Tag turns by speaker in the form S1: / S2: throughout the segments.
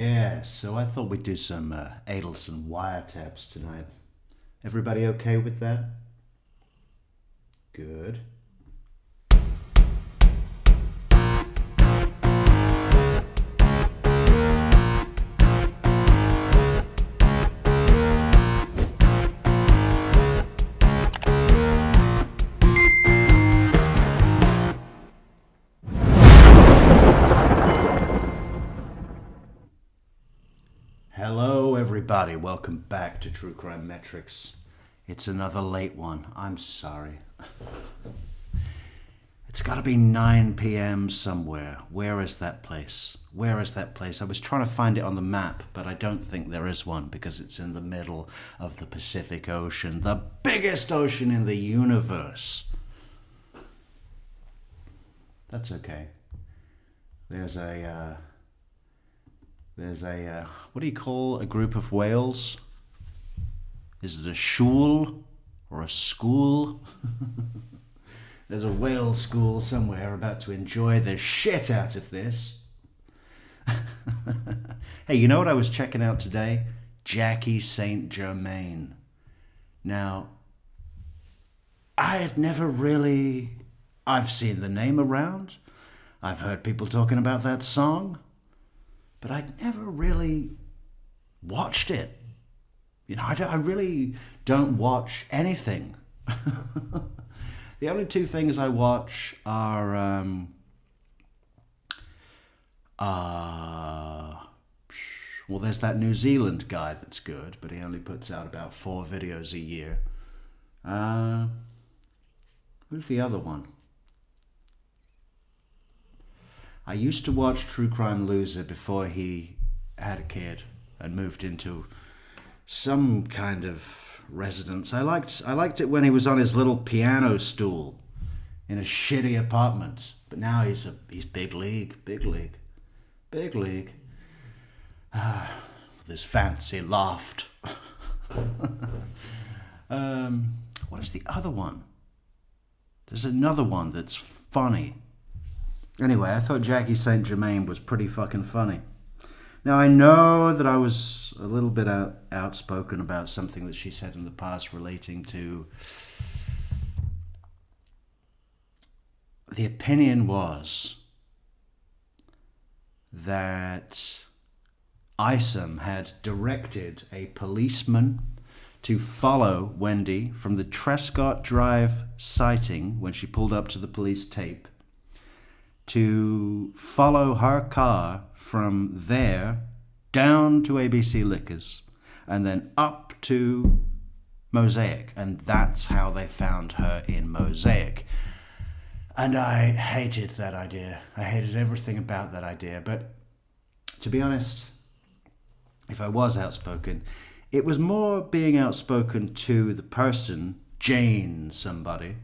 S1: Yeah, so I thought we'd do some Adelson Wiretaps tonight. Everybody okay with that? Good. Hello, everybody. Welcome back to True Crime Metrix. It's another late one. I'm sorry. It's got to be 9 p.m. somewhere. Where is that place? Where is that place? I was trying to find it on the map, but I don't think there is one because it's in the middle of the Pacific Ocean, the biggest ocean in the universe. That's okay. There's a what do you call a group of whales? Is it a shoal or a school? There's a whale school somewhere about to enjoy the shit out of this. Hey, you know what I was checking out today? Jackie Saint Germain. Now, I had never really... I've seen the name around. I've heard people talking about that song. But I'd never really watched it. You know, I really don't watch anything. The only two things I watch are well, there's that New Zealand guy that's good, but he only puts out about 4 videos a year. Who's the other one? I used to watch True Crime Loser before he had a kid and moved into some kind of residence. I liked it when he was on his little piano stool in a shitty apartment. But now he's big league. This fancy loft. What is the other one? There's another one that's funny. Anyway, I thought Jackie Saint Germain was pretty fucking funny. Now, I know that I was a little bit outspoken about something that she said in the past relating to... The opinion was that Isom had directed a policeman to follow Wendy from the Trescott Drive sighting when she pulled up to the police tape, to follow her car from there down to ABC Liquors and then up to Mosaic. And that's how they found her in Mosaic. And I hated that idea. I hated everything about that idea. But to be honest, if I was outspoken, it was more being outspoken to the person, Jane somebody,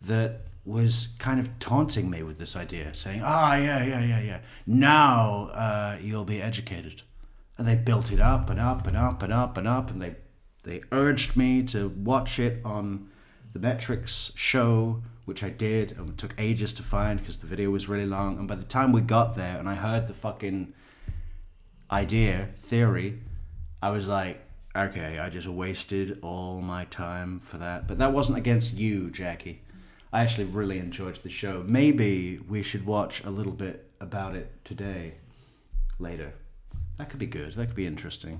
S1: that was kind of taunting me with this idea, saying, yeah. Now you'll be educated. And they built it up and up and up and up and up, and they urged me to watch it on the Metrix show, which I did, and it took ages to find because the video was really long. And by the time we got there and I heard the fucking theory, I was like, okay, I just wasted all my time for that. But that wasn't against you, Jackie. I actually really enjoyed the show. Maybe we should watch a little bit about it today, later. That could be good. That could be interesting.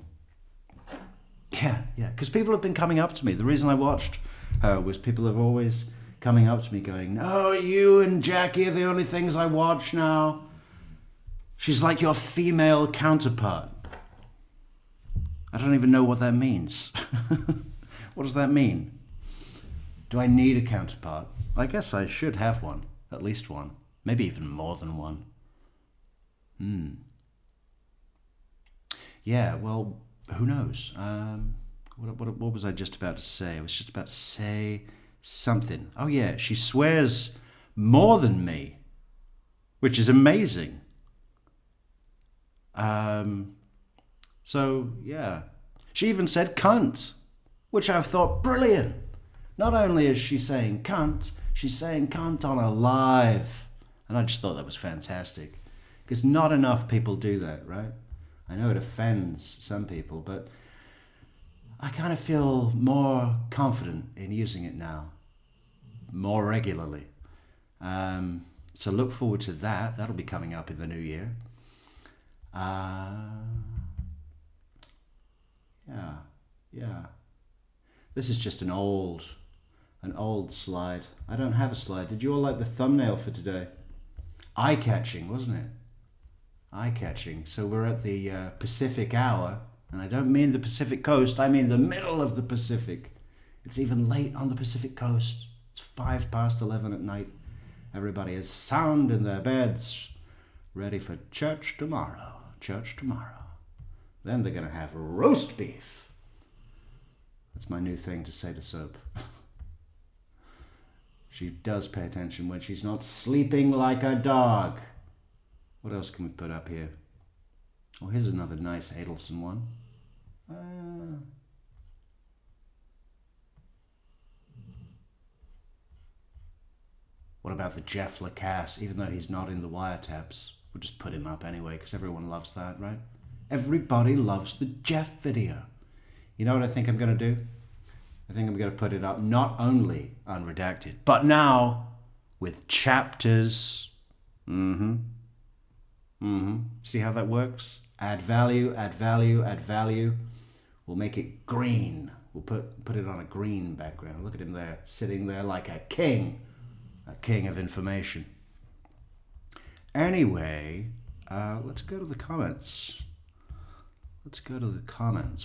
S1: Yeah, because people have been coming up to me. The reason I watched her was people have always coming up to me going, "Oh, you and Jackie are the only things I watch now. She's like your female counterpart." I don't even know what that means. What does that mean? Do I need a counterpart? I guess I should have one. At least one. Maybe even more than one. Yeah, well, who knows? What was I just about to say? I was just about to say something. Oh yeah, she swears more than me, which is amazing. So, yeah. She even said cunt, which I've thought brilliant. Not only is she saying cunt, she's saying cunt on a live. And I just thought that was fantastic. Because not enough people do that, right? I know it offends some people, but I kind of feel more confident in using it now, more regularly. So look forward to that. That'll be coming up in the new year. Yeah. This is just an old slide. I don't have a slide. Did you all like the thumbnail for today? Eye-catching, wasn't it? Eye-catching. So we're at the Pacific hour, and I don't mean the Pacific coast, I mean the middle of the Pacific. It's even late on the Pacific coast. It's 11:05 at night. Everybody is sound in their beds, ready for church tomorrow. Church tomorrow. Then they're going to have roast beef. That's my new thing to say to Soap. She does pay attention when she's not sleeping like a dog. What else can we put up here? Oh, here's another nice Adelson one. What about the Jeff Lacasse? Even though he's not in the wiretaps, we'll just put him up anyway because everyone loves that, right? Everybody loves the Jeff video. You know what I think I'm going to do? I think I'm going to put it up not only unredacted, but now with chapters. See how that works? Add value, add value, add value. We'll make it green. We'll put it on a green background. Look at him there, sitting there like a king of information. Anyway, let's go to the comments.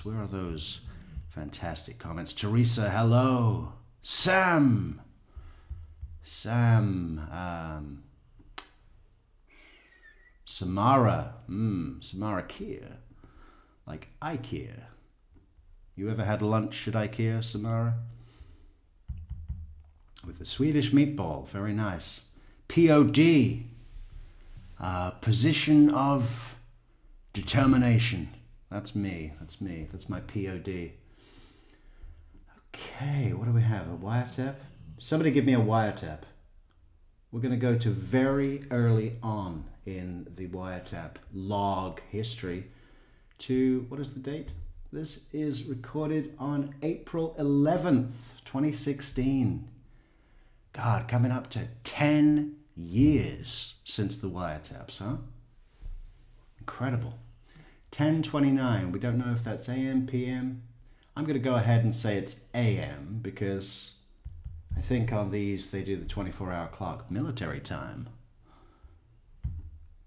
S1: Where are those fantastic comments? Teresa, hello. Sam. Samara. Samara Kier. Like IKEA. You ever had lunch at IKEA, Samara? With the Swedish meatball. Very nice. POD. Position of determination. That's me. That's my POD. Okay, what do we have? A wiretap? Somebody give me a wiretap. We're going to go to very early on in the wiretap log history to, what is the date? This is recorded on April 11th, 2016. God, coming up to 10 years since the wiretaps, huh? Incredible. 10:29. We don't know if that's AM, PM. I'm going to go ahead and say it's AM because I think on these they do the 24-hour clock. Military time.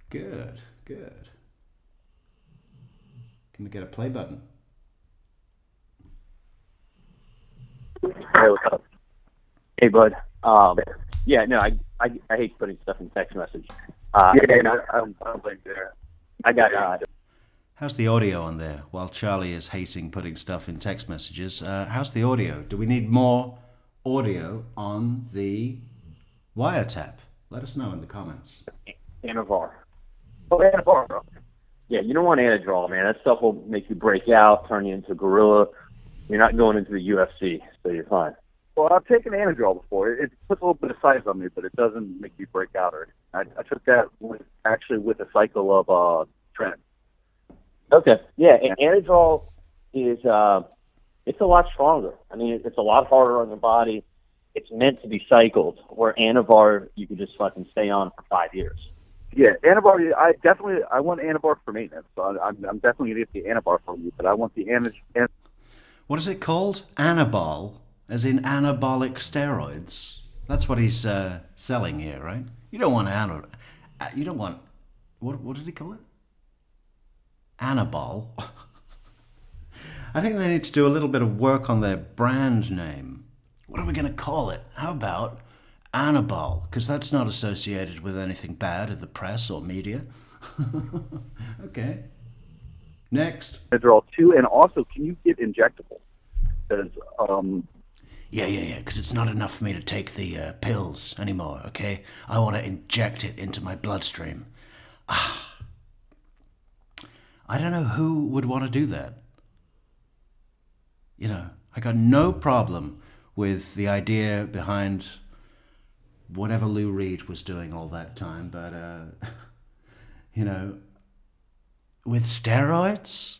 S1: Good. Can we get a play button?
S2: Hey, what's up? Hey, bud. Yeah, no, I hate putting stuff in text message. I don't blame you there. I got
S1: How's the audio on there? While Charlie is hating putting stuff in text messages, how's the audio? Do we need more audio on the wiretap? Let us know in the comments.
S2: Anavar. Oh, Anavar, bro. Yeah, you don't want Anadrol, man. That stuff will make you break out, turn you into a gorilla. You're not going into the UFC, so you're fine.
S3: Well, I've taken Anadrol before. It puts a little bit of size on me, but it doesn't make me break out. I took that with a cycle of Trent.
S2: Okay. Yeah, and Anadrol is it's a lot stronger. I mean, it's a lot harder on the body. It's meant to be cycled, where Anavar you could just fucking stay on for 5 years.
S3: Yeah, Anavar. I want Anavar for maintenance. So I'm definitely gonna get the Anavar from you, but I want the
S1: What is it called? Anabol, as in anabolic steroids. That's what he's selling here, right? You don't want you don't want what did he call it? Anabol. I think they need to do a little bit of work on their brand name. What are we going to call it? How about Anabol? Because that's not associated with anything bad in the press or media. Okay. Next.
S3: Anadrol too, and also, can you get injectable? Because
S1: Yeah, because it's not enough for me to take the pills anymore, okay? I want to inject it into my bloodstream. I don't know who would want to do that. You know, I got no problem with the idea behind whatever Lou Reed was doing all that time, but, you know, With steroids?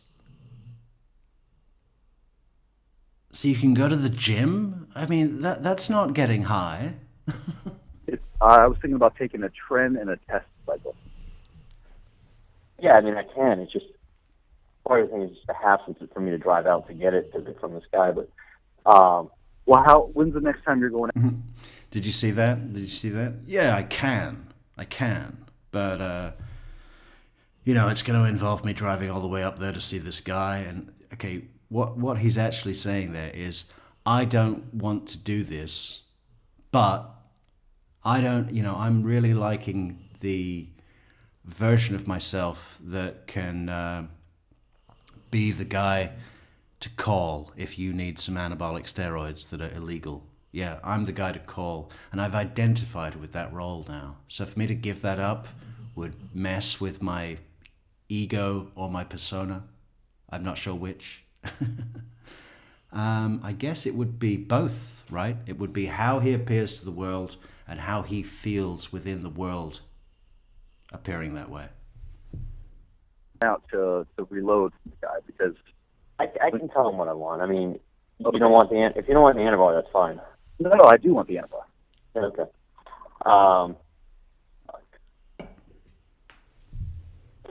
S1: So you can go to the gym? I mean, that's not getting high.
S3: I was thinking about taking a tren and a test cycle.
S2: Yeah, I mean, I can. It's just part of the thing is just a hassle for me to drive out to get it from this guy. But
S3: Well, when's the next time you're going out?
S1: Did you see that? Did you see that? Yeah, I can. But, it's going to involve me driving all the way up there to see this guy. And, okay, what he's actually saying there is, I don't want to do this, but I don't, I'm really liking the version of myself that can be the guy to call if you need some anabolic steroids that are illegal. Yeah, I'm the guy to call, and I've identified with that role now. So for me to give that up would mess with my ego or my persona. I'm not sure which. I guess it would be both, right? It would be how he appears to the world and how he feels within the world appearing that way.
S3: Out to reload the guy because
S2: I can tell him what I want. I mean, if you don't want the antibody, that's fine.
S3: no, I do want the antibody.
S2: Okay.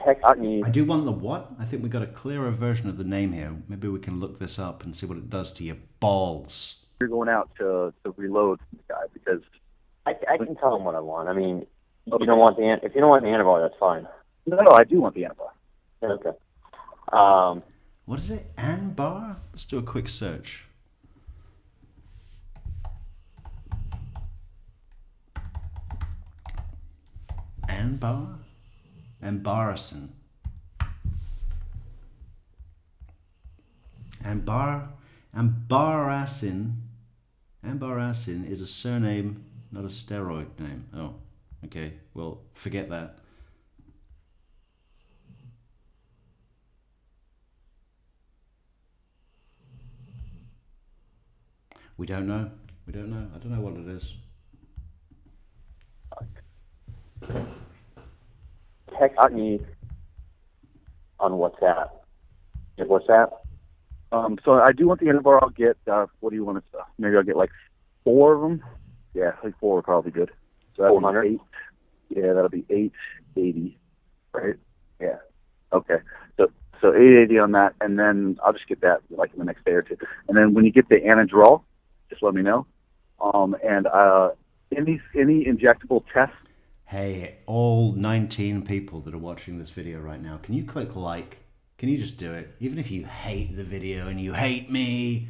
S2: Text me.
S1: I do want the what? I think we got a clearer version of the name here. Maybe we can look this up and see what it does to your balls.
S3: You're going out to reload the guy because
S2: I can tell him what I want. I mean, if you don't want the antibody, that's fine.
S3: no, I do want the antibody.
S2: Okay.
S1: What is it? Anbar? Let's do a quick search. Anbar? Embarrassing. Embarrassing is a surname, not a steroid name. Oh, okay. Well, forget that. We don't know. I don't know what it is.
S2: Text me on WhatsApp. You have WhatsApp?
S3: So I do want the antibody. I'll get, what do you want to, maybe I'll get like 4 of them. Yeah, I think 4 would probably be good. So that'll
S2: 400?
S3: be 8. Yeah, that'll be 880, right?
S2: Yeah.
S3: Okay. So 880 on that, and then I'll just get that like in the next day or two. And then when you get the anadrol, just let me know. And any injectable tests.
S1: Hey, all 19 people that are watching this video right now, can you click like? Can you just do it? Even if you hate the video and you hate me,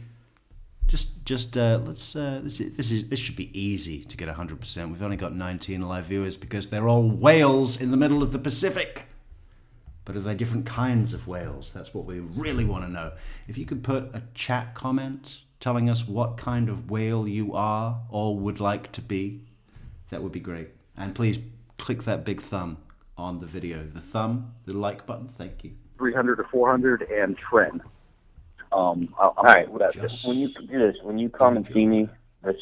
S1: let's this should be easy to get 100%. We've only got 19 live viewers because they're all whales in the middle of the Pacific. But are they different kinds of whales? That's what we really want to know. If you could put a chat comment telling us what kind of whale you are or would like to be, that would be great. And please click that big thumb on the video. The thumb, the like button, thank you.
S3: 300 or 400 and tren.
S2: All right. When you do this, when you come and see me, it's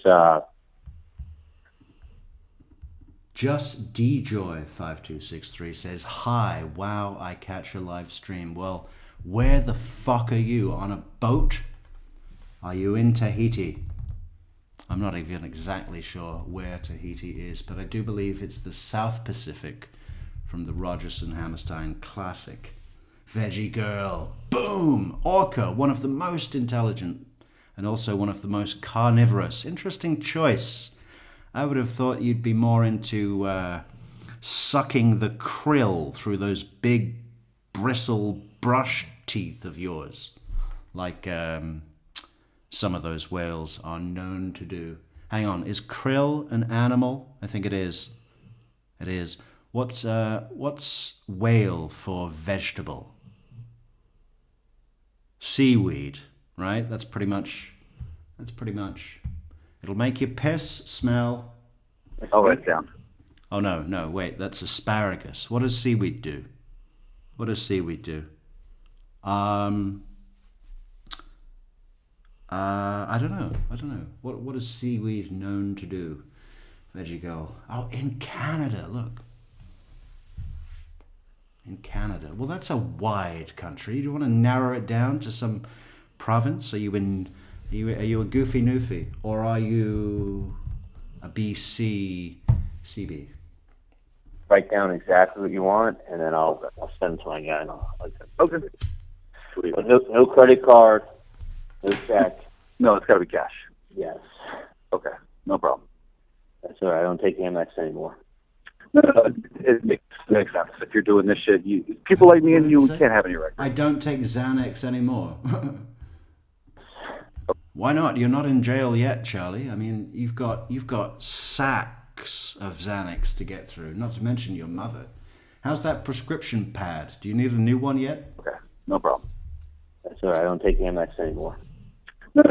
S1: Just DJoy5263 says, "Hi, wow, I catch a live stream." Well, where the fuck are you? On a boat? Are you in Tahiti? I'm not even exactly sure where Tahiti is, but I do believe it's the South Pacific from the Rogerson Hammerstein classic. Veggie Girl. Boom! Orca, one of the most intelligent and also one of the most carnivorous. Interesting choice. I would have thought you'd be more into sucking the krill through those big bristle brush teeth of yours, like some of those whales are known to do. Hang on, is krill an animal? I think it is. It is. What's whale for vegetable? Seaweed, right? That's pretty much. It'll make your piss smell.
S3: I'll write it down.
S1: Oh no, wait, that's asparagus. What does seaweed do? I don't know. What is seaweed known to do? Veggie Girl. Oh, in Canada, look. In Canada. Well, that's a wide country. Do you want to narrow it down to some province? Are you a Goofy Newfie, or are you a BC CB?
S2: Write down exactly what you want, and then I'll send it to my guy. And
S3: Okay. Sweet.
S2: But no credit card, no check.
S3: No, it's got to be cash.
S2: Yes.
S3: Okay, no problem.
S2: That's all right. I don't take Amex anymore.
S3: No, it makes sense. If you're doing this shit, people like me and you can't have any records.
S1: I don't take Xanax anymore. Why not? You're not in jail yet, Charlie. I mean, you've got sacks of Xanax to get through, not to mention your mother. How's that prescription pad? Do you need a new one yet?
S3: Okay, no problem.
S2: That's all right. I don't take Amex anymore.
S3: No,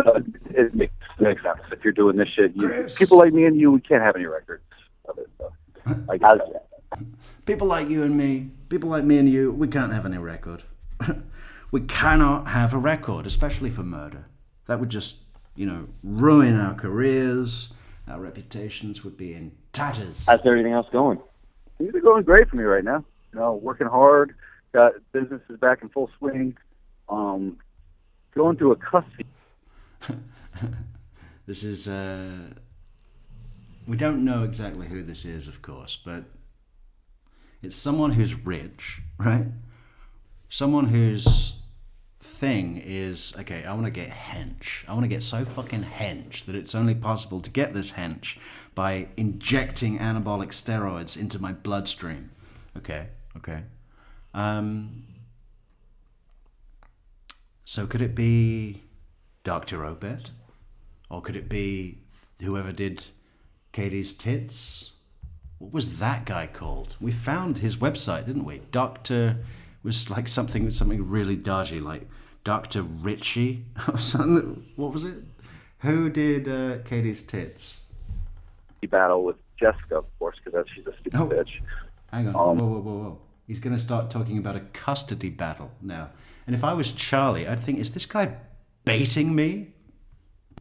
S3: it makes sense. If you're doing this shit,
S1: Chris.
S3: people like me and you can't have any records of it. So.
S1: People like you and me, people like me and you, we can't have any record. We cannot have a record, especially for murder. That would just, ruin our careers. Our reputations would be in tatters.
S2: How's everything else going?
S3: Things are going great for me right now. Working hard. Got businesses back in full swing. Going through a custody.
S1: This is, we don't know exactly who this is, of course, but it's someone who's rich, right? Someone whose thing is, okay, I want to get hench. I want to get so fucking hench that it's only possible to get this hench by injecting anabolic steroids into my bloodstream. Okay. So could it be Dr. Obed? Or could it be whoever did Katie's tits? What was that guy called? We found his website, didn't we? Dr. was like something really dodgy, like Dr. Ritchie or something. What was it? Who did Katie's tits?
S3: Battle with Jessica, of course, because she's a stupid bitch.
S1: Hang on. Whoa. He's going to start talking about a custody battle now. And if I was Charlie, I'd think, is this guy baiting me?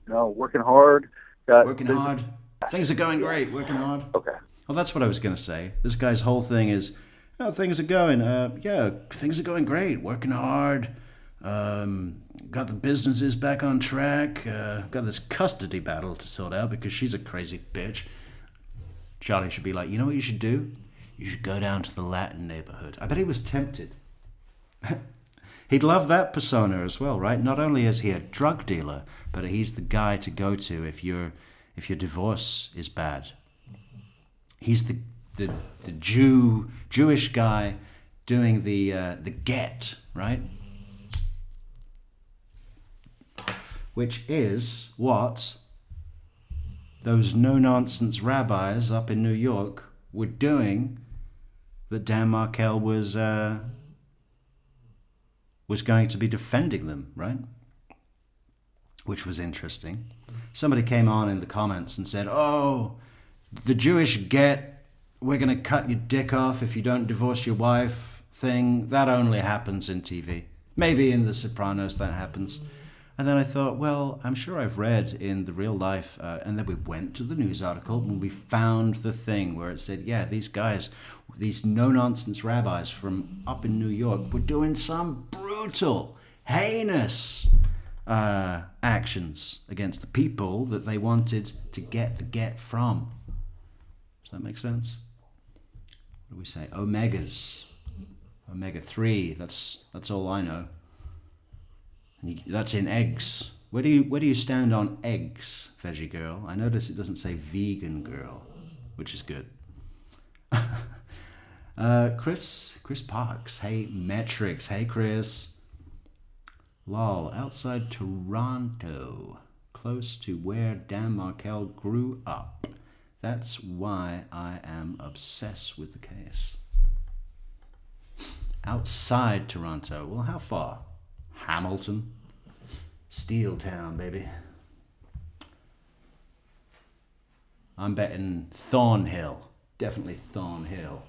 S3: No, working hard.
S1: Working hard. Things are going great. Working hard.
S3: Okay.
S1: Well, that's what I was going to say. This guy's whole thing is, things are going. Things are going great. Working hard. Got the businesses back on track. Got this custody battle to sort out because she's a crazy bitch. Charlie should be like, you know what you should do? You should go down to the Latin neighborhood. I bet he was tempted. He'd love that persona as well, right? Not only is he a drug dealer, but he's the guy to go to if your divorce is bad. He's the Jewish guy doing the get, right? Which is what those no-nonsense rabbis up in New York were doing that Dan Markel was going to be defending them, right? Which was interesting. Somebody came on in the comments and said, the Jewish get, we're going to cut your dick off if you don't divorce your wife thing, that only happens in TV. Maybe in The Sopranos that happens. And then I thought, well, I'm sure I've read in the real life, and then we went to the news article and we found the thing where it said, yeah, these guys, these no-nonsense rabbis from up in New York were doing some brutal, heinous actions against the people that they wanted to get the get from. Does that make sense? What do we say? Omegas. Omega-3, that's all I know. And that's in eggs. Where do you stand on eggs, veggie girl? I notice it doesn't say vegan girl, which is good. Chris Parks. Hey, Metrix. Hey, Chris. Lol, outside Toronto, close to where Dan Markel grew up. That's why I am obsessed with the case. Outside Toronto. Well, how far? Hamilton? Steel Town, baby. I'm betting Thornhill. Definitely Thornhill.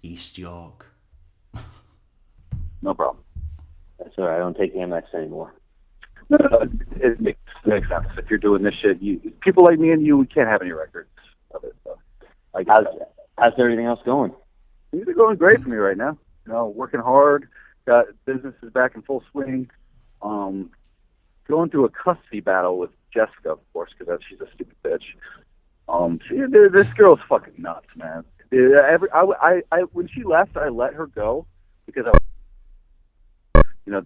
S1: East York.
S3: No problem.
S2: That's all right. I don't take Amex anymore.
S3: No, it makes sense. If you're doing this shit, people like me and you, we can't have any records of it. So.
S2: How's everything else going?
S3: Things are going great for me right now. Working hard. Got businesses back in full swing. Going through a custody battle with Jessica, of course, because she's a stupid bitch. This girl's fucking nuts, man. When she left, I let her go because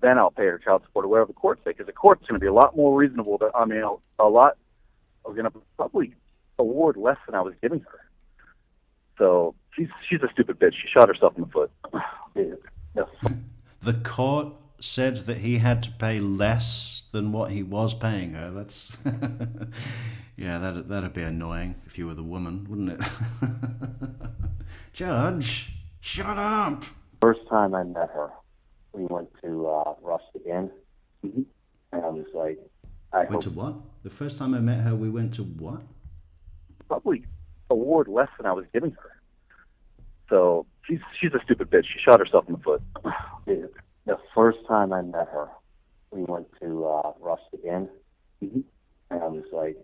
S3: then I'll pay her child support or whatever the courts say, because the court's going to be a lot more reasonable. A lot are going to probably award less than I was giving her. So she's a stupid bitch. She shot herself in the foot. Yeah.
S1: The court said that he had to pay less than what he was paying her. That's yeah, that'd be annoying if you were the woman, wouldn't it? Judge, shut up.
S2: First time I met her, we went to Rustic Inn, and I was like,
S1: Went to what? The first time I met her, we went to what?
S3: Probably award less than I was giving her. So she's a stupid bitch. She shot herself in the foot.
S2: The first time I met her, we went to Rustic Inn, and I was like,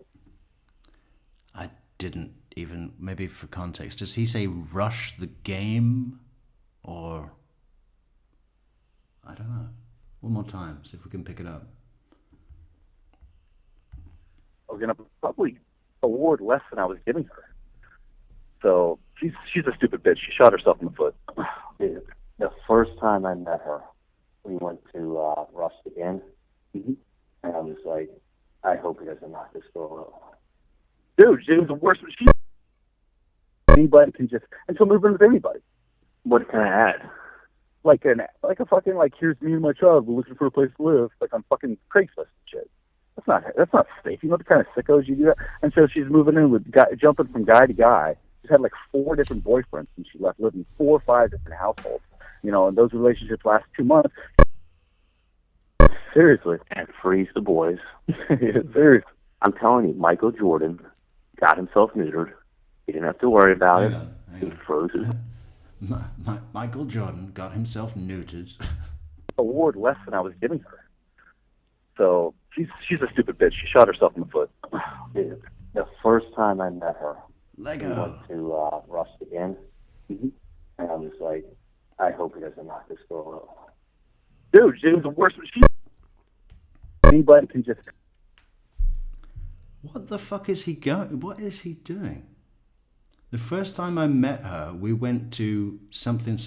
S1: I didn't even, maybe for context, does he say rush the game? Or, I don't know. One more time, see if we can pick it up.
S3: We're going to probably award less than I was giving her. So she's a stupid bitch. She shot herself in the foot.
S2: The first time I met her, we went to Rustic Inn, and I was like, I hope he doesn't knock this girl out.
S3: Dude, it was the worst. Anybody can just, and she'll move in with anybody.
S2: What can I add?
S3: Like a fucking, here's me and my child, we're looking for a place to live, like on fucking Craigslist and shit. That's not safe. You know the kind of sickos you do that? And so she's moving in with jumping from guy to guy. She's had 4 different boyfriends since she left, living 4 or 5 different households. And those relationships last 2 months. Seriously.
S2: And freeze the boys.
S3: Yeah, seriously.
S2: I'm telling you, Michael Jordan got himself neutered. He didn't have to worry about it. He froze his...
S1: Michael Jordan got himself neutered.
S3: Award less than I was giving her. So she's a stupid bitch. She shot herself in the foot.
S2: The first time I met her,
S1: Lego.
S2: we went to Rustic Inn, and I was like, I hope he doesn't knock this girl out.
S3: Dude, it was the worst. Anybody can just...
S1: What the fuck is he going? What is he doing? The first time I met her, we went to something,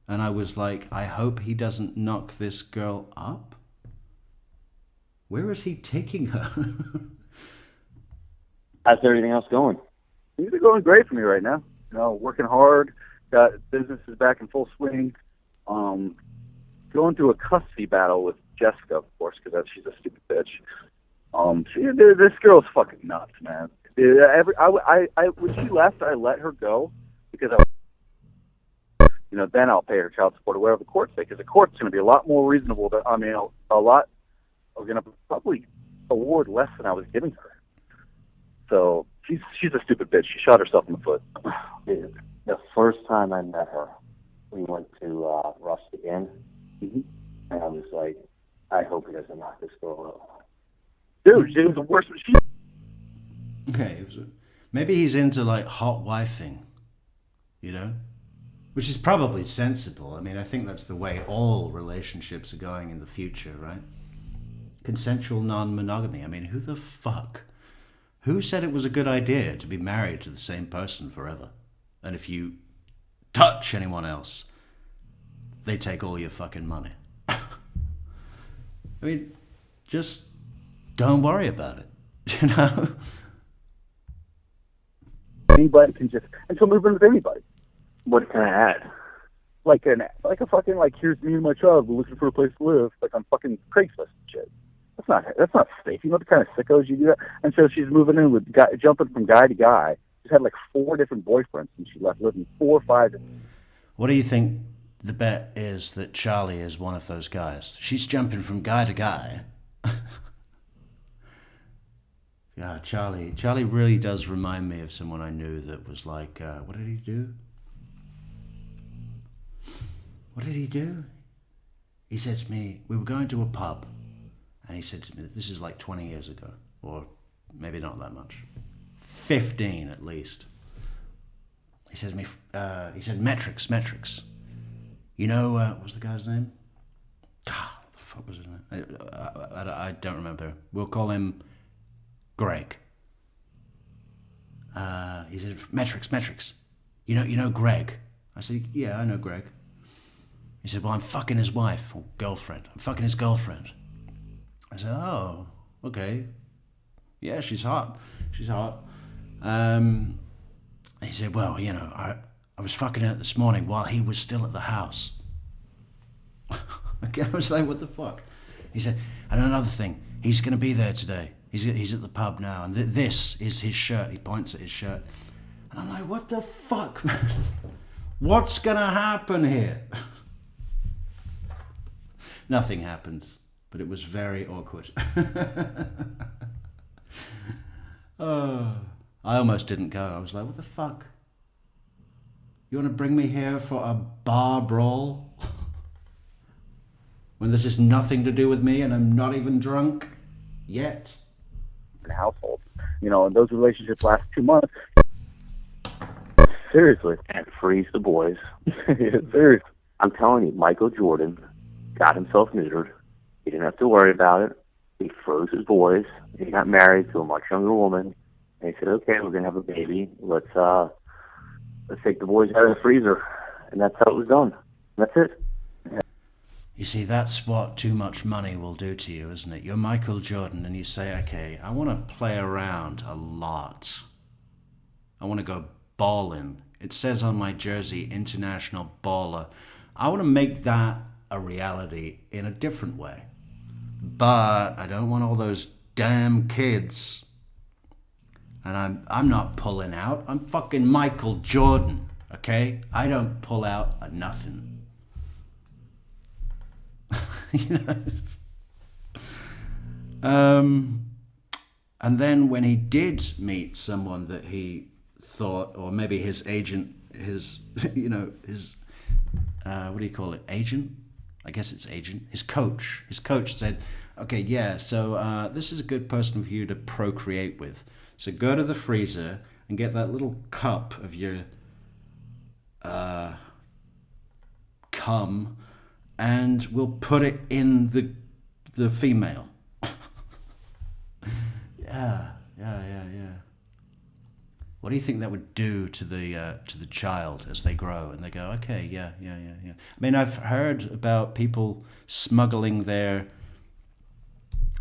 S1: and I was like, I hope he doesn't knock this girl up. Where is he taking her?
S2: How's everything else going?
S3: Things are going great for me right now. Working hard. Got businesses back in full swing. Going through a custody battle with Jessica, of course, because she's a stupid bitch. This girl's fucking nuts, man. When she left, I let her go because then I'll pay her child support or whatever the courts say, because the court's going to be a lot more reasonable. A lot are going to probably award less than I was giving her. So she's a stupid bitch. She shot herself in the foot.
S2: The first time I met her, we went to Rustic Inn, and I was like, I hope he doesn't knock this girl out.
S3: Dude, it was the worst.
S1: Okay, maybe he's into hot wifing, which is probably sensible. I mean, I think that's the way all relationships are going in the future, right? Consensual non-monogamy. I mean, who the fuck? Who said it was a good idea to be married to the same person forever? And if you touch anyone else, they take all your fucking money. I mean, just don't worry about it,
S3: Anybody can just, and she'll move in with anybody.
S2: What can I add?
S3: Like a fucking, here's me and my child, we're looking for a place to live, like on fucking Craigslist and shit. That's not safe. You know the kind of sickos you do that? And so she's moving in with jumping from guy to guy. She's had 4 different boyfriends since she left, living 4 or 5 different...
S1: What do you think the bet is that Charlie is one of those guys? She's jumping from guy to guy. Yeah, Charlie really does remind me of someone I knew that was like, what did he do? What did he do? He said to me, we were going to a pub, and he said to me, this is 20 years ago, or maybe not that much, 15 at least. he said to me, he said, Metrix. You know, what was the guy's name? God, what the fuck was his name? I don't remember. We'll call him Greg. He said, Metrix. You know Greg? I said, yeah, I know Greg. He said, well, I'm fucking his wife or girlfriend. I'm fucking his girlfriend. I said, oh, okay. Yeah, she's hot. He said, well, you know, I was fucking her this morning while he was still at the house. I was like, what the fuck? He said, and another thing, he's going to be there today. He's at the pub now, and this is his shirt. He points at his shirt. And I'm like, what the fuck, man? What's going to happen here? Nothing happened, but it was very awkward. I almost didn't go. I was like, what the fuck? You want to bring me here for a bar brawl? When this has nothing to do with me and I'm not even drunk yet?
S3: Household, you know, and those relationships last 2 months. Seriously.
S2: And freeze the boys.
S3: Seriously.
S2: I'm telling you, Michael Jordan got himself neutered. He didn't have to worry about it. He froze his boys. He got married to a much younger woman. And he said, okay, we're going to have a baby. Let's take the boys out of the freezer. And that's how it was done. That's it.
S1: You see, that's what too much money will do to you, isn't it? You're Michael Jordan and you say, okay, I want to play around a lot. I want to go balling. It says on my jersey, International Baller. I want to make that a reality in a different way. But I don't want all those damn kids. And I'm not pulling out. I'm fucking Michael Jordan, okay? I don't pull out a nothing. You know? And then when he did meet someone that he thought, or maybe his agent, his what do you call it? Agent? I guess it's agent. His coach said, okay, yeah, so this is a good person for you to procreate with. So go to the freezer and get that little cup of your cum, and we'll put it in the female. Yeah. What do you think that would do to the child as they grow and they go, okay, yeah. I mean, I've heard about people smuggling their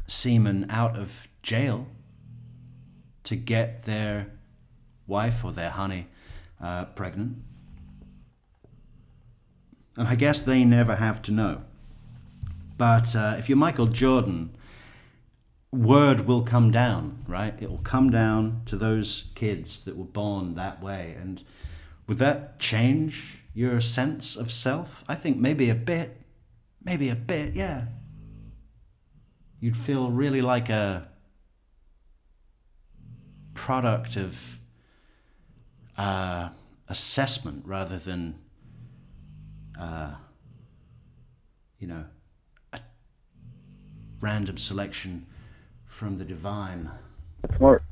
S1: semen out of jail to get their wife or their honey pregnant. And I guess they never have to know. But if you're Michael Jordan, word will come down, right? It will come down to those kids that were born that way. And would that change your sense of self? I think maybe a bit, yeah. You'd feel really like a product of assessment rather than a random selection from the divine.
S3: That's smart.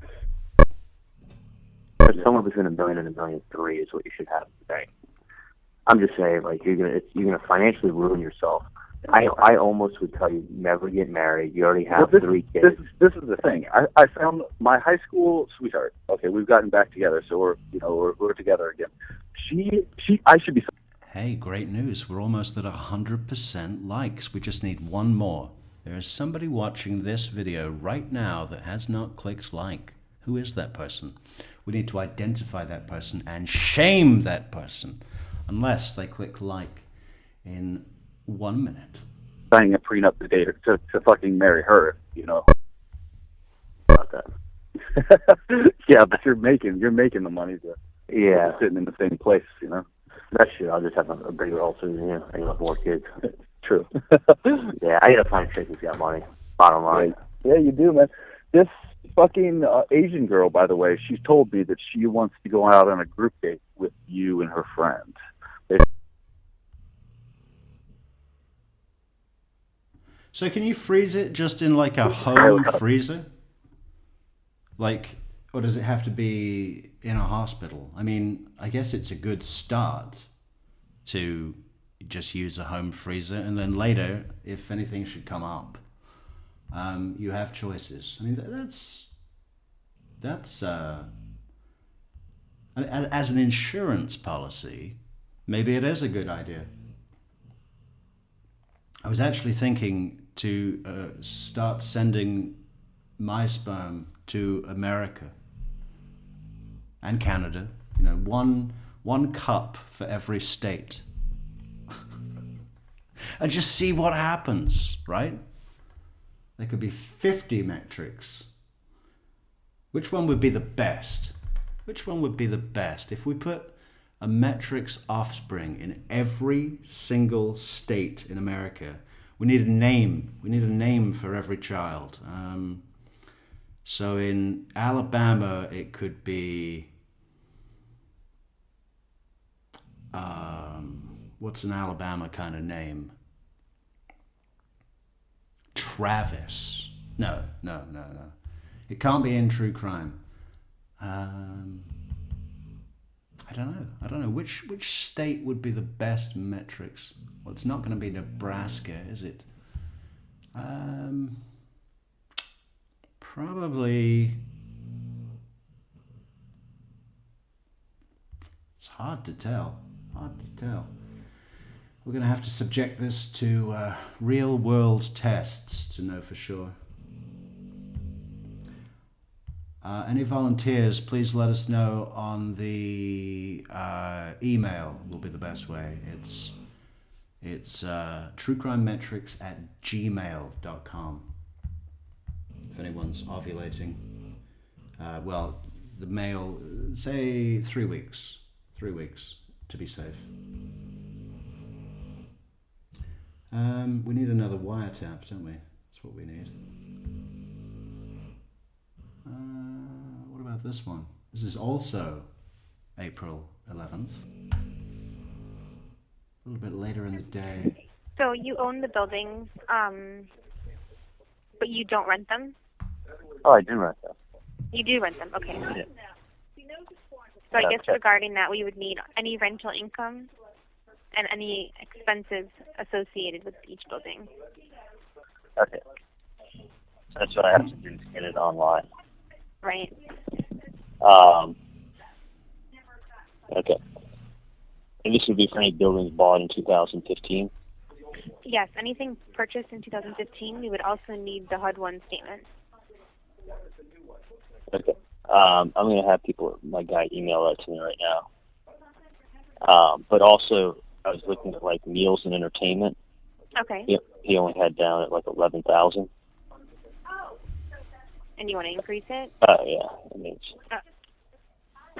S2: But somewhere between $1 million and $1.3 million is what you should have today. I'm just saying, like, you're gonna financially ruin yourself. I almost would tell you never get married. You already have 3 kids.
S3: This is the thing. I found my high school sweetheart. Okay, we've gotten back together, so we're together again. I should be.
S1: Hey, great news. We're almost at 100% likes. We just need one more. There is somebody watching this video right now that has not clicked like. Who is that person? We need to identify that person and shame that person unless they click like in 1 minute.
S3: Signing a prenup to date to fucking marry her, you know.
S2: About that.
S3: Yeah, but you're making the money to sitting in the same place, you know.
S2: That shit, I'll just have a bigger ulcer than you. I have more kids.
S3: True.
S2: Yeah, I gotta find a chick who's got money. Bottom line.
S3: Yeah, you do, man. This fucking Asian girl, by the way, she's told me that she wants to go out on a group date with you and her friend.
S1: So can you freeze it just in like a home freezer? Like or does it have to be in a hospital? I mean, I guess it's a good start to just use a home freezer, and then later, if anything should come up, you have choices. I mean, that's as an insurance policy, maybe it is a good idea. I was actually thinking to start sending my sperm to America and Canada. You know, one cup for every state, and just see what happens. Right? There could be 50 Metrix. Which one would be the best? Which one would be the best if we put a Metrix offspring in every single state in America? We need a name. We need a name for every child. So in Alabama, it could be, what's an Alabama kind of name? Travis. No. It can't be in true crime. I don't know. Which state would be the best Metrix? Well, it's not going to be Nebraska, is it? Probably. It's hard to tell. We're going to have to subject this to real-world tests to know for sure. Any volunteers, please let us know on the email will be the best way. It's truecrimemetrics@gmail.com. If anyone's ovulating, well, the male, say 3 weeks. 3 weeks to be safe. We need another wiretap, don't we? That's what we need. What about this one? This is also April 11th. A little bit later in the day.
S4: So you own the buildings, but you don't rent them?
S2: Oh, I do rent them.
S4: You do rent them, okay.
S2: Yeah.
S4: So I guess regarding that, we would need any rental income and any expenses associated with each building.
S2: Okay. So that's what I have to do to get it online.
S4: Right.
S2: Okay. And this would be for any buildings bought in 2015?
S4: Yes, anything purchased in 2015, we would also need the HUD-1 statement.
S2: Okay. I'm going to have my guy email that to me right now. But also, I was looking at like meals and entertainment.
S4: Okay.
S2: He only had down at like 11,000.
S4: And you want to increase it?
S2: Yeah. I mean,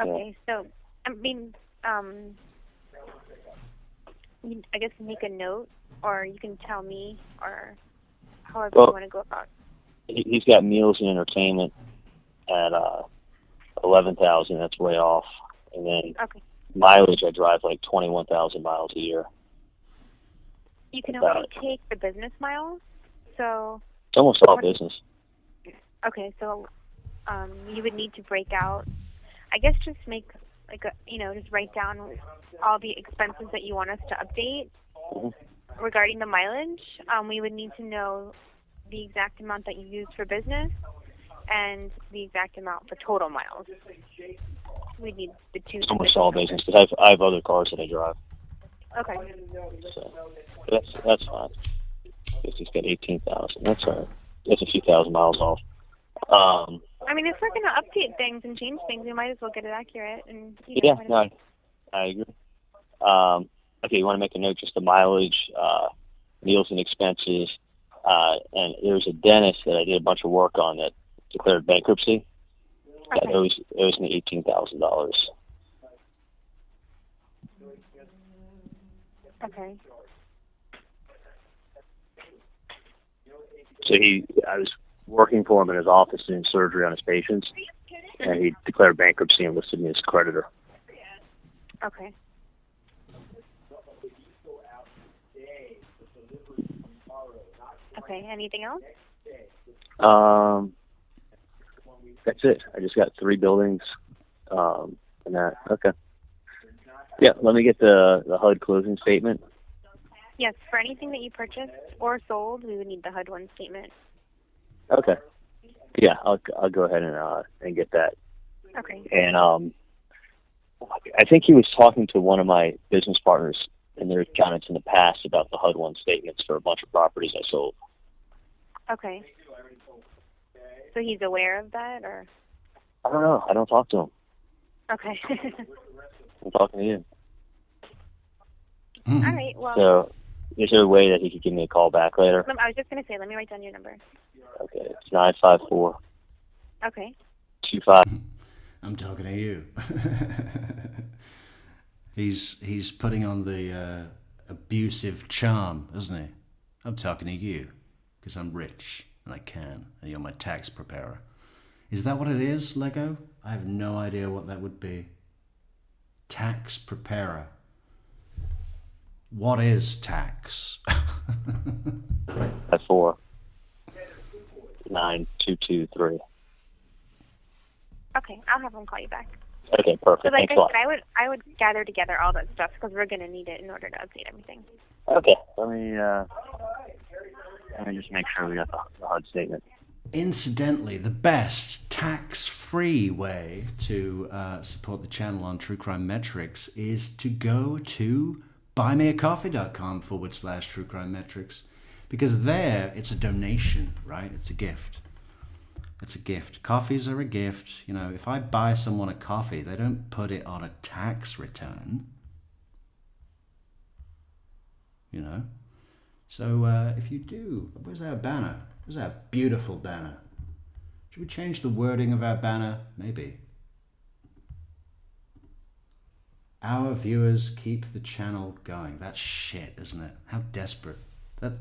S4: okay, so, I mean, I guess make a note, or you can tell me, or however you want to go about it.
S2: He's got meals and entertainment at 11,000. That's way off. And then mileage, I drive like 21,000 miles a year.
S4: You can only take the business miles, so
S2: it's almost all business.
S4: Okay, so you would need to break out. I guess just make like just write down all the expenses that you want us to update regarding the mileage. We would need to know the exact amount that you used for business and the exact amount for total miles. We need the two.
S2: It's almost all business because I have other cars that I drive.
S4: Okay.
S2: So that's fine. Because he's got 18,000. That's all right. That's a few thousand miles off.
S4: I mean, if we're going to update things and change things, we might as well get it accurate. And
S2: I agree. Okay, you want to make a note, just the mileage, meals and expenses, and there's a dentist that I did a bunch of work on that declared bankruptcy.
S4: Okay.
S2: That owes me $18,000.
S4: Okay.
S2: So I was working for him in his office doing surgery on his patients, and he declared bankruptcy and listed me as creditor.
S4: Okay. Okay, anything else?
S2: That's it. I just got 3 buildings, and that. Okay. Yeah, let me get the HUD closing statement.
S4: Yes, for anything that you purchased or sold, we would need the HUD-1 statement.
S2: Okay. Yeah, I'll go ahead and get that.
S4: Okay.
S2: And I think he was talking to one of my business partners in their comments in the past about the HUD-1 statements for a bunch of properties I sold.
S4: Okay. So he's aware of that, or?
S2: I don't know. I don't talk to him.
S4: Okay.
S2: I'm talking to you.
S4: All right. Well.
S2: So, is there a way that he could give me a call back later?
S4: I was just going to say, let me write down your number.
S2: Okay, it's 954.
S4: Okay.
S2: 25.
S1: I'm talking to you. He's putting on the abusive charm, isn't he? I'm talking to you because I'm rich and I can, and you're my tax preparer. Is that what it is, Lego? I have no idea what that would be. Tax preparer. What is tax?
S2: 4 9223.
S4: Okay, I'll have him call you back.
S2: Okay, perfect.
S4: So, like
S2: Thanks a lot.
S4: I would gather together all that stuff because we're going to need it in order to update everything.
S2: Okay, let me just make sure we got the HUD statement.
S1: Incidentally, the best tax-free way to support the channel on True Crime Metrix is to go to buymeacoffee.com/True Crime Metrix, because there it's a donation, right? It's a gift. It's a gift. Coffees are a gift. You know, if I buy someone a coffee, they don't put it on a tax return. You know? So if you do, where's our banner? Where's our beautiful banner? Should we change the wording of our banner? Maybe. Our viewers keep the channel going. That's shit, isn't it? How desperate. That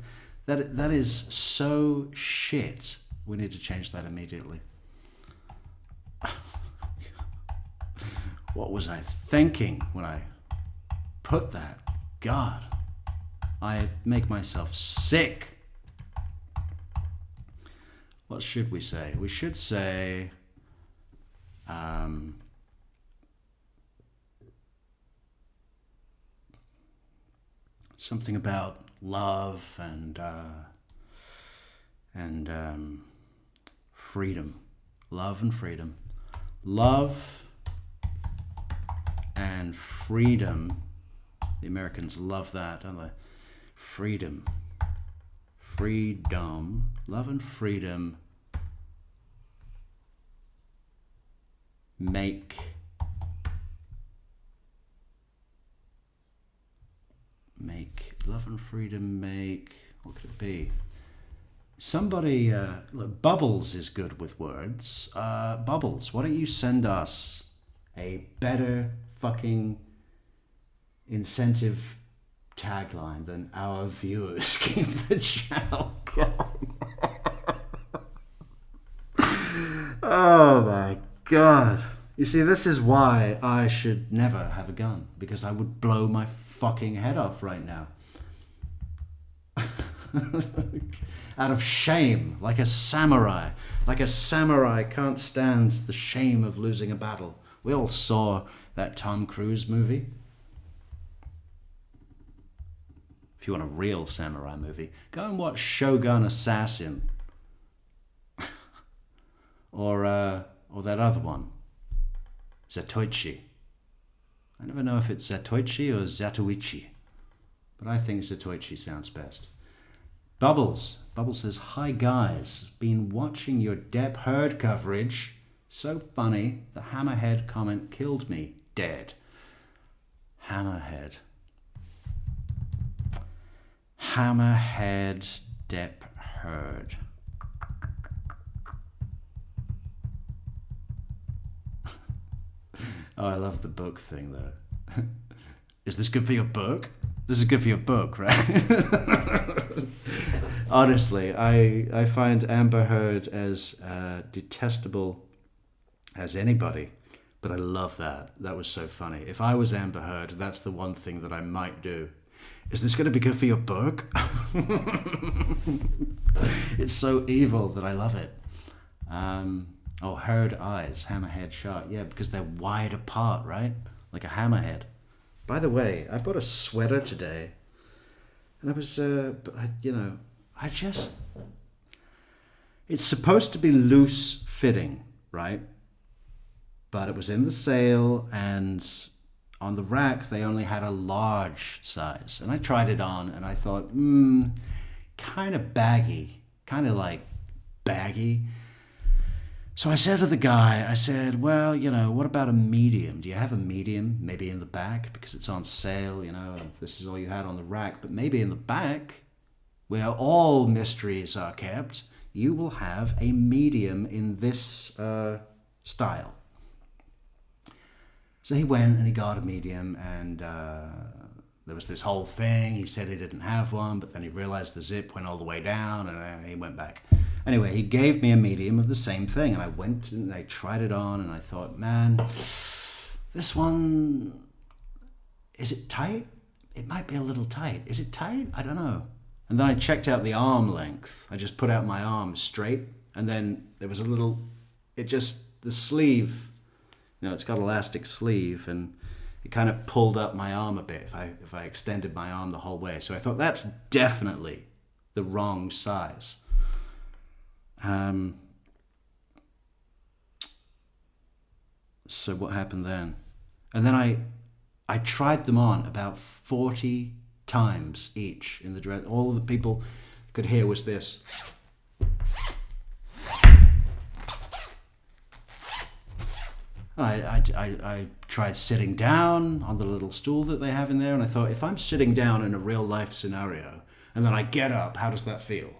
S1: is so shit. We need to change that immediately. What was I thinking when I put that? God, I make myself sick. What should we say? We should say, something about love and freedom. Love and freedom. Love and freedom. The Americans love that, don't they? Freedom. Freedom. Love and freedom make love and freedom make, what could it be? Somebody, look, Bubbles is good with words. Bubbles, why don't you send us a better fucking incentive tagline than our viewers keep the channel going? Oh my God. You see, this is why I should never have a gun, because I would blow my fucking head off right now. Out of shame, like a samurai. Like a samurai can't stand the shame of losing a battle. We all saw that Tom Cruise movie. If you want a real samurai movie, go and watch Shogun Assassin. or that other one, Zatoichi. I never know if it's Zatoichi or Zatoichi, but I think Zatoichi sounds best. Bubbles says, "Hi guys, been watching your Depp Heard coverage. So funny, the Hammerhead comment killed me dead." Hammerhead, Depp Heard. Oh, I love the book thing though. Is this good for your book? This is good for your book, right? Honestly, I find Amber Heard as detestable as anybody, but I love that. That was so funny. If I was Amber Heard, that's the one thing that I might do. Is this going to be good for your book? It's so evil that I love it. Oh, herd eyes, hammerhead shark. Yeah, because they're wide apart, right? Like a hammerhead. By the way, I bought a sweater today, and I was, I just... It's supposed to be loose fitting, right? But it was in the sale, and on the rack, they only had a large size. And I tried it on, and I thought, kind of baggy, kind of like baggy. So I said to the guy, I said, well, what about a medium? Do you have a medium? Maybe in the back, because it's on sale, this is all you had on the rack. But maybe in the back, where all mysteries are kept, you will have a medium in this style. So he went and he got a medium, and there was this whole thing. He said he didn't have one, but then he realized the zip went all the way down, and he went back. Anyway, he gave me a medium of the same thing, and I went and I tried it on, and I thought, man, this one, is it tight? It might be a little tight. Is it tight? I don't know. And then I checked out the arm length. I just put out my arm straight, and then there was a little, the sleeve, it's got elastic sleeve, and it kind of pulled up my arm a bit if I extended my arm the whole way. So I thought, that's definitely the wrong size. So what happened then? And then I tried them on about 40 times each in the dress. All the people could hear was this. I tried sitting down on the little stool that they have in there, and I thought, if I'm sitting down in a real life scenario and then I get up, how does that feel?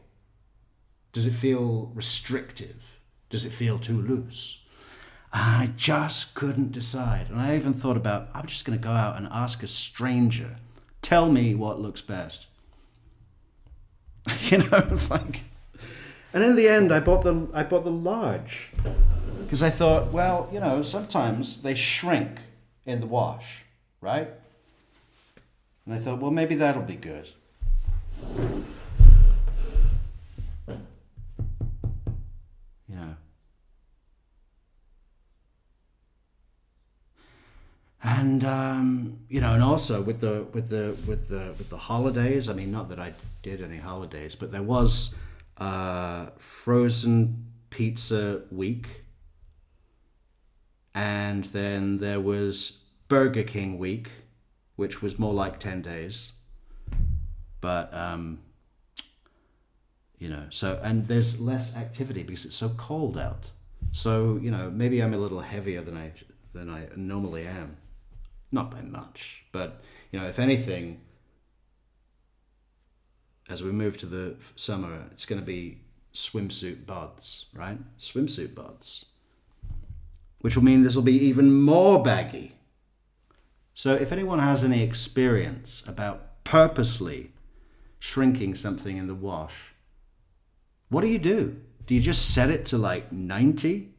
S1: Does it feel restrictive? Does it feel too loose? I just couldn't decide. And I even thought about, I'm just going to go out and ask a stranger, tell me what looks best. It's like... And in the end, I bought the large. Because I thought, well, sometimes they shrink in the wash, right? And I thought, well, maybe that'll be good. And and also with the holidays. I mean, not that I did any holidays, but there was frozen pizza week, and then there was Burger King week, which was more like 10 days. But so, and there's less activity because it's so cold out. So maybe I'm a little heavier than I normally am. Not by much, but if anything, as we move to the summer, it's going to be swimsuit bods, right? Swimsuit bods, which will mean this will be even more baggy. So if anyone has any experience about purposely shrinking something in the wash, what do? Do you just set it to like 90?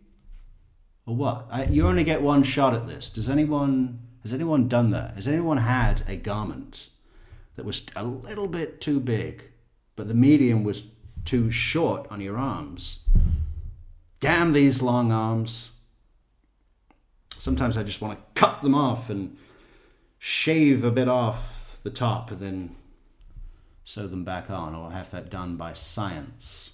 S1: Or what? You only get one shot at this. Has anyone done that? Has anyone had a garment that was a little bit too big, but the medium was too short on your arms? Damn these long arms. Sometimes I just want to cut them off and shave a bit off the top and then sew them back on. I'll have that done by science.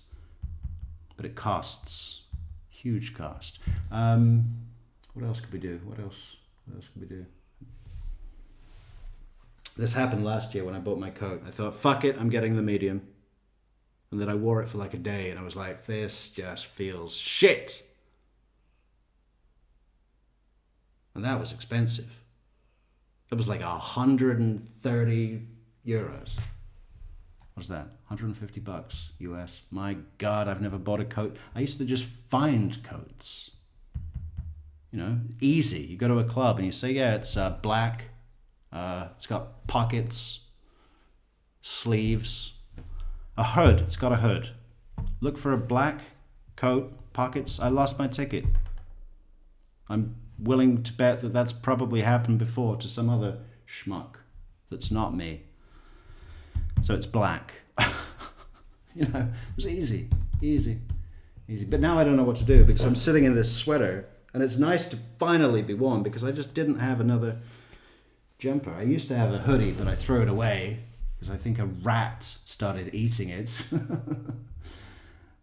S1: But it costs. Huge cost. What else could we do? What else could we do? This happened last year when I bought my coat. I thought, fuck it, I'm getting the medium. And then I wore it for like a day and I was like, this just feels shit. And that was expensive. It was like 130 euros. What's that? 150 bucks US. My God, I've never bought a coat. I used to just find coats. Easy. You go to a club and you say, yeah, it's black. It's got pockets, sleeves, a hood. It's got a hood. Look for a black coat, pockets. I lost my ticket. I'm willing to bet that that's probably happened before to some other schmuck that's not me. So it's black. It was easy. easy. But now I don't know what to do because I'm sitting in this sweater, and it's nice to finally be warm because I just didn't have another jumper. I used to have a hoodie, but I threw it away because I think a rat started eating it.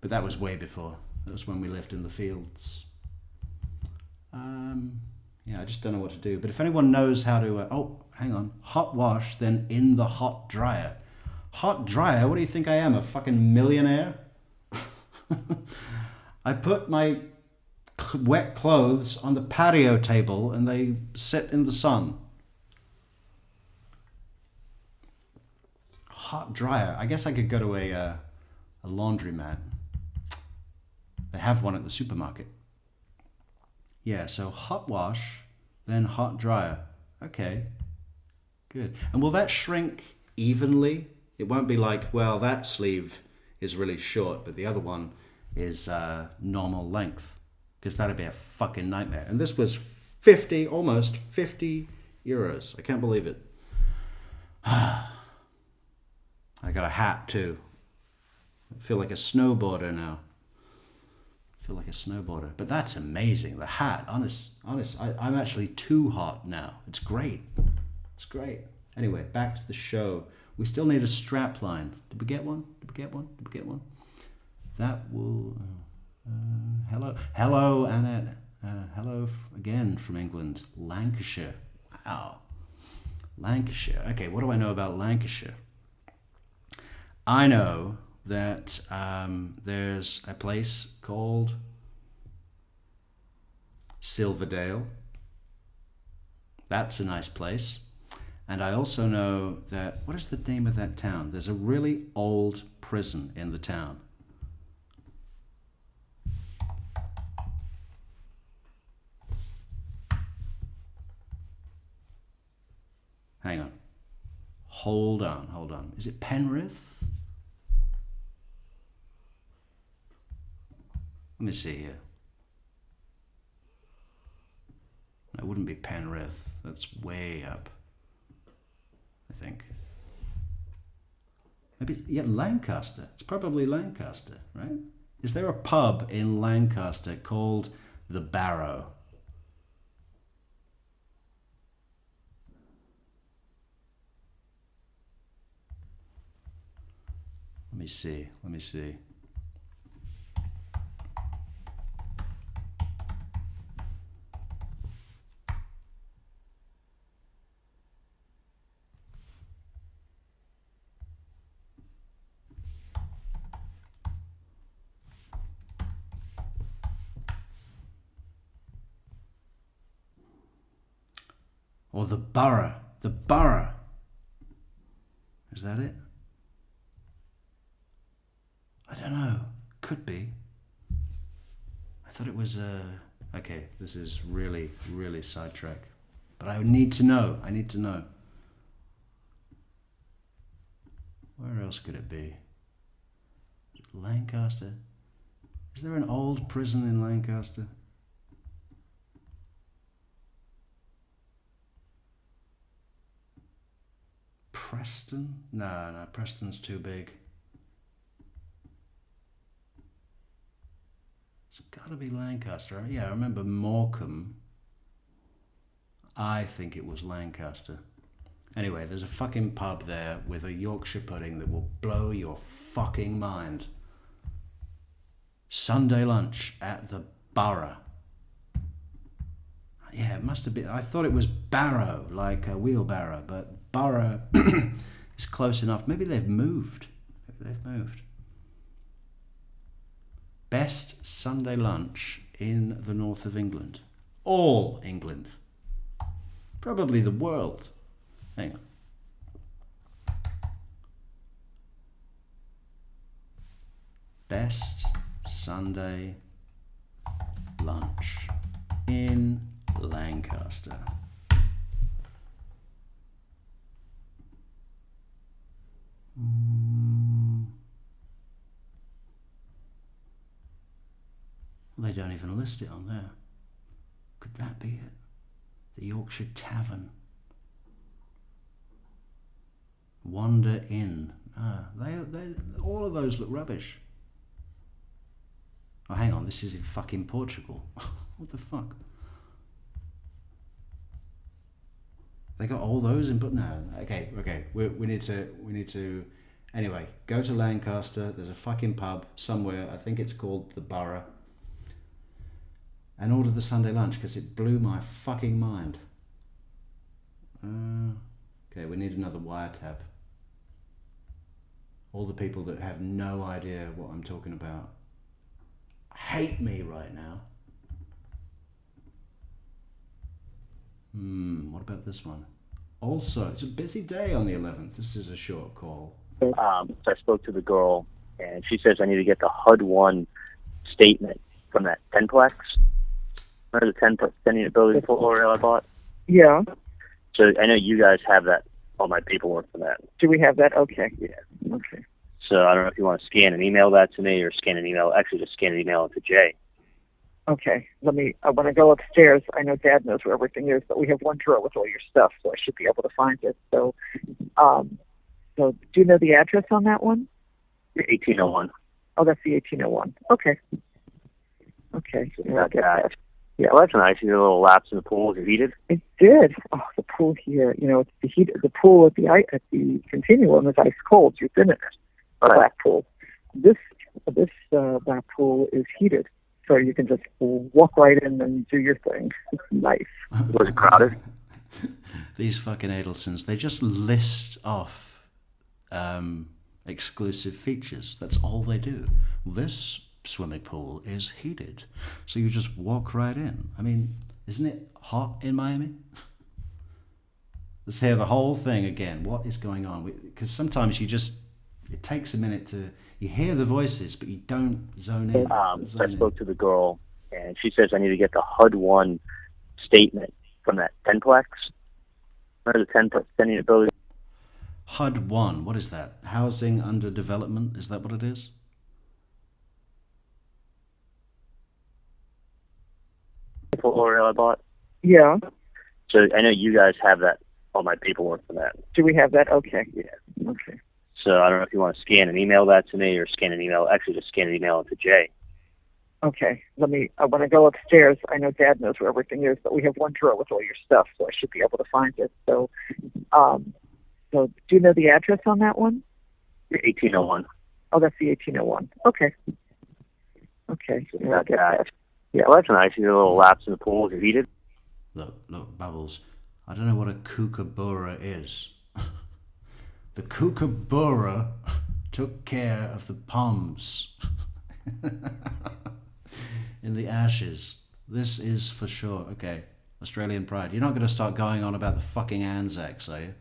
S1: But that was way before. That was when we lived in the fields. Yeah, I just don't know what to do. But if anyone knows how to... oh, hang on. Hot wash, then in the hot dryer. Hot dryer? What do you think I am, a fucking millionaire? I put my wet clothes on the patio table and they sit in the sun. Hot dryer. I guess I could go to a laundromat. They have one at the supermarket. Yeah, so hot wash, then hot dryer. Okay, good. And will that shrink evenly? It won't be like, well, that sleeve is really short, but the other one is normal length. Because that'd be a fucking nightmare. And this was almost 50 euros. I can't believe it. I got a hat too. I feel like a snowboarder now. But that's amazing. The hat, honest, I'm actually too hot now. It's great. Anyway, back to the show. We still need a strap line. Did we get one? That will... hello, Annette. Hello again from England. Lancashire. Wow. Lancashire. Okay, what do I know about Lancashire? I know that there's a place called Silverdale. That's a nice place. And I also know that, what is the name of that town? There's a really old prison in the town. Hang on. Hold on. Is it Penrith? Let me see here. That wouldn't be Penrith. That's way up, I think. Maybe, yeah, Lancaster. It's probably Lancaster, right? Is there a pub in Lancaster called the Barrow? Let me see. Or the Borough. The Borough. Is that it? I don't know. Could be. I thought it was okay, this is really, really sidetrack. But I need to know. Where else could it be? Lancaster? Is there an old prison in Lancaster? Preston? No, Preston's too big. It's got to be Lancaster. Yeah, I remember Morecambe. I think it was Lancaster. Anyway, there's a fucking pub there with a Yorkshire pudding that will blow your fucking mind. Sunday lunch at the Borough. Yeah, it must have been. I thought it was Barrow, like a wheelbarrow, but Borough is close enough. Maybe they've moved. Best Sunday lunch in the north of England. All England. Probably the world. Hang on. Best Sunday lunch in Lancaster. They don't even list it on there. Could that be it? The Yorkshire Tavern. Wander Inn. They all of those look rubbish. Oh, hang on, this is in fucking Portugal. What the fuck? They got all those in, but no. Okay. We need to. Anyway, go to Lancaster. There's a fucking pub somewhere. I think it's called the Borough. And order the Sunday lunch because it blew my fucking mind. Okay, we need another wiretap. All the people that have no idea what I'm talking about hate me right now. What about this one? Also, it's a busy day on the 11th. This is a short call.
S2: So I spoke to the girl, and she says I need to get the HUD-1 statement from that 10-plex. Remember the 10-unit building portfolio I bought?
S5: Yeah.
S2: So I know you guys have that, all my paperwork for that.
S5: Do we have that? Okay.
S2: Yeah.
S5: Okay.
S2: So I don't know if you want to scan and email that to me or scan and email, actually just scan and email it to Jay.
S5: Okay. When I go upstairs, I know Dad knows where everything is, but we have one drawer with all your stuff, so I should be able to find it. So, do you know the address on that one?
S2: 1801.
S5: Oh, that's the 1801. Okay. Okay.
S2: So I'll get that. Yeah, well, that's nice. You get a little laps in the pool. Is it heated?
S5: It did. Oh, the pool here. It's the heat. The pool at the Continuum is ice cold. You've been in it.
S2: Right.
S5: Black pool. This black pool is heated, so you can just walk right in and do your thing. It's nice.
S2: Was it crowded?
S1: These fucking Adelsons, they just list off exclusive features. That's all they do. This swimming pool is heated, so you just walk right in. I mean, isn't it hot in Miami? Let's hear the whole thing again. What is going on? Because sometimes it takes a minute you hear the voices, but you don't zone in.
S2: I spoke to the girl, and she says I need to get the HUD-1 statement from that 10-plex. Remember the 10-unit building?
S1: HUD-1, what is that? Housing under development? Is that what it is?
S2: Portfolio I bought?
S5: Yeah.
S2: So I know you guys have that, all my paperwork for that.
S5: Do we have that? Okay.
S2: Yeah.
S5: Okay.
S2: So I don't know if you want to scan and email that to me or scan and email, actually just scan and email it to Jay.
S5: Okay. When I go upstairs, I know Dad knows where everything is, but we have one drawer with all your stuff, so I should be able to find it. So, do you know the address on that one?
S2: 1801.
S5: Oh, that's the 1801. Okay. Okay.
S2: So I'll get that. Yeah, well, that's nice. You get a little laps in the pool. Is it heated?
S1: Look, Bubbles, I don't know what a kookaburra is. The kookaburra took care of the palms in the ashes. This is for sure. Okay, Australian pride. You're not going to start going on about the fucking Anzacs, are you?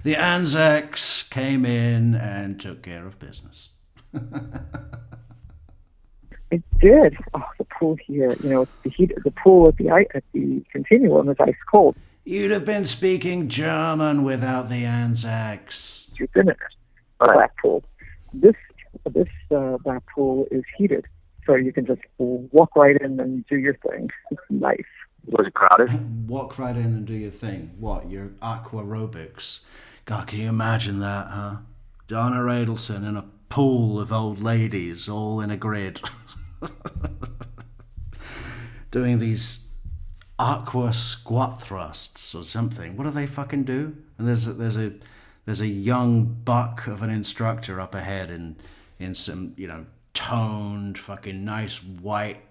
S1: The Anzacs came in and took care of business.
S5: It did. Oh, the pool here. It's the heat. The pool at the Continuum is ice cold.
S1: You'd have been speaking German without the Anzacs.
S5: You've been in it. Black pool. This black pool is heated, so you can just walk right in and do your thing. It's nice.
S2: Was it crowded?
S1: Walk right in and do your thing. What? Your aqua aerobics? God, can you imagine that, huh? Donna Adelson in a pool of old ladies all in a grid. Doing these aqua squat thrusts or something. What do they fucking do? And there's a young buck of an instructor up ahead in some, toned fucking nice white,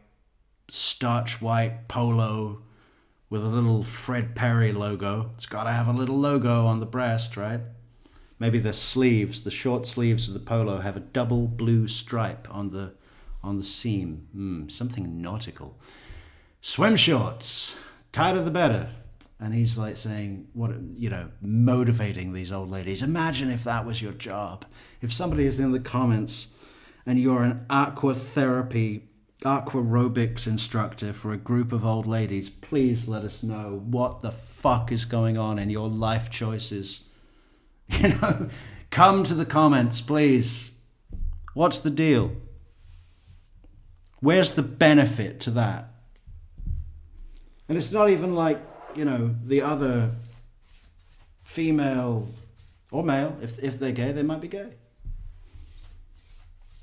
S1: starch white polo with a little Fred Perry logo. It's got to have a little logo on the breast, right? Maybe the short sleeves of the polo have a double blue stripe on the seam. Something nautical. Swim shorts, tighter the better. And he's like saying, motivating these old ladies. Imagine if that was your job. If somebody is in the comments and you're an aqua aerobics instructor for a group of old ladies, please let us know what the fuck is going on in your life choices. Come to the comments, please. What's the deal? Where's the benefit to that? And it's not even like, the other female or male, if they're gay, they might be gay.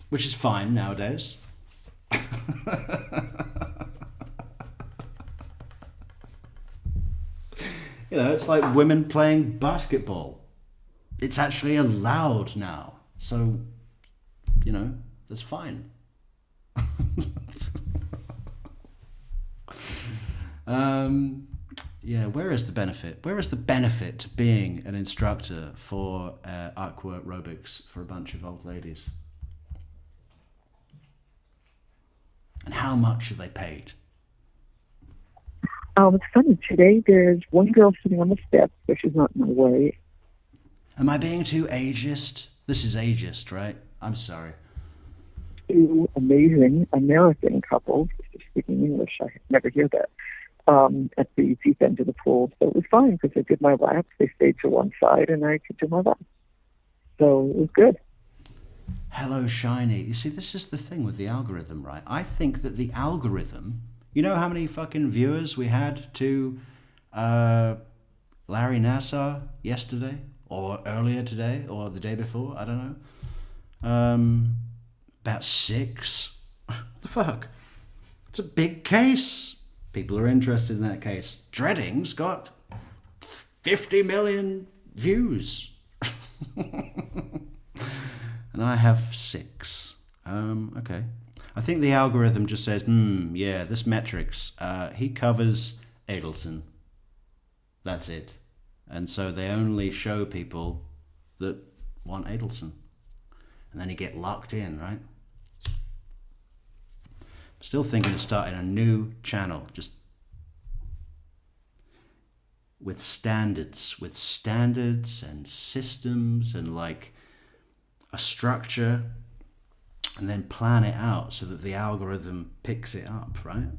S1: Which is fine nowadays. You know, it's like women playing basketball. It's actually allowed now. So, you know, that's fine. Yeah, where is the benefit? Where is the benefit to being an instructor for aqua aerobics for a bunch of old ladies? And how much are they paid?
S5: It's funny. Today there's one girl sitting on the steps, so she's not in my way.
S1: Am I being too ageist? This is ageist, right? I'm sorry.
S5: Two amazing American couples speaking English. I never hear that. At the deep end of the pool. So it was fine because I did my laps. They stayed to one side and I could do my laps. So it was good.
S1: Hello, Shiny. You see, this is the thing with the algorithm, right? I think that the algorithm, you know how many fucking viewers we had to Larry Nassar yesterday or earlier today or the day before? I don't know. About 6. What the fuck? It's a big case. People are interested in that case. Dreading's got 50 million views. And I have 6. Okay. I think the algorithm just says, yeah, this Metrix, he covers Adelson. That's it. And so they only show people that want Adelson. And then you get locked in, right? Still thinking of starting a new channel, just with standards and systems and like a structure, and then plan it out so that the algorithm picks it up, right?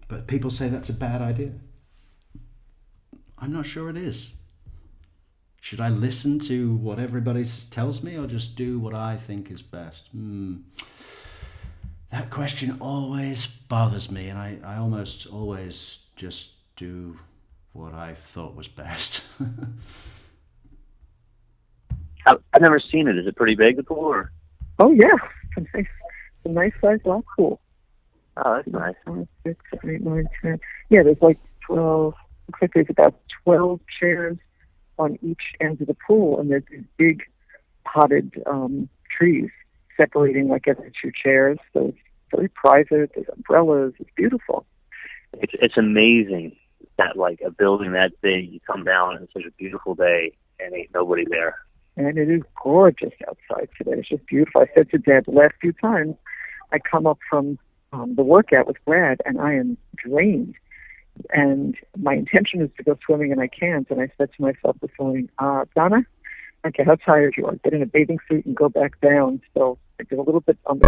S1: But people say that's a bad idea. I'm not sure it is. Should I listen to what everybody tells me or just do what I think is best? That question always bothers me, and I almost always just do what I thought was best.
S2: I've never seen it. Is it pretty big, the pool? Or?
S5: Oh, yeah. It's a nice sized rock pool.
S2: Oh, that's nice.
S5: 5, 6, 7, 8, 9, 10. Yeah, there's like 12. Looks like there's about 12 chairs on each end of the pool, and there's these big potted trees separating like every 2 chairs. So it's very private. There's umbrellas. It's beautiful.
S2: It's amazing that like a building that big, you come down and it's such a beautiful day and ain't nobody there.
S5: And it is gorgeous outside today. It's just beautiful. I said to Dad the last few times I come up from the workout with Brad, and I am drained. And my intention is to go swimming, and I can't. And I said to myself this morning, Donna, I don't care how tired you are, get in a bathing suit and go back down. So I did a little bit on the...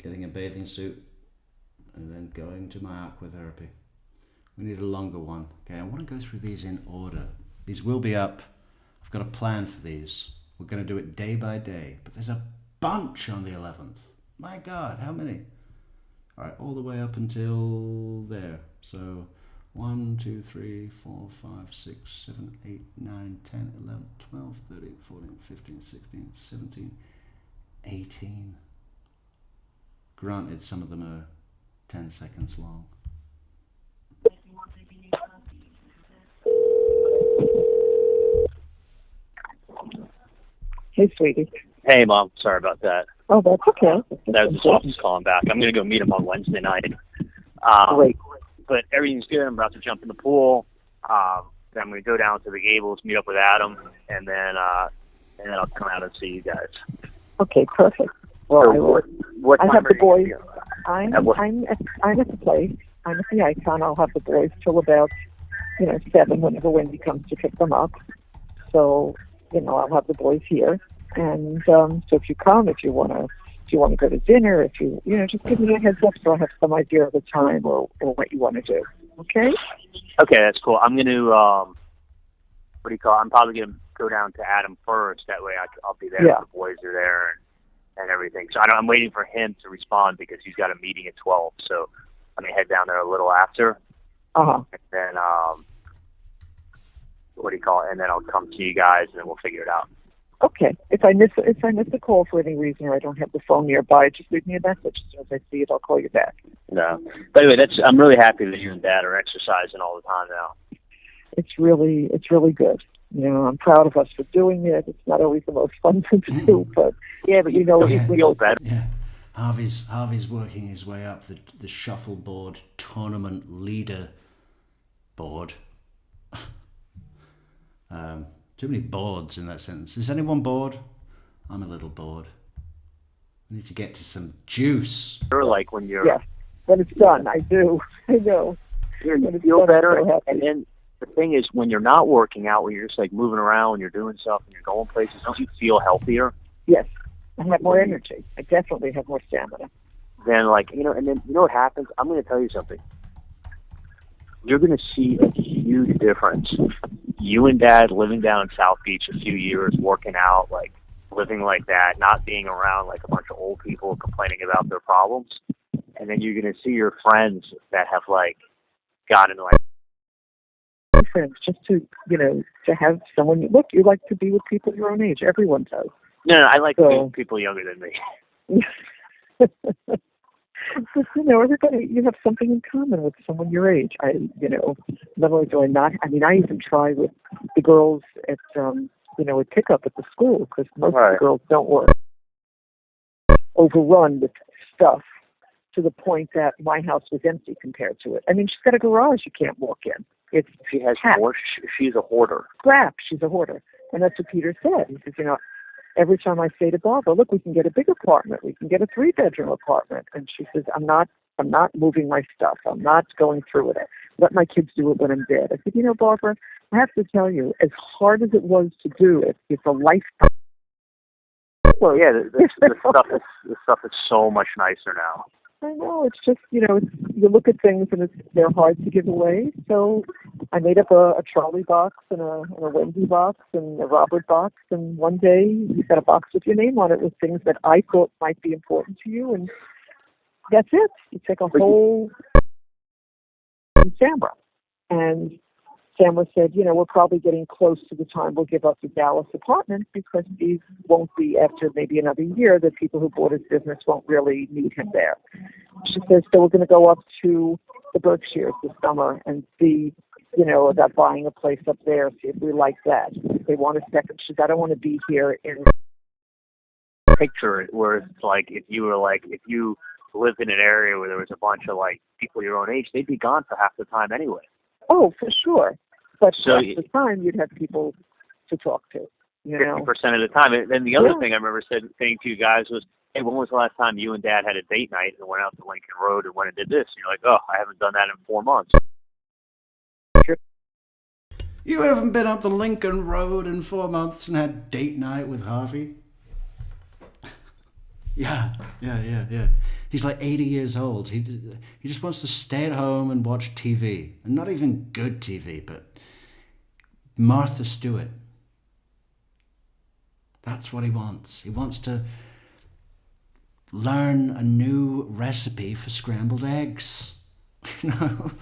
S1: Getting a bathing suit and then going to my aqua therapy. We need a longer one. Okay, I want to go through these in order. These will be up. I've got a plan for these. We're going to do it day by day, but there's a bunch on the 11th. My God, how many? All right, all the way up until there. So 1, 2, 3, 4, 5, 6, 7, 8, 9, 10, 11, 12, 13, 14, 15, 16, 17, 18. Granted, some of them are 10 seconds long.
S5: Hey, sweetie.
S2: Hey, Mom. Sorry about that.
S5: Oh, that's okay.
S2: That was just office calling back. I'm going to go meet him on Wednesday night.
S5: Great.
S2: But everything's good. I'm about to jump in the pool. Then I'm going to go down to the Gables, meet up with Adam, and then I'll come out and see you guys.
S5: Okay, perfect. Well,
S2: So what
S5: I
S2: time
S5: have
S2: are
S5: the
S2: you
S5: boys.
S2: gonna be on?
S5: I'm at the place. I'm at the Icon. I'll have the boys till about 7 whenever Wendy comes to pick them up. So I'll have the boys here. And so if you come, if you want to go to dinner, if you just give me a heads up so I have some idea of the time or what you want to do. Okay?
S2: Okay, that's cool. I'm going to I'm probably going to go down to Adam first. That way I'll be there.
S5: Yeah.
S2: The boys are there and everything. So I'm waiting for him to respond because he's got a meeting at 12. So I'm going to head down there a little after. And then what do you call it? And then I'll come to you guys, and then we'll figure it out.
S5: Okay. If I miss a call for any reason, or I don't have the phone nearby, just leave me a message. As soon as I see it, I'll call you back.
S2: No. But anyway, I'm really happy that you and Dad are exercising all the time now.
S5: It's really good. You know, I'm proud of us for doing it. It's not always the most fun thing to do, but
S2: yeah, but you know, we feel better.
S1: Yeah. Harvey's working his way up the shuffleboard tournament leader board. Too many boards in that sentence. Is anyone bored? I'm a little bored. I need to get to some juice.
S2: You're like when you're...
S5: Yeah, when it's done, I do. I know.
S2: You feel better, and then the thing is, when you're not working out, when you're just like moving around, when you're doing stuff, and you're going places, don't you feel healthier?
S5: Yes, I have more energy. I definitely have more stamina.
S2: Then, like, you know, and then, you know what happens? I'm going to tell you something. You're going to see a huge difference. You and Dad living down in South Beach a few years, working out, like, living like that, not being around, like, a bunch of old people complaining about their problems. And then you're going to see your friends that have, like, gotten, like...
S5: Friends, just to, you know, to have someone... Look, you like to be with people your own age. Everyone does.
S2: No, I like to be with people younger than me.
S5: But, you know, everybody, you have something in common with someone your age. You know, not only do I not... I mean, I even try with the girls at, you know, at pickup at the school, because most of the girls don't work. Overrun with stuff to the point that my house was empty compared to it. I mean, she's got a garage you can't walk in.
S2: She has more. She's a hoarder.
S5: Crap, she's a hoarder. And that's what Peter said. He says, you know, every time I say to Barbara, look, we can get a big apartment. We can get a 3-bedroom apartment. And she says, I'm not moving my stuff. I'm not going through with it. Let my kids do it when I'm dead. I said, you know, Barbara, I have to tell you, as hard as it was to do it, it's a lifetime.
S2: Well, yeah, the stuff is so much nicer now.
S5: I know, it's just, you know, you look at things and they're hard to give away. So I made up a Charlie box and a Wendy box and a Robert box. And one day you got a box with your name on it with things that I thought might be important to you. And that's it. You take a whole Samra. And Samra said, you know, we're probably getting close to the time we'll give up the Dallas apartment, because these won't be, after maybe another year, the people who bought his business won't really need him there. She says, so we're going to go up to the Berkshires this summer and see, you know, about buying a place up there, see if we like that. If they want a second, she says, I don't want to be here in...
S2: Picture it where it's like, if you lived in an area where there was a bunch of, like, people your own age, they'd be gone for half the time anyway.
S5: Oh, for sure. But
S2: so
S5: at the time, you'd have people to talk to.
S2: 50% of the time. And then the other thing I remember saying to you guys was, hey, when was the last time you and Dad had a date night and went out to Lincoln Road and went and did this? And you're like, oh, I haven't done that in 4 months.
S1: You haven't been up the Lincoln Road in 4 months and had date night with Harvey? Yeah. He's like 80 years old. He just wants to stay at home and watch TV. And not even good TV, but Martha Stewart. That's what he wants. He wants to learn a new recipe for scrambled eggs. You know?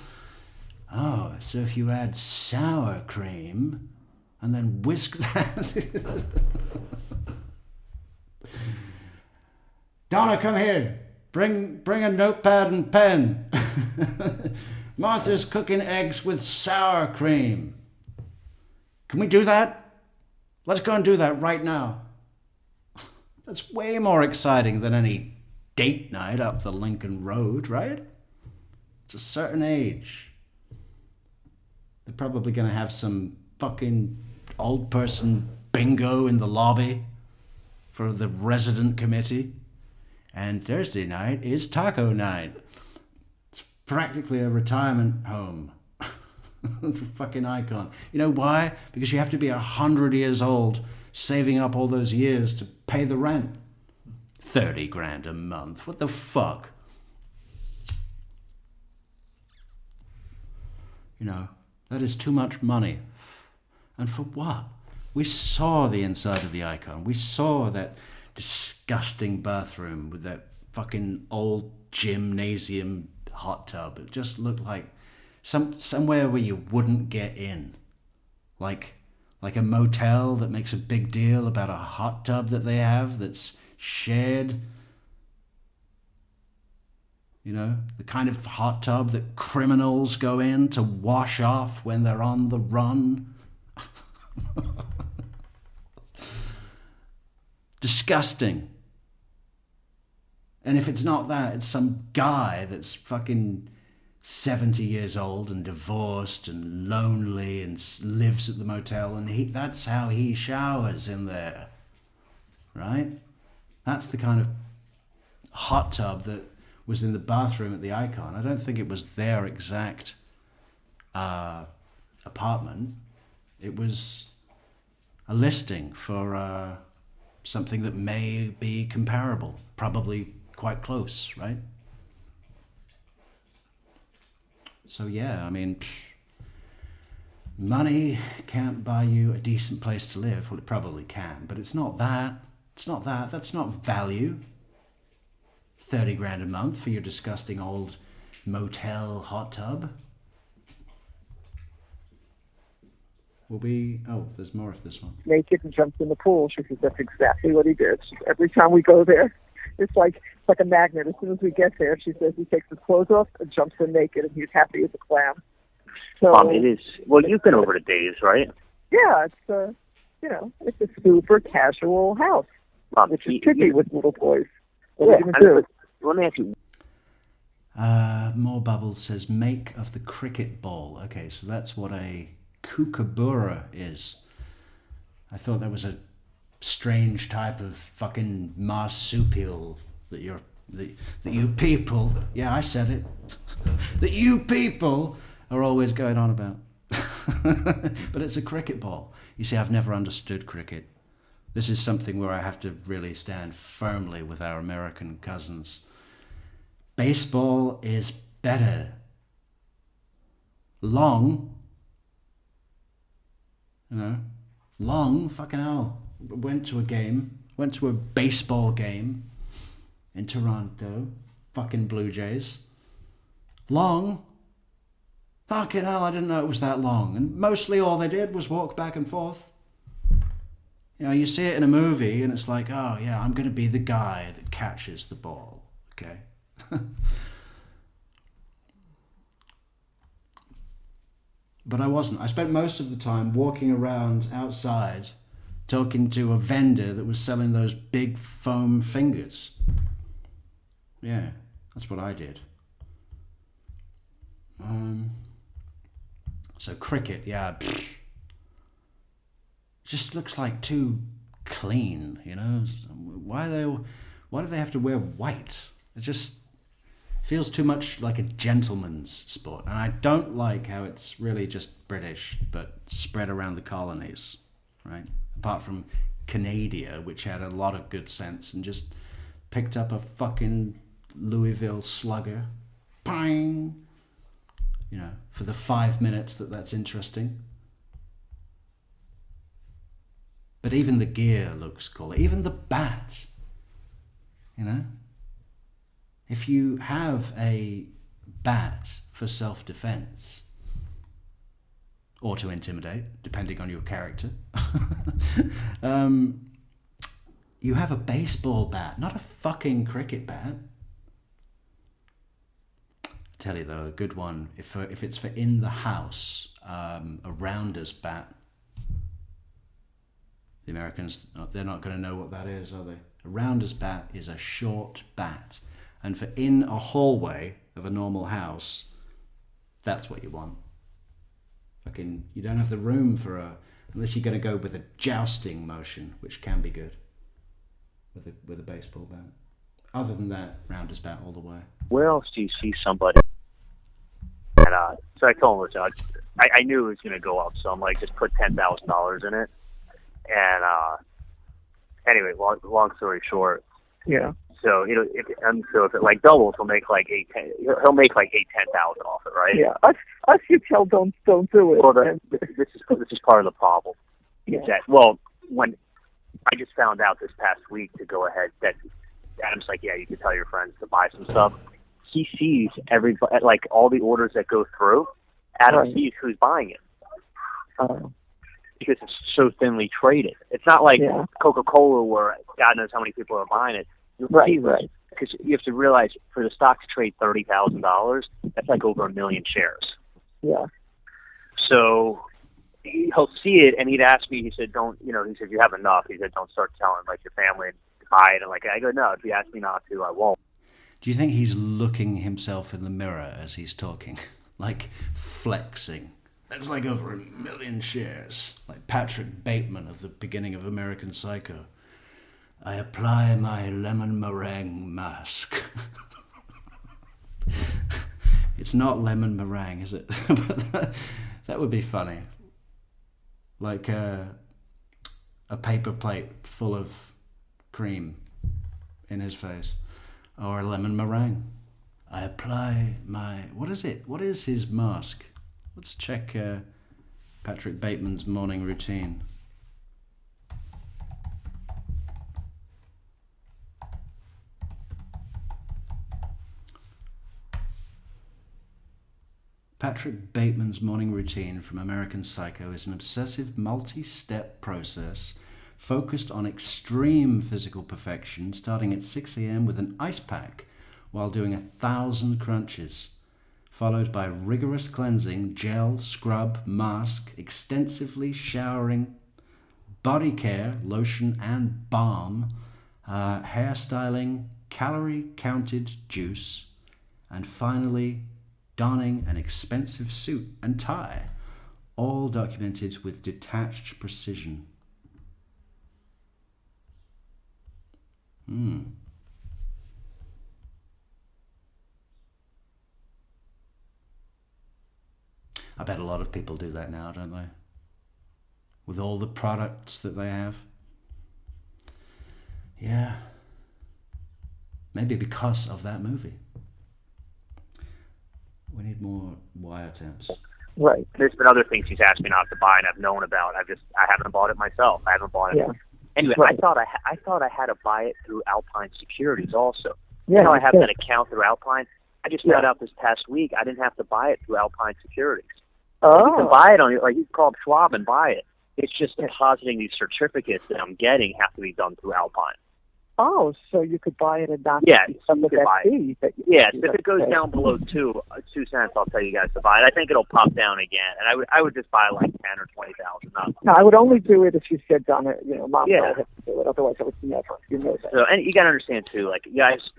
S1: Oh, so if you add sour cream and then whisk that... Donna, come here. Bring a notepad and pen. Martha's cooking eggs with sour cream. Can we do that? Let's go and do that right now. That's way more exciting than any date night up the Lincoln Road, right? It's a certain age. They're probably going to have some fucking old person bingo in the lobby for the resident committee. And Thursday night is taco night. It's practically a retirement home. It's a fucking icon. You know why? Because you have to be 100 years old, saving up all those years to pay the rent. 30 grand a month. What the fuck? You know, that is too much money. And for what? We saw the inside of the icon. We saw that disgusting bathroom with that fucking old gymnasium hot tub. It just looked like somewhere where you wouldn't get in, like a motel that makes a big deal about a hot tub that they have that's shared. You know, the kind of hot tub that criminals go in to wash off when they're on the run. Disgusting. And if it's not that, it's some guy that's fucking 70 years old and divorced and lonely and lives at the motel, and that's how he showers in there, right? That's the kind of hot tub that was in the bathroom at the Icon. I don't think it was their exact apartment. It was a listing for something that may be comparable, probably quite close, right? So yeah, I mean, money can't buy you a decent place to live. Well, it probably can, but it's not that. It's not that. That's not value. 30 grand a month for your disgusting old motel hot tub. There's more of this one.
S5: Naked and jumps in the pool. She says that's exactly what he did. Every time we go there, it's like a magnet. As soon as we get there, she says he takes his clothes off and jumps in naked, and he's happy as a clam. So
S2: it is. Well, you've been over to Days, right?
S5: Yeah, it's it's a super casual house, which is tricky with little boys. What are you gonna do?
S2: Let me ask you.
S1: More Bubbles says, make of the cricket ball. Okay, so that's what a kookaburra is. I thought that was a strange type of fucking marsupial that you people, yeah, I said it, that you people are always going on about. But it's a cricket ball. You see, I've never understood cricket. This is something where I have to really stand firmly with our American cousins. Baseball is better. Long, fucking hell. Went to a baseball game in Toronto, fucking Blue Jays. Long, fucking hell, I didn't know it was that long. And mostly all they did was walk back and forth. You know, you see it in a movie and it's like, oh yeah, I'm going to be the guy that catches the ball, okay? But I wasn't. I spent most of the time walking around outside talking to a vendor that was selling those big foam fingers. Yeah, that's what I did. So cricket, yeah, just looks like too clean, you know? Why do they have to wear white? It just feels too much like a gentleman's sport. And I don't like how it's really just British, but spread around the colonies, right? Apart from Canada, which had a lot of good sense and just picked up a fucking Louisville slugger. Bang! You know, for the 5 minutes that's interesting. But even the gear looks cool. Even the bat, you know? If you have a bat for self-defense, or to intimidate, depending on your character, you have a baseball bat, not a fucking cricket bat. I tell you though, a good one, if it's for in the house, a rounder's bat. The Americans, they're not going to know what that is, are they? A rounder's bat is a short bat. And for in a hallway of a normal house, that's what you want. Fucking, you don't have the room for unless you're going to go with a jousting motion, which can be good with a baseball bat. Other than that, rounder's bat all the way.
S2: Where else do you see somebody? And so I told him, listen, I knew it was going to go up, so I'm like, just put $10,000 in it. And anyway, long story short.
S5: Yeah.
S2: So if it like doubles, he'll make like $10,000 off it, right?
S5: Yeah. Us you tell don't do it.
S2: Well, this is part of the problem.
S5: Yeah.
S2: When I just found out this past week to go ahead that Adam's like, yeah, you can tell your friends to buy some stuff. He sees all the orders that go through, Adam
S5: Right.
S2: sees who's buying it because it's so thinly traded. It's not like
S5: Yeah.
S2: Coca-Cola where God knows how many people are buying it.
S5: Right.
S2: Because you have to realize for the stock to trade $30,000, that's like over 1 million shares.
S5: Yeah.
S2: So he'll see it, and he'd ask me. He said, "Don't, he said you have enough." He said, "Don't start telling like your family to buy it." And I go, "No, if you ask me not to, I won't."
S1: Do you think he's looking himself in the mirror as he's talking? Like flexing? That's like over 1 million shares. Like Patrick Bateman at the beginning of American Psycho. I apply my lemon meringue mask. It's not lemon meringue, is it? That would be funny. Like a paper plate full of cream in his face. Or a lemon meringue. I apply my... What is it? What is his mask? Let's check Patrick Bateman's morning routine. Patrick Bateman's morning routine from American Psycho is an obsessive multi-step process focused on extreme physical perfection, starting at 6 a.m. with an ice pack while doing 1,000 crunches, followed by rigorous cleansing, gel, scrub, mask, extensively showering, body care, lotion and balm, hairstyling, calorie-counted juice, and finally donning an expensive suit and tie, all documented with detached precision. I bet a lot of people do that now, don't they? With all the products that they have. Yeah. Maybe because of that movie. We need more wiretaps.
S5: Right.
S2: There's been other things he's asked me not to buy, and I've known about. I haven't bought it myself. I haven't bought it.
S5: Yeah.
S2: Anyway,
S5: Right.
S2: I thought I had to buy it through Alpine Securities also.
S5: Yeah.
S2: I have
S5: you
S2: that account through Alpine. I just found out this past week I didn't have to buy it through Alpine Securities. You can
S5: Oh.
S2: buy it on you can call up Schwab and buy it. It's just depositing these certificates that I'm getting have to be done through Alpine.
S5: Oh, so you could buy it and not
S2: Yeah,
S5: some
S2: you
S5: of
S2: could
S5: that
S2: buy it.
S5: fee.
S2: Yes, if it goes down below 2 cents, I'll tell you guys to buy it. I think it'll pop down again, and I would just buy like 10 or 20,000.
S5: No, I would only do it if you said, Donna, Mom,
S2: Yeah.
S5: I have to do it. Otherwise, I would never. You know that.
S2: So, and you got to understand too, like you guys,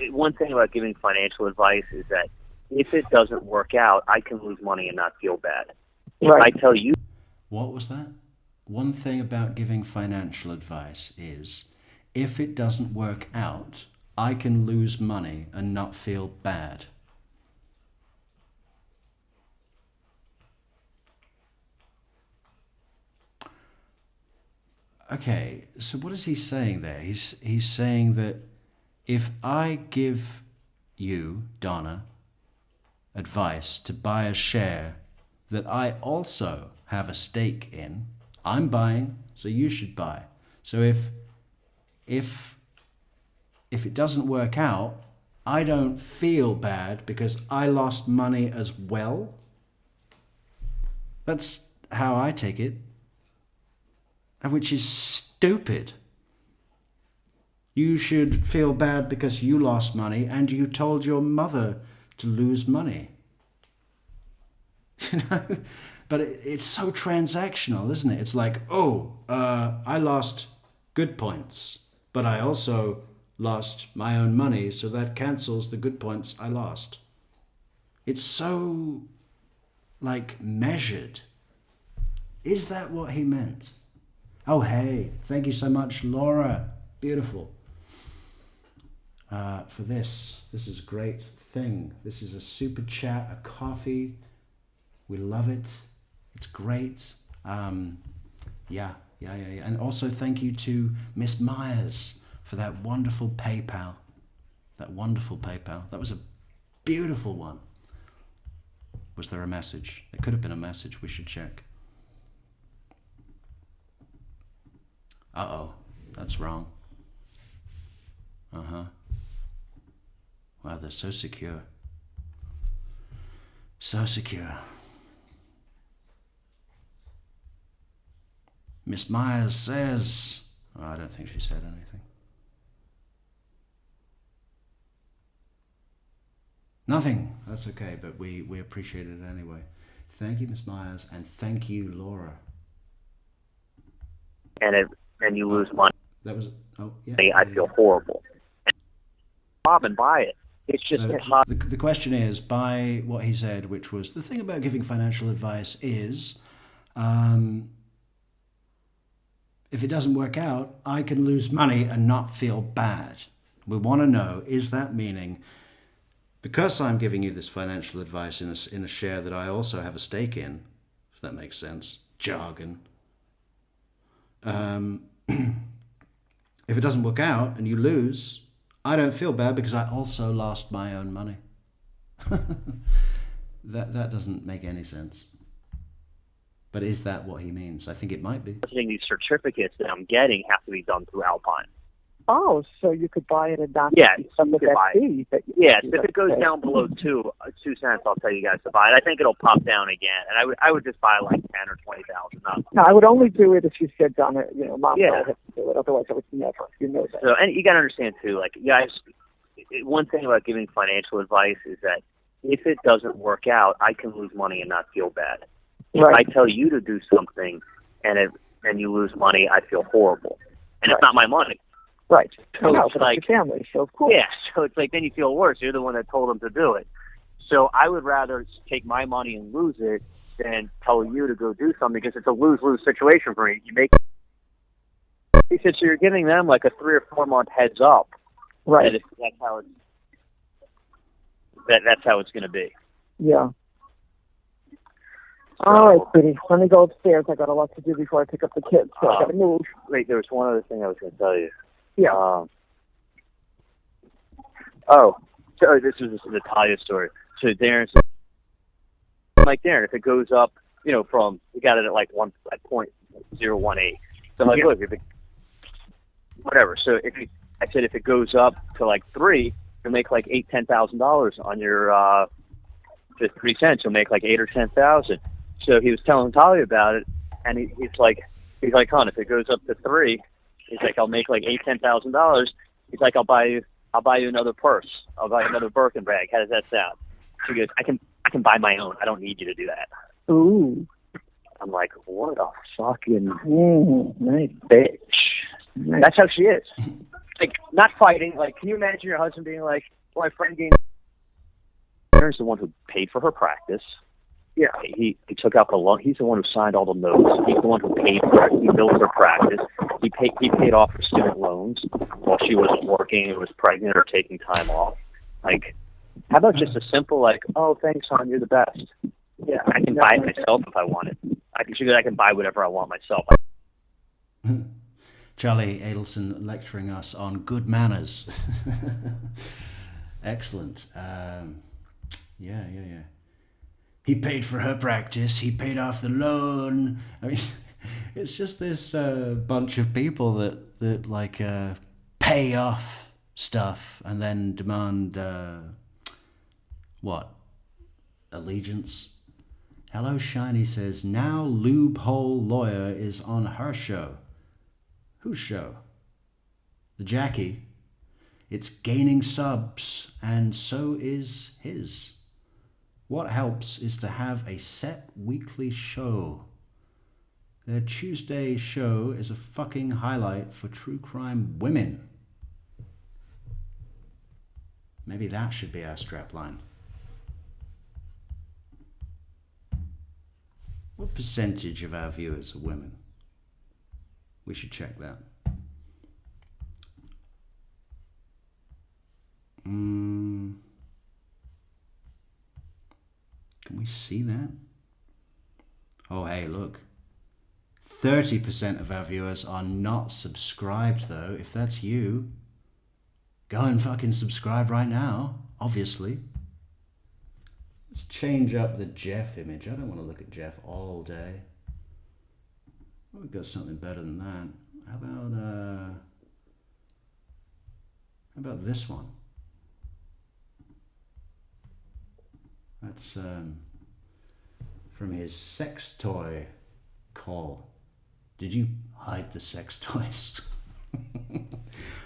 S2: one thing about giving financial advice is that if it doesn't work out, I can lose money and not feel bad. If
S5: Right.
S2: I tell you,
S1: What was that? One thing about giving financial advice is, if it doesn't work out, I can lose money and not feel bad. Okay, so what is he saying there? He's saying that if I give you, Donna, advice to buy a share that I also have a stake in, I'm buying, so you should buy. So if it doesn't work out, I don't feel bad because I lost money as well. That's how I take it. Which is stupid. You should feel bad because you lost money and you told your mother to lose money. But it's so transactional, isn't it? It's like, I lost good points, but I also lost my own money, so that cancels the good points I lost. It's so, measured. Is that what he meant? Oh, hey, thank you so much, Laura. Beautiful. For this. This is a great thing. This is a super chat, a coffee. We love it. It's great. Yeah. And also thank you to Miss Myers for that wonderful PayPal. That was a beautiful one. Was there a message? There could have been a message. We should check. Uh-oh. That's wrong. Uh-huh. Wow, they're so secure. So secure. Miss Myers says... Oh, I don't think she said anything. Nothing. That's okay, but we appreciate it anyway. Thank you, Miss Myers, and thank you, Laura.
S2: And you lose money.
S1: That was... Oh, yeah.
S2: I feel horrible. Bob and buy it. It's just
S1: so the question is, by what he said, which was, the thing about giving financial advice is... if it doesn't work out, I can lose money and not feel bad. We want to know, is that meaning, because I'm giving you this financial advice in a share that I also have a stake in, if that makes sense, jargon. If it doesn't work out and you lose, I don't feel bad because I also lost my own money. That doesn't make any sense. But is that what he means? I think it might be.
S2: These certificates that I'm getting have to be done through Alpine.
S5: Oh, so you could buy it and not
S2: some of that fee. Yes, if it goes down below 2 cents, I'll tell you guys to buy it. I think it'll pop down again, and I would just buy like 10 or 20,000.
S5: No, I would only do it if you said, Donna, Mom,
S2: yeah.
S5: I have to do it. Otherwise, I would never. You know that.
S2: So, and you got to understand too, like, you guys, one thing about giving financial advice is that if it doesn't work out, I can lose money and not feel bad.
S5: Right.
S2: If I tell you to do something and you lose money, I feel horrible, and it's not my money.
S5: Right.
S2: So
S5: no,
S2: it's
S5: but
S2: like
S5: it's your family, so of course.
S2: Yeah, so it's like then you feel worse. You're the one that told them to do it. So I would rather take my money and lose it than tell you to go do something because it's a lose-lose situation for me. He said, so you're giving them like a 3 or 4 month heads up.
S5: Right.
S2: That's how it's going to be.
S5: Yeah. All right, sweetie. Let me go upstairs. I got a lot to do before I pick up the kids, so I got to move.
S2: Wait, there was one other thing I was going to tell you.
S5: Yeah.
S2: So this is a Natalia story. So Darren said, like Darren, if it goes up, from, you got it at like 0.018. So I'm like, look, if it, whatever. So I said if it goes up to like 3, you'll make like $10,000 on your, just 3 cents. You'll make like 8 or 10,000. So he was telling Talia about it, and he's like, hon, if it goes up to 3, he's like, I'll make like $10,000. He's like, I'll buy you another purse. I'll buy you another Birkin bag. How does that sound? She goes, I can buy my own. I don't need you to do that.
S5: Ooh.
S2: I'm like, what a fucking
S5: nice
S2: bitch.
S5: Nice.
S2: That's how she is. Like, not fighting. Like, can you imagine your husband being like, well, my friend gave Aaron's the one who paid for her practice. Yeah, he took out the loan. He's the one who signed all the notes. He's the one who paid for it. He built her practice. He paid off her student loans while she wasn't working and was pregnant or taking time off. Like, how about just a simple like, oh, thanks, hon, you're the best. Yeah, I can buy it myself if I want it. I can buy whatever I want myself.
S1: Charlie Adelson lecturing us on good manners. Excellent. Yeah. He paid for her practice. He paid off the loan. I mean, it's just this bunch of people that like pay off stuff and then demand what? Allegiance. Hello Shiny says, now Loophole Lawyer is on her show. Whose show? The Jackie. It's gaining subs, and so is his. What helps is to have a set weekly show. Their Tuesday show is a fucking highlight for true crime women. Maybe that should be our strapline. What percentage of our viewers are women? We should check that. Can we see that? Oh, hey, look. 30% of our viewers are not subscribed, though. If that's you, go and fucking subscribe right now, obviously. Let's change up the Jeff image. I don't want to look at Jeff all day. Oh, we've got something better than that. How about this one? That's from his sex toy call. Did you hide the sex toys?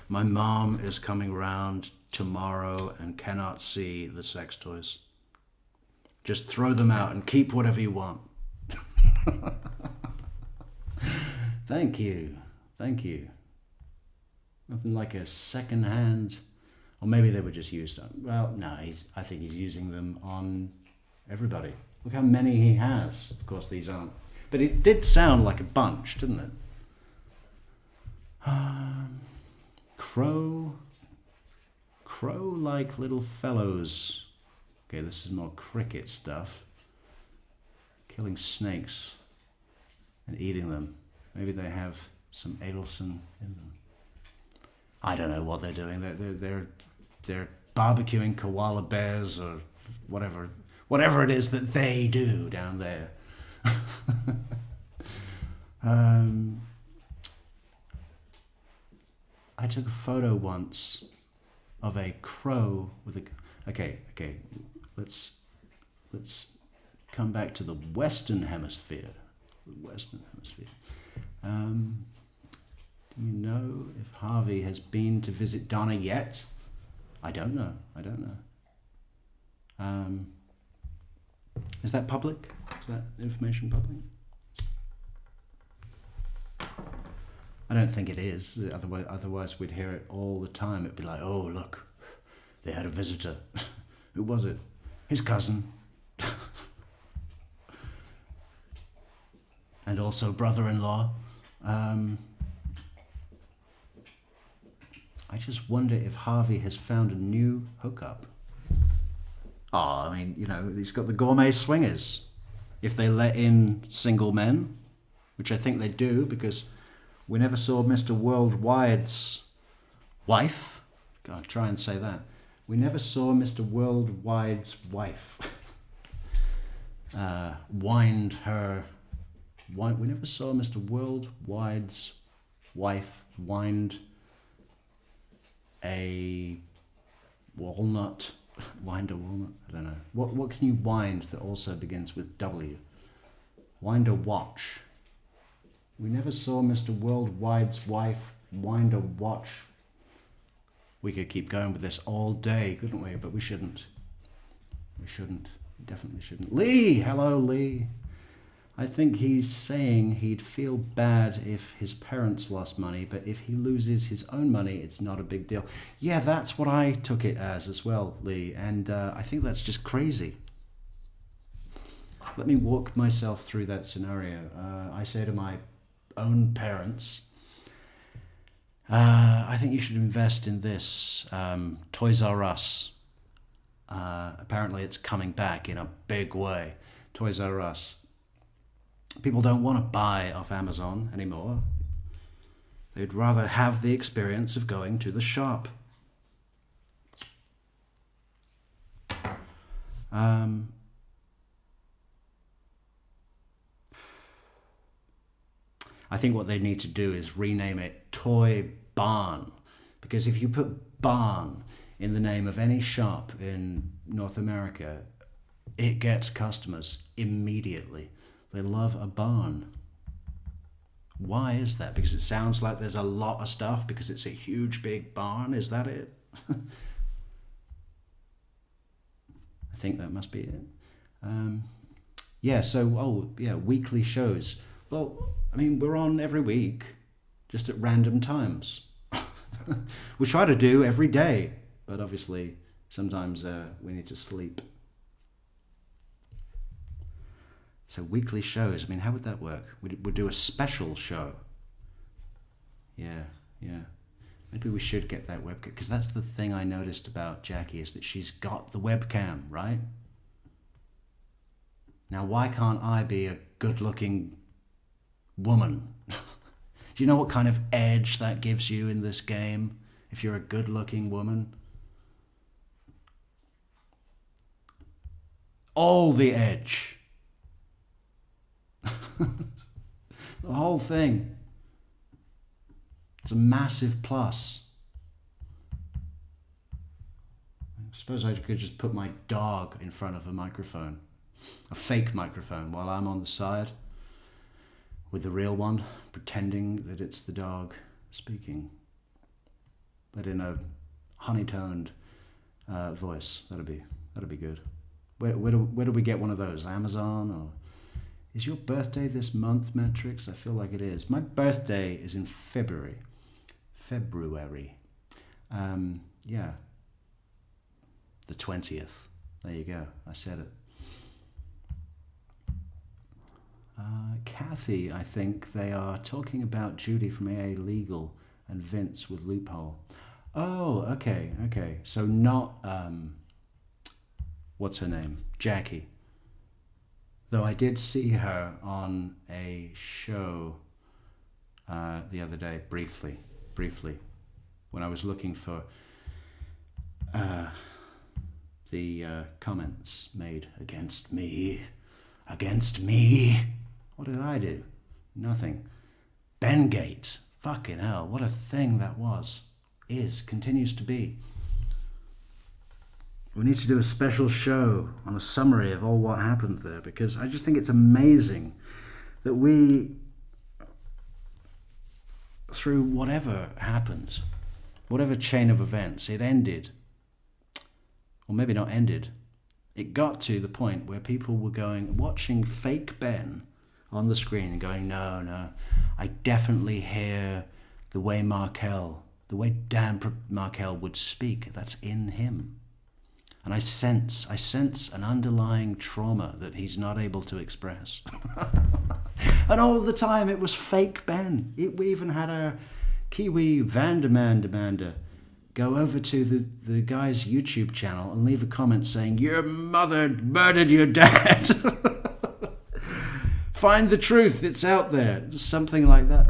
S1: My mom is coming round tomorrow and cannot see the sex toys. Just throw them out and keep whatever you want. Thank you. Thank you. Nothing like a second-hand, or maybe they were just used on, well, no, I think he's using them on everybody. Look how many he has. Of course, these aren't. But it did sound like a bunch, didn't it? Crow-like little fellows. Okay, this is more cricket stuff. Killing snakes and eating them. Maybe they have some Adelson in them. I don't know what they're doing. They're barbecuing koala bears or whatever it is that they do down there. I took a photo once of a crow with a. Okay. Let's come back to the Western Hemisphere. Do you know if Harvey has been to visit Donna yet? I don't know. Is that public? Is that information public? I don't think it is. Otherwise we'd hear it all the time. It'd be like, oh, look, they had a visitor. Who was it? His cousin. And also brother-in-law. I just wonder if Harvey has found a new hookup. Oh, I mean, he's got the gourmet swingers. If they let in single men, which I think they do, because we never saw Mr. Worldwide's wife. God, try and say that. We never saw Mr. Worldwide's wife wind her. We never saw Mr. Worldwide's wife wind a walnut. Wind a walnut? I don't know. What can you wind that also begins with W? Wind a watch. We never saw Mr. Worldwide's wife wind a watch. We could keep going with this all day, couldn't we? But we shouldn't. We definitely shouldn't. Lee! Hello, Lee. I think he's saying he'd feel bad if his parents lost money, but if he loses his own money, it's not a big deal. Yeah, that's what I took it as well, Lee, and I think that's just crazy. Let me walk myself through that scenario. I say to my own parents, I think you should invest in this, Toys R Us. Apparently it's coming back in a big way. Toys R Us. People don't want to buy off Amazon anymore. They'd rather have the experience of going to the shop. I think what they need to do is rename it Toy Barn. Because if you put barn in the name of any shop in North America, it gets customers immediately. They love a barn. Why is that? Because it sounds like there's a lot of stuff, because it's a huge big barn. Is that it? I think that must be it. Weekly shows. Well, I mean, we're on every week, just at random times. We try to do every day, but obviously sometimes we need to sleep. So weekly shows, I mean, how would that work? We'd do a special show. Yeah. Maybe we should get that webcam, because that's the thing I noticed about Jackie, is that she's got the webcam, right? Now, why can't I be a good-looking woman? Do you know what kind of edge that gives you in this game, if you're a good-looking woman? All the edge. The whole thing. It's a massive plus. I suppose I could just put my dog in front of a microphone, a fake microphone, while I'm on the side with the real one, pretending that it's the dog speaking, but in a honey-toned voice. That'd be good. Where do we get one of those? Amazon? Or is your birthday this month, Metrix? I feel like it is. My birthday is in February. Yeah, the 20th. There you go. I said it. Kathy, I think they are talking about Judy from AA Legal and Vince with Loophole. Oh, okay. So not, what's her name? Jackie. Though I did see her on a show the other day, briefly, when I was looking for the comments made against me. What did I do? Nothing. Bengate. Fucking hell, what a thing that continues to be. We need to do a special show on a summary of all what happened there, because I just think it's amazing that we, through whatever happened, whatever chain of events, it ended, or maybe not ended, it got to the point where people were watching fake Ben on the screen and going, no, I definitely hear the way Dan Markel would speak. That's in him. And I sense an underlying trauma that he's not able to express. And all the time it was fake Ben. We even had a Kiwi Vandemander go over to the guy's YouTube channel and leave a comment saying, "Your mother murdered your dad." Find the truth, it's out there. Something like that.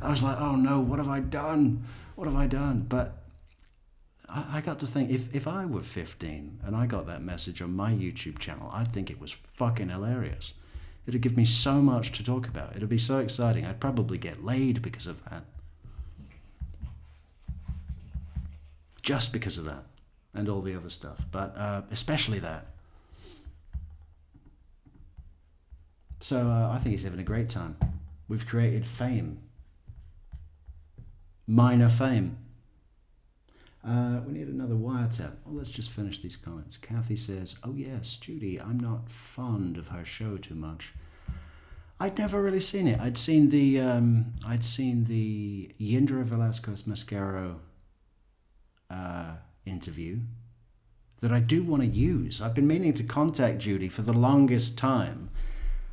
S1: I was like, oh no, what have I done? But I got to think, if I were 15 and I got that message on my YouTube channel, I'd think it was fucking hilarious. It'd give me so much to talk about. It'd be so exciting. I'd probably get laid because of that. Just because of that. And all the other stuff. But especially that. So I think he's having a great time. We've created fame. Minor fame. We need another wiretap. Well, let's just finish these comments. Kathy says, "Oh yes, Judy, I'm not fond of her show too much." I'd never really seen it. I'd seen the Yindra Velasquez Mascaro interview that I do want to use. I've been meaning to contact Judy for the longest time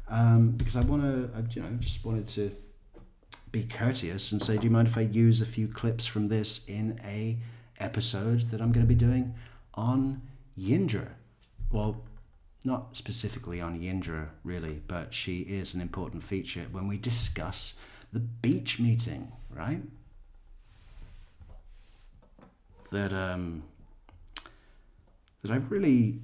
S1: because I just wanted to be courteous and say, do you mind if I use a few clips from this in a episode that I'm going to be doing on Yindra? Well, not specifically on Yindra, really, but she is an important feature when we discuss the beach meeting, right? That I really,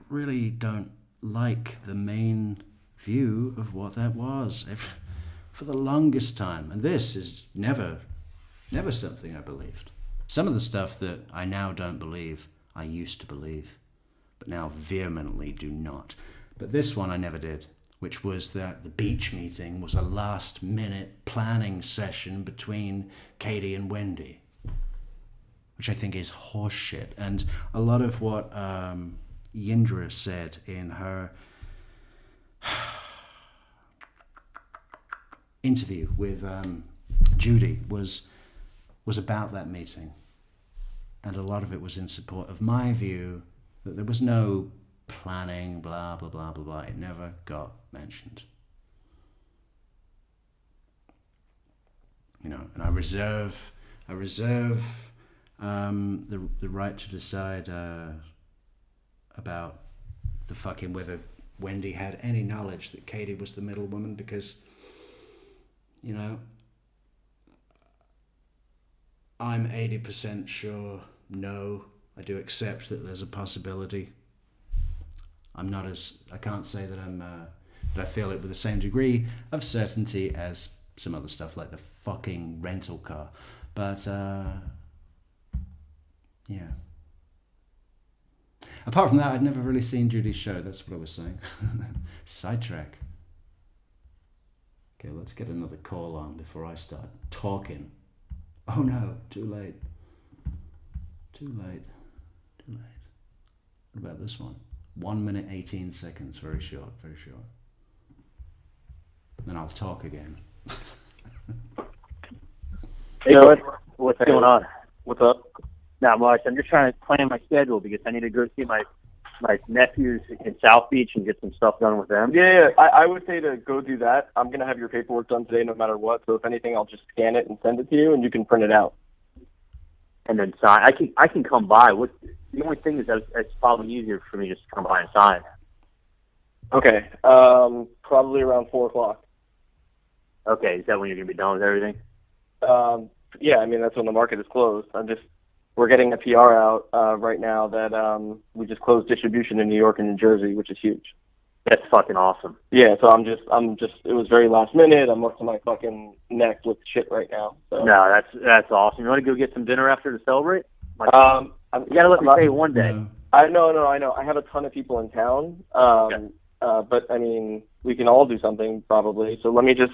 S1: really don't like the main view of what that was for the longest time. And this is never something I believed. Some of the stuff that I now don't believe, I used to believe, but now vehemently do not. But this one I never did, which was that the beach meeting was a last-minute planning session between Katie and Wendy, which I think is horseshit. And a lot of what Yindra said in her interview with Judy was about that meeting. And a lot of it was in support of my view that there was no planning, blah, blah, blah, blah, blah. It never got mentioned. You know, and I reserve the right to decide about the fucking whether Wendy had any knowledge that Katie was the middle woman, because, you know, I'm 80% sure no. I do accept that there's a possibility. I can't say that that I feel it with the same degree of certainty as some other stuff like the fucking rental car. But yeah. Apart from that, I'd never really seen Judy's show. That's what I was saying. Sidetrack. Okay, let's get another call on before I start talking. Oh no, too late. Too late. Too late. What about this one? 1 minute, 18 seconds. Very short, very short. Then I'll talk again.
S2: Hey, bud. What's going on? What's up? Not much. I'm just trying to plan my schedule because I need to go see my nephews in South Beach and get some stuff done with them.
S6: Yeah. I would say to go do that. I'm going to have your paperwork done today no matter what. So if anything, I'll just scan it and send it to you, and you can print it out.
S2: And then sign. I can come by. The only thing is that it's probably easier for me just to come by and sign.
S6: Okay. Probably around 4 o'clock.
S2: Okay. Is that when you're going to be done with everything?
S6: Yeah, I mean, that's when the market is closed. We're getting a PR out right now that we just closed distribution in New York and New Jersey, which is huge.
S2: That's fucking awesome.
S6: Yeah, so I'm just it was very last minute. I'm up to my fucking neck with shit right now. So.
S2: No, that's awesome. You want to go get some dinner after to celebrate? You gotta let me stay one day.
S1: No.
S6: I know. I have a ton of people in town. But I mean, we can all do something probably. So let me just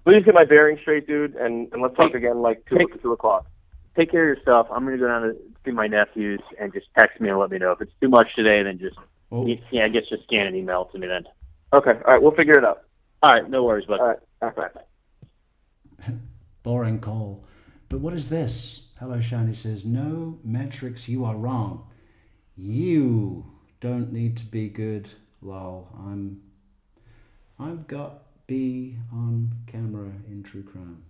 S6: get my bearings straight, dude, and let's talk again like 2 o'clock.
S2: Take care of your stuff. I'm going to go down to see my nephews and just text me and let me know. If it's too much today, then just, I guess just scan an email to me then.
S6: Okay. All right. We'll figure it out.
S2: All right. No worries, bud.
S6: All right.
S1: Boring call. But what is this? Hello Shiny says, no, Metrix, you are wrong. You don't need to be good. Lol. I've got B on camera in true crime.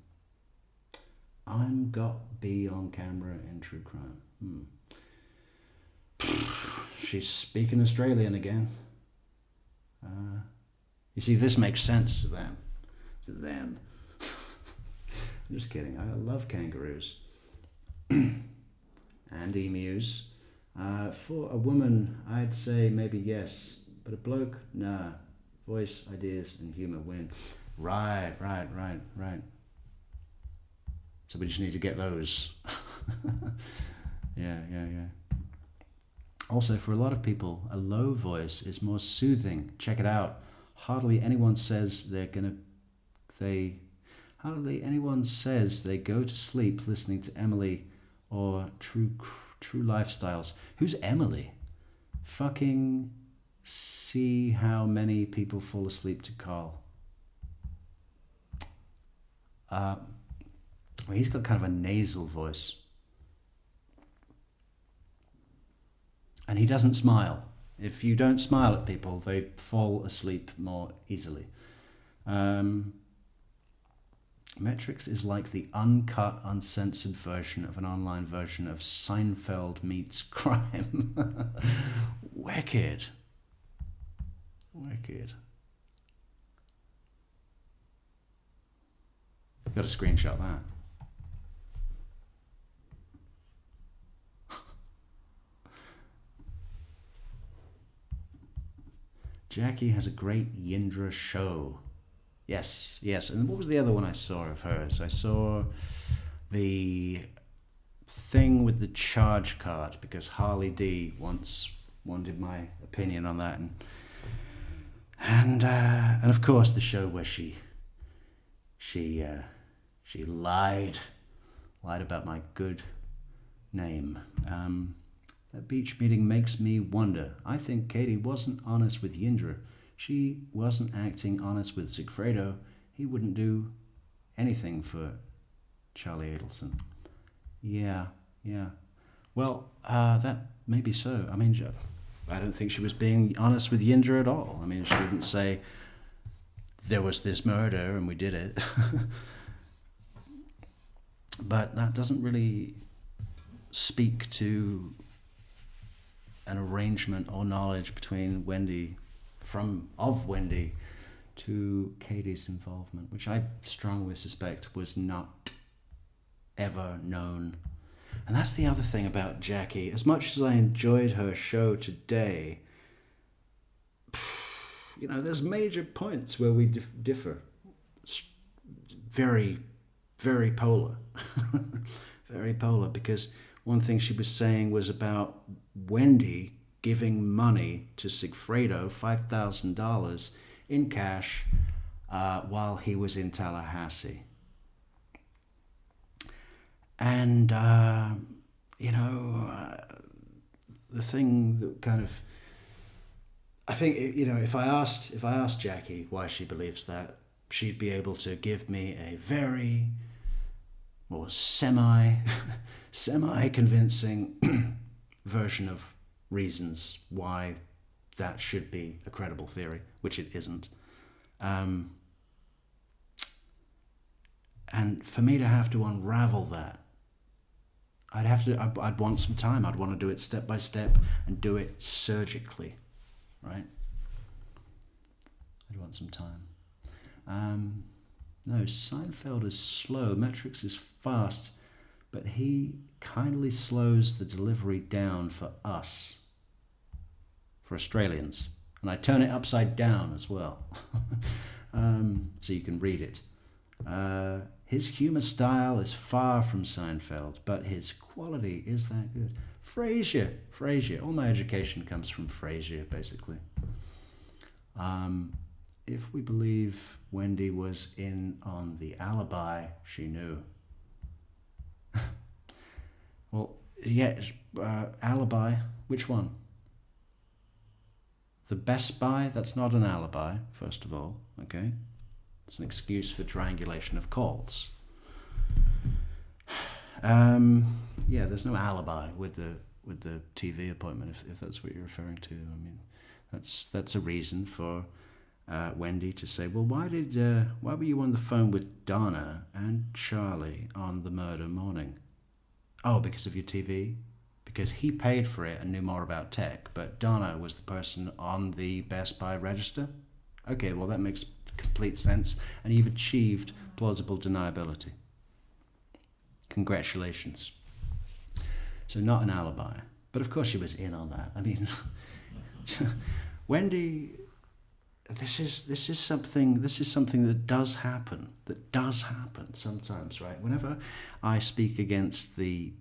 S1: I'm got B on camera in true crime. She's speaking Australian again. You see, this makes sense to them. I'm just kidding. I love kangaroos. And emus. For a woman, I'd say maybe yes. But a bloke, nah. Voice, ideas, and humour win. Right. So we just need to get those. Yeah. Also, for a lot of people, a low voice is more soothing. Check it out. Hardly anyone says they go to sleep listening to Emily or True Lifestyles. Who's Emily? Fucking see how many people fall asleep to Carl. Well, he's got kind of a nasal voice. And he doesn't smile. If you don't smile at people, they fall asleep more easily. Metrix is like the uncut, uncensored version of an online version of Seinfeld meets crime. Wicked. You've got to screenshot that. Jackie has a great Yindra show. Yes. And what was the other one I saw of hers? I saw the thing with the charge card because Harley D once wanted my opinion on that, and of course the show where she lied about my good name. That beach meeting makes me wonder. I think Katie wasn't honest with Yindra. She wasn't acting honest with Sigfredo. He wouldn't do anything for Charlie Adelson. Yeah. Well, that may be so. I mean, I don't think she was being honest with Yindra at all. I mean, she didn't say, there was this murder and we did it. But that doesn't really speak to an arrangement or knowledge between Wendy to Katie's involvement, which I strongly suspect was not ever known. And that's the other thing about Jackie. As much as I enjoyed her show today, there's major points where we differ. Very, very polar. Very polar, because one thing she was saying was about Wendy giving money to Sigfredo, $5,000 in cash, while he was in Tallahassee. And, the thing that kind of, I think, if I asked Jackie why she believes that, she'd be able to give me a very, or semi-convincing version of reasons why that should be a credible theory, which it isn't. And for me to have to unravel that, I'd want some time. I'd want to do it step by step and do it surgically, right? I'd want some time. No, Seinfeld is slow. Metrix is fast, but he kindly slows the delivery down for us, for Australians. And I turn it upside down as well, so you can read it. His humor style is far from Seinfeld, but his quality is that good. Frasier. All my education comes from Frasier, basically. If we believe Wendy was in on the alibi, she knew. Well, yeah, alibi. Which one? The Best Buy? That's not an alibi, first of all. Okay, it's an excuse for triangulation of calls. Yeah, there's no alibi with the TV appointment, if that's what you're referring to. I mean, that's a reason for Wendy to say, well, why were you on the phone with Donna and Charlie on the murder morning? Oh, because of your TV? Because he paid for it and knew more about tech, but Donna was the person on the Best Buy register? Okay, well, that makes complete sense, and you've achieved plausible deniability. Congratulations. So not an alibi, but of course she was in on that. I mean, Wendy, this is something that does happen sometimes, right? Whenever I speak against the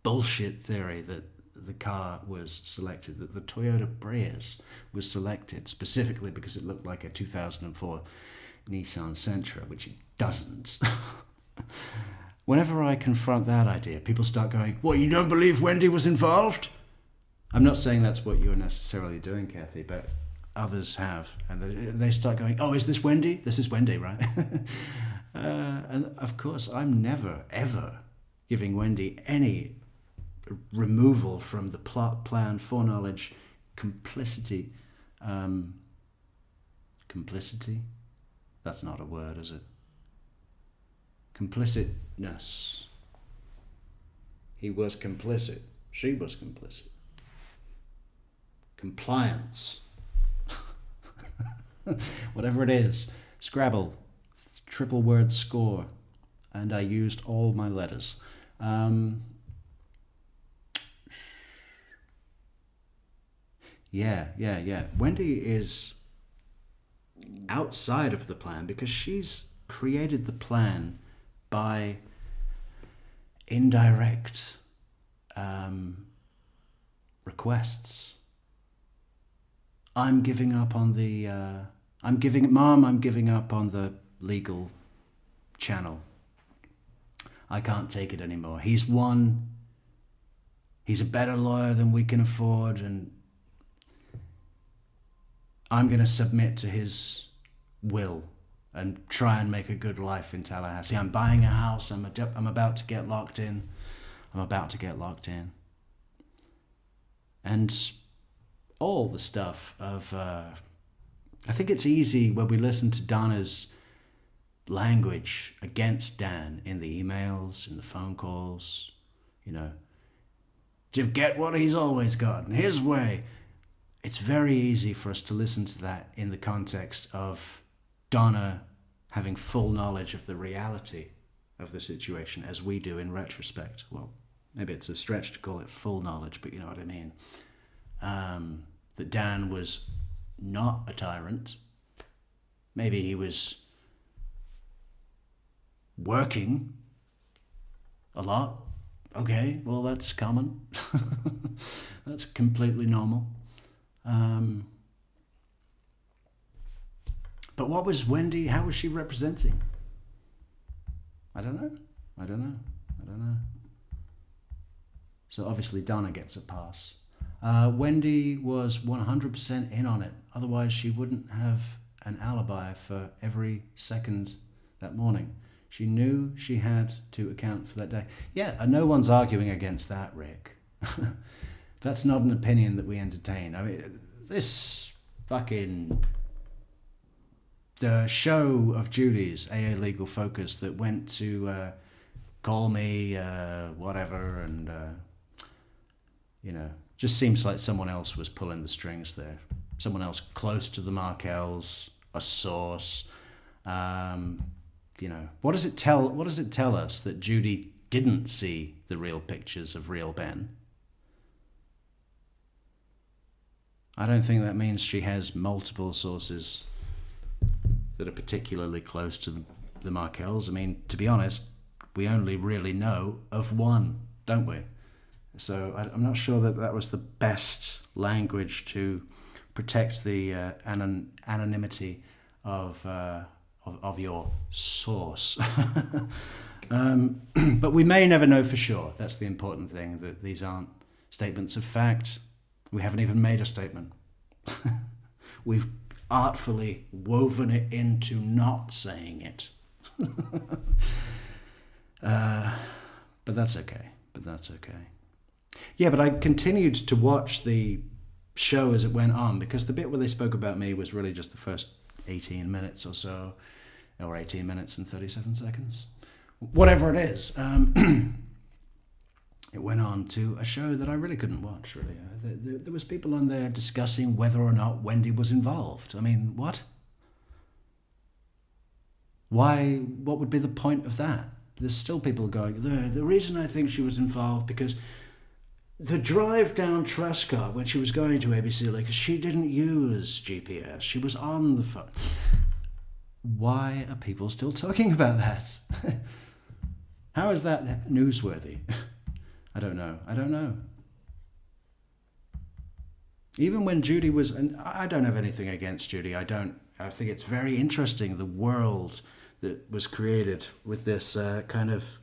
S1: bullshit theory that the car was selected, that the Toyota Prius was selected specifically because it looked like a 2004 Nissan Sentra, which it doesn't. Whenever I confront that idea, people start going, what, you don't believe Wendy was involved? I'm not saying that's what you're necessarily doing, Kathy, but others have. And they start going, oh, is this Wendy? This is Wendy, right? And of course, I'm never, ever giving Wendy any removal from the plot, plan, foreknowledge, complicity. Complicity? That's not a word, is it? Complicitness. He was complicit. She was complicit. Compliance. Whatever it is. Scrabble. Triple word score. And I used all my letters. Yeah. Wendy is outside of the plan because she's created the plan by indirect requests. I'm giving up on the I'm giving up on the legal channel. I can't take it anymore. He's won. He's a better lawyer than we can afford, and I'm going to submit to his will and try and make a good life in Tallahassee. I'm buying a house. I'm about to get locked in. And all the stuff of... I think it's easy when we listen to Donna's language against Dan in the emails, in the phone calls, to get what he's always got, in his way. It's very easy for us to listen to that in the context of Donna having full knowledge of the reality of the situation, as we do in retrospect. Well, maybe it's a stretch to call it full knowledge, but you know what I mean. That Dan was not a tyrant. Maybe he was working a lot. Okay, well, that's common. That's completely normal. But what was Wendy? How was she representing? I don't know. So obviously Donna gets a pass. Wendy was 100% in on it. Otherwise, she wouldn't have an alibi for every second that morning. She knew she had to account for that day. Yeah, and no one's arguing against that, Rick. That's not an opinion that we entertain. I mean, this fucking... The show of Judy's, AA Legal Focus, that went to Call Me, whatever, and, just seems like someone else was pulling the strings there. Someone else close to the Markells, a source. What does it tell us that Judy didn't see the real pictures of real Ben? I don't think that means she has multiple sources that are particularly close to the Markells. I mean, to be honest, we only really know of one, don't we? So I'm not sure that was the best language to protect the anonymity of your source. But we may never know for sure. That's the important thing, that these aren't statements of fact. We haven't even made a statement. We've artfully woven it into not saying it. But that's okay. Yeah, but I continued to watch the show as it went on, because the bit where they spoke about me was really just the first 18 minutes or so, or 18 minutes and 37 seconds. Whatever it is. It went on to a show that I really couldn't watch, really. There was people on there discussing whether or not Wendy was involved. I mean, what? Why? What would be the point of that? There's still people going, the reason I think she was involved, because the drive down Truscott when she was going to ABC Lake, she didn't use GPS. She was on the phone. Why are people still talking about that? How is that newsworthy? I don't know. Even when Judy was, and I don't have anything against Judy. I think it's very interesting, the world that was created with this kind of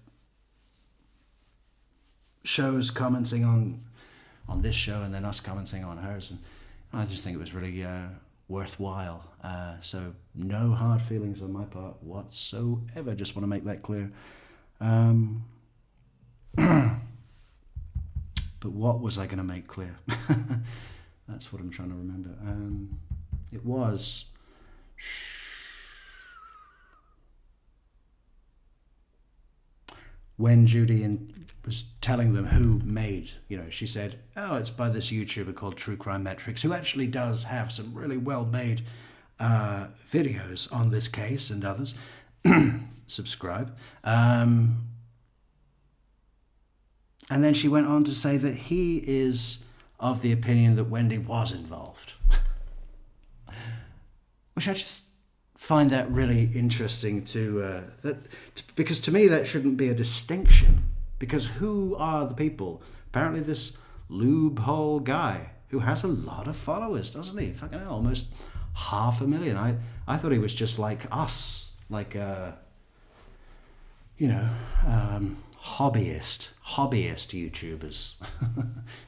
S1: shows commenting on this show and then us commenting on hers. And I just think it was really worthwhile. So no hard feelings on my part whatsoever. Just want to make that clear. But what was I going to make clear? That's what I'm trying to remember. It was... when Judy was telling them who made, she said, it's by this YouTuber called True Crime Metrix, who actually does have some really well-made videos on this case and others. Subscribe. And then she went on to say that he is of the opinion that Wendy was involved. Which I just find that really interesting because to me that shouldn't be a distinction. Because who are the people? Apparently this loophole guy who has a lot of followers, doesn't he? Fucking hell, almost 500,000. I thought he was just like us, like hobbyist YouTubers,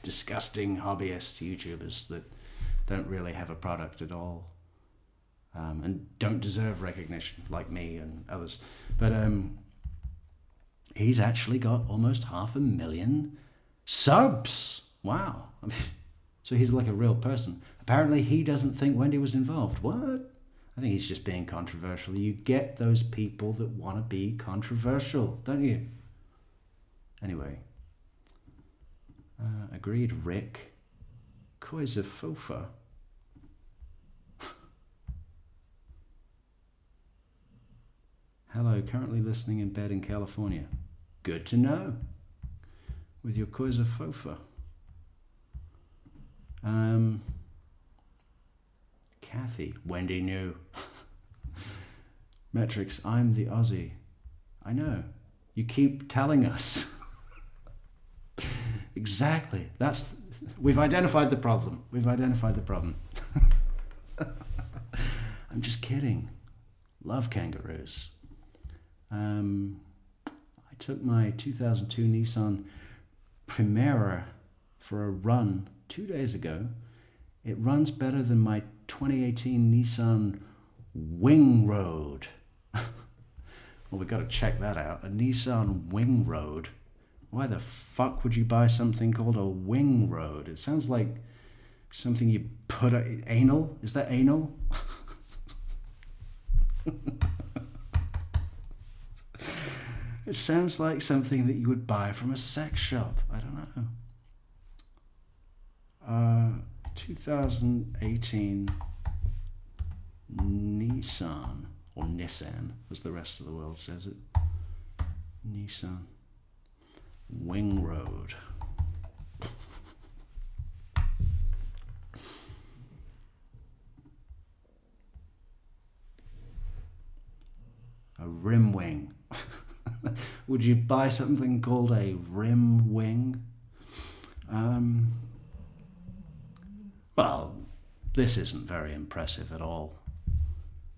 S1: disgusting hobbyist YouTubers that don't really have a product at all, and don't deserve recognition like me and others. But he's actually got almost 500,000 subs. Wow. I mean, so he's like a real person. Apparently he doesn't think Wendy was involved. What? I think he's just being controversial. You get those people that want to be controversial, don't you? Anyway, agreed, Rick. Koiza Fofa. Hello, currently listening in bed in California. Good to know. With your Koiza Fofa. Kathy, Wendy knew. Metrix, I'm the Aussie. I know. You keep telling us. Exactly. We've identified the problem. I'm just kidding. Love kangaroos. I took my 2002 Nissan Primera for a run 2 days ago. It runs better than my 2018 Nissan Wing Road. Well, we've got to check that out. A Nissan Wing Road. Why the fuck would you buy something called a Wing Road? It sounds like something you put anal. Is that anal? It sounds like something that you would buy from a sex shop. I don't know. 2018 Nissan, or Nissan, as the rest of the world says it. Nissan Wing Road. A rim wing. Would you buy something called a rim wing? Well, this isn't very impressive at all.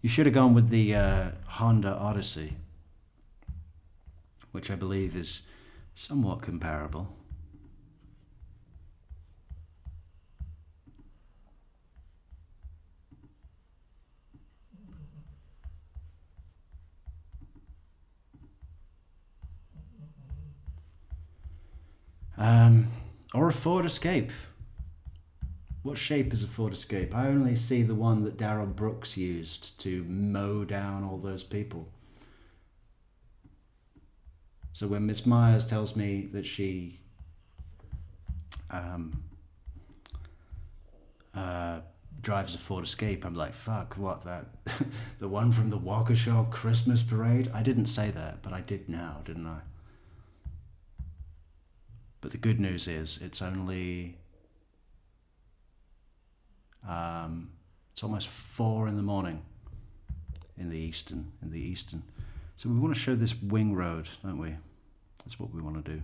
S1: You should have gone with the Honda Odyssey, which I believe is somewhat comparable. Or a Ford Escape. What shape is a Ford Escape? I only see the one that Darrell Brooks used to mow down all those people. So when Miss Myers tells me that she drives a Ford Escape, I'm like, fuck, what, that? The one from the Waukesha Christmas Parade? I didn't say that, but I did now, didn't I? But the good news is it's only it's almost 4 in the morning in the eastern. So we want to show this Wing Road, don't we? That's what we want to do.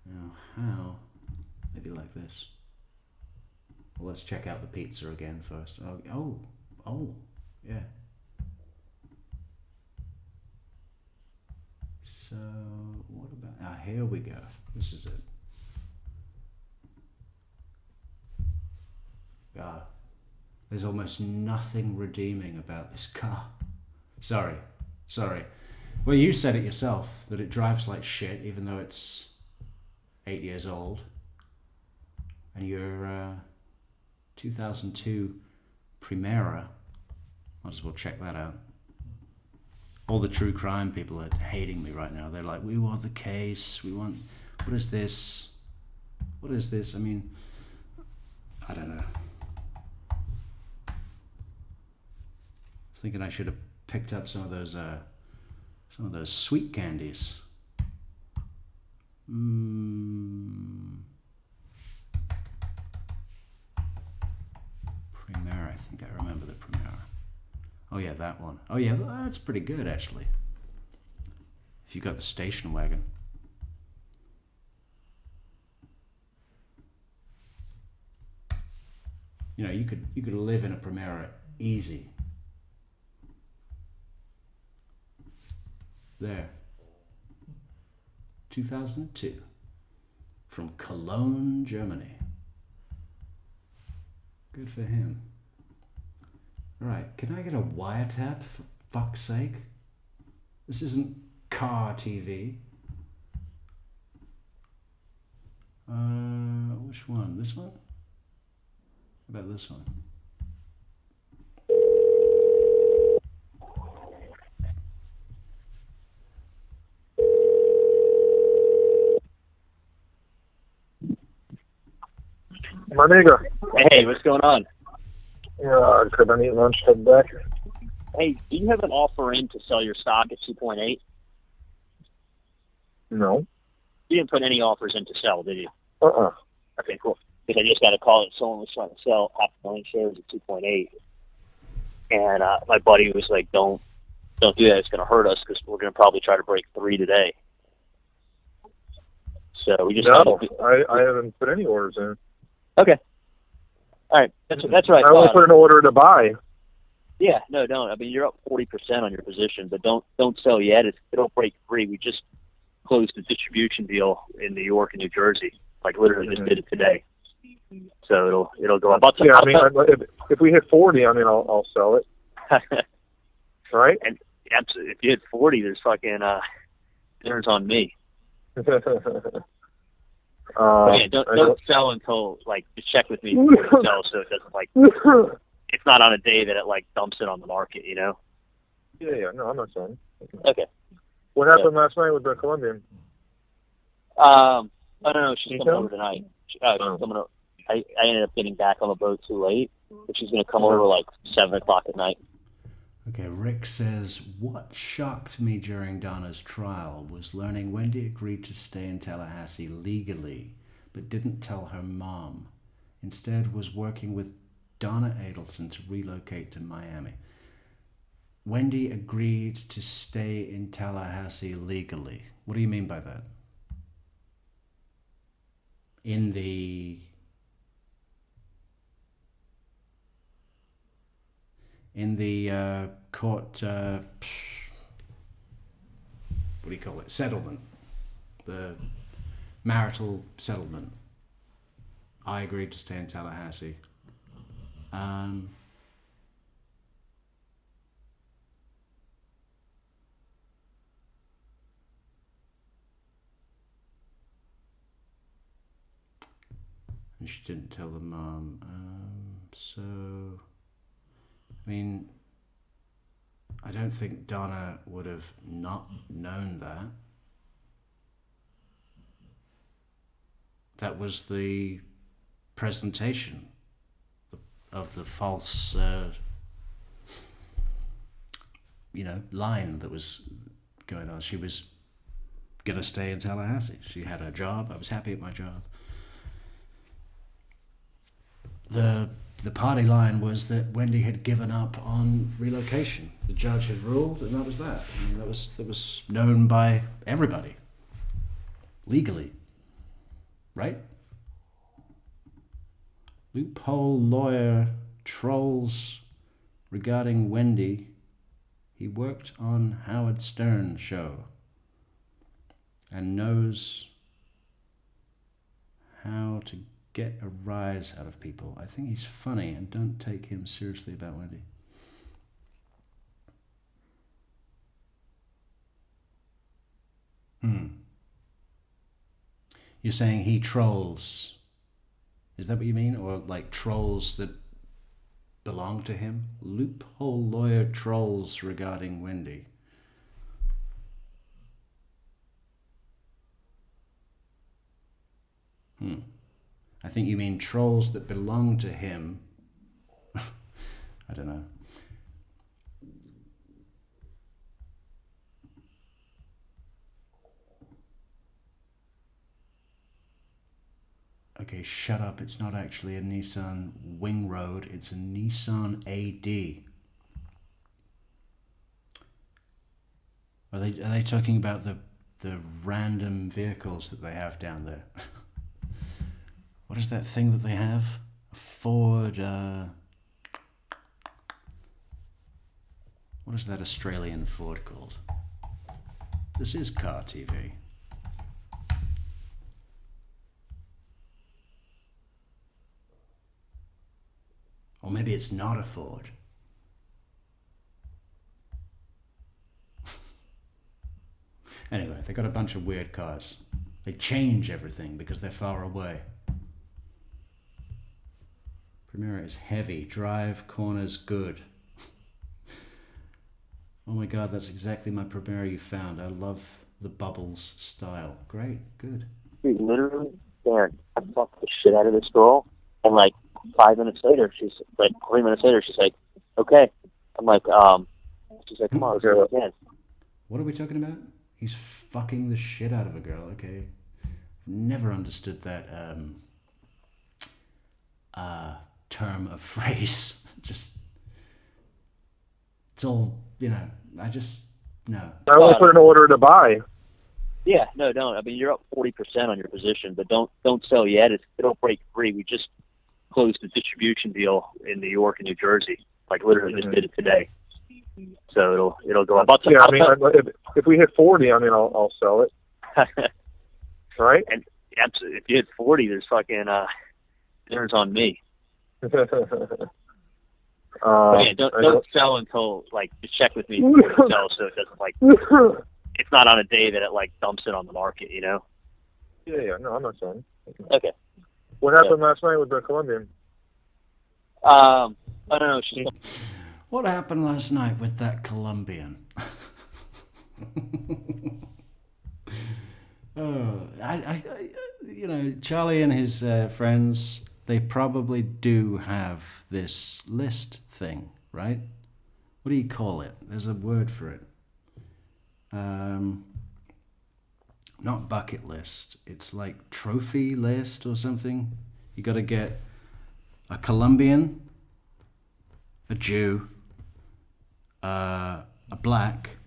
S1: Now how? Maybe like this. Well, let's check out the pizza again first. Oh, yeah. So, what about... here we go. This is it. God, there's almost nothing redeeming about this car. Sorry. Well, you said it yourself, that it drives like shit, even though it's 8 years old. And your 2002 Primera, might as well check that out. All the true crime people are hating me right now. They're like, we want the case. We want... What is this? I mean, I don't know. I was thinking I should have picked up some of those sweet candies. Primera, I think I remember the Primera. Oh yeah, that one. Oh yeah, that's pretty good actually. If you got the station wagon. You know, you could live in a Primera easy. There. 2002. From Cologne, Germany. Good for him. Right, can I get a wiretap, for fuck's sake? This isn't car TV. Which one? This one? How about this one?
S7: My nigga.
S2: Hey, what's going on?
S7: Yeah, could I eat lunch, head back?
S2: Hey, do you have an offer in to sell your stock at 2.8?
S7: No.
S2: You didn't put any offers in to sell, did you?
S7: Uh-uh.
S2: Okay, cool. Because I just got a call that someone was trying to sell 500,000 shares at 2.8. And my buddy was like, don't do that. It's going to hurt us because we're going to probably try to break 3 today. So we just...
S7: No, I haven't put any orders in.
S2: Okay. All right, that's right.
S7: I only put an order to buy.
S2: Yeah, no, don't. I mean, you're up 40% on your position, but don't sell yet. It'll break free. We just closed a distribution deal in New York and New Jersey. Like literally just did it today. So it'll go up.
S7: I mean, if we hit 40, I mean, I'll sell it. Right?
S2: And absolutely, if you hit 40, there's fucking dinner's on me. But yeah, don't sell until like just check with me before you sell, so it doesn't like it's not on a day that it like dumps it on the market, you know.
S7: Yeah. No, I'm not selling.
S2: Okay.
S7: What happened last night with the Colombian?
S2: I don't know. She's coming over tonight. She's coming over. I ended up getting back on the boat too late, but she's going to come over like 7 o'clock at night.
S1: Okay, Rick says, what shocked me during Donna's trial was learning Wendy agreed to stay in Tallahassee legally, but didn't tell her mom. Instead was working with Donna Adelson to relocate to Miami. Wendy agreed to stay in Tallahassee legally. What do you mean by that? In the court, what do you call it? Settlement. The marital settlement. I agreed to stay in Tallahassee. And she didn't tell the mom. So, I mean, I don't think Donna would have not known that. That was the presentation of the false, line that was going on. She was going to stay in Tallahassee. She had her job. I was happy at my job. The party line was that Wendy had given up on relocation. The judge had ruled, and that was that. I mean, that was known by everybody, legally, right? Loophole lawyer trolls regarding Wendy. He worked on Howard Stern's show and knows how to get a rise out of people. I think he's funny, and don't take him seriously about Wendy. You're saying he trolls. Is that what you mean? Or like trolls that belong to him? Loophole lawyer trolls regarding Wendy. I think you mean trolls that belong to him. I don't know. Okay, shut up. It's not actually a Nissan Wing Road. It's a Nissan AD. Are they talking about the random vehicles that they have down there? What is that thing that they have? A Ford, what is that Australian Ford called? This is Car TV. Or maybe it's not a Ford. Anyway, they got a bunch of weird cars. They change everything because they're far away. Primera is heavy. Drive, corners, good. Oh my God, that's exactly my Primera you found. I love the bubbles style. Great, good.
S2: Dude, literally, Darren, I fucked the shit out of this girl, and like 5 minutes later, she's like 3 minutes later, she's like, okay. I'm like, she's like, come on, let's do it again.
S1: What are we talking about? He's fucking the shit out of a girl, okay. Never understood that term of phrase. Just, it's all, I just, no.
S7: I only put an order to buy.
S2: Yeah, no, don't. I mean, you're up 40% on your position, but don't sell yet. It'll break free. We just
S8: closed a distribution deal in New York and New Jersey. Like literally just did it today. So it'll go up.
S7: Yeah, I mean, if we hit 40, I mean, I'll sell it. Right?
S8: And if you hit 40, there's fucking dinner's on me. Yeah, don't sell until like just check with me before you sell, so it doesn't like it's not on a day that it like dumps it on the market, you know.
S7: Yeah. No, I'm not selling.
S8: Okay.
S7: What happened last night with the Colombian?
S8: I don't know.
S1: What happened last night with that Colombian? Charlie and his friends, they probably do have this list thing, right? What do you call it? There's a word for it. Not bucket list. It's like trophy list or something. You got to get a Colombian, a Jew, a black,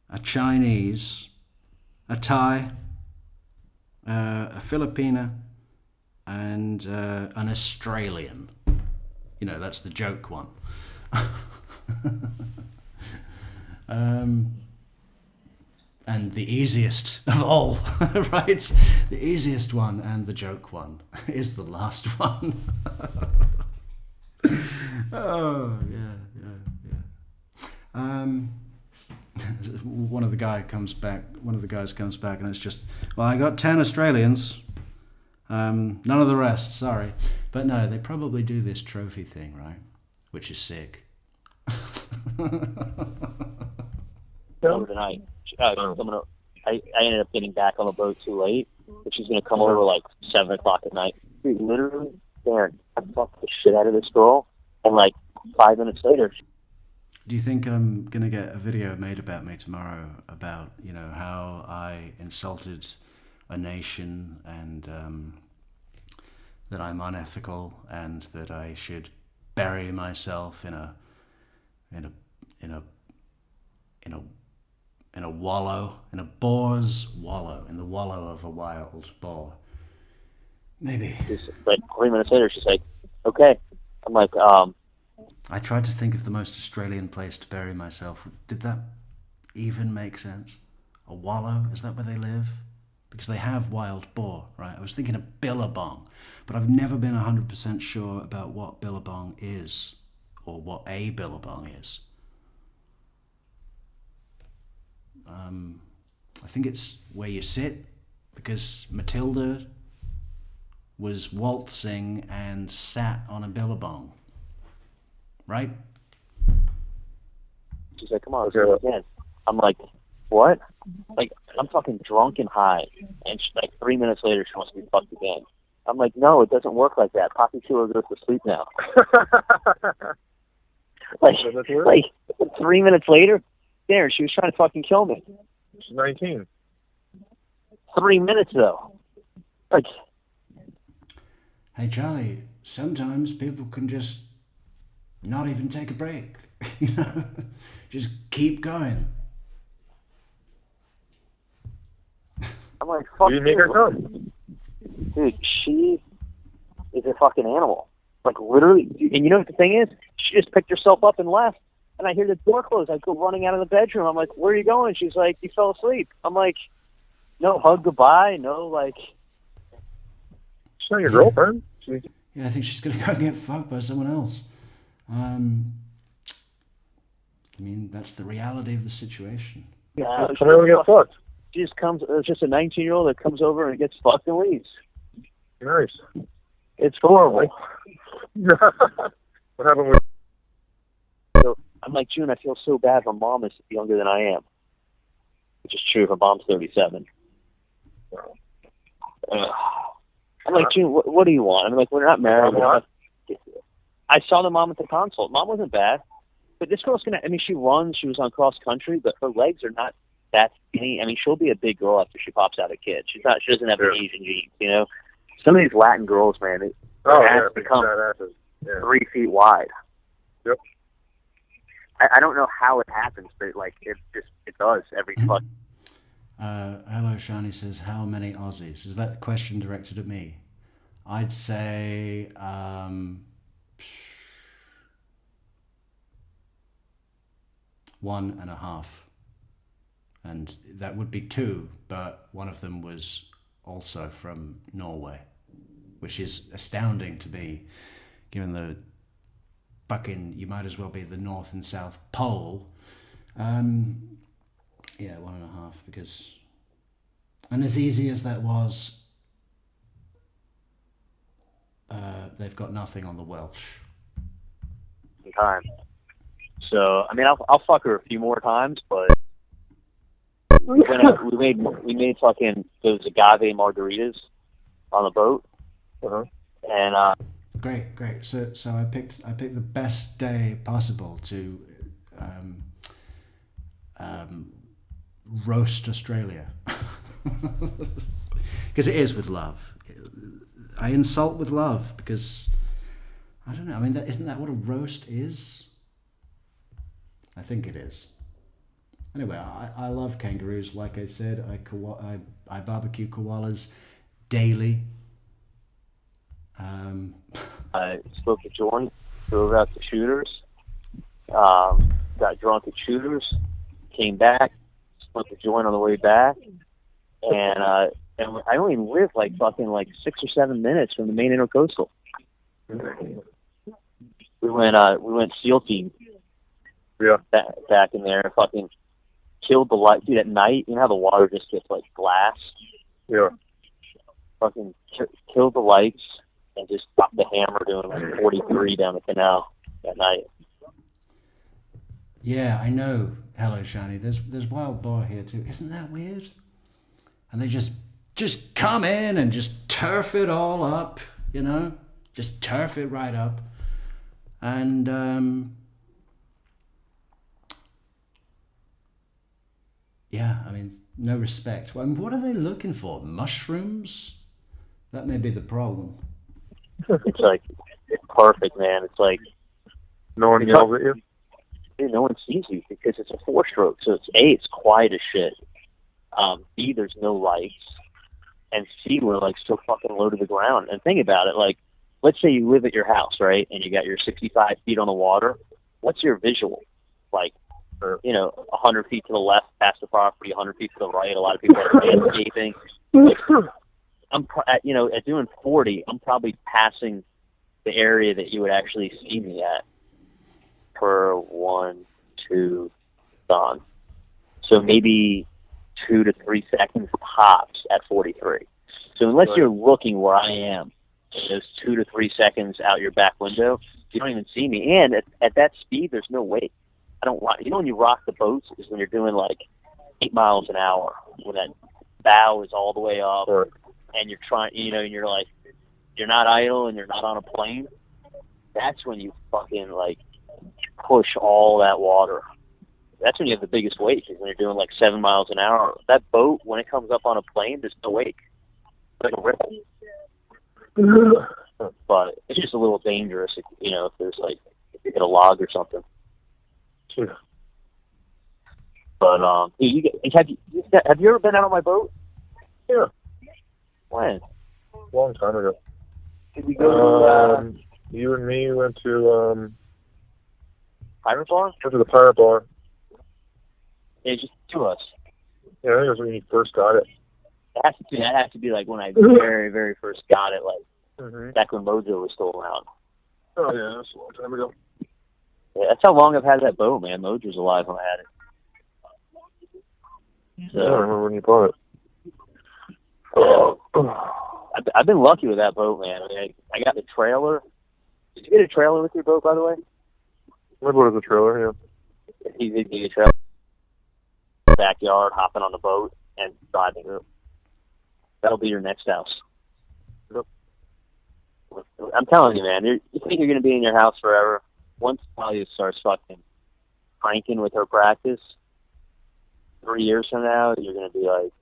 S1: a Chinese, a Thai, a Filipina, and an Australian. You know, that's the joke one. And the easiest of all, right? The easiest one and the joke one is the last one. Oh, yeah. One of the guys comes back and it's just, well, I got 10 Australians. None of the rest, sorry. But no, they probably do this trophy thing, right? Which is sick.
S8: Tonight, I ended up getting back on the boat too late, but she's gonna come over like 7 o'clock at night. Dude, literally, Darren, I fucked the shit out of this girl, and like 5 minutes later.
S1: Do you think I'm gonna get a video made about me tomorrow about, you know, how I insulted a nation and that I'm unethical and that I should bury myself in a wallow, in a boar's wallow, in the wallow of a wild boar? Maybe.
S8: Like 3 minutes later, she's like, "Okay." I'm like,
S1: I tried to think of the most Australian place to bury myself. Did that even make sense? A wallow? Is that where they live? Because they have wild boar, right? I was thinking of Billabong, but I've never been 100% sure about what Billabong is or what a Billabong is. I think it's where you sit, because Matilda was waltzing and sat on a Billabong, right?
S8: she's like, "Come on, let's do it again." I'm like, "What?" Like, I'm fucking drunk and high, and she's like 3 minutes later, she wants to be fucked again. I'm like, "No, it doesn't work like that. Poppy Chiller goes to sleep now." like 3 minutes later, there, she was trying to fucking kill me.
S7: She's 19.
S8: 3 minutes though. Like,
S1: hey Charlie, sometimes people can just not even take a break. You know, just keep going.
S8: I'm like, fuck
S7: you. Make her come.
S8: Dude, she is a fucking animal. Like, literally. And you know what the thing is? She just picked herself up and left. And I hear the door close. I go running out of the bedroom. I'm like, "Where are you going?" She's like, "You fell asleep." I'm like, no hug goodbye, no, like.
S7: She's not your girlfriend.
S1: Yeah, I think she's going to go and get fucked by someone else. I mean, that's the reality of the situation.
S8: Yeah,
S7: she never get fucked.
S8: She just comes. It's just a 19-year-old that comes over and gets fucked and leaves.
S7: Nice.
S8: It's horrible.
S7: What happened with?
S8: So I'm like, June, I feel so bad. Her mom is younger than I am, which is true. Her mom's 37. I'm like, June, what do you want? I'm like, we're not married. I saw the mom at the consult. Mom wasn't bad, but this girl's gonna. I mean, she runs. She was on cross country, but her legs are not that skinny. I mean, she'll be a big girl after she pops out a kid. She's not. She doesn't have any Asian genes, you know. Some of these Latin girls, man, their ass become 3 feet wide.
S7: Yep.
S8: I don't know how it happens, but like it does every fuck.
S1: Hello, Shani says, how many Aussies? Is that a question directed at me? I'd say 1.5, and that would be 2, but one of them was also from Norway, which is astounding to me, given the fucking, you might as well be the North and South Pole. Yeah, 1.5, because, and as easy as that was, they've got nothing on the Welsh.
S8: Time. So I mean, I'll fuck her a few more times, but we made fucking those agave margaritas on the boat, and
S1: Great. So I picked the best day possible to roast Australia, because it is with love. I insult with love because I don't know. I mean, isn't that what a roast is? I think it is. Anyway, I love kangaroos. Like I said, I barbecue koalas daily.
S8: I spoke to Jordan, drove out to Shooters, got drunk at Shooters, came back, smoked the joint on the way back, and I only live like 6 or 7 minutes from the main intercoastal. We went SEAL team.
S3: Yeah.
S8: Back in there, fucking killed the light. Dude, at night, you know how the water just gets like glass?
S3: Yeah.
S8: Fucking killed the lights and just dropped the hammer doing like 43 down the canal at night.
S1: Yeah, I know. Hello, Shani. There's wild boar here too. Isn't that weird? And they just come in and just turf it all up, you know? Just turf it right up. And yeah, I mean, no respect. I mean, what are they looking for? Mushrooms? That may be the problem.
S8: It's like, it's perfect, man. It's like,
S3: No one yells at you?
S8: dude, no one sees you because it's a 4-stroke. So it's quiet as shit. B, there's no lights. And C, we're like so fucking low to the ground. And think about it, like, let's say you live at your house, right? And you got your 65 feet on the water. What's your visual? Like, 100 feet to the left past the property, 100 feet to the right. A lot of people are landscaping. At doing 40, I'm probably passing the area that you would actually see me at per 1, 2, gone. So maybe 2 to 3 seconds tops at 43. So unless you're looking where I am, those 2 to 3 seconds out your back window, you don't even see me. And at that speed, there's no wake. When you rock the boats is when you're doing like 8 miles an hour, when that bow is all the way up, and you're trying, and you're like, you're not idle and you're not on a plane. That's when you fucking like push all that water. That's when you have the biggest wake, is when you're doing like 7 miles an hour. That boat, when it comes up on a plane, there's no wake. It's like a ripple. But it's just a little dangerous, if there's like, if you get a log or something.
S3: Sure.
S8: But have you ever been out on my boat?
S3: Yeah.
S8: When?
S3: Long time ago.
S8: Did we go to
S3: you and me went to
S8: Pirate Bar?
S3: went to the Pirate Bar.
S8: Yeah, just 2 of us.
S3: Yeah, I think it was when you first got it.
S8: That has to be like when I very, very first got it, like back when Mojo was still around.
S3: Oh yeah, that's a long time ago.
S8: Yeah, that's how long I've had that boat, man. Mojo's alive when I had it. So,
S3: I don't remember when you bought it.
S8: I've been lucky with that boat, man. I mean, I got the trailer. Did you get a trailer with your boat, by the way?
S3: My boat has a trailer, yeah.
S8: You did get a trailer. Backyard, hopping on the boat, and driving it. That'll be your next house.
S3: Yep.
S8: I'm telling you, man, you think you're going to be in your house forever. Once Talia starts fucking cranking with her practice, 3 years from now, you're going to be like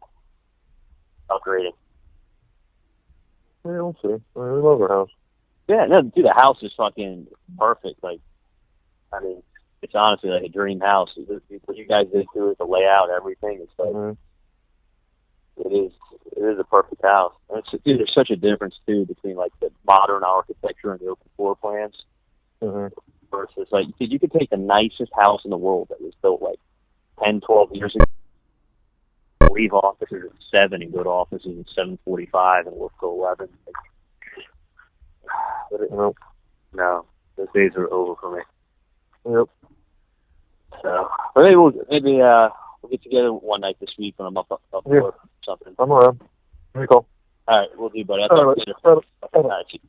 S8: upgrading.
S3: Yeah, we'll see. I mean, we love our house.
S8: Yeah, no, dude, the house is fucking perfect. Like, I mean, it's honestly like a dream house. What you guys did to it, the layout, everything, it's like, it is a perfect house. I Dude, there's such a difference too between like the modern architecture and the open floor plans versus like, dude, you could take the nicest house in the world that was built like 10, 12 years ago, leave offices at 7 and go to offices at 7:45 and work till 11. No, those days are over for me.
S7: Yep.
S8: So, but maybe we'll get together one night this week when I'm up for something.
S7: I'm around. Give me a call.
S8: All right, we'll do, buddy. I'll
S7: All
S8: talk
S7: right.
S8: to you
S7: All right.
S8: later. All right.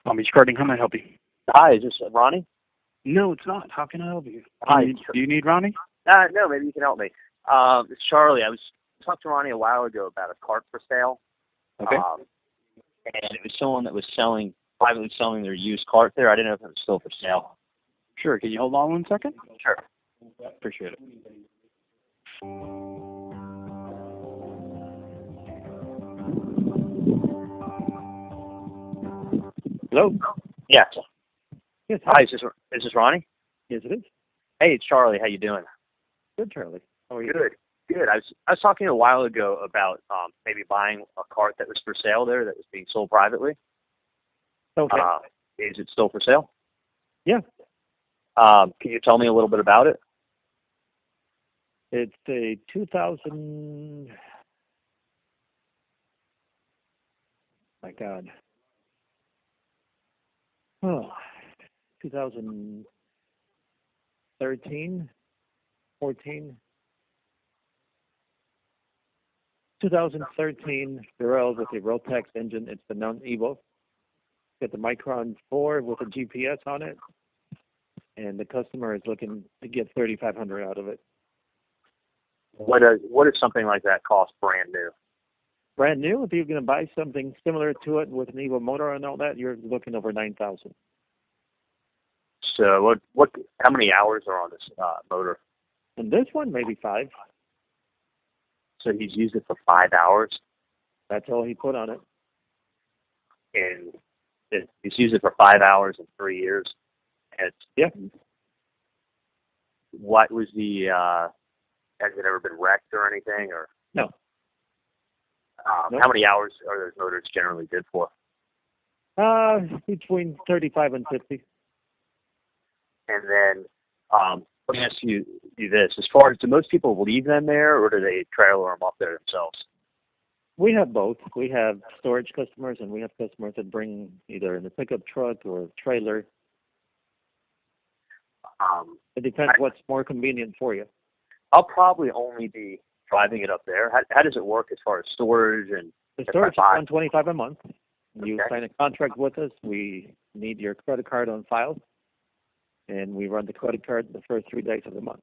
S9: Palm Beach Karting, how may I help you?
S8: Hi, is this Ronnie?
S9: No, it's not. How can I help you?
S8: Hi.
S9: Do you need Ronnie?
S8: No, maybe you can help me. It's Charlie. I was talking to Ronnie a while ago about a cart for sale.
S9: Okay.
S8: And it was someone that was privately selling their used cart there. I didn't know if it was still for sale.
S9: Sure. Can you hold on 1 second?
S8: Sure.
S9: Appreciate it. Hello?
S8: Yeah.
S9: Yes.
S8: Hi, is this Ronnie?
S9: Yes, it is.
S8: Hey, it's Charlie. How you doing?
S9: Good, Charlie. How are you?
S8: Good. I was talking a while ago about maybe buying a cart that was for sale there that was being sold privately.
S9: Okay.
S8: Is it still for sale?
S9: Yeah.
S8: Can you tell me a little bit about it?
S9: It's a 2000. My God. Oh, 2013, 14. 2013 Durrell with a Rotax engine. It's the non-Evo. Got the Micron 4 with a GPS on it, and the customer is looking to get $3,500 out of it.
S8: What does something like that cost brand new?
S9: Brand new, if you're going to buy something similar to it with an Evo motor and all that, you're looking over $9,000.
S8: So how many hours are on this motor?
S9: And this one, maybe 5.
S8: So he's used it for 5 hours?
S9: That's all he put on it.
S8: And he's used it for 5 hours in 3 years? And
S9: yeah.
S8: What was has it ever been wrecked or anything? Or
S9: no.
S8: Nope. How many hours are those motors generally good for?
S9: Between 35 and 50.
S8: And then let me ask you this: as far as, do most people leave them there, or do they trailer them up there themselves?
S9: We have both. We have storage customers, and we have customers that bring either in a pickup truck or a trailer. It depends what's more convenient for you.
S8: I'll probably only be driving it up there. How does it work as far as storage and
S9: the storage is $125 a month? You
S8: Okay.
S9: sign a contract with us. We need your credit card on file, and we run the credit card the first 3 days of the month.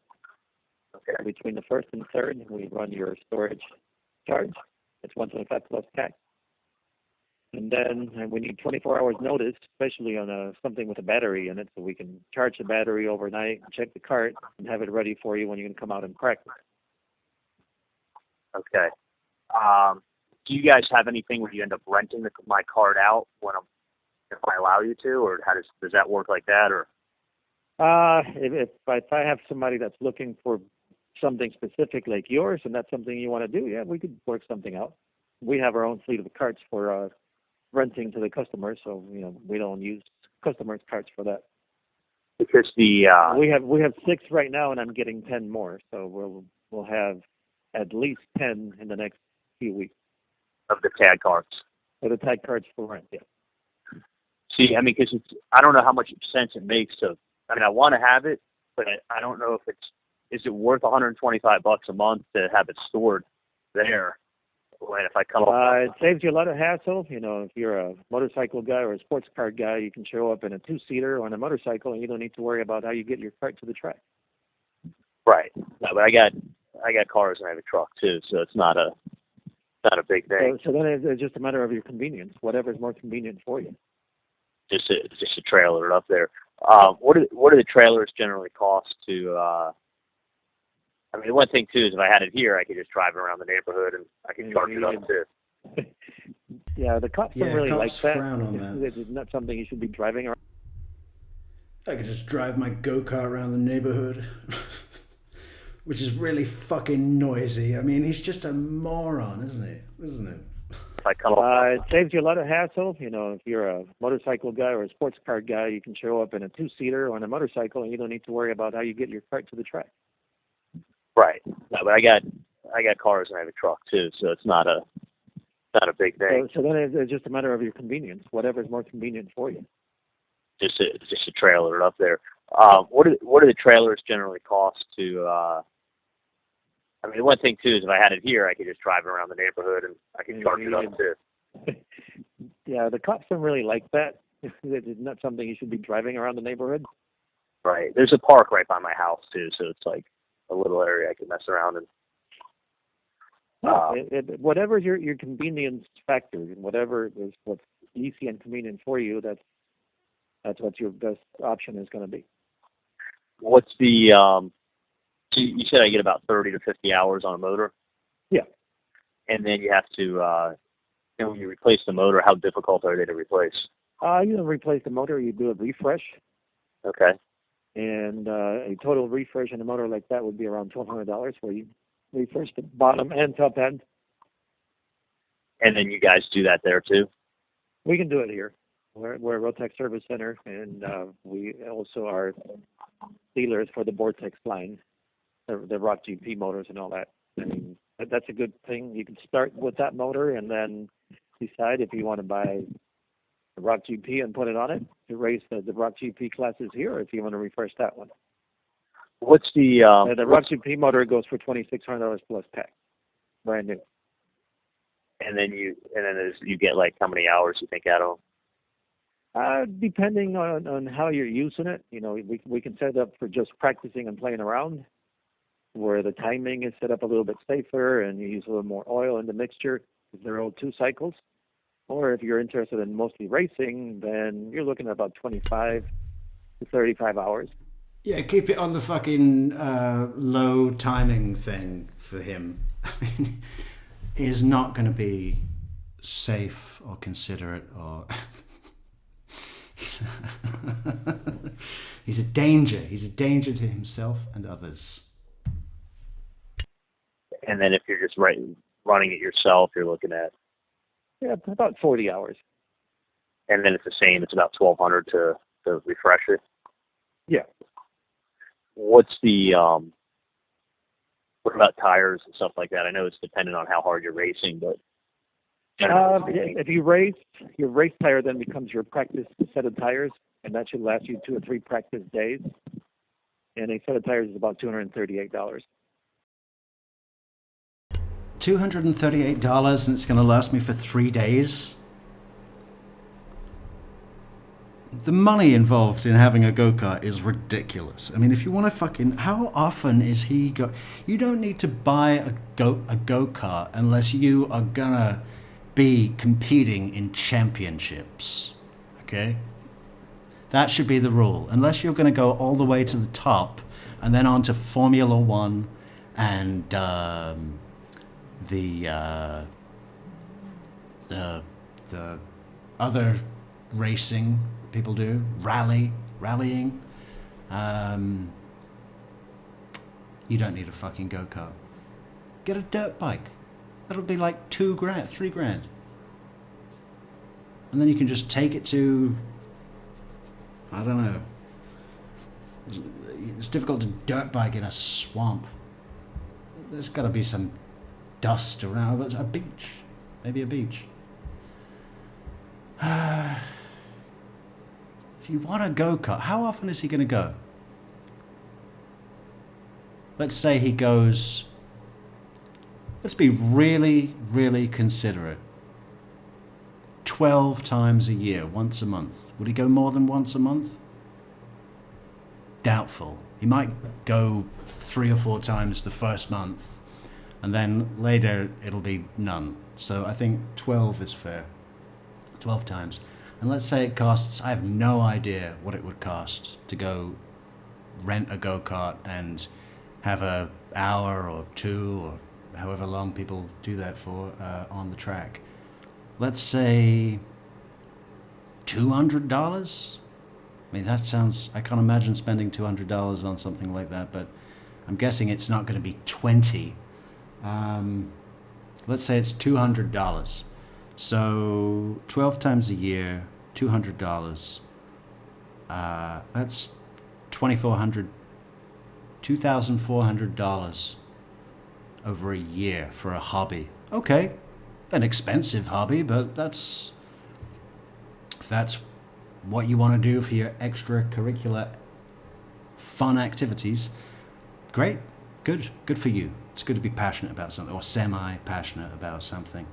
S8: Okay.
S9: Between the 1st and 3rd, we run your storage charge. It's $125 plus tax. And then we need 24 hours notice, especially on something with a battery in it, so we can charge the battery overnight, check the cart, and have it ready for you when you're going to come out and practice.
S8: Okay. Do you guys have anything where you end up renting my cart out if I allow you to, or does that work like that? Or
S9: if I have somebody that's looking for something specific like yours, and that's something you want to do, yeah, we could work something out. We have our own fleet of carts for renting to the customers, so we don't use customers' carts for that.
S8: Because we
S9: have 6 right now, and I'm getting 10 more, so we'll have at least 10 in the next few weeks.
S8: Of the tag carts.
S9: For the tag carts for rent, yeah.
S8: See, I mean, because I don't know how much sense it makes to. I mean, I want to have it, but I don't know if is it worth $125 a month to have it stored there. And if I come up,
S9: it saves you a lot of hassle. If you're a motorcycle guy or a sports car guy, you can show up in a 2-seater on a motorcycle, and you don't need to worry about how you get your cart to the track.
S8: Right. No, but I got cars and I have a truck too, so it's not a big thing.
S9: So then it's just a matter of your convenience, whatever is more convenient for you.
S8: Just a trailer up there. What do the trailers generally cost to? I mean, one thing too is if I had it here, I could just drive around the neighborhood and I could charge it up too.
S9: Yeah, the cops don't really like that.
S1: Frown on that.
S9: It's not something you should be driving around.
S1: I could just drive my go-kart around the neighborhood. which is really fucking noisy. I mean, he's just a moron, isn't he? Isn't it?
S8: If I come up,
S9: It saves you a lot of hassle. You know, if you're a motorcycle guy or a sports car guy, you can show up in a two-seater on a motorcycle, and you don't need to worry about how you get your cart to the track.
S8: right. No, but I got cars and I have a truck too, so it's not a big thing.
S9: So then it's just a matter of your convenience, whatever's more convenient for you.
S8: Just a trailer up there. What do the trailers generally cost to? I mean, one thing too is if I had it here, I could just drive around the neighborhood and I could charge it up too.
S9: Yeah, the cops don't really like that. It's not something you should be driving around the neighborhood.
S8: Right. There's a park right by my house too, so it's like a little area I can mess around in.
S9: Whatever's your convenience factor, whatever is what's easy and convenient for you, that's what your best option is going to be.
S8: What's the so you said I get about 30 to 50 hours on a motor?
S9: Yeah.
S8: And then you have to, when you replace the motor, how difficult are they to replace?
S9: You don't replace the motor, you do a refresh.
S8: Okay.
S9: And a total refresh on a motor like that would be around $1,200, where you refresh the bottom and top end.
S8: And then you guys do that there too?
S9: We can do it here. We're a Rotec Service Center, and we also are dealers for the Vortex line, the Rock GP motors and all that. I mean, that's a good thing. You can start with that motor and then decide if you want to buy the Rock GP and put it on it to race the Rock GP classes here, or if you want to refresh that one.
S8: What's the
S9: Rock GP motor goes for $2,600 plus tax, brand new.
S8: And then you get like how many hours you think out of them?
S9: Depending on how you're using it, you know, we can set it up for just practicing and playing around, where the timing is set up a little bit safer and you use a little more oil in the mixture because they're all 2 cycles. Or if you're interested in mostly racing, then you're looking at about 25 to 35 hours.
S1: Yeah, keep it on the fucking low timing thing for him. I mean, he's not going to be safe or considerate or... He's a danger. He's a danger to himself and others.
S8: And then if you're just running it yourself, you're looking at...
S9: Yeah, about 40 hours.
S8: And then it's the same. It's about $1,200 to refresh it.
S9: Yeah.
S8: What's the... what about tires and stuff like that? I know it's dependent on how hard you're racing, but...
S9: If you race, your race tire then becomes your practice set of tires, and that should last you 2 or 3 practice days. And a set of tires is about $238.
S1: $238, and it's going to last me for 3 days? The money involved in having a go-kart is ridiculous. I mean, if you want to fucking... How often is he go... You don't need to buy a go-kart unless you are gonna be competing in championships. Okay? That should be the rule. Unless you're going to go all the way to the top and then on to Formula One and the other racing people do, rallying. You don't need a fucking go-kart. Get a dirt bike. That'll be like $2,000, $3,000. And then you can just take it to, I don't know. It's difficult to dirt bike in a swamp. There's got to be some dust around. A beach. Maybe a beach. If you want a go-kart, how often is he going to go? Let's say he goes... Let's be really, really considerate. 12 times a year, once a month. Would he go more than once a month? Doubtful. He might go 3 or 4 times the first month, and then later it'll be none. So I think 12 is fair. 12 times. And let's say it costs, I have no idea what it would cost to go rent a go-kart and have an hour or 2 or however long people do that for on the track. Let's say $200. I mean, that sounds... I can't imagine spending $200 on something like that, but I'm guessing it's not going to be 20. Let's say it's $200. So 12 times a year, $200. That's $2,400 over a year for a hobby. Okay, an expensive hobby, but if that's what you want to do for your extracurricular fun activities, great, good for you. It's good to be passionate about something, or semi-passionate about something.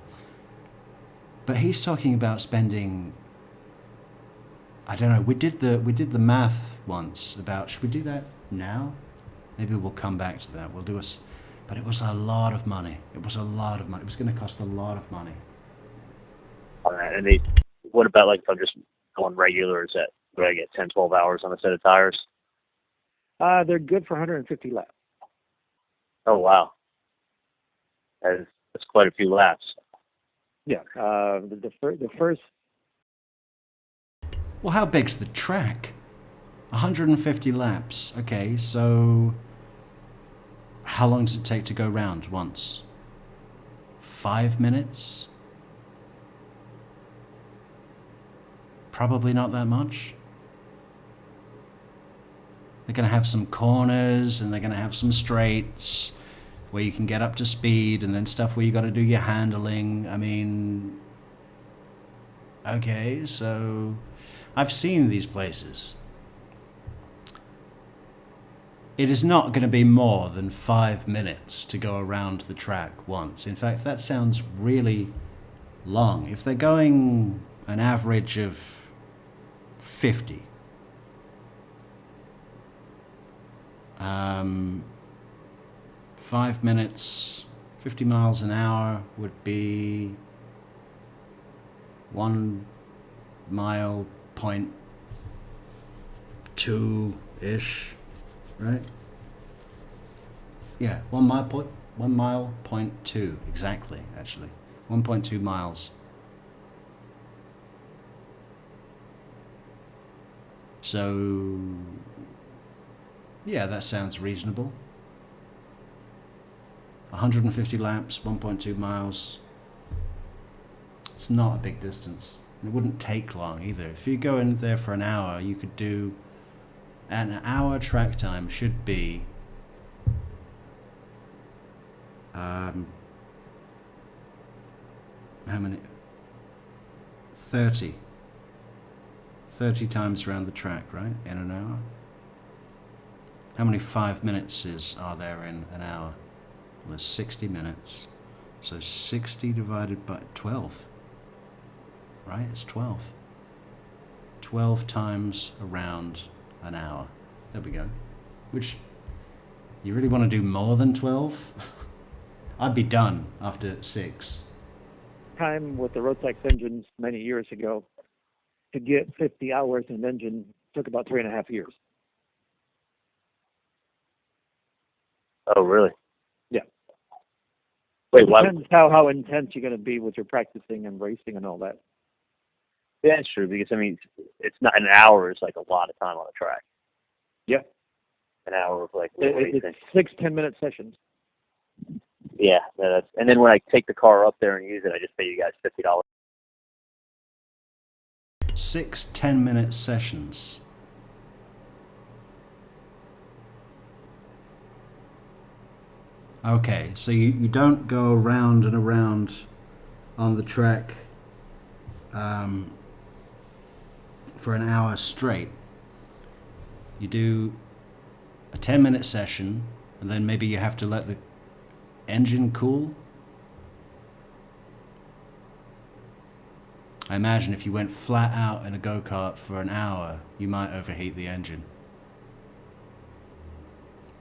S1: But he's talking about spending, I don't know, we did the math once about, should we do that now? Maybe we'll come back to that. But it was a lot of money. It was going to cost a lot of money.
S8: All right, and what about like if I'm just going regular? Is that, do I get 10, 12 hours on a set of tires?
S9: They're good for 150 laps.
S8: Oh, wow. That's quite a few laps.
S9: Yeah. The first.
S1: Well, how big's the track? 150 laps. Okay, so how long does it take to go round once? 5 minutes? Probably not that much. They're going to have some corners, and they're going to have some straights where you can get up to speed, and then stuff where you got to do your handling. I mean, okay, so I've seen these places. It is not going to be more than 5 minutes to go around the track once. In fact, that sounds really long. If they're going an average of 50, 5 minutes, 50 miles an hour would be 1 mile point 2-ish, right? Yeah, 1 mile point 2, exactly, actually. 1.2 miles. So, yeah, that sounds reasonable. 150 laps, 1.2 miles. It's not a big distance. It wouldn't take long either. If you go in there for an hour, you could do an hour track time should be how many? 30 times around the track, right? In an hour. How many 5 minutes are there in an hour? Well, there's 60 minutes. So 60 divided by 12. Right? It's 12. 12 times around an hour. There we go. Which, you really want to do more than 12? I'd be done after 6.
S9: Time with the Rotax engines many years ago, to get 50 hours in an engine took about 3.5 years.
S8: Oh, really?
S9: Yeah.
S8: Wait,
S9: it
S8: why?
S9: Depends how intense you're going to be with your practicing and racing and all that.
S8: Yeah, it's true, because I mean, it's not, an hour is like a lot of time on a track.
S9: Yeah.
S8: An hour of like,
S9: It's 6 10-minute sessions.
S8: Yeah, and then when I take the car up there and use it, I just pay you guys $50.
S1: 6 10-minute sessions. Okay, so you don't go around and around on the track for an hour straight. You do a 10-minute session, and then maybe you have to let the engine cool. I imagine if you went flat out in a go-kart for an hour, you might overheat the engine.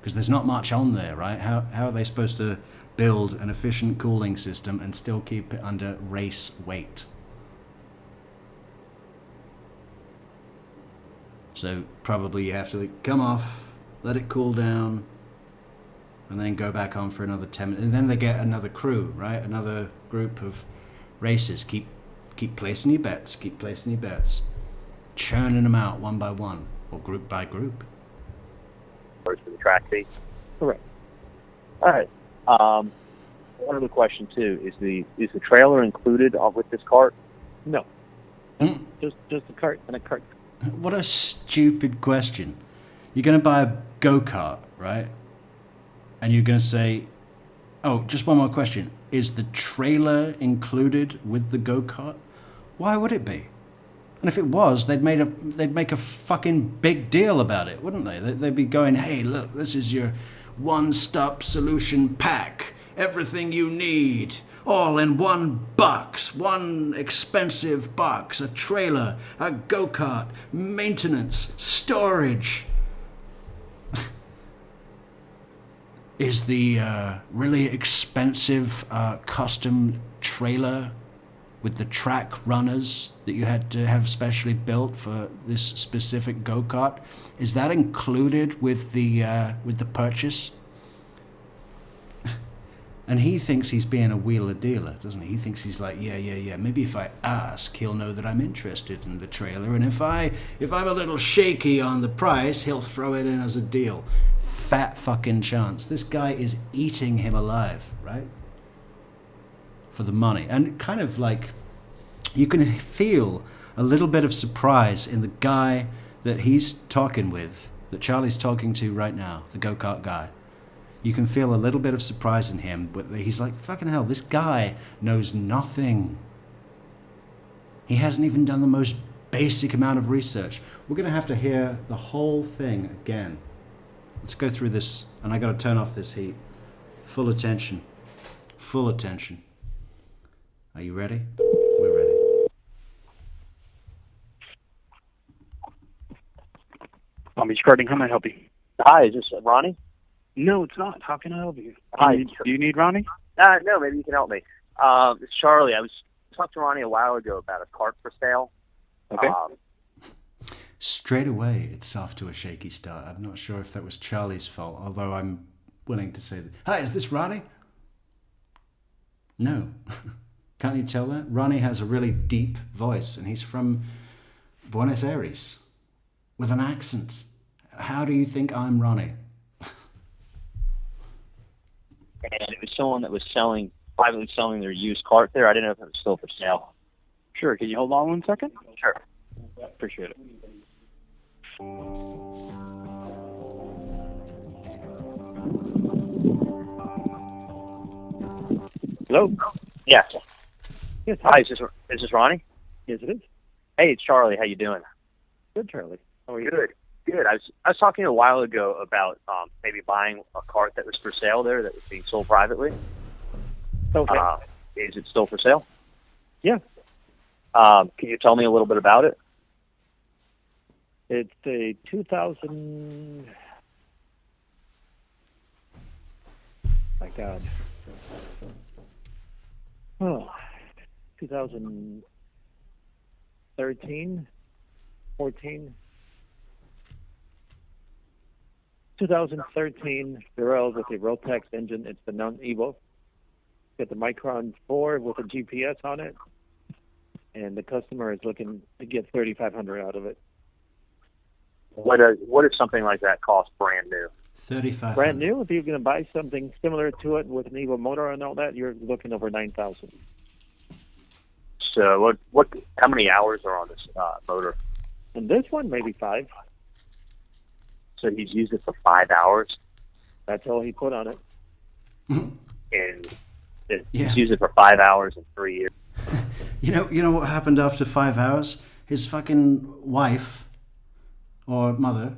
S1: Because there's not much on there, right? How are they supposed to build an efficient cooling system and still keep it under race weight? So probably you have to come off, let it cool down, and then go back on for another 10 minutes. And then they get another crew, right? Another group of racers. Keep placing your bets, churning them out one by one, or group by group.
S8: For the track fee.
S9: Correct.
S8: All right. One other question too: is the trailer included with this cart?
S9: No.
S1: Mm.
S9: Just a cart and a cart.
S1: What a stupid question. You're going to buy a go-kart, right? And you're going to say, oh, just one more question. Is the trailer included with the go-kart? Why would it be? And if it was, they'd make a fucking big deal about it, wouldn't they? They'd be going, hey, look, this is your one-stop solution pack. Everything you need. All in one box, one expensive box, a trailer, a go-kart, maintenance, storage. Is the really expensive custom trailer with the track runners that you had to have specially built for this specific go-kart, is that included with the purchase? And he thinks he's being a wheeler dealer, doesn't he? He thinks he's like, yeah. Maybe if I ask, he'll know that I'm interested in the trailer. And if I'm a little shaky on the price, he'll throw it in as a deal. Fat fucking chance. This guy is eating him alive, right? For the money. And kind of like, you can feel a little bit of surprise in the guy that he's talking with, that Charlie's talking to right now, the go-kart guy. You can feel a little bit of surprise in him, but he's like, fucking hell, this guy knows nothing. He hasn't even done the most basic amount of research. We're going to have to hear the whole thing again. Let's go through this, and I got to turn off this heat. Full attention. Full attention. Are you ready? We're ready.
S10: Palm Beach Karting, how may I help you?
S8: Hi, is this Ronnie?
S10: No, it's not. How can I help you?
S8: Hi.
S10: Do you need Ronnie?
S8: No, maybe you can help me. It's Charlie. I was talking to Ronnie a while ago about a cart for sale.
S10: Okay.
S1: Straight away, it's off to a shaky start. I'm not sure if that was Charlie's fault, although I'm willing to say that. Hi, is this Ronnie? No. Can't you tell that? Ronnie has a really deep voice, and he's from Buenos Aires with an accent. How do you think I'm Ronnie?
S8: And it was someone that was privately selling their used cart there. I didn't know if it was still for sale.
S10: Sure. Can you hold on 1 second?
S8: Sure.
S10: Appreciate it.
S9: Hello?
S8: Yes.
S9: Yes.
S8: Hi, is this Ronnie?
S9: Yes, it is.
S8: Hey, it's Charlie. How you doing?
S9: Good, Charlie. How are you?
S8: Good. I was talking a while ago about maybe buying a cart that was for sale there that was being sold privately.
S9: Okay.
S8: Is it still for sale?
S9: Yeah.
S8: Can you tell me a little bit about it?
S9: It's a 2000. My God. Oh, 2013, 14. 2013 Durell with a Rotax engine. It's the non-Evo. Got the Micron 4 with a GPS on it, and the customer is looking to get $3,500 out of it.
S8: What does something like that cost brand new?
S1: $3,500.
S9: Brand new. If you're going to buy something similar to it with an Evo motor and all that, you're looking over $9,000.
S8: So what? How many hours are on this motor?
S9: And this one, maybe 5.
S8: So he's used it for 5 hours,
S9: That's all he put on it.
S8: and
S1: Yeah.
S8: he's used it for 5 hours in 3 years.
S1: You know what happened after 5 hours? His fucking wife or mother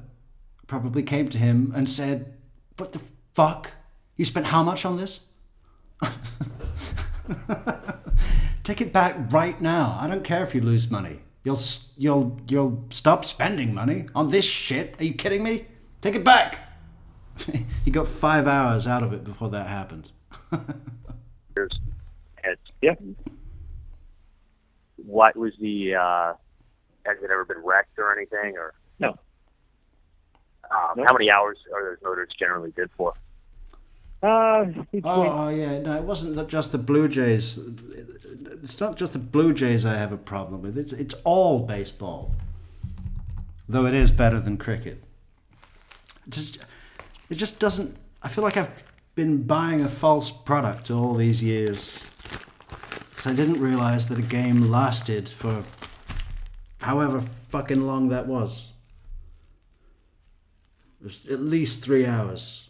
S1: probably came to him and said, "What the fuck? You spent how much on this? Take it back right now. I don't care if you lose money. You'll stop spending money on this shit. Are you kidding me? Take it back." He got 5 hours out of it before that happened.
S9: Yeah.
S8: What was the? Has it ever been wrecked or anything? Or
S9: No. Nope.
S8: How many hours are those motors generally good for?
S1: Oh yeah, no, it wasn't just the Blue Jays. It's not just the Blue Jays I have a problem with. It's all baseball. Though it is better than cricket. It just doesn't. I feel like I've been buying a false product all these years. Because I didn't realize that a game lasted for however fucking long that was. It was at least 3 hours.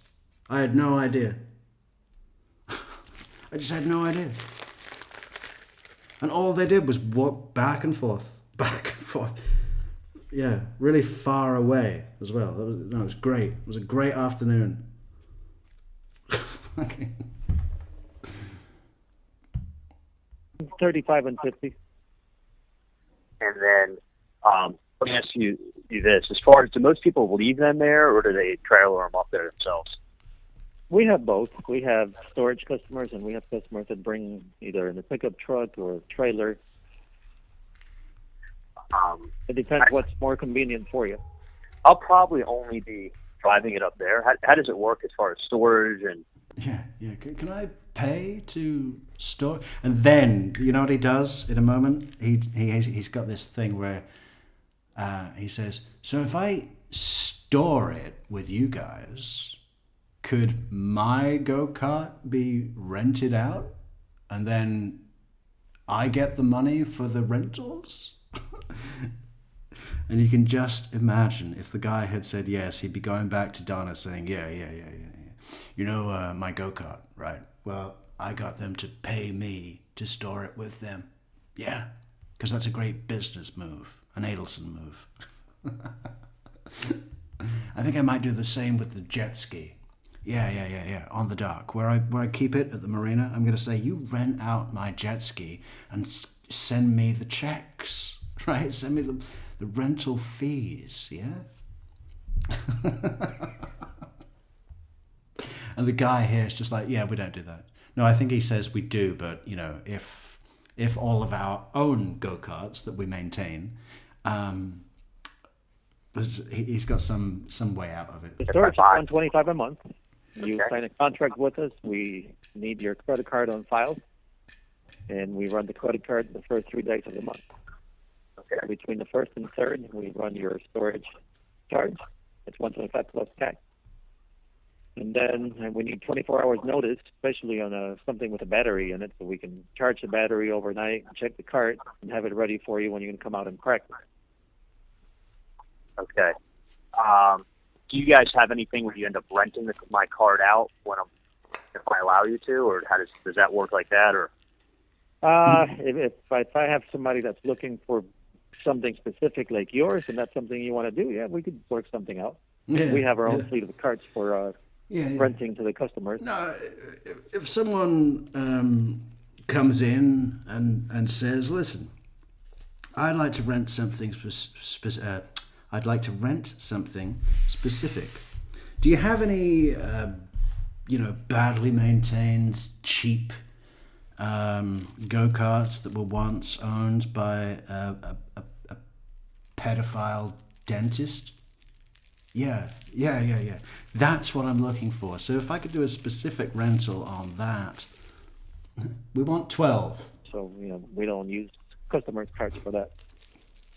S1: I had no idea. I just had no idea. And all they did was walk back and forth. Yeah, really far away as well. It was great. It was a great afternoon. Okay.
S9: 35 and 50.
S8: And then let me ask you this: as far as, do most people leave them there, or do they trailer them up there themselves?
S9: We have both. We have storage customers, and we have customers that bring either in a pickup truck or a trailer. It depends what's more convenient for you.
S8: I'll probably only be driving it up there. How does it work as far as storage and?
S1: Yeah. Can I pay to store? And then, you know what he does in a moment? He's got this thing where he says, so if I store it with you guys, could my go-kart be rented out? And then I get the money for the rentals? And you can just imagine if the guy had said yes, he'd be going back to Donna saying, yeah. You know, my go-kart, right? Well, I got them to pay me to store it with them. Yeah, because that's a great business move, an Adelson move. I think I might do the same with the jet ski. Yeah, on the dock. Where I keep it at the marina, I'm going to say, you rent out my jet ski and send me the checks, right? Send me the rental fees, yeah? And the guy here is just like, yeah, we don't do that. No, I think he says we do, but, you know, if all of our own go-karts that we maintain, he's got some way out of it.
S9: The storage is $125 a month. You sign a contract with us. We need your credit card on file, and we run the credit card the first 3 days of the month. Okay. Between the first and third, we run your storage charge. It's $125 plus tax. And then we need 24 hours notice, especially on something with a battery in it, so we can charge the battery overnight, check the cart, and have it ready for you when you're going to come out and crack it.
S8: Okay. Do you guys have anything where you end up renting my card out if I allow you to, or does that work like that, or?
S9: If I have somebody that's looking for something specific like yours, and that's something you want to do, yeah, we could work something out. Yeah, we have our own fleet of carts for renting to the customers.
S1: No, if someone comes in and says, "Listen, I'd like to rent something I'd like to rent something specific. Do you have any, badly maintained, cheap go-karts that were once owned by a pedophile dentist?" Yeah. That's what I'm looking for. So if I could do a specific rental on that, we want 12.
S9: So, we don't use customers' cards for that.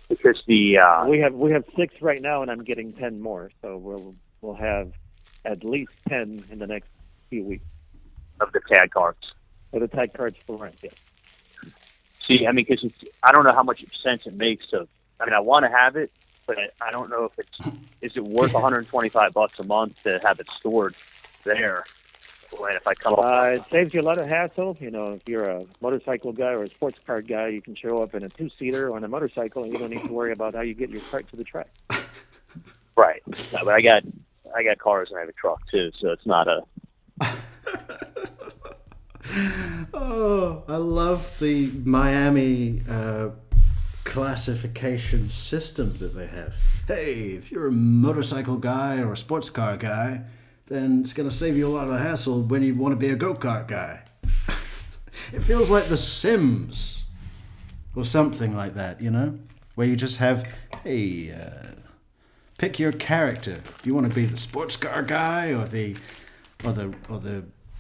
S8: Because
S9: we have 6 right now, and I'm getting 10 more. So we'll have at least 10 in the next few weeks.
S8: Of the tag cards.
S9: Of the tag cards for rent, yeah.
S8: See, I mean, because I don't know how much sense it makes to. I mean, I want to have it, but I don't know if is it worth $125 a month to have it stored there. And if I come up,
S9: it saves you a lot of hassle. If you're a motorcycle guy or a sports car guy, you can show up in a 2-seater on a motorcycle, and you don't need to worry about how you get your cart to the track.
S8: Right. No, but I got cars and I have a truck too, so it's not a.
S1: Oh, I love the Miami classification system that they have. Hey, if you're a motorcycle guy or a sports car guy, then it's going to save you a lot of hassle when you want to be a go-kart guy. It feels like The Sims or something like that, where you just have, hey, pick your character. Do you want to be the sports car guy or the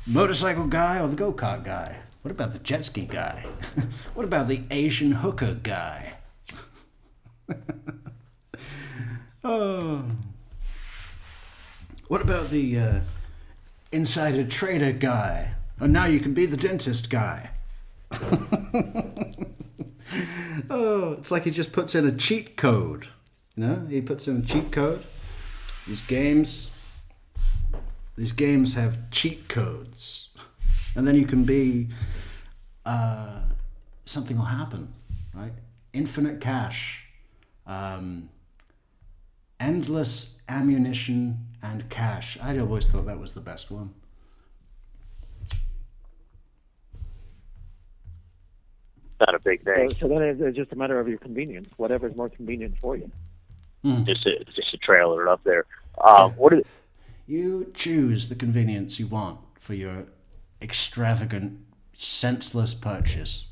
S1: motorcycle guy or the go-kart guy? What about the jet ski guy? What about the Asian hooker guy? Oh. What about the insider trader guy. And now you can be the dentist guy. Oh, it's like he just puts in a cheat code. You know, he puts in a cheat code. These games have cheat codes. And then you can be, something will happen, right? Infinite cash, endless ammunition and cash. I always thought that was the best one.
S8: Not a big thing.
S9: So then it's just a matter of your convenience. Whatever's more convenient for you.
S8: Just a trailer up there. What is?
S1: You choose the convenience you want for your extravagant, senseless purchase.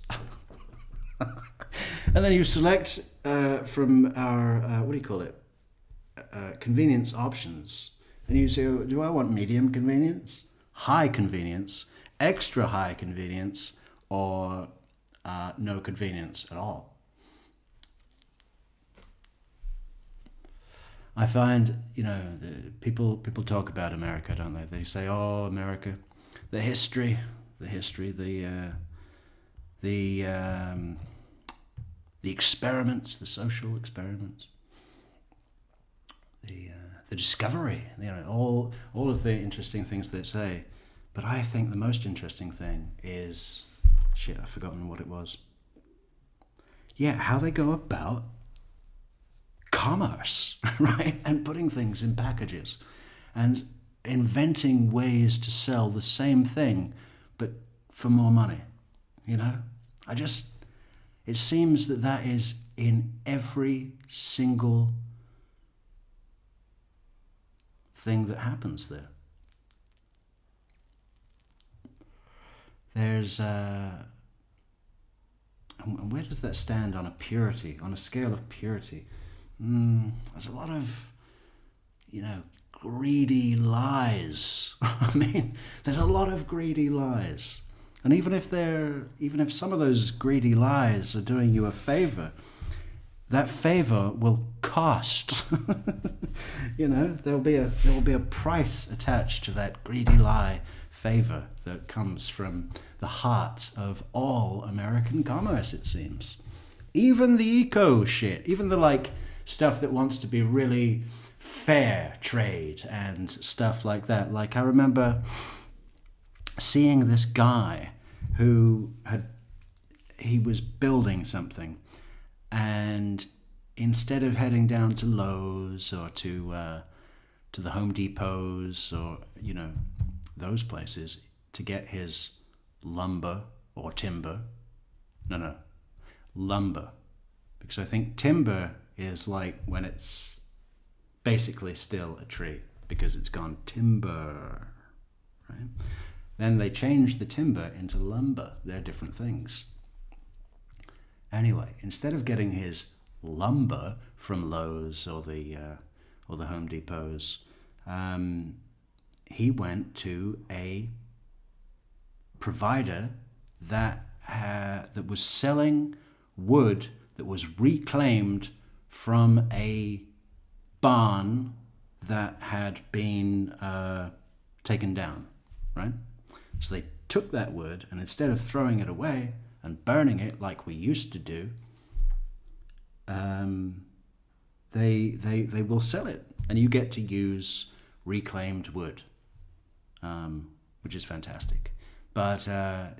S1: And then you select from our, what do you call it? Convenience options. And you say, do I want medium convenience, high convenience, extra high convenience, or no convenience at all? I find, you know, people talk about America, don't they? They say, "Oh, America, the history, the experiments, the social experiments, the discovery, you know, all of the interesting things they say." But I think the most interesting thing is, shit, I've forgotten what it was. Yeah, how they go about commerce, right? And putting things in packages and inventing ways to sell the same thing, but for more money, you know? It seems that is in every single thing that happens there. There's, and where does that stand on a scale of purity? There's a lot of, you know, greedy lies. I mean, there's a lot of greedy lies. And even if some of those greedy lies are doing you a favor, that favor will cost. You know, there will be a price attached to that greedy lie favor that comes from the heart of all American commerce, it seems. Even the eco shit, even the stuff that wants to be really fair trade and stuff like that. Like, I remember seeing this guy who he was building something, and instead of heading down to Lowe's or to the Home Depots or, you know, those places to get his lumber or timber, lumber, because I think timber is like when it's basically still a tree because it's gone timber, right? Then they changed the timber into lumber. They're different things. Anyway, instead of getting his lumber from Lowe's or the Home Depots, he went to a provider that was selling wood that was reclaimed from a barn that had been taken down, right? So they took that wood, and instead of throwing it away and burning it like we used to do, they will sell it, and you get to use reclaimed wood, which is fantastic. But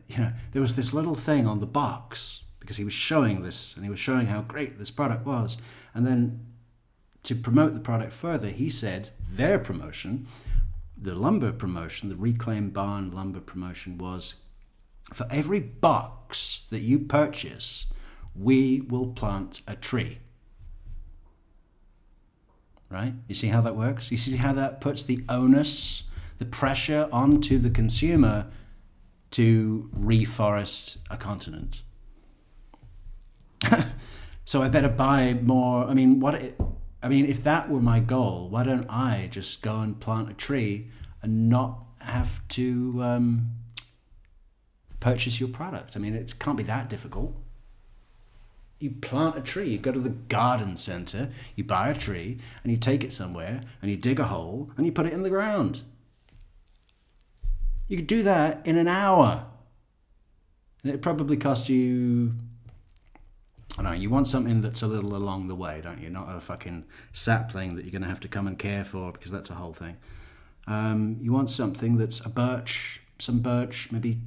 S1: you know, there was this little thing on the box because he was showing this, and he was showing how great this product was, and then to promote the product further, he said their promotion, the lumber promotion, the reclaimed barn lumber promotion, was for every box that you purchase, we will plant a tree. Right? You see how that works? You see how that puts the onus, the pressure onto the consumer to reforest a continent. So I better buy more. I mean, if that were my goal, why don't I just go and plant a tree and not have to purchase your product? I mean, it can't be that difficult. You plant a tree, you go to the garden center, you buy a tree, and you take it somewhere, and you dig a hole, and you put it in the ground. You could do that in an hour. And it'd probably cost you, I don't know, you want something that's a little along the way, don't you? Not a fucking sapling that you're going to have to come and care for, because that's a whole thing. You want something that's a birch, some birch, maybe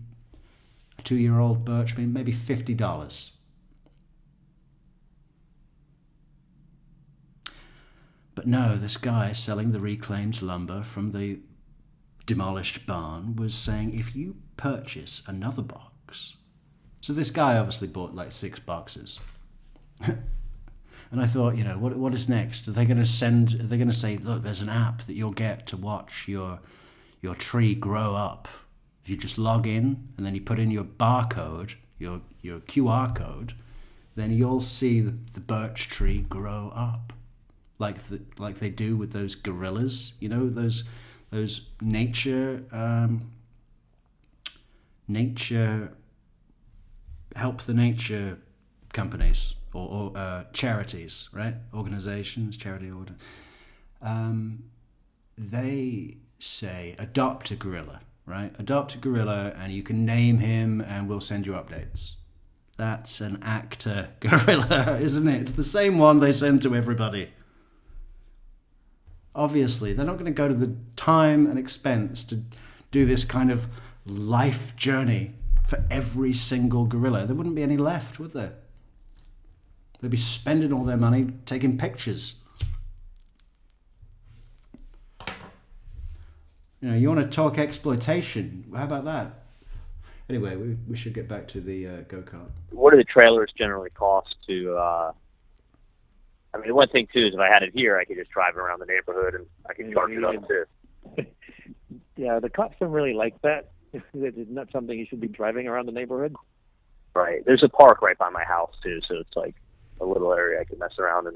S1: a 2-year-old birch, maybe $50. But no, this guy selling the reclaimed lumber from the demolished barn was saying, if you purchase another box. So this guy obviously bought like 6 boxes. And I thought, you know, what is next? Are they going to say, look, there's an app that you'll get to watch your tree grow up. If you just log in and then you put in your barcode, your QR code, then you'll see the birch tree grow up. Like they do with those gorillas, you know, those nature help the nature companies or charities, right? Organizations, charity order. They say adopt a gorilla, right? Adopt a gorilla and you can name him and we'll send you updates. That's an actor gorilla, isn't it? It's the same one they send to everybody. Obviously, they're not going to go to the time and expense to do this kind of life journey for every single gorilla. There wouldn't be any left, would there? They'd be spending all their money taking pictures. You know, you want to talk exploitation? How about that? Anyway, we should get back to the go-kart.
S8: What do the trailers generally cost to... I mean, the one thing, too, is if I had it here, I could just drive around the neighborhood and I could charge it up, too.
S9: Yeah, the cops don't really like that. It's not something you should be driving around the neighborhood.
S8: Right. There's a park right by my house, too, so it's like a little area I can mess around in.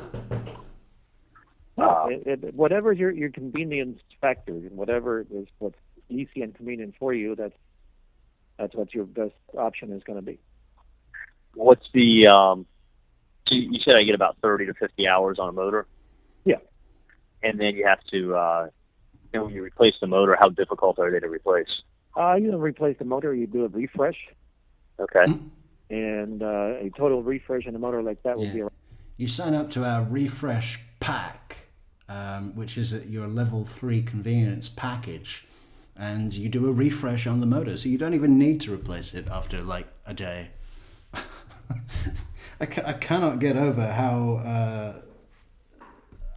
S9: Whatever's your convenience factor, whatever is what's easy and convenient for you, that's what your best option is going to be.
S8: What's the... You said I get about 30 to 50 hours on a motor?
S9: Yeah.
S8: And then you have to, when you replace the motor, how difficult are they to replace?
S9: You don't replace the motor, you do a refresh.
S8: Okay.
S9: And a total refresh in a motor like that would be around.
S1: You sign up to our refresh pack, which is your level 3 convenience package, and you do a refresh on the motor, so you don't even need to replace it after like a day. I cannot get over how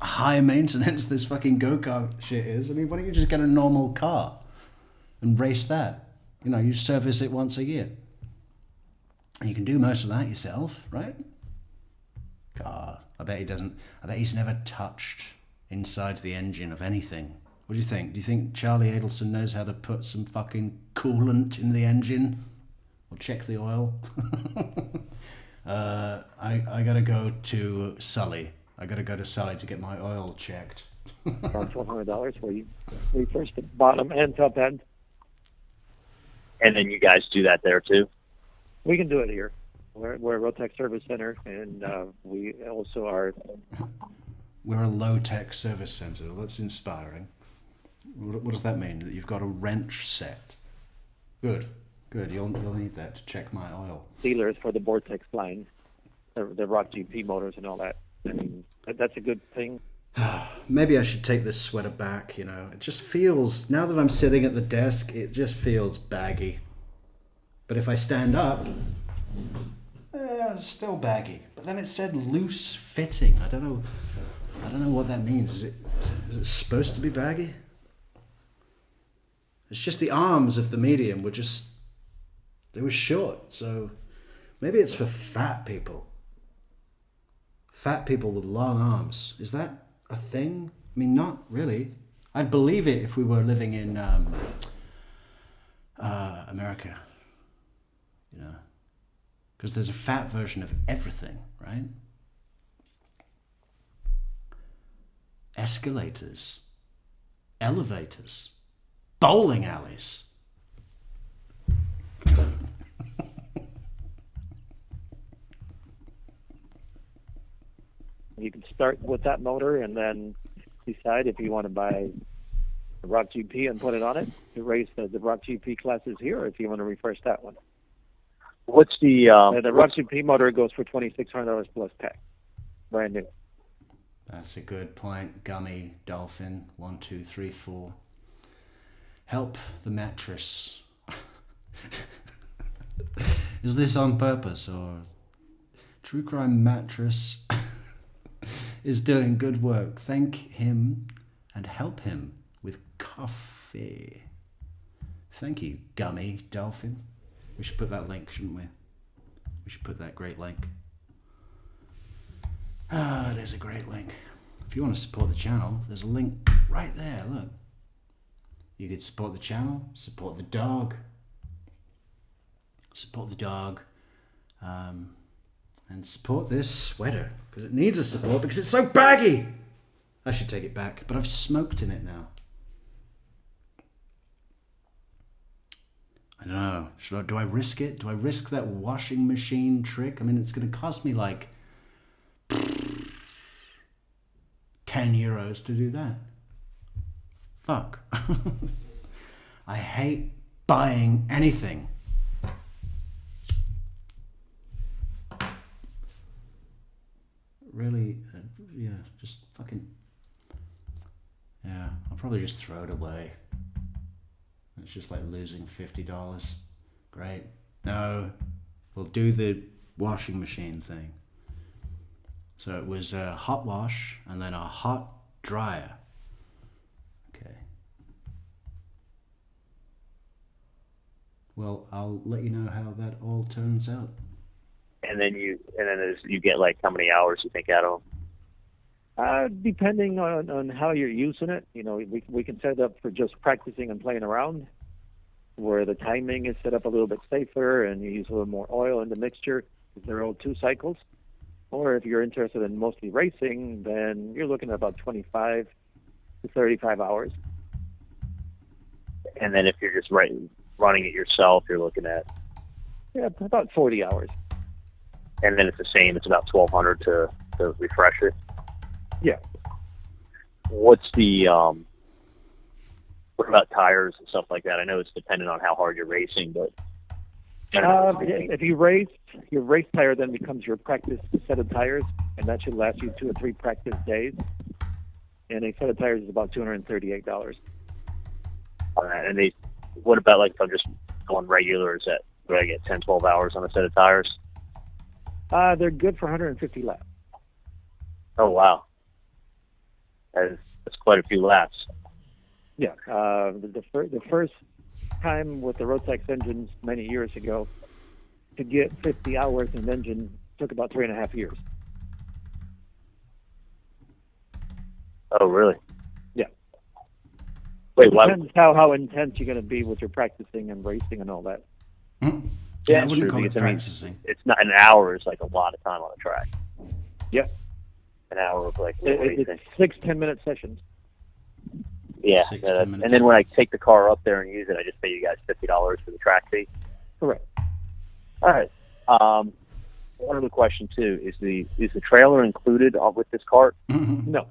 S1: high maintenance this fucking go-kart shit is. I mean, why don't you just get a normal car and race that? You know, you service it once a year. And you can do most of that yourself, right? God, I bet he's never touched inside the engine of anything. What do you think? Do you think Charlie Adelson knows how to put some fucking coolant in the engine? Or check the oil? I gotta go to Sully. I gotta go to Sully to get my oil checked.
S9: Around $1,200 where you refresh the bottom and top end.
S8: And then you guys do that there too?
S9: We can do it here. We're a Rotec Service Center, and we also are...
S1: We're a low-tech service center. That's inspiring. What does that mean? That you've got a wrench set? Good. You'll need that to check my oil.
S9: Dealers for the Vortex line, the Rock GP motors and all that. I mean, that's a good thing.
S1: Maybe I should take this sweater back, you know. It just feels, now that I'm sitting at the desk, it just feels baggy. But if I stand up, it's still baggy. But then it said loose fitting. I don't know what that means. Is it supposed to be baggy? It's just the arms of the medium were they were short, so maybe it's for fat people. Fat people with long arms. Is that a thing? I mean, not really. I'd believe it if we were living in America. You know, because there's a fat version of everything, right? Escalators, elevators, bowling alleys.
S9: You can start with that motor and then decide if you want to buy the Rock GP and put it on it to race the Rock GP classes here, if you want to refresh that one.
S8: What's the
S9: The Rock GP motor goes for $2,600 plus tax, brand new.
S1: That's a good point. Gummy, Dolphin, 1, 2, 3, 4. Help the mattress. Is this on purpose or True Crime Mattress is doing good work? Thank him and help him with coffee. Thank you, Gummy, Dolphin. We should put that link, shouldn't we? We should put that great link. Ah, it is a great link. If you want to support the channel, there's a link right there, look. You could support the channel, support the dog. Support the dog. And support this sweater, because it needs a support, because it's so baggy! I should take it back, but I've smoked in it now. I don't know. Do I risk it? Do I risk that washing machine trick? I mean, it's going to cost me like 10 euros to do that. Fuck. I hate buying anything. Really, yeah, just fucking, yeah, I'll probably just throw it away. It's just like losing $50. Great. No, we'll do the washing machine thing. So it was a hot wash and then a hot dryer. Okay. Well, I'll let you know how that all turns out.
S8: and then you get like how many hours you think out of them?
S9: Depending on how you're using it, you know, we can set it up for just practicing and playing around, where the timing is set up a little bit safer and you use a little more oil in the mixture. They're all 2 cycles. Or if you're interested in mostly racing, then you're looking at about 25 to 35 hours.
S8: And then if you're just running it yourself, you're looking at
S9: about 40 hours.
S8: And then it's the same. It's about 1,200 to refresh it.
S9: Yeah.
S8: What's the what about tires and stuff like that? I know it's dependent on how hard you're racing, but
S9: if you race, your race tire then becomes your practice set of tires, and that should last you 2 or 3 practice days. And a set of tires is about $238.
S8: And what about like if I'm just going regular? Is that do I get 10, 12 hours on a set of tires?
S9: They're good for 150 laps.
S8: Oh wow, that's quite a few laps.
S9: Yeah, the first time with the Rotax engines many years ago, to get 50 hours in an engine took about 3.5 years.
S8: Oh really?
S9: Yeah.
S8: Wait, why?
S9: Depends how intense you're going to be with your practicing and racing and all that.
S1: Yeah, I wouldn't call it practicing.
S8: It's not an hour. Is like a lot of time on the track.
S9: Yeah.
S8: An hour of like.
S9: It's 6 10-minute sessions.
S8: Yeah, and then when I take the car up there and use it, I just pay you guys $50 for the track fee.
S9: Correct.
S8: All right. One other question too: is the trailer included with this cart?
S9: No.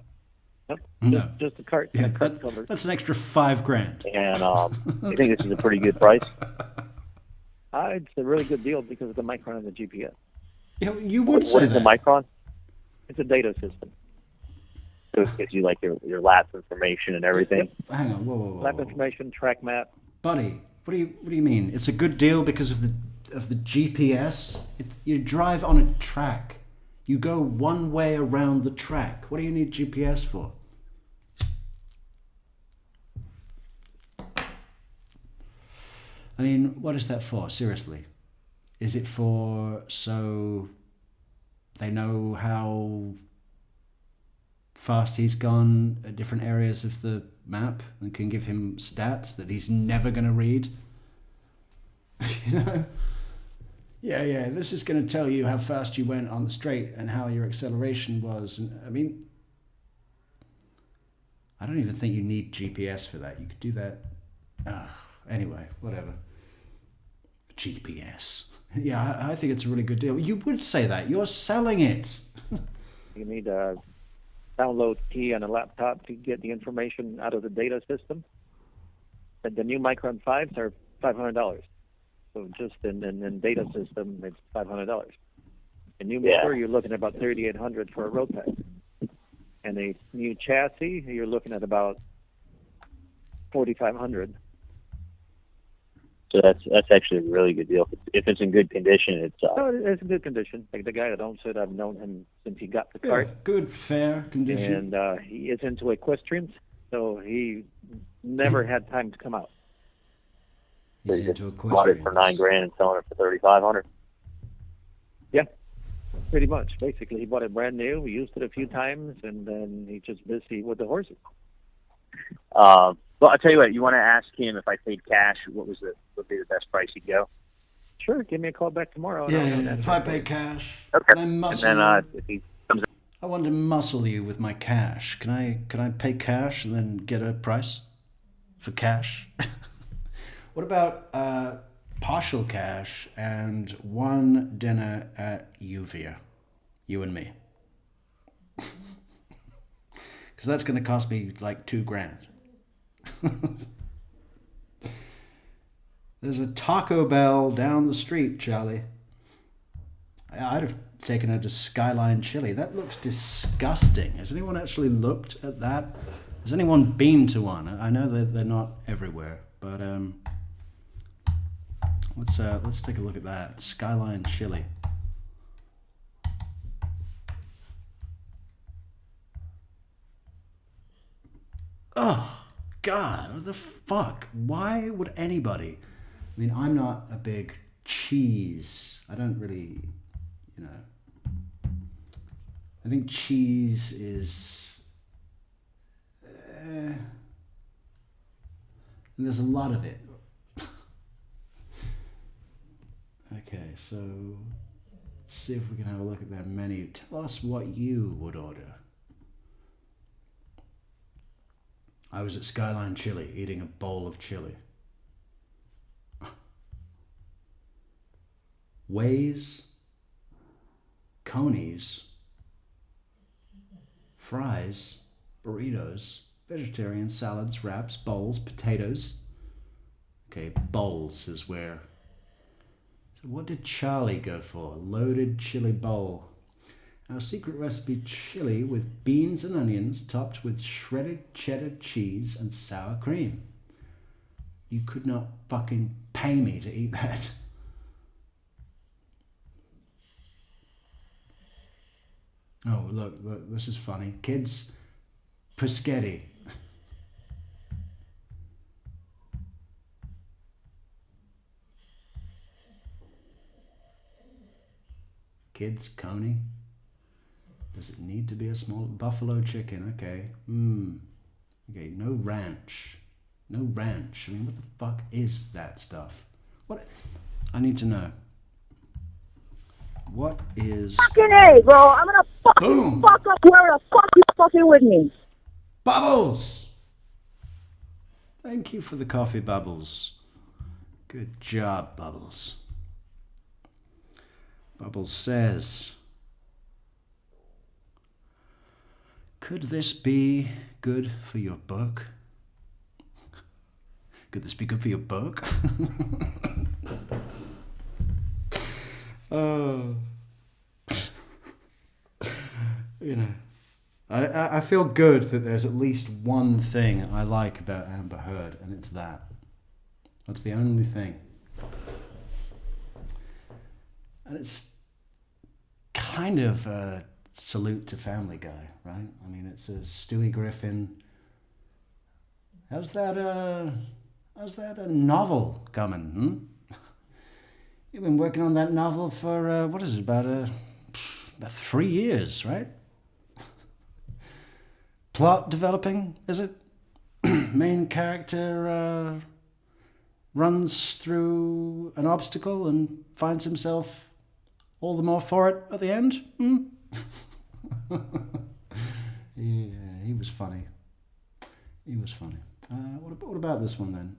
S1: No.
S9: Just the cart.
S1: Yeah,
S9: cart covered.
S1: that's an extra $5,000.
S8: And I think this is a pretty good price.
S9: It's a really good deal because of the Micron and the GPS.
S1: You would say
S8: what is
S1: that.
S8: the Micron?
S9: It's a data system.
S8: So it gives you like your lap information and everything.
S1: Hang on, whoa.
S9: Lap information, track map.
S1: Buddy, what do you mean? It's a good deal because of the GPS. You drive on a track. You go one way around the track. What do you need GPS for? I mean, what is that for? Seriously, is it for so they know how fast he's gone at different areas of the map and can give him stats that he's never going to read? You know? Yeah, this is going to tell you how fast you went on the straight and how your acceleration was. And I mean, I don't even think you need GPS for that. You could do that. Anyway, whatever. GPS. Yeah, I think it's a really good deal. You would say that. You're selling it.
S9: You need a download key on a laptop to get the information out of the data system. The new Micron 5s are $500. So just in data system, it's $500. A new motor, you're looking at about $3,800 for a road pack. And a new chassis, you're looking at about $4,500.
S8: So that's actually a really good deal. If it's in good condition, it's
S9: It's in good condition. Like the guy that owns it, I've known him since he got the cart.
S1: Yeah, good, fair condition.
S9: And he is into equestrians, so he never had time to come out.
S1: He's into
S8: bought it for $9,000 and selling it for $3,500.
S9: Yeah, pretty much. Basically, he bought it brand new. We used it a few times, and then he's just busy with the horses.
S8: Well, I'll tell you what. You want to ask him if I paid cash, what would be the best price he'd go?
S9: Sure, give me a call back tomorrow. And
S1: Yeah, if I pay cash,
S8: Okay.
S1: can I
S8: And then if he comes
S1: I want to muscle you with my cash. Can I pay cash and then get a price for cash? What about partial cash and one dinner at Uvia, you and me? Because that's going to cost me like $2,000. There's a Taco Bell down the street, Charlie. I'd have taken her to Skyline Chili. That looks disgusting. Has anyone actually looked at that? Has anyone been to one? I know that they're not everywhere, but let's take a look at that. Skyline Chili. Oh, God, what the fuck? Why would anybody? I mean, I'm not a big cheese. I don't really, I think cheese is... and there's a lot of it. Okay, so let's see if we can have a look at their menu. Tell us what you would order. I was at Skyline Chili eating a bowl of chili. Ways, conies, fries, burritos, vegetarian salads, wraps, bowls, potatoes. Okay, bowls is where. So what did Charlie go for? Loaded chili bowl. Our secret recipe chili with beans and onions topped with shredded cheddar cheese and sour cream. You could not fucking pay me to eat that. Oh, look, this is funny. Kids, Peschetti. Kids, coney. Does it need to be a small buffalo chicken? Okay. Okay, no ranch. No ranch. I mean, what the fuck is that stuff? What? I need to know. What is...
S11: Fucking A, bro. I'm gonna fucking fuck up where the fuck you fucking with me.
S1: Bubbles! Thank you for the coffee, Bubbles. Good job, Bubbles. Bubbles says... Could this be good for your book? Could this be good for your book? Oh. I feel good that there's at least one thing I like about Amber Heard, and it's that. That's the only thing. And it's kind of a salute to Family Guy, right? I mean, it's a Stewie Griffin. How's that a novel coming? You've been working on that novel for what is it, about 3 years, right? Plot developing, is it? Main character runs through an obstacle and finds himself all the more for it at the end. Yeah, he was funny. He was funny. What about this one then?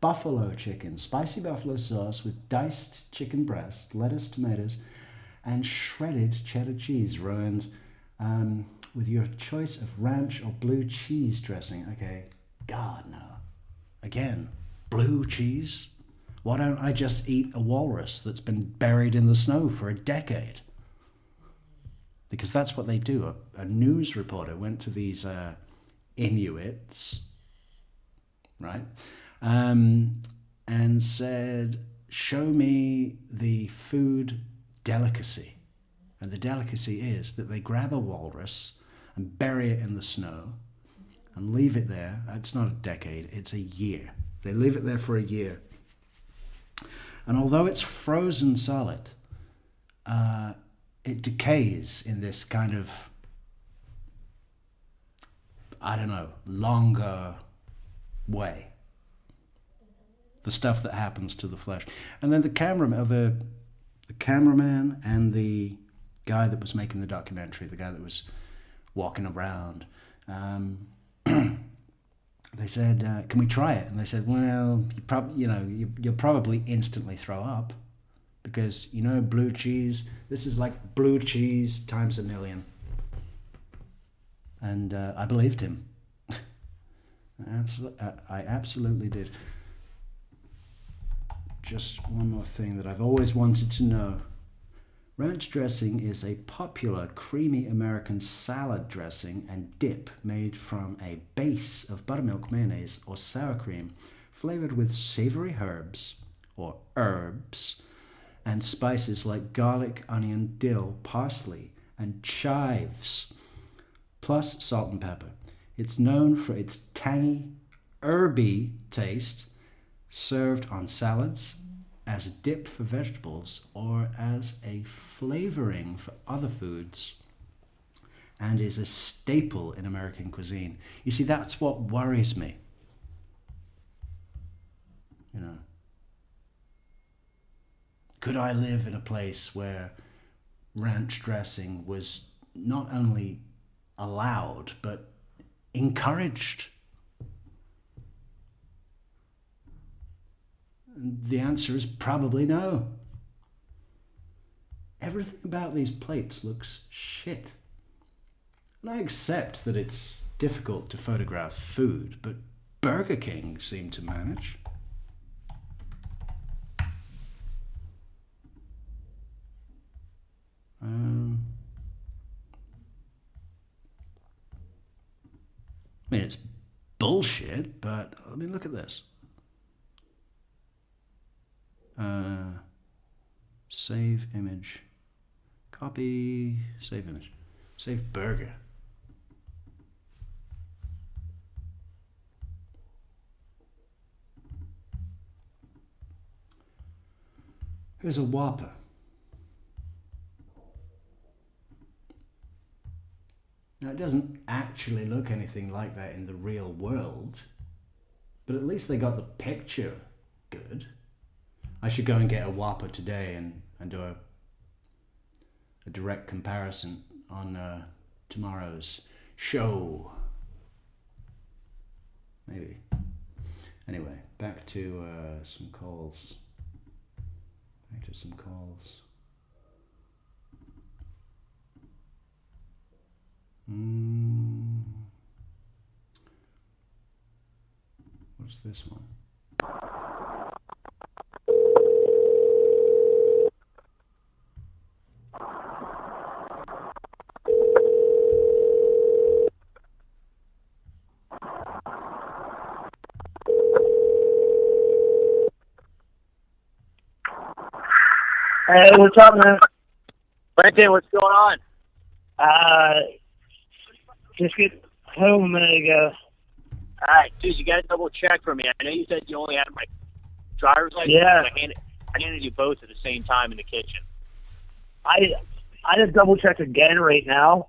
S1: Buffalo chicken, spicy buffalo sauce with diced chicken breast, lettuce, tomatoes, and shredded cheddar cheese, ruined with your choice of ranch or blue cheese dressing. Okay, God, no. Again, blue cheese? Why don't I just eat a walrus that's been buried in the snow for a decade? Because that's what they do. A news reporter went to these Inuits, right? And said, show me the food delicacy. And the delicacy is that they grab a walrus and bury it in the snow and leave it there. It's not a decade, it's a year. They leave it there for a year. And although it's frozen solid, it decays in this kind of, I don't know, longer way. The stuff that happens to the flesh. And then the cameraman and the guy that was making the documentary, the guy that was walking around, they said, "Can we try it?" And they said, "Well, you'll probably instantly throw up because blue cheese. This is like blue cheese times a million." And I believed him. I absolutely did. Just one more thing that I've always wanted to know. Ranch dressing is a popular creamy American salad dressing and dip made from a base of buttermilk mayonnaise or sour cream, flavored with savory herbs and spices like garlic, onion, dill, parsley, and chives, plus salt and pepper. It's known for its tangy, herby taste, served on salads, as a dip for vegetables, or as a flavoring for other foods, and is a staple in American cuisine. You see, that's what worries me. Could I live in a place where ranch dressing was not only allowed, but encouraged? The answer is probably no. Everything about these plates looks shit. And I accept that it's difficult to photograph food, but Burger King seemed to manage. I mean, it's bullshit, but look at this. Save image, copy, save image, save burger. Here's a Whopper. Now, it doesn't actually look anything like that in the real world, but at least they got the picture good. I should go and get a Whopper today and do a direct comparison on tomorrow's show. Maybe. Anyway, back to some calls. What's this one?
S12: Hey, what's up, man?
S8: Brendan, what's going on?
S12: Just get home a minute ago.
S8: All right, dude, you got to double check for me. I know you said you only had my driver's license.
S12: Yeah.
S8: I handed you both at the same time in the kitchen.
S12: I just double checked again right now.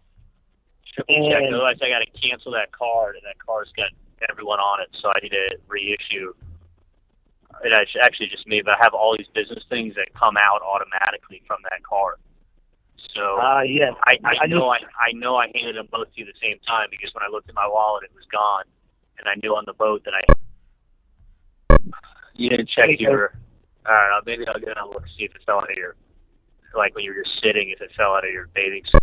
S8: Triple check, otherwise I got to cancel that card, and that card's got everyone on it, so I need to reissue. It actually just me, but I have all these business things that come out automatically from that card. So
S12: yeah.
S8: I know I handed them both to you at the same time because when I looked at my wallet, it was gone, and I knew on the boat that you didn't check your. All right, maybe I'll get a look see if it fell out of your, like when you were just sitting, if it fell out of your bathing suit.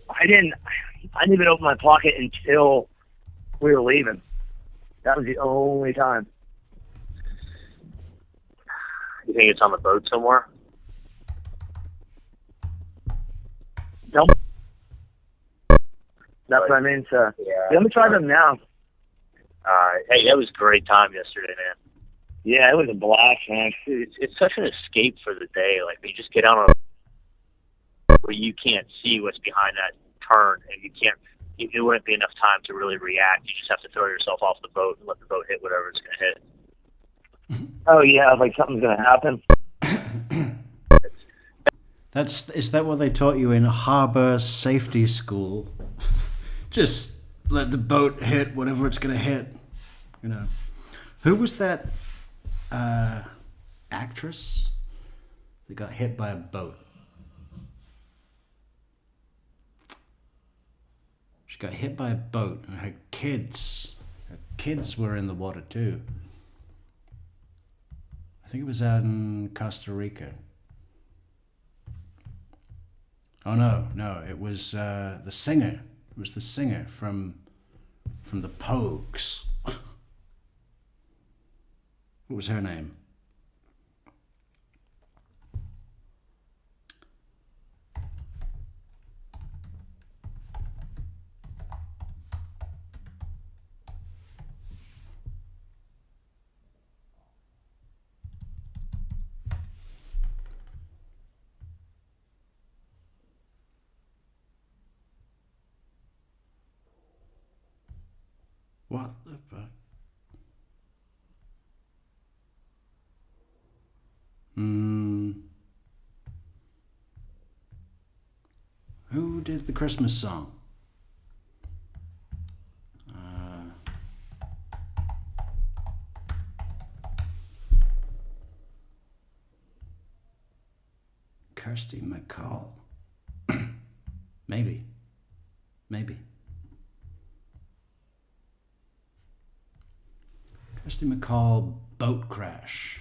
S12: I didn't even open my pocket until we were leaving. That was the only time.
S8: You think it's on the boat somewhere?
S12: Nope. That's what I mean. So let me try them now.
S8: Hey, that was a great time yesterday, man.
S12: Yeah, it was a blast, man.
S8: It's such an escape for the day. Like, you just get out on a where you can't see what's behind that turn, and it wouldn't be enough time to really react. You just have to throw yourself off the boat and let the boat hit whatever it's going to hit.
S12: Oh yeah, like something's gonna happen.
S1: Is that what they taught you in harbor safety school? Just let the boat hit whatever it's going to hit. You know, who was that actress that got hit by a boat? She got hit by a boat, and her kids were in the water too. I think it was out in Costa Rica. Oh no, it was the singer. It was the singer from the Pogues. What was her name? What the fuck? Who did the Christmas song? Kirsty McCall. Maybe. Kirsty McCall, boat crash.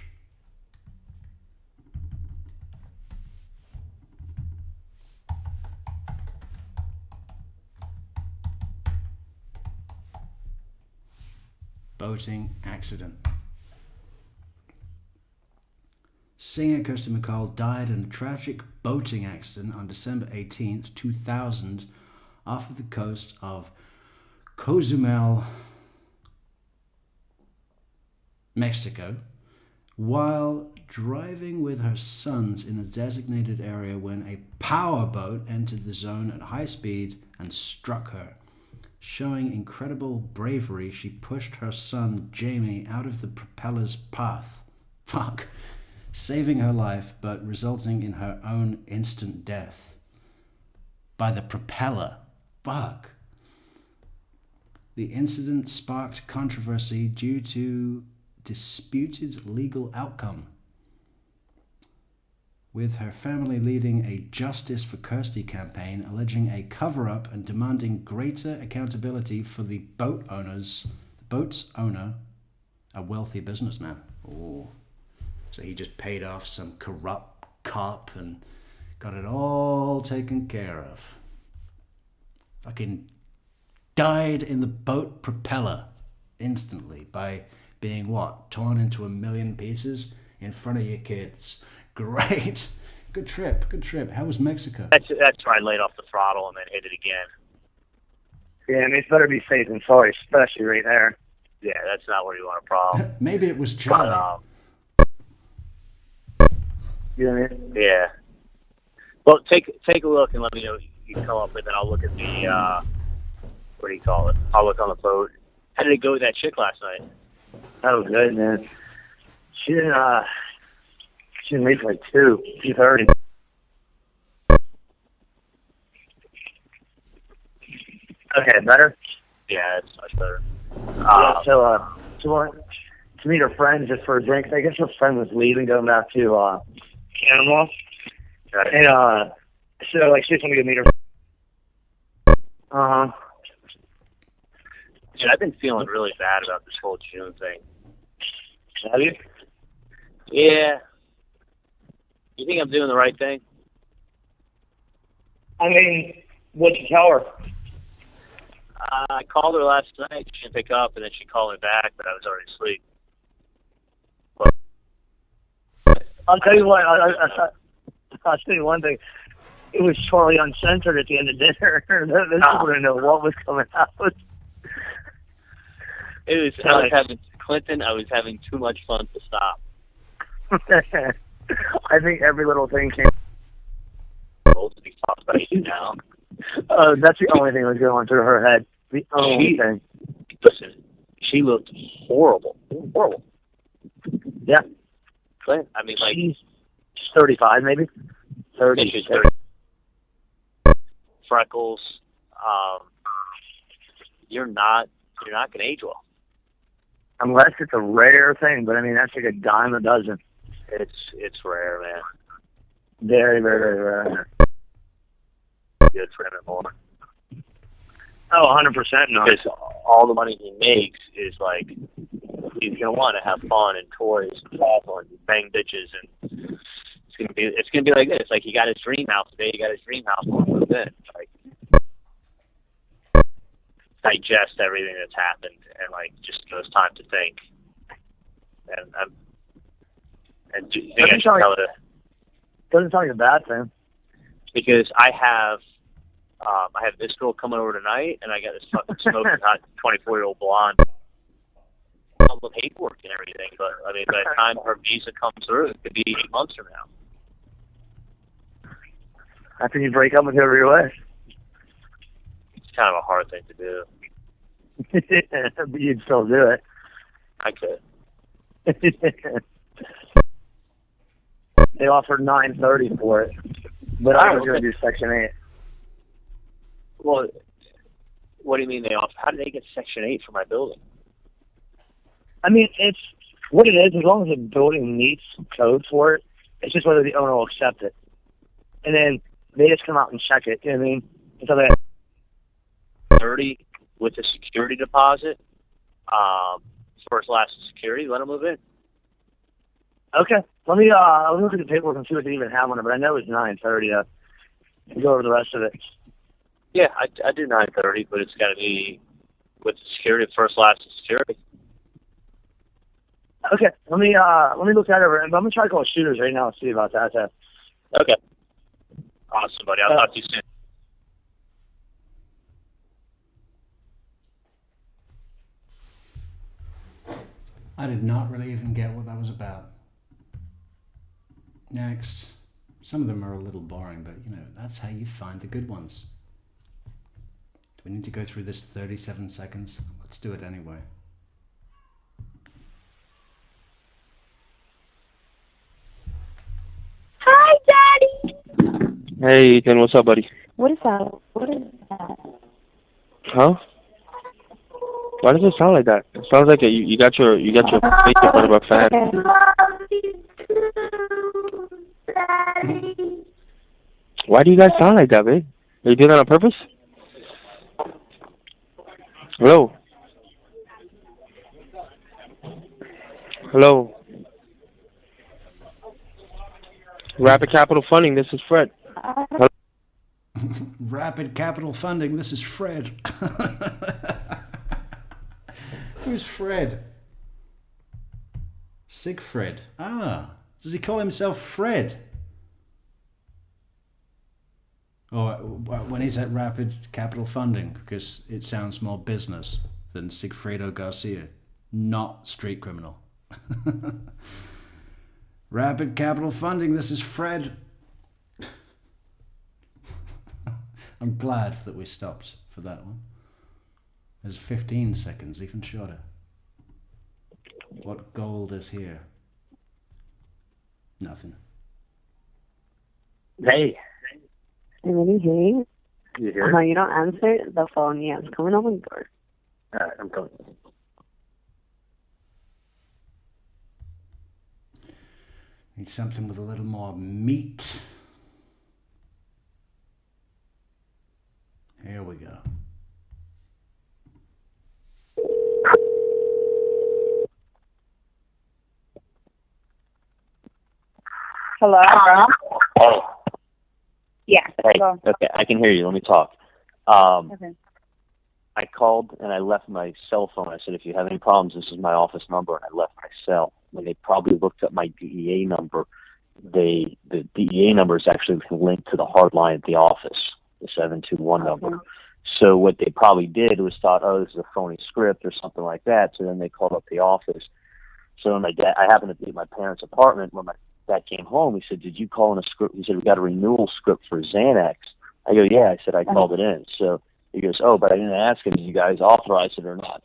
S1: Boating accident. Singer Kirsty McCall died in a tragic boating accident on December 18th, 2000, off of the coast of Cozumel, Mexico, while driving with her sons in a designated area when a powerboat entered the zone at high speed and struck her. Showing incredible bravery, she pushed her son Jamie out of the propeller's path. Saving her life, but resulting in her own instant death. By the propeller. The incident sparked controversy due to disputed legal outcome, with her family leading a Justice for Kirsty campaign alleging a cover-up and demanding greater accountability for the boat's owner, a wealthy businessman. Oh, so he just paid off some corrupt cop and got it all taken care of. Fucking died in the boat propeller instantly by being torn into a million pieces in front of your kids. Great. Good trip. How was Mexico?
S8: That's where I laid off the throttle and then hit it again.
S12: Yeah, I mean, it's better be safe than sorry, especially right there.
S8: Yeah, that's not where you want a problem.
S1: Maybe it was Charlie.
S12: You know what I mean?
S8: Yeah. Well, take a look and let me know what you come up with, and I'll look at the, what do you call it? I'll look on the boat. How did it go with that chick last night?
S12: That was good, man. She didn't leave till like 2:30. Okay, better?
S8: Yeah, it's much better.
S12: To meet her friend just for a drink. I guess her friend was leaving, going back to Panama.
S8: Right.
S12: And so like she just wanted to meet her.
S8: Dude, I've been feeling really bad about this whole June thing.
S12: Have you?
S8: Yeah. You think I'm doing the right thing?
S12: I mean, what'd you tell her?
S8: I called her last night. She didn't pick up, and then she called me back, but I was already asleep.
S12: I'll tell you what. I'll tell you one thing. It was totally uncensored at the end of dinner. Those people didn't know what was coming out.
S8: It was. I was having Clinton. I was having too much fun to stop.
S12: I think every little thing came.
S8: To be talked about you now.
S12: That's the only thing that was going through her head. The only thing.
S8: Listen, she looked horrible. Horrible.
S12: Yeah.
S8: I mean, like
S12: she's 35, maybe 30.
S8: Yeah, she's 30. Freckles. You're not gonna age well.
S12: Unless it's a rare thing, but I mean that's like a dime a dozen.
S8: It's rare, man.
S12: Very, very, very rare.
S8: Good for him and more.
S12: Oh, 100% not.
S8: Because all the money he makes is like he's gonna want to have fun and toys and travel and bang bitches, and it's gonna be like this. Like he got his dream house today. He got his dream house when he moved in. Like digest everything that's happened and like just gives time to think. And do you think I should tell it?
S12: Doesn't sound like a bad thing.
S8: Because I have this girl coming over tonight, and I got this fucking smoking hot 24-year-old blonde. All the paperwork and everything, but I mean, by the time her visa comes through, it could be 8 months from now.
S12: After you break up with whoever you're with.
S8: It's kind of a hard thing to do.
S12: But you'd still do it.
S8: I could.
S12: They offered $930 for it, but I was going to do Section 8.
S8: Well, what do you mean they offer? How did they get Section 8 for my building?
S12: I mean, it's what it is. As long as the building meets code for it, it's just whether the owner will accept it. And then they just come out and check it. You know what I mean? So they
S8: 30 with a security deposit, first, last security. Let them move in.
S12: Okay. Let me look at the paperwork and see what they even have on it. But I know it's $930. Go over the rest of it.
S8: Yeah, I do 930, but it's got to be with security, first, last security.
S12: Okay. Let me look that over. I'm gonna try to call Shooters right now and see about that.
S8: Okay. Awesome, buddy. I'll talk to you soon.
S1: I did not really even get what that was about. Next. Some of them are a little boring, but you know, that's how you find the good ones. Do we need to go through this 37 seconds? Let's do it anyway.
S11: Hi, Daddy.
S13: Hey, Ethan, what's up, buddy?
S11: What is that? What is that?
S13: Huh? Why does it sound like that? It sounds like you got your face in front of a fan. Why do you guys sound like that, babe? Are you doing that on purpose? Hello? Hello? Rapid Capital Funding, this is Fred. Hello?
S1: Rapid Capital Funding, this is Fred. Who's Fred? Siegfried. Ah, does he call himself Fred? Or when he's at Rapid Capital Funding, because it sounds more business than Sigfredo Garcia, not street criminal. Rapid Capital Funding, this is Fred. I'm glad that we stopped for that one. There's 15 seconds, even shorter. What gold is here? Nothing.
S12: Hey.
S14: I really hear you.
S12: You hear?
S14: You don't answer the phone. Yeah, it's coming over the door.
S12: All right, I'm coming.
S1: Need something with a little more meat. Here we go.
S14: Hello?
S8: Hey.
S14: Yeah.
S8: Hey. Okay, I can hear you. Let me talk.
S14: Okay.
S8: I called and I left my cell phone. I said, if you have any problems, this is my office number, and I left my cell. When they probably looked up my DEA number the DEA number is actually linked to the hard line at the office, the 721 number. So what they probably did was thought, oh, this is a phony script or something like that. So then they called up the office. So when I happened to be at my parents' apartment. When my dad came home, he said, did you call in a script? He said, we got a renewal script for Xanax. I go, yeah. I said, I called it in. So he goes, oh, but I didn't ask him, did you guys authorize it or not?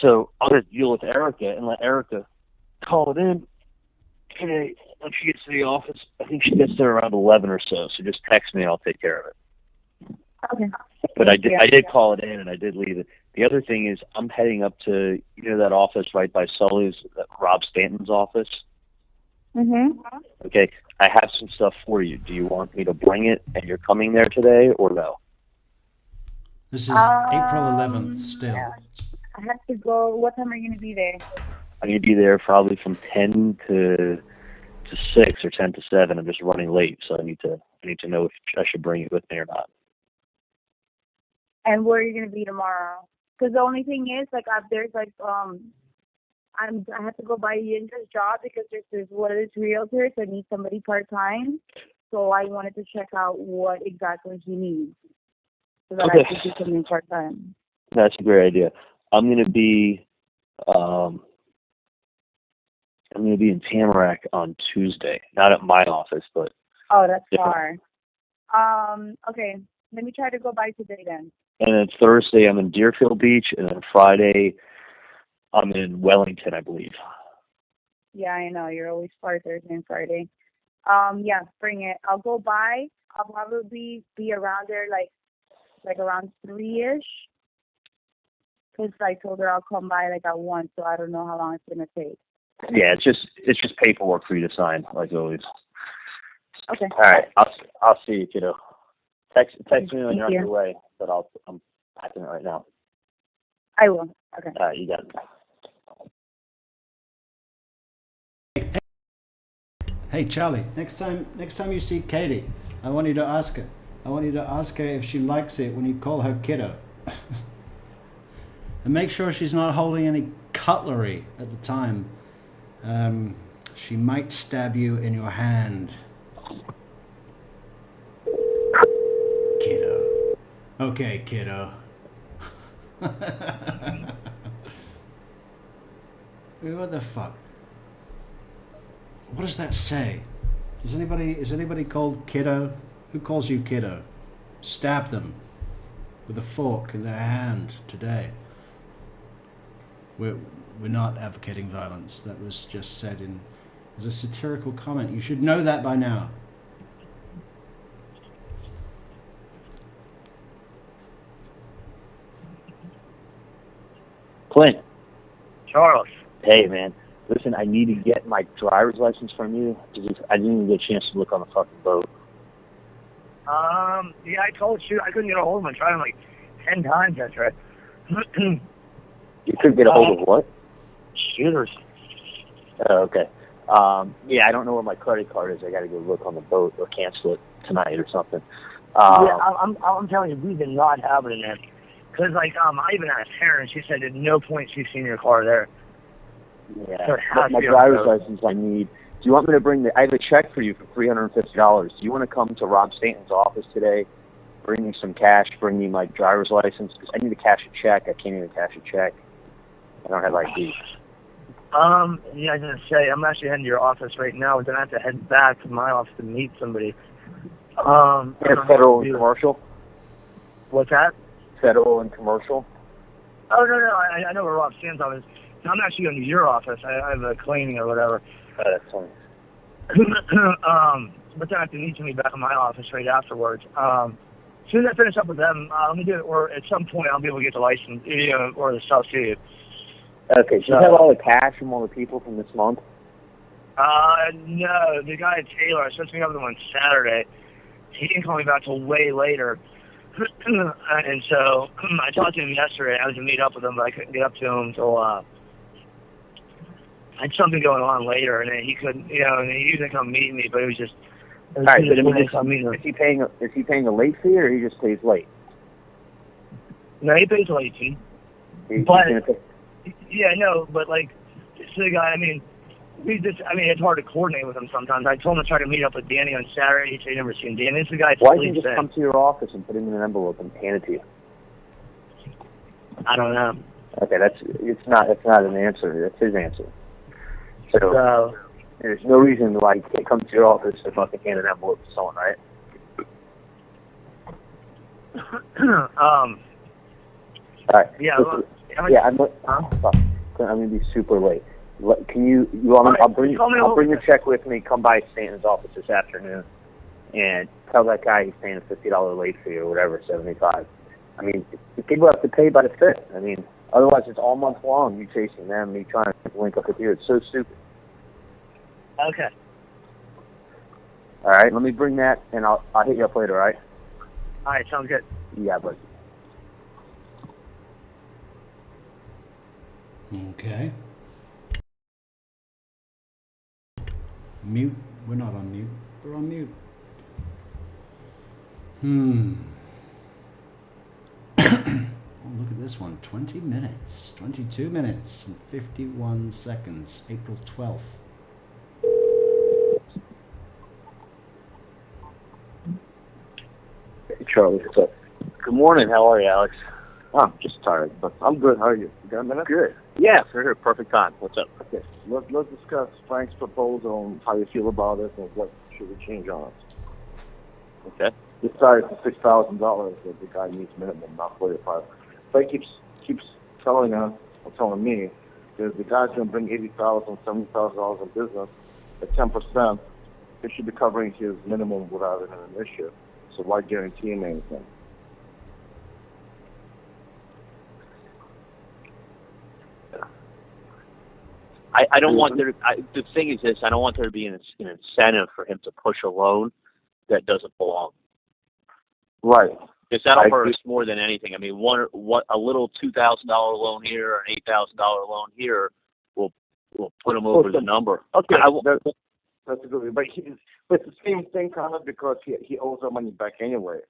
S8: So I'll just deal with Erica and let Erica call it in. And when she gets to the office, I think she gets there around 11 or so. So just text me and I'll take care of it.
S14: Okay.
S8: But I did call it in and I did leave it. The other thing is I'm heading up to, that office right by Sully's, Rob Stanton's office.
S14: Mhm.
S8: Okay. I have some stuff for you. Do you want me to bring it and you're coming there today or no?
S1: This is April 11th still.
S14: I have to go. What time are you going to be there?
S8: I'm going to be there probably from 10 to 6 or 10 to 7. I'm just running late, so I need to know if I should bring it with me or not.
S14: And where are you going to be tomorrow? Because the only thing is, there's I have to go by Yindra's job because there's one of his realtors that needs somebody part-time. So I wanted to check out what exactly he needs so that I could do something part-time.
S8: That's a great idea. I'm going to be in Tamarack on Tuesday. Not at my office, but
S14: Oh, that's
S8: different.
S14: far. Okay. Let me try to go by today then.
S8: And then Thursday I'm in Deerfield Beach, and then Friday I'm in Wellington, I believe.
S14: Yeah, I know. You're always far Thursday and Friday. Yeah, bring it. I'll go by. I'll probably be around there like around 3-ish. Because I told her I'll come by at 1, so I don't know how long it's gonna take.
S8: Yeah, it's just paperwork for you to sign, like always.
S14: Okay.
S8: All right, I'll see you, kiddo. Text me when you're on
S14: you.
S8: your way, but I'm packing it right now.
S14: I will. Okay.
S8: All right, you got it.
S1: Hey Charlie, next time you see Katie, I want you to ask her. I want you to ask her if she likes it when you call her kiddo. And make sure she's not holding any cutlery at the time. She might stab you in your hand. Kiddo. Okay, kiddo. What the fuck? What does that say? Is anybody called kiddo? Who calls you kiddo? Stab them with a fork in their hand today. We're not advocating violence. That was just said as a satirical comment. You should know that by now.
S8: Clint.
S12: Charles.
S8: Hey, man. Listen, I need to get my driver's license from you. I didn't even get a chance to look on the fucking boat.
S12: Yeah, I told you I couldn't get a hold of him. I tried him 10 times after
S8: You couldn't get a hold of what?
S12: Shooters.
S8: Oh, okay. Yeah, I don't know where my credit card is. I got to go look on the boat or cancel it tonight or something.
S12: Yeah, I'm telling you, we did not have it in there. Because, I even asked Karen, she said at no point she's seen your car there.
S8: Yeah,
S12: So it has
S8: my
S12: to be on the
S8: driver's
S12: boat.
S8: license I need. Do you want me to bring I have a check for you for $350. Do you want to come to Rob Stanton's office today, bring me some cash, bring me my driver's license? Because I need to cash a check. I can't even cash a check. I don't have ID.
S12: Yeah, I was going to say, I'm actually heading to your office right now, but then I have to head back to my office to meet somebody.
S8: Federal and commercial?
S12: What's that?
S8: Federal and commercial?
S12: Oh, no, I know where Rob Stanton's office is. I'm actually going to your office. I have a cleaning or whatever.
S8: Oh, that's funny.
S12: But then I have to meet somebody back in my office right afterwards. As soon as I finish up with them, let me do it, or at some point I'll be able to get the license, or the stuff to you.
S8: Okay, so you have all the cash from all the people from this month?
S12: No, the guy at Taylor, I was supposed to meet up with him on Saturday. He didn't call me back till way later. And so I talked to him yesterday. I was going to meet up with him, but I couldn't get up to him until I had something going on later, and then he couldn't, and he usually come meet me, but it was just.
S8: All right, but is he paying a late fee, or he just pays late?
S12: No, he pays late fee. But yeah, no, but so the guy, it's hard to coordinate with him sometimes. I told him to try to meet up with Danny on Saturday. He said he never seen Danny. It's the guy.
S8: Why didn't you just come to your office and put him in an envelope and hand it to you?
S12: I don't know.
S8: Okay, it's not an answer. That's his answer. So there's no reason why you can't come to your office and fucking hand an envelope to someone, right?
S12: Um.
S8: All right.
S12: Yeah.
S8: I'm gonna be super late. Can you want me? I'll bring the check with me. Come by Stanton's office this afternoon, and tell that guy he's paying a $50 late fee or whatever, $75. I mean, the people have to pay by the 5th. I mean, otherwise it's all month long. You chasing them, me trying to link up with you. It's so stupid.
S12: Okay.
S8: All right, let me bring that, and I'll hit you up later. All right.
S12: All right. Sounds good.
S8: Yeah, buddy.
S1: Okay. Mute. We're not on mute. We're on mute. Oh, look at this one. 20 minutes. 22 minutes and 51 seconds. April 12th.
S3: Hey, Charlie, what's up?
S8: Good morning. How are you, Alex?
S3: I'm just tired, but I'm good. How are you? You got a minute?
S8: Good. Yeah, for sure. Perfect time. What's up?
S3: Okay. Let's discuss Frank's proposal and how you feel about it and what should we change on it.
S8: Okay.
S3: Besides the $6,000 that the guy needs minimum, not 45. Frank keeps telling us, or telling me, that the guy's going to bring $80,000, $70,000 in business at 10%. He should be covering his minimum without an issue. So why guarantee him anything?
S8: I don't want there. The thing is this: I don't want there to be an incentive for him to push a loan that doesn't belong.
S3: Right.
S8: Because that'll hurt us more than anything. I mean, a little $2,000 loan here or an $8,000 loan here will put him over the number.
S3: Okay, that's a good one. But it's the same thing, kind of, because he owes our money back anyway.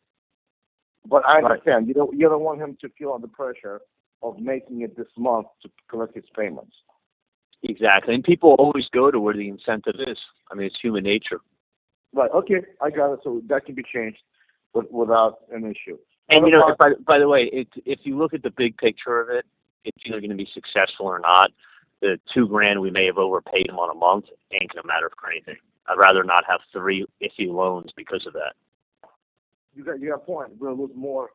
S3: But I understand you don't want him to feel under pressure of making it this month to collect his payments.
S8: Exactly, and people always go to where the incentive is. I mean, it's human nature.
S3: Right. Okay, I got it. So that can be changed without an issue.
S8: And by the way, if you look at the big picture of it, it's either going to be successful or not. The $2,000 we may have overpaid him on a month ain't going to matter for anything. I'd rather not have 3 iffy loans because of that.
S3: You got a point. We're going to lose more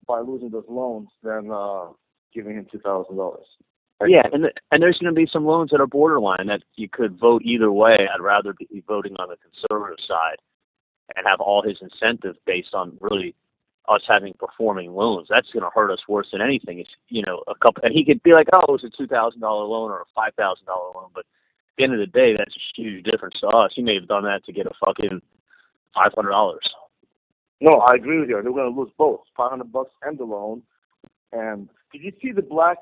S3: by losing those loans than giving him $2,000.
S8: Yeah, and there's going to be some loans that are borderline that you could vote either way. I'd rather be voting on the conservative side and have all his incentive based on really us having performing loans. That's going to hurt us worse than anything. It's, and he could be like, oh, it was a $2,000 loan or a $5,000 loan, but at the end of the day, that's a huge difference to us. He may have done that to get a fucking $500.
S3: No, I agree with you. They're going to lose both, $500 and the loan. And did you see the black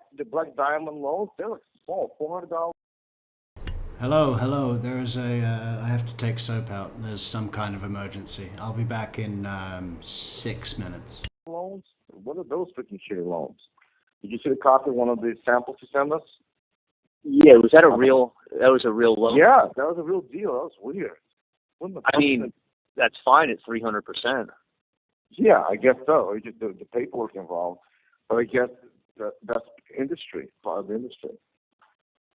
S3: diamond loans? They're like small, $400.
S1: Hello. There's I have to take soap out. There's some kind of emergency. I'll be back in 6 minutes.
S3: Loans? What are those freaking shitty loans? Did you see the copy of one of the samples you sent us?
S8: Yeah, was that a real loan?
S3: Yeah, that was a real deal. That was weird.
S8: I mean, that's fine at 300%.
S3: Yeah, I guess so. It's just the paperwork involved. But I guess that's industry, part of the industry.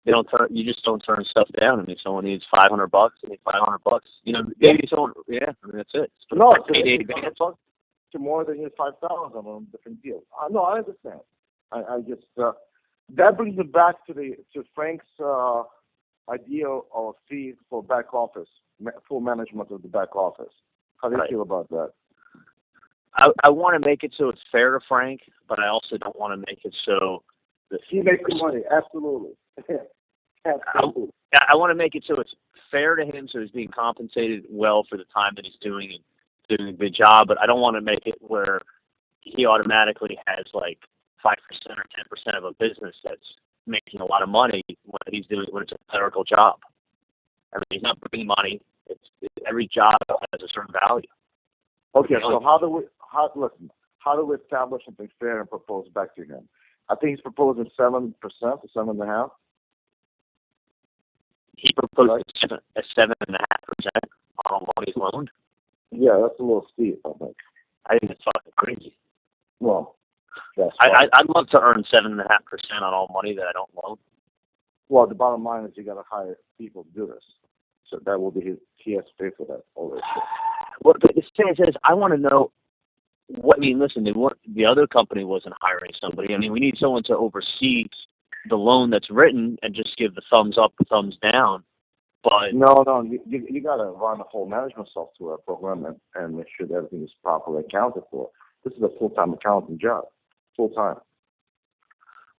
S8: You just don't turn stuff down. I mean, someone needs $500, they need $500. Maybe someone. Yeah, I mean, that's it.
S3: No, it's to more than just $5,000 on different deals. No, I understand. I just that brings me back to Frank's idea of a fee for back office, full management of the back office. How do you feel about that?
S8: I want to make it so it's fair to Frank, but I also don't want to make it so that
S3: he makes the money. Absolutely. Absolutely.
S8: I want to make it so it's fair to him, so he's being compensated well for the time that he's doing a good job. But I don't want to make it where he automatically has like 5% or 10% of a business that's making a lot of money when it's a clerical job. I mean, he's not bringing money. Every job has a certain value.
S3: Okay, so how do we establish something fair and propose back to him? I think he's proposing 7% or 7.5%.
S8: He proposed a 7.5% on all money loaned.
S15: Yeah, that's a little steep, I think.
S8: I think it's fucking crazy.
S15: Well, that's
S8: I'd love to earn 7.5% on all money that I don't loan.
S15: Well, the bottom line is you got to hire people to do this. So that will be he has to pay for that already.
S8: Well, but the thing is, I want to know what. I mean, listen, the other company wasn't hiring somebody. I mean, we need someone to oversee the loan that's written and just give the thumbs up, the thumbs down. But
S15: no, you got to run a whole management software program and make sure that everything is properly accounted for. This is a full-time accounting job, full-time.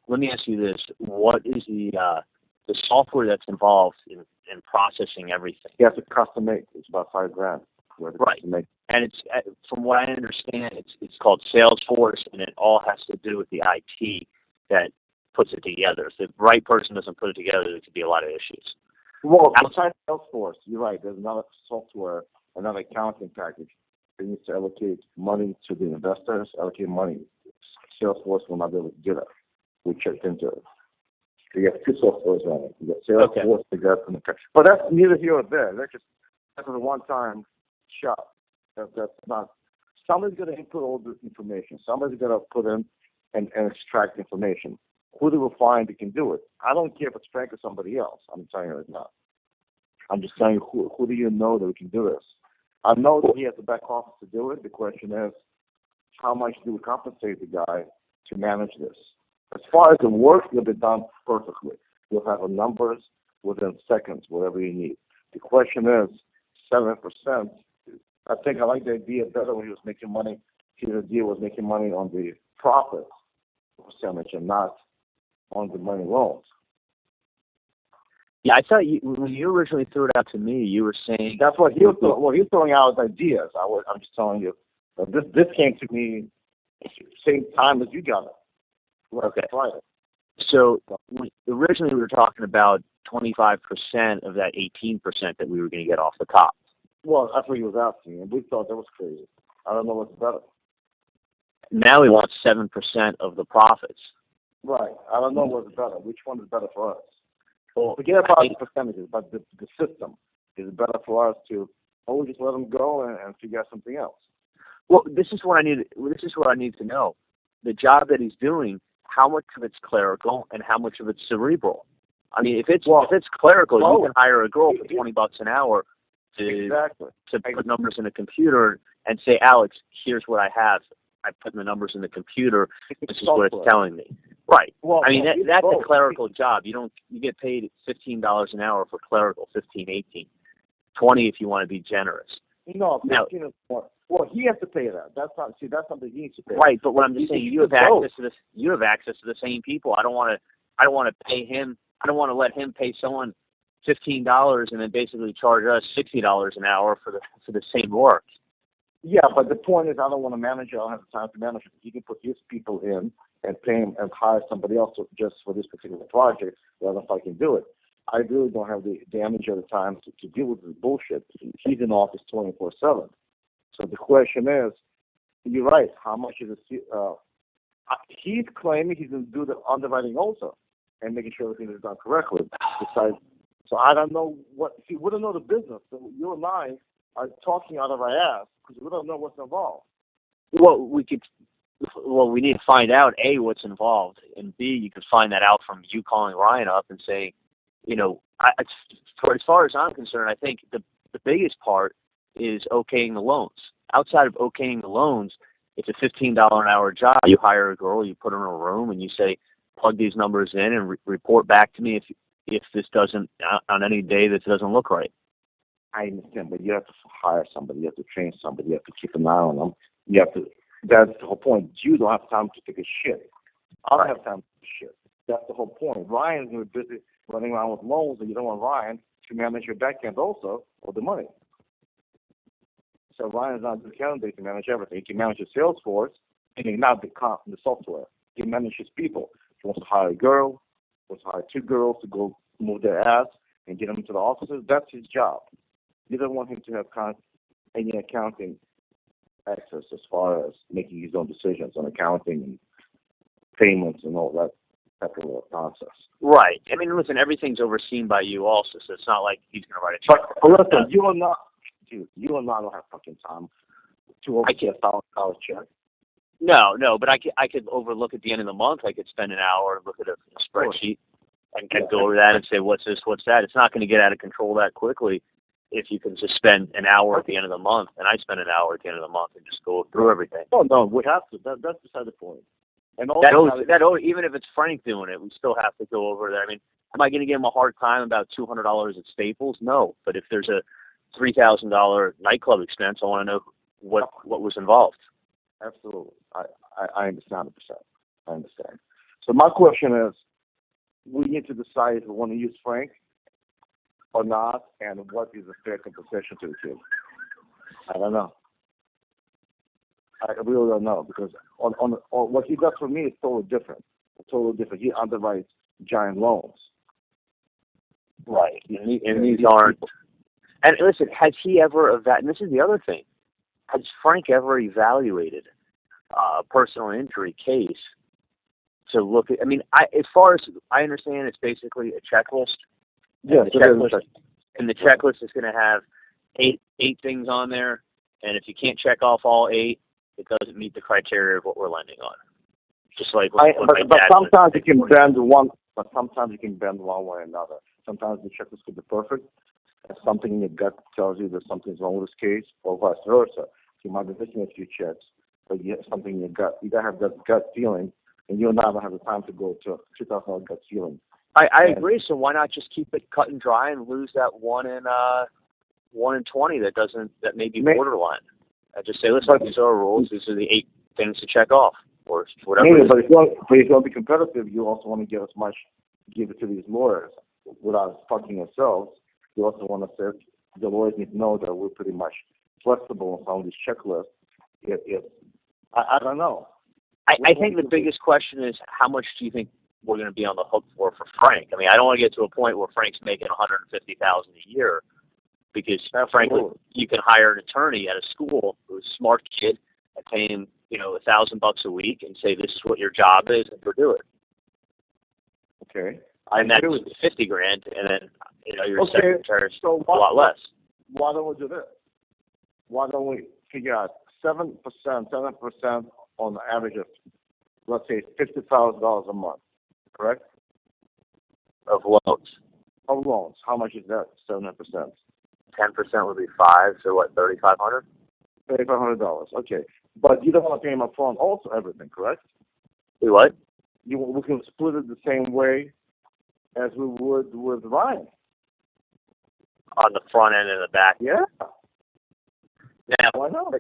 S8: Let me ask you this: what is the software that's involved in processing everything?
S15: You have to custom make. It's about $5,000.
S8: Right. And it's from what I understand, it's called Salesforce, and it all has to do with the IT that puts it together. If the right person doesn't put it together, there could be a lot of issues.
S15: Well, outside Salesforce, you're right. There's another software, another accounting package. They need to allocate money to the investors, allocate money. Salesforce will not be able to do that. We checked into it. You got two softwares on it. You got Salesforce, you got but that's neither here or there. That's a one-time shot. That's not. Somebody's going to input all the information. Somebody's going to put in and extract information. Who do we find who can do it? I don't care if it's Frank or somebody else. I'm telling you right now. I'm just telling you who do you know that we can do this? I know that he has the back office to do it. The question is, how much do we compensate the guy to manage this? As far as the work will be done perfectly. You'll have the numbers within seconds, whatever you need. The question is, 7%. I think I like the idea better when he was making money. His idea was making money on the profit percentage and not on the money loans.
S8: Yeah, I thought when you originally threw it out to me, you were saying
S15: that's what he was. Well, he was throwing out ideas. I'm just telling you. This came to me same time as you got it.
S8: Okay.
S15: Friday.
S8: So originally we were talking about 25% of that 18% that we were going to get off the top.
S15: Well, that's what he was asking, and we thought that was crazy. I don't know what's better.
S8: Now we want 7% of the profits.
S15: Right. I don't know what's better. Which one is better for us? Well, forget about the percentages, but the system is better for us to just let them go and figure out something else.
S8: Well, this is what I need. This is what I need to know. The job that he's doing, how much of it's clerical and how much of it's cerebral. I mean, if it's clerical, you can hire a girl for $20 an hour to put numbers in a computer and say, Alex, here's what I have. I put the numbers in the computer. This is what it's telling me. Right. Well, I mean, that's a clerical job. You get paid $15 an hour for clerical, 15, 18, 20 if you want to be generous.
S15: No, 15 is more. Well, he has to pay that. That's something he needs to pay.
S8: Right, but what I'm just saying, you have access to this. You have access to the same people. I don't want to pay him. I don't want to let him pay someone $15 and then basically charge us $60 an hour for the same work.
S15: Yeah, but the point is, I don't want to manage it. I don't have the time to manage it. He can put his people in and pay him and hire somebody else just for this particular project. Rather, if I can do it, I really don't have the energy or the time to deal with this bullshit. He's in office 24/7. So the question is, you're right. How much is it? He's claiming he's going to do the underwriting also and making sure everything is done correctly. Besides, so I don't know what. See, we don't know the business. So you and I are talking out of our ass because we don't know what's involved.
S8: Well, we need to find out A, what's involved, and B, you can find that out from you calling Ryan up and saying, as far as I'm concerned, I think the biggest part is okaying the loans. Outside of okaying the loans, it's a $15 an hour job. You hire a girl, you put her in a room, and you say, plug these numbers in and report back to me if this doesn't, on any day this doesn't look right.
S15: I understand, but you have to hire somebody, you have to train somebody, you have to keep an eye on them. You have to. That's the whole point. You don't have time to take a shit. I don't have time to take a shit. That's the whole point. Ryan's going to be busy running around with loans, and you don't want Ryan to manage your back end also or the money. So Ryan's not the candidate to manage everything. He can manage his Salesforce, and not the software. He can manage his people. He wants to hire a girl, wants to hire two girls to go move their ass and get them into the offices. That's his job. You don't want him to have any accounting access as far as making his own decisions on accounting and payments and all that. type of process.
S8: Right. I mean, listen, everything's overseen by you also, so it's not like he's going to write a check.
S15: But listen, you are not, dude, you and I don't have fucking time to oversee $1,000 check.
S8: No, but I could overlook at the end of the month. I could spend an hour and look at a spreadsheet and go over that and say, what's this, what's that. It's not going to get out of control that quickly if you can just spend an hour at the end of the month, and I spend an hour at the end of the month and just go through everything.
S15: Oh, no, we have to. That's beside the point. And
S8: Even if it's Frank doing it, we still have to go over that. I mean, am I going to give him a hard time about $200 at Staples? No, but if there's a $3,000 nightclub expense, I want to know what was involved.
S15: Absolutely. I understand 100%. I understand. So my question is, we need to decide if we want to use Frank or not, and what is a fair compensation to the kid. I don't know. I really don't know, because on what he does for me is totally different. Totally different. He underwrites giant loans.
S8: Right. And these aren't. And listen, has he ever and this is the other thing, has Frank ever evaluated a personal injury case to look at? I mean, as far as I understand, it's basically a checklist.
S15: Yes,
S8: and the checklist is going to have eight things on there, and if you can't check off all 8, it doesn't meet the criteria of what we're lending on. Just like
S15: but sometimes you can bend one. But sometimes you can bend one way or another. Sometimes the checklist could be perfect, and something in your gut tells you that something's wrong with this case, or vice versa. You might be missing a few checks, but you have something in your gut. You gotta have that gut feeling, and you'll never have the time to go to a $2,000 gut feeling.
S8: I agree. So why not just keep it cut and dry and lose that 1 in 20 that may be borderline? I just say, listen, these are our rules. These are the 8 things to check off, or whatever.
S15: Maybe, but if you want to be competitive, you also want to give as much, give it to these lawyers without fucking yourselves. You also want to say the lawyers need to know that we're pretty much flexible on some of these checklists. I don't know.
S8: I think the biggest question is, how much do you think we're going to be on the hook for Frank? I mean, I don't want to get to a point where Frank's making $150,000 a year, because frankly, you can hire an attorney at a school who's a smart kid and pay him, $1,000 a week and say, this is what your job is, and go do it.
S15: Okay.
S8: And that's $50,000, and then your secretary is a lot less.
S15: Why don't we do this? Why don't we figure out 7% on the average of, let's say, $50,000 a month, correct?
S8: Of loans.
S15: Of loans. How much is that? 7%.
S8: 10% would be 5, so what? $3,500.
S15: $3,500. Okay, but you don't want to pay him up front. Also, everything, correct?
S8: Do what?
S15: We can split it the same way as we would with Ryan.
S8: On the front end and the back.
S15: Yeah.
S8: Now,
S15: why not?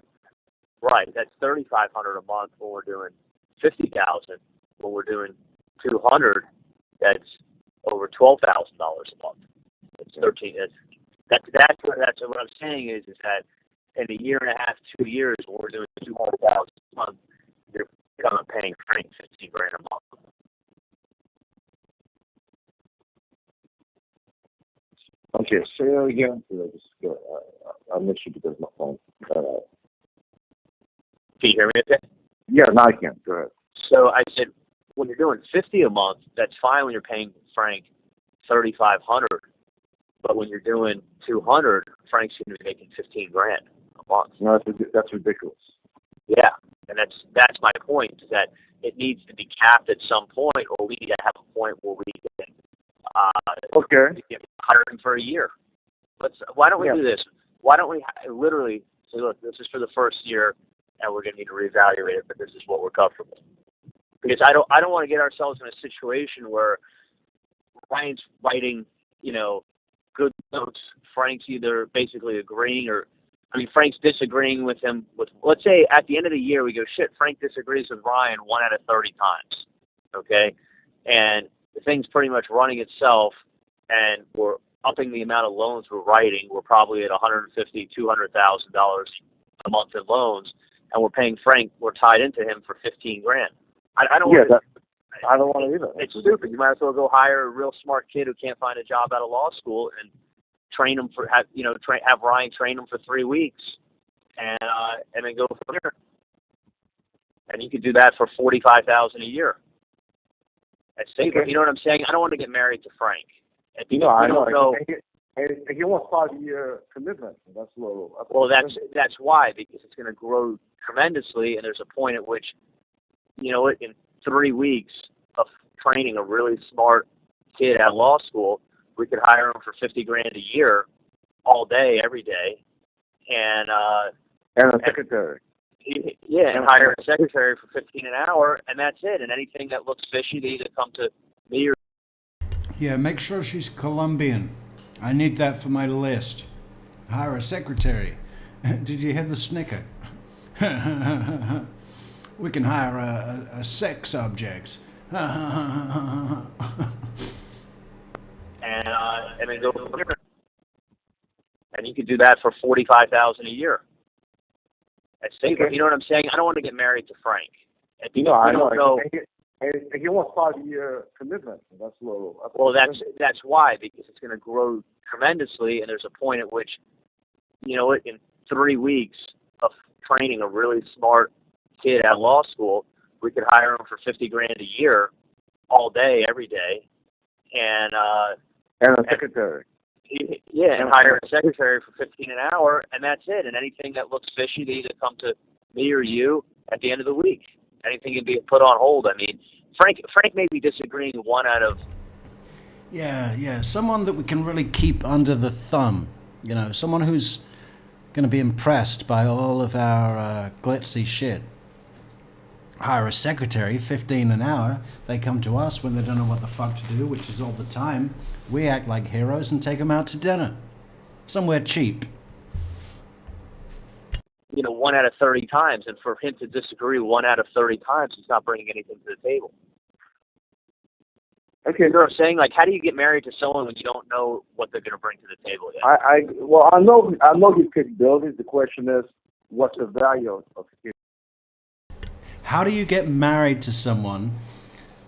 S8: Right, that's $3,500 a month when we're doing $50,000. When we're doing $200, that's over $12,000 a month. It's 13. That's what I'm saying is that in a year and a half, 2 years, when we're doing $200,000 a month, you're kind of paying Frank $15,000 a month.
S15: Okay, say that again. I'll make sure because my phone.
S8: Can you hear me okay?
S15: Yeah, now I can. Go ahead.
S8: So I said, when you're doing $50 a month, that's fine when you're paying Frank $3,500. But when you're doing $200, Frank's going to be making $15,000 a month.
S15: No, that's ridiculous.
S8: Yeah, and that's my point, is that it needs to be capped at some point, or we need to have a point where we can hire him for a year. Why don't we do this? Why don't we literally say, look, this is for the first year, and we're going to need to reevaluate it, but this is what we're comfortable. Because I don't want to get ourselves in a situation where Ryan's writing, good notes. Frank's either basically agreeing Frank's disagreeing with him. Let's say at the end of the year we go, shit, Frank disagrees with Ryan 1 out of 30 times. Okay? And the thing's pretty much running itself, and we're upping the amount of loans we're writing. We're probably at $150,000, $200,000 a month in loans, and we're paying Frank. We're tied into him for $15,000. I don't want to.
S15: I don't want to either.
S8: It's stupid. You might as well go hire a real smart kid who can't find a job out of law school and train him have Ryan train him for 3 weeks, and then go from there. And you could do that for $45,000 a year. At State,
S3: Okay.
S8: you know what I'm saying? I don't want to get married to Frank. And
S15: No, I know.
S8: don't know.
S15: And he wants 5-year commitment. That's a little.
S8: Well, that's why, because it's going to grow tremendously, and there's a point at which, you know, in 3 weeks of training a really smart kid at law school, we could hire him for $50,000 a year, all day, every day, and
S15: a secretary.
S8: And hire a secretary for $15 an hour, and that's it. And anything that looks fishy, they either come to me or.
S1: Yeah, make sure she's Colombian. I need that for my list. Hire a secretary. Did you hear the snicker? We can hire a sex object.
S8: And then go from there. And you could do that for $45,000 a year. At State, you know what I'm saying? I don't want to get married to Frank. And
S15: No, I know.
S8: don't know.
S15: And he wants 5-year commitment. That's a little.
S8: Well, that's why, because it's going to grow tremendously, and there's a point at which, you know, in 3 weeks of training a really smart kid at law school, we could hire him for $50,000 a year, all day, every day, and
S15: a secretary.
S8: And hire a secretary for $15 an hour, and that's it. And anything that looks fishy, they either come to me or you at the end of the week. Anything can be put on hold. I mean, Frank may be disagreeing one out of.
S1: Yeah, someone that we can really keep under the thumb. You know, someone who's going to be impressed by all of our glitzy shit. Hire a secretary, $15 an hour. They come to us when they don't know what the fuck to do, which is all the time. We act like heroes and take them out to dinner. Somewhere cheap.
S8: You know, 1 out of 30 times. And for him to disagree 1 out of 30 times, he's not bringing anything to the table.
S15: Okay.
S8: You know what I'm saying? Like, how do you get married to someone when you don't know what they're going to bring to the table yet?
S15: I know his capabilities. The question is, what's the value of his?
S1: How do you get married to someone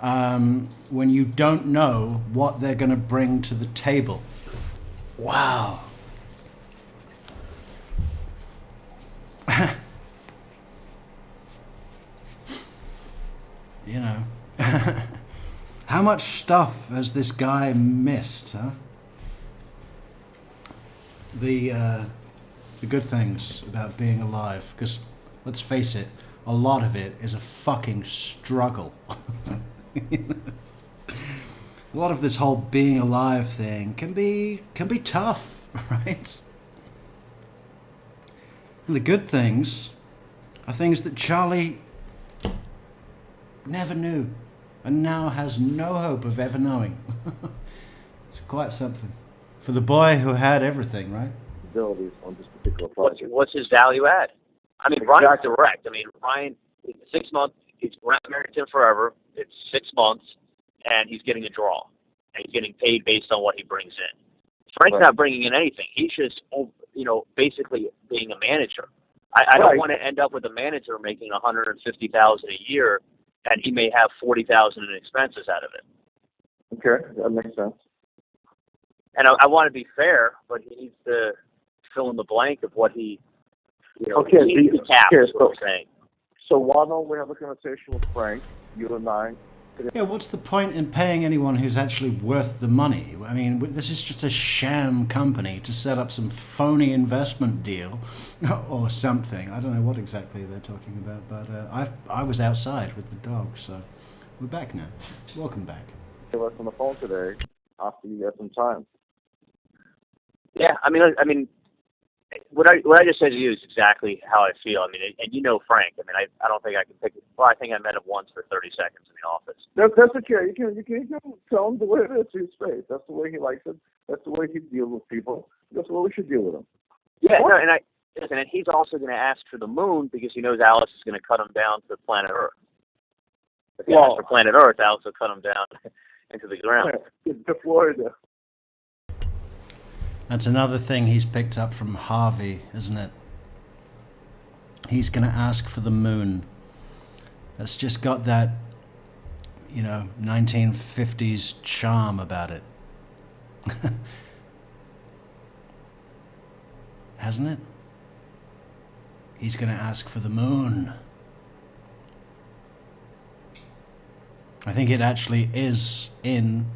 S1: when you don't know what they're going to bring to the table? Wow. You know, how much stuff has this guy missed, huh? The good things about being alive, because let's face it, a lot of it is a fucking struggle. A lot of this whole being alive thing can be tough, right? And the good things are things that Charlie never knew and now has no hope of ever knowing. It's quite something. For the boy who had everything, right?
S15: Abilities on this particular project.
S8: What's his value add? I mean, Ryan's direct. I mean, Ryan, 6 months, he's married to him forever. It's 6 months, and he's getting a draw. And he's getting paid based on what he brings in. Frank's not bringing in anything. He's just, you know, basically being a manager. I don't want to end up with a manager making $150,000 a year, and he may have $40,000 in expenses out of it.
S15: Okay, that makes sense.
S8: And I want to be fair, but he needs to fill in the blank of what he, you know,
S15: Okay,
S8: he needs to cap, is what I'm saying.
S15: So why don't we have a conversation with Frank, you and I?
S1: Yeah, what's the point in paying anyone who's actually worth the money? I mean, this is just a sham company to set up some phony investment deal or something. I don't know what exactly they're talking about, but I was outside with the dog, so we're back now. Welcome back.
S15: Give us on the phone today after you get some time.
S8: Yeah, I mean, what I just said to you is exactly how I feel. I mean, and you know Frank. I mean, I don't think I can pick. Well, I think I met him once for 30 seconds in the office.
S15: That's okay. You can tell him the way it is to his face. That's the way he likes it. That's the way he deals with people. That's the way we should deal with him.
S8: Yeah, no, and he's also going to ask for the moon because he knows Alice is going to cut him down to planet Earth. If he asks for planet Earth, Alice will cut him down into the ground.
S15: To Florida.
S1: That's another thing he's picked up from Harvey, isn't it? He's going to ask for the moon. That's just got that, you know, 1950s charm about it. Hasn't it? He's going to ask for the moon. I think it actually is in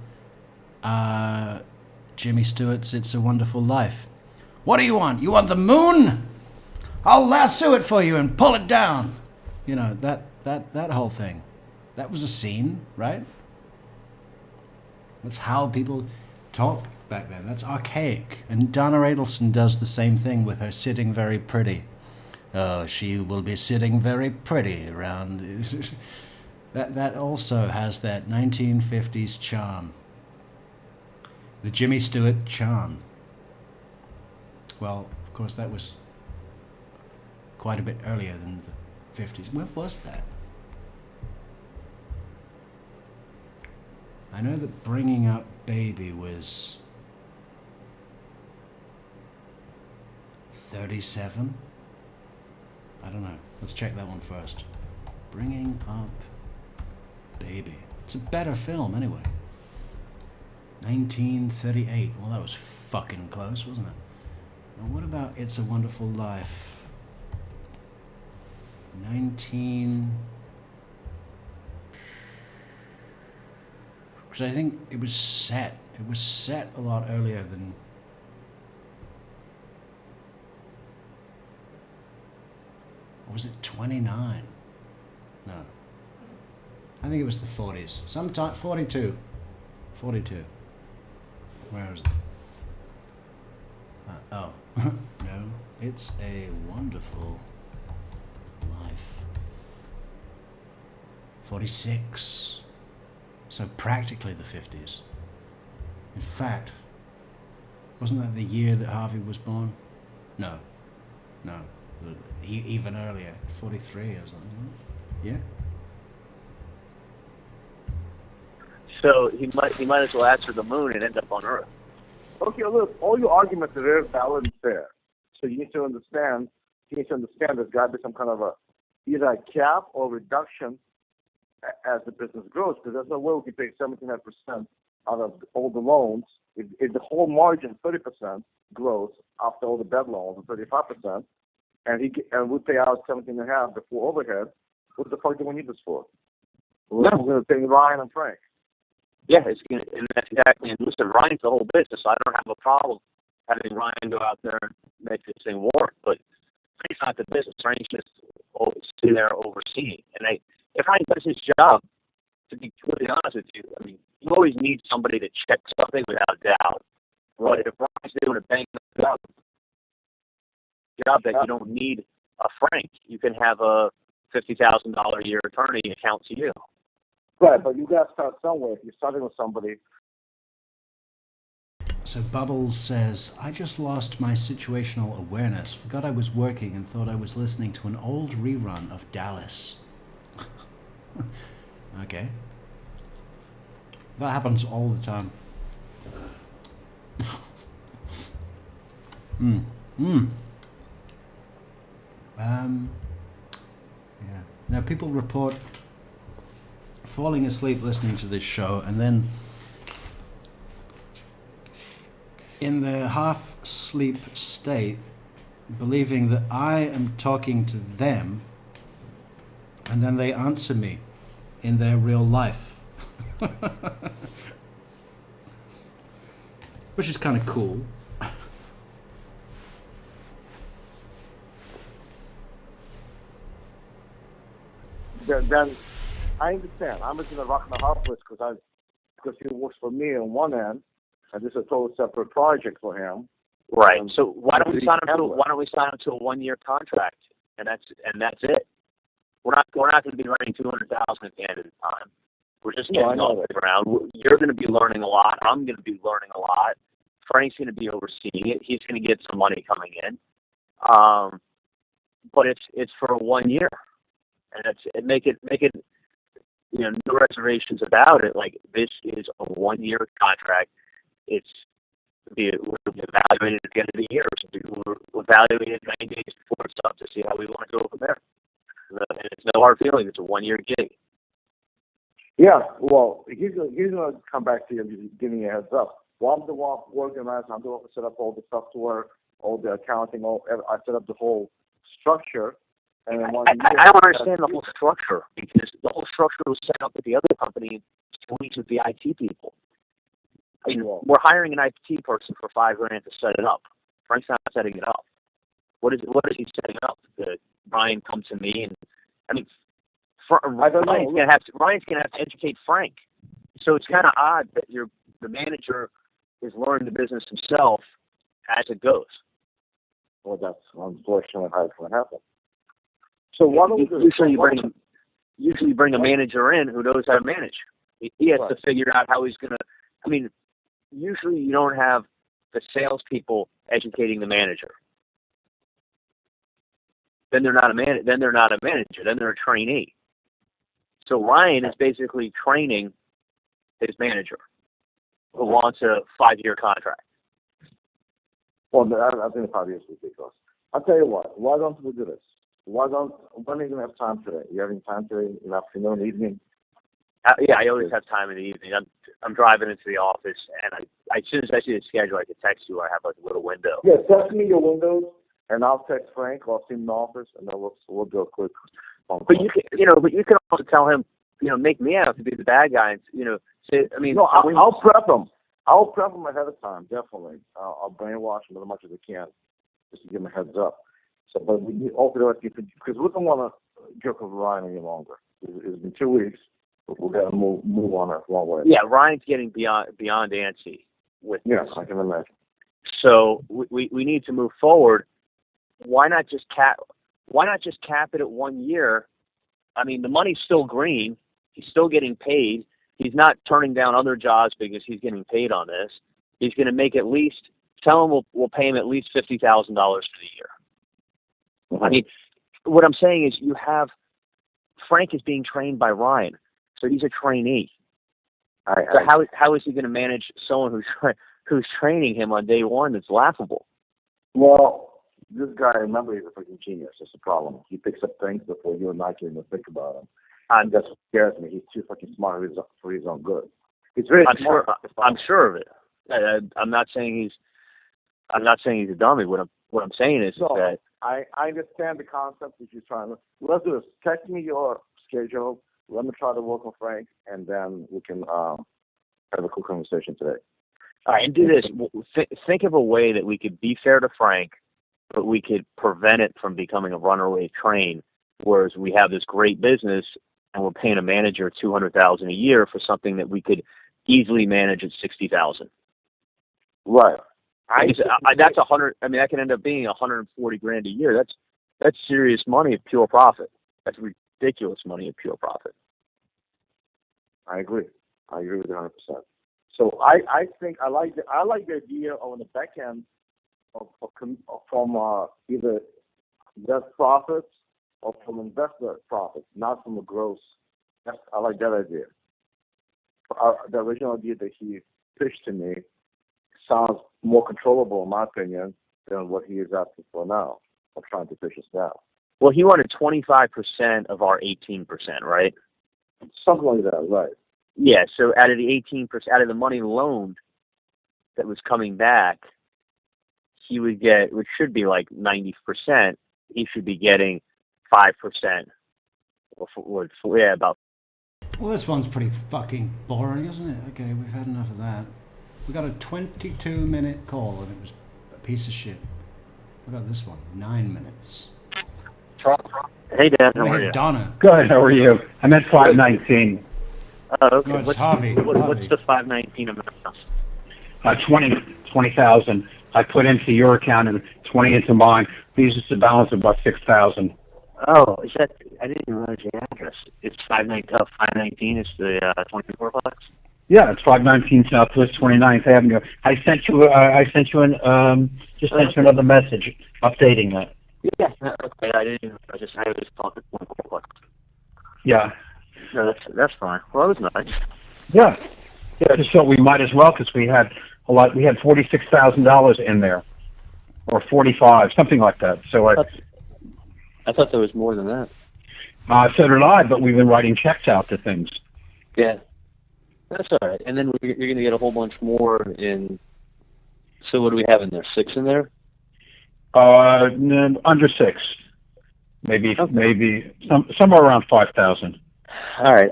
S1: Jimmy Stewart's It's a Wonderful Life. What do you want? You want the moon? I'll lasso it for you and pull it down. You know, that whole thing. That was a scene, right? That's how people talked back then. That's archaic. And Donna Adelson does the same thing with her sitting very pretty. Oh, she will be sitting very pretty around. That also has that 1950s charm. The Jimmy Stewart charm. Well, of course, that was quite a bit earlier than the 50s. When was that? I know that Bringing Up Baby was 37. I don't know. Let's check that one first. Bringing Up Baby. It's a better film, anyway. 1938. Well, that was fucking close, wasn't it? Now, what about It's a Wonderful Life? 19... Because I think it was set. It was set a lot earlier than... Or was it 29? No. I think it was the 40s. Sometime 42. 42. Where is it? Oh. No. It's a Wonderful Life. 46. So practically the 50s. In fact, wasn't that the year that Harvey was born? No. No. Even earlier. 43 or something. Yeah?
S8: So he might as well answer the moon and end up on Earth.
S15: Okay, look, all your arguments are very valid and fair. So you need to understand there's got to be some kind of either a cap or reduction as the business grows, because there's no way we can take 79% out of all the loans. If the whole margin, 30%, grows after all the bad loans, 35%, and we pay out 17.5 before overhead, what the fuck do we need this for? We're going to pay Ryan and Frank.
S8: Yeah, and that's exactly. And listen, Ryan's the whole business. So I don't have a problem having Ryan go out there and make this thing work. But Frank's not the business. Frank's just sitting there overseeing. And if Ryan does his job, to be completely honest with you, I mean, you always need somebody to check something without doubt. But if Ryan's doing a bang up job that you don't need a Frank, you can have a $50,000 a year attorney account to you.
S15: Right, but you got to start somewhere. If you're starting with somebody.
S1: So Bubbles says, I just lost my situational awareness. Forgot I was working and thought I was listening to an old rerun of Dallas. Okay. That happens all the time. Yeah. Now people report falling asleep listening to this show and then in their half-sleep state believing that I am talking to them and then they answer me in their real life. Which is kind of cool.
S15: Then I understand. I'm just in a rock and a hard place because he works for me on one end, and this is a total separate project for him.
S8: Right. So why don't we sign him to a 1-year contract, and that's it. We're not going to be earning $200,000 at the end of the time. We're just getting off the ground. You're going to be learning a lot. I'm going to be learning a lot. Frank's going to be overseeing it. He's going to get some money coming in. But it's for 1 year, and make it no reservations about it. Like, this is a 1-year contract. We'll be evaluated at the end of the year. We're evaluated 90 days before it's up to see how we want to go from there. And it's no hard feeling. It's a 1-year gig.
S15: Yeah, well, he's going to come back to you and give me a heads up. Well, I'm the one organizing. I'm the one who set up all the software, all the accounting. I set up the whole structure. And then
S8: I don't understand the whole structure, because the whole structure was set up with the other company to lease with the IT people. I mean, we're hiring an IT person for $5,000 to set it up. Frank's not setting it up. What is he setting up? That Ryan come to me and I mean, Ryan's gonna have to educate Frank. So it's kind of odd that the manager is learning the business himself as it goes.
S15: Well, that's unfortunately how it's going to happen. So why don't we
S8: usually bring a manager in who knows how to manage. He has to figure out how he's going to. I mean, usually you don't have the salespeople educating the manager. Then they're not a manager. Then they're a trainee. So Ryan is basically training his manager, who wants a 5-year contract.
S15: Well, I think 5 years is ridiculous. I'll tell you what. Why don't we do this? When are you going to have time today? You having time today in the afternoon, evening?
S8: Yeah, I always have time in the evening. I'm driving into the office, and as soon as I see the schedule, I can text you. I have like a little window.
S15: Yeah, text me your windows, and I'll text Frank. I'll see him in the office, and then we'll do a quick phone call.
S8: But you can also tell him, make me out to be the bad guy, and say, I mean,
S15: no, I'll prep him. I'll prep him ahead of time, definitely. I'll brainwash him as much as I can, just to give him a heads up. So, but we need because we don't want to jerk with Ryan any longer. It's been 2 weeks, but we've got to move on it one way.
S8: Yeah, Ryan's getting beyond antsy with this.
S15: Yes, I can imagine.
S8: So we need to move forward. Why not just cap it at 1 year? I mean, the money's still green. He's still getting paid. He's not turning down other jobs because he's getting paid on this. He's going to make at least. Tell him we'll pay him at least $50,000 for the year. I mean, what I'm saying is Frank is being trained by Ryan, so he's a trainee. So how is he going to manage someone who's training him on day one? That's laughable.
S15: Well, this guy, remember, he's a freaking genius. That's the problem. He picks up things before you and I can even think about him. And that's what scares me. He's too fucking smart for his own good. He's very smart.
S8: I'm sure of it. I'm not saying he's a dummy. What I'm saying is that
S15: I understand the concept that you're trying to. Let's do this. Text me your schedule. Let me try to work with Frank, and then we can have a cool conversation today.
S8: All right, and do this. Think of a way that we could be fair to Frank, but we could prevent it from becoming a runaway train. Whereas we have this great business, and we're paying a manager $200,000 a year for something that we could easily manage at $60,000.
S15: Right.
S8: That's 100. I mean, that can end up being $140,000 a year. That's serious money of pure profit. That's ridiculous money of pure profit.
S15: I agree with 100%. So I think I like the idea on the back end from either desk profits or from investor profits, not from a gross. I like that idea. The original idea that he pitched to me sounds more controllable, in my opinion, than what he is asking for now. I'm trying to fish us now.
S8: Well, he wanted 25% of our 18%, right?
S15: Something like that, right?
S8: Yeah. So out of the 18%, out of the money loaned that was coming back, he would get, which should be like 90%. He should be getting 5%. Yeah, about.
S1: Well, this one's pretty fucking boring, isn't it? Okay, we've had enough of that. We got a 22-minute call, and it was a piece of shit. How about this one? 9 minutes.
S8: Hey, Dan, how are you?
S1: Donna.
S16: Good, how are you? I'm at 519.
S8: Okay.
S1: No, it's Harvey.
S8: What's the 519 amount?
S16: 20,000. I put into your account and 20 into mine. Leaves us a balance of about 6,000.
S8: Oh, is that? I didn't even realize the address. It's 519 is the 24 bucks.
S16: Yeah, it's 519 Southwest 29th Avenue. I sent you another message updating that.
S8: Yeah, okay. I was talking 24 bucks.
S16: Yeah.
S8: No, that's fine. Well, that was nice.
S16: Yeah. Just so we might as well, because we had a lot. We had $46,000 in there, or 45, something like that. So
S8: I thought there was more than that.
S16: So did I, but we've been writing checks out to things.
S8: Yeah. That's all right. And then you're going to get a whole bunch more in. So what do we have in there? 6 in there?
S16: Under 6. maybe somewhere around 5,000.
S8: All right.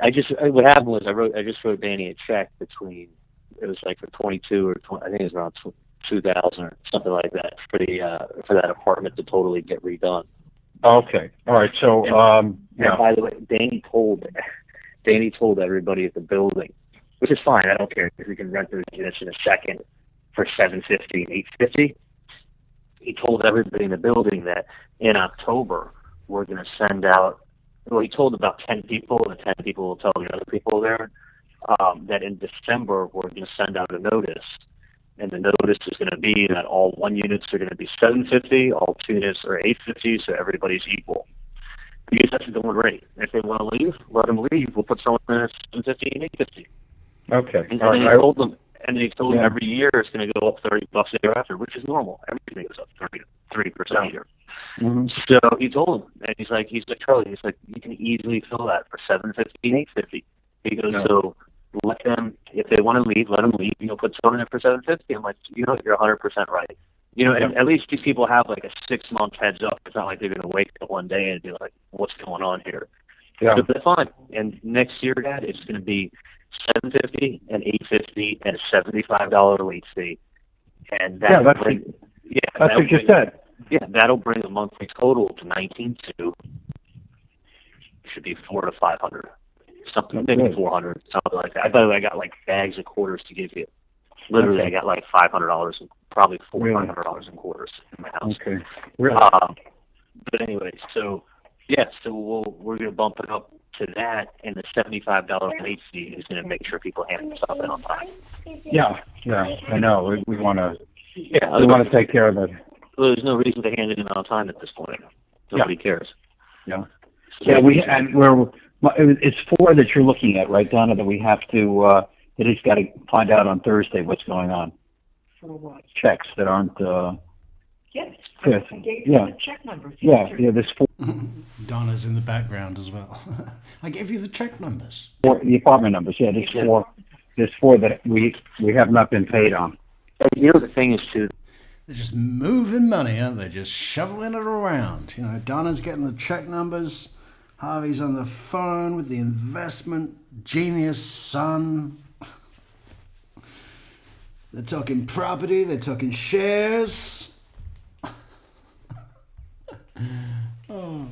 S8: What happened was I just wrote Danny a check between, it was like for 22 or 20, I think it was around 2,000 or something like that for that apartment to totally get redone.
S16: Okay. All right. So
S8: and by the way, Danny told everybody at the building, which is fine. I don't care because we can rent those units in a second for $750 and $850. He told everybody in the building that in October we're going to send out. Well, he told about 10 people, and the 10 people will tell the other people there that in December we're going to send out a notice, and the notice is going to be that all 1 units are going to be $750, all 2 units are $850, so everybody's equal. The units are going rate. If they want to leave, let them leave. We'll put someone in at $750 and $850.
S16: Okay.
S8: And
S16: All
S8: then
S16: right.
S8: he told them, every year it's going to go up $30 a year after, which is normal. Everything goes up 30% a year.
S16: Mm-hmm.
S8: So he told him, and he's like Charlie, he's like, you can easily fill that for $750 and $850. He goes, so let them, if they want to leave, let them leave. Put someone in for $750. I'm like, you're 100% right. And at least these people have like a 6-month heads up. It's not like they're going to wake up one day and be like, what's going on here?
S16: Yeah.
S8: So that's fine. And next year, Dad, it's going to be $750 and $850 and a $75 late fee. And that's
S16: what you said.
S8: Yeah, that'll bring the monthly total to $19,200. Should be $400 to $500, something, maybe $400, something like that. By the way, I got like bags of quarters to give you. Literally, I got like $500 and probably $400 in quarters in my house.
S16: Okay. Really?
S8: But anyway, so we're going to bump it up to that, and the $75 late fee is going to make sure people hand stuff in on time.
S16: Yeah, I know. We want to. Yeah, we want to take care of it.
S8: Well, there's no reason to hand it in on time at this point. Nobody cares.
S16: Yeah. It's 4 that you're looking at, right, Donna? That we have to. They just got to find out on Thursday what's going on.
S17: For what?
S16: Checks that aren't.
S17: Yes.
S16: Yes.
S17: I gave you the check numbers.
S16: Yeah. There's 4.
S1: Donna's in the background as well. I gave you the check numbers.
S16: 4, the apartment numbers. Yeah, there's 4. There's 4 that we have not been paid on.
S8: And the thing is too.
S1: They're just moving money, aren't they? Just shoveling it around. Donna's getting the check numbers. Harvey's on the phone with the investment genius son. They're talking property. They're talking shares. Oh.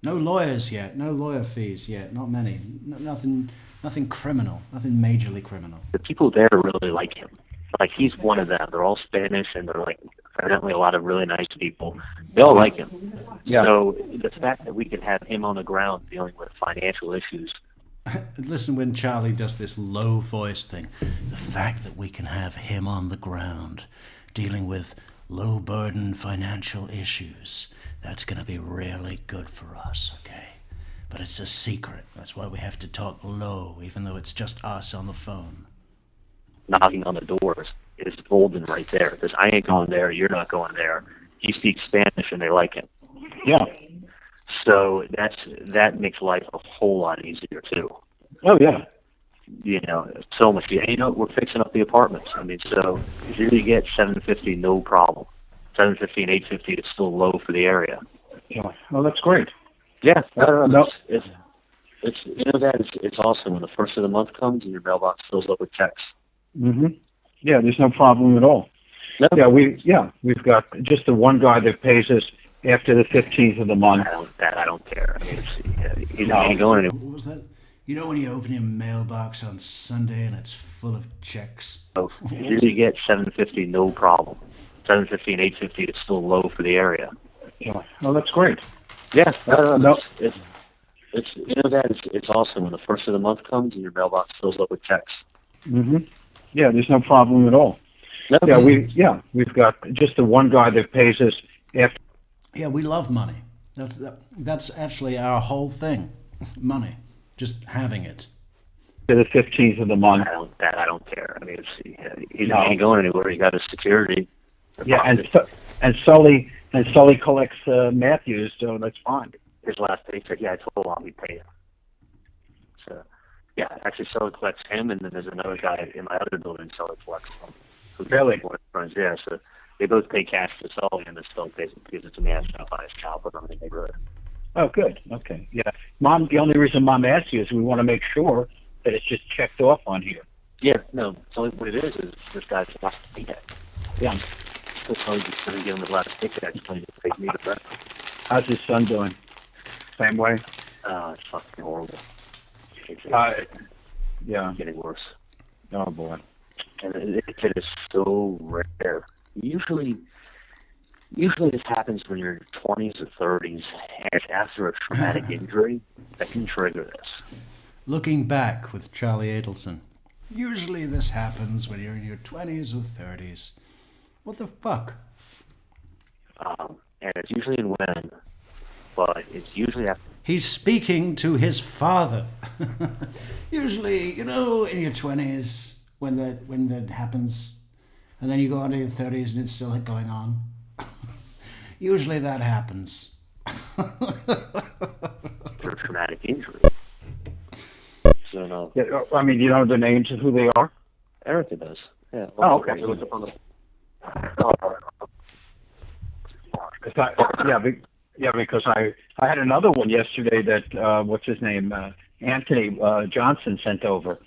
S1: No lawyers yet. No lawyer fees yet. Not many. Nothing criminal. Nothing majorly criminal.
S8: The people there really like him. Like, he's one of them. They're all Spanish, and they're like evidently a lot of really nice people. They all like him.
S16: Yeah.
S8: So the fact that we can have him on the ground dealing with financial issues.
S1: Listen when Charlie does this low voice thing. The fact that we can have him on the ground dealing with low burden financial issues, that's going to be really good for us, okay? But it's a secret. That's why we have to talk low, even though it's just us on the phone.
S8: Knocking on the doors is golden right there. Because I ain't going there, you're not going there. He speaks Spanish and they like him.
S16: Yeah.
S8: So that makes life a whole lot easier too.
S16: Oh yeah.
S8: So much. We're fixing up the apartments. So if you're gonna get $750, no problem. $750 and $850 is still low for the area.
S16: Yeah. Well, that's great.
S8: Yeah.
S16: No.
S8: It's awesome when the first of the month comes and your mailbox fills up with checks.
S16: Mm-hmm. Yeah, there's no problem at all.
S8: No.
S16: We've got just the one guy that pays us after the 15th of the month.
S8: I don't care. He's not going anywhere.
S1: What was that? When you open your mailbox on Sunday and it's full of checks?
S8: So if you get $750, no problem. $750 and $850 is still low for the area.
S16: Yeah. Well, that's great.
S8: Yeah.
S16: No.
S8: It's awesome when the first of the month comes and your mailbox fills up with checks.
S16: Mm-hmm. Yeah, there's no problem at all.
S8: No.
S16: We've got just the one guy that pays us after.
S1: Yeah, we love money. That's actually our whole thing. Money. Just having it.
S16: To the 15th of the month.
S8: I don't care. He ain't going anywhere. He got his security.
S16: Yeah, and Sully collects Matthews, so that's fine.
S8: His last paycheck, I told him I'll be paying. So, yeah, actually Sully collects him, and then there's another guy in my other building, Sully collects him.
S16: Really?
S8: Friends, yeah. So They both pay cash to sell, and the still pays because it's a man trying to buy a scalper from the neighborhood.
S16: Oh, good. Okay. Yeah. Mom, the only reason Mom asked you is we want to make sure that it's just checked off on here.
S8: Yeah, no. So what it is this guy's last paycheck.
S16: Yeah.
S8: So he's going to give him his last paycheck. So he pays me the rest.
S16: How's his son doing? Same way?
S8: It's fucking horrible. It's
S16: yeah.
S8: Getting worse.
S16: Oh, boy.
S8: And it is so rare. Usually this happens when you're in your 20s or 30s, and it's after a traumatic injury that can trigger this.
S1: Looking back with Charlie Adelson. Usually this happens when you're in your 20s or 30s. What the fuck?
S8: And it's usually in women, but it's usually after...
S1: He's speaking to his father. Usually, in your 20s when that happens, and then you go on to your 30s and it's still going on. Usually that happens.
S8: For a traumatic injury. So, no.
S16: Yeah, I mean, you know the names of who they are?
S8: Erica does. Yeah.
S16: Oh, okay. Because I had another one yesterday that, what's his name? Anthony Johnson sent over.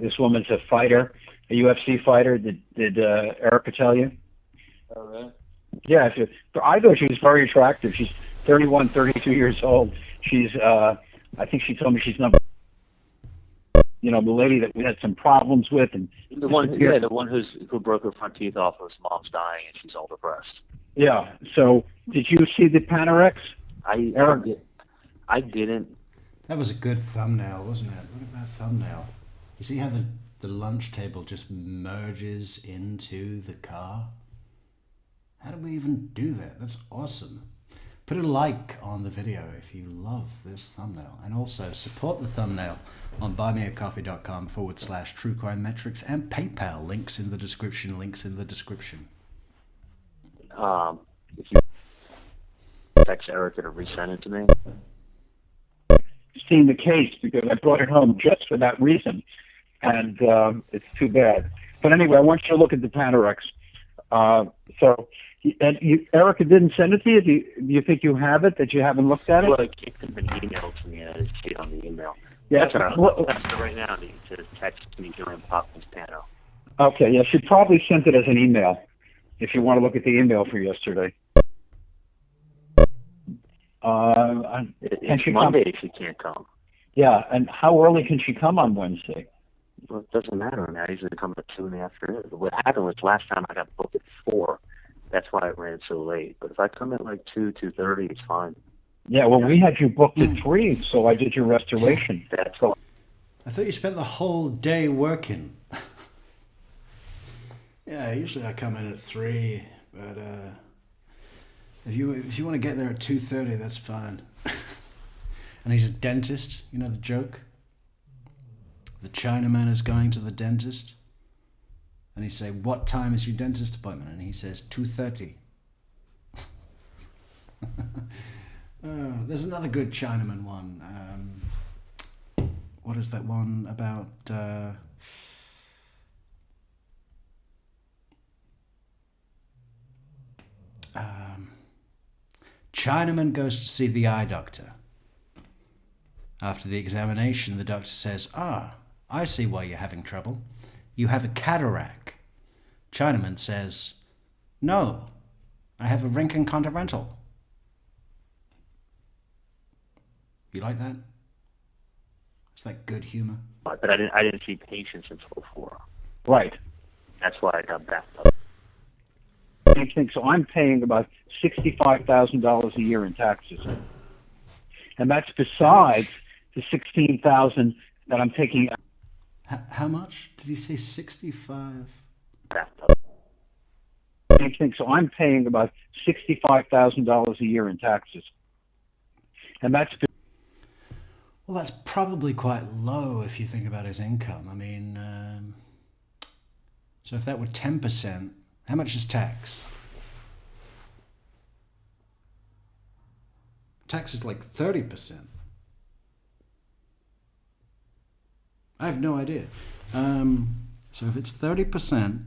S16: This woman's a fighter, a UFC fighter. Did Erica tell you?
S15: Oh, really?
S16: Yeah, I thought she was very attractive. She's 31, 32 years old. She's, I think she told me she's number, the lady that we had some problems with, and
S8: the one who broke her front teeth off whose mom's dying and she's all depressed.
S16: Yeah. So, did you see the Panorex?
S8: I didn't.
S1: That was a good thumbnail, wasn't it? Look at that thumbnail. You see how the lunch table just merges into the car? How do we even do that? That's awesome. Put a like on the video if you love this thumbnail. And also support the thumbnail on buymeacoffee.com/True Crime Metrix and PayPal. Links in the description.
S8: If you text Erica to resend it to me.
S16: Seen the case because I brought it home just for that reason. And it's too bad. But anyway, I want you to look at the Panorex. Erica didn't send it to you? Do you think you have it, that you haven't looked at it?
S8: Well, it could have been emailed to me and I didn't see it on the email.
S16: Yeah.
S8: That's right now to text me during Popkins Pano.
S16: Okay, yeah, she probably sent it as an email, if you want to look at the email for yesterday.
S8: It's Monday if she can't come.
S16: Yeah, and how early can she come on Wednesday?
S8: Well, it doesn't matter. I usually come at 2 in the afternoon. But what happened was last time I got booked at 4. That's why it ran so late. But if I come at like 2:30, it's fine.
S16: Yeah, well, we had you booked at 3, so I did your restoration.
S8: That's all.
S1: I thought you spent the whole day working. Yeah, usually I come in at 3, but if you want to get there at 2:30, that's fine. And he's a dentist, you know the joke? The Chinaman is going to the dentist, and he say, "What time is your dentist appointment?" And he says, 2:30. There's another good Chinaman one. What is that one about? Chinaman goes to see the eye doctor. After the examination, the doctor says, I see why you're having trouble. You have a cataract. Chinaman says, no, I have a Rinkin Continental. You like that? Is that good humor?
S8: But I didn't see patients until 4.
S16: Right.
S8: That's why I got backed up.
S16: Same thing. So I'm paying about $65,000 a year in taxes, and that's besides the $16,000 that I'm taking.
S1: How much did he say? 65.
S16: Same thing. So I'm paying about $65,000 a year in taxes, and that's.
S1: Well, that's probably quite low if you think about his income. I mean, so if that were 10%, how much is tax? Tax is like 30%. I have no idea. So if it's 30%,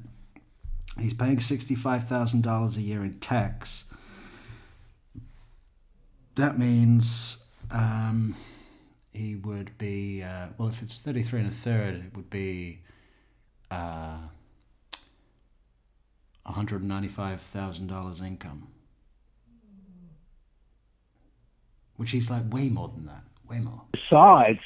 S1: He's paying $65,000 a year in tax. That means he would be, well, if it's 33 and a third, it would be $195,000 income. Which he's like way more than that. Way more.
S16: Besides,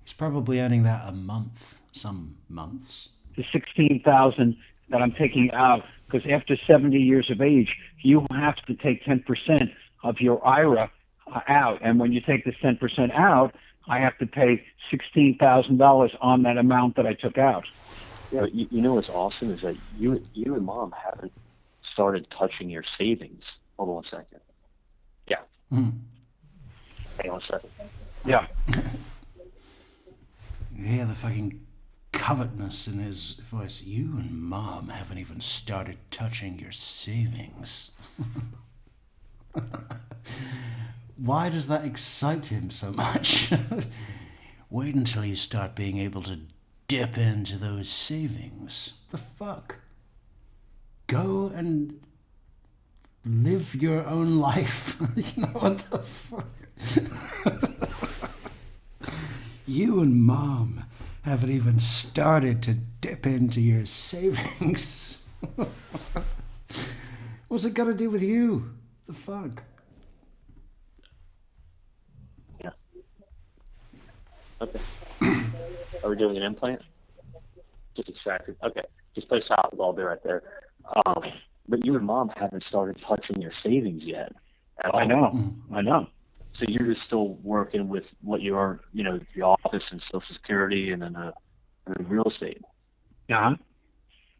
S1: he's probably earning that a month, some months.
S16: the $16,000 that I'm taking out, because after 70 years of age, you have to take 10% of your IRA out. And when you take this 10% out, I have to pay $16,000 on that amount that I took out.
S8: Yeah, you know what's awesome is that you and Mom haven't started touching your savings. Hold on 1 second. Yeah. Hang on a second.
S16: Yeah.
S1: You hear the fucking covetousness in his voice. You and Mom haven't even started touching your savings. Why does that excite him so much? Wait until you start being able to dip into those savings. The fuck? Go and live your own life. You know what the fuck? You and Mom haven't even started to dip into your savings. What's it got to do with you? The fuck?
S8: Yeah. Okay. Are we doing an implant? Just a second. Okay. Just play solid. I'll be right there. But you and Mom haven't started touching your savings yet. At all.
S16: I know.
S8: So you're just still working with what you are, you know, the office and Social Security and then real estate.
S16: Yeah.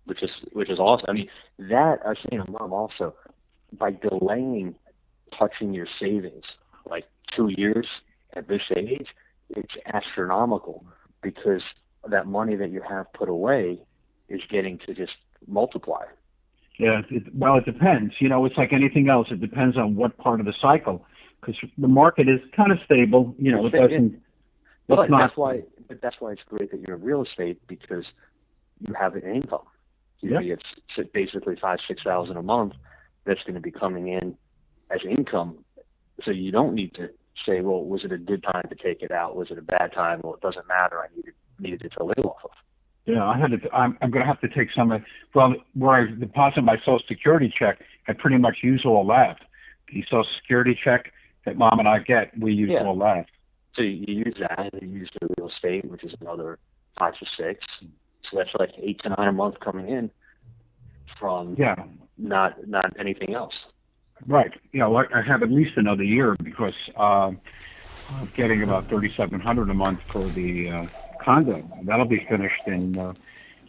S8: Which is awesome. I mean, that I was saying to Mom also, by delaying touching your savings like 2 years at this age, it's astronomical because that money that you have put away is getting to just multiply.
S16: Yeah. It depends. You know, it's like anything else. It depends on what part of the cycle. Because the market is kind of stable, you know. It doesn't.
S8: But that's why it's great that you're in real estate because you have an income. You get basically $5,000-6,000 a month that's going to be coming in as income. So you don't need to say, well, was it a good time to take it out? Was it a bad time? Well, it doesn't matter. I needed it to live off of.
S16: Yeah, I'm going to have to take some of. Well, where I deposit my Social Security check, I pretty much use all that. The Social Security check that Mom and I get, we use all that.
S8: So you use that, and you use the real estate, which is another 5 to 6. So that's like 8 to 9 a month coming in from not anything else.
S16: Right. You know, I have at least another year because I'm getting about $3,700 a month for the condo. That'll be finished in,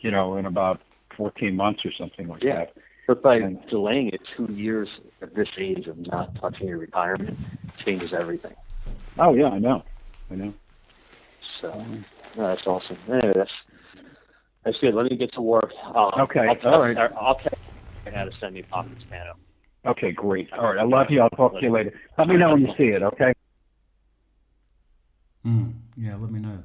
S16: in about 14 months or something like that.
S8: But by delaying it 2 years at this age of not touching your retirement changes everything.
S16: Oh, yeah, I know.
S8: So, no, that's awesome. Anyway, that's good. Let me get to work.
S16: Okay,
S8: All
S16: right.
S8: I'll tell you how to send me Pocket Spano.
S16: Okay, great. All right, I love you. I'll talk to you later. Let me know when you see it, okay?
S1: Yeah, let me know.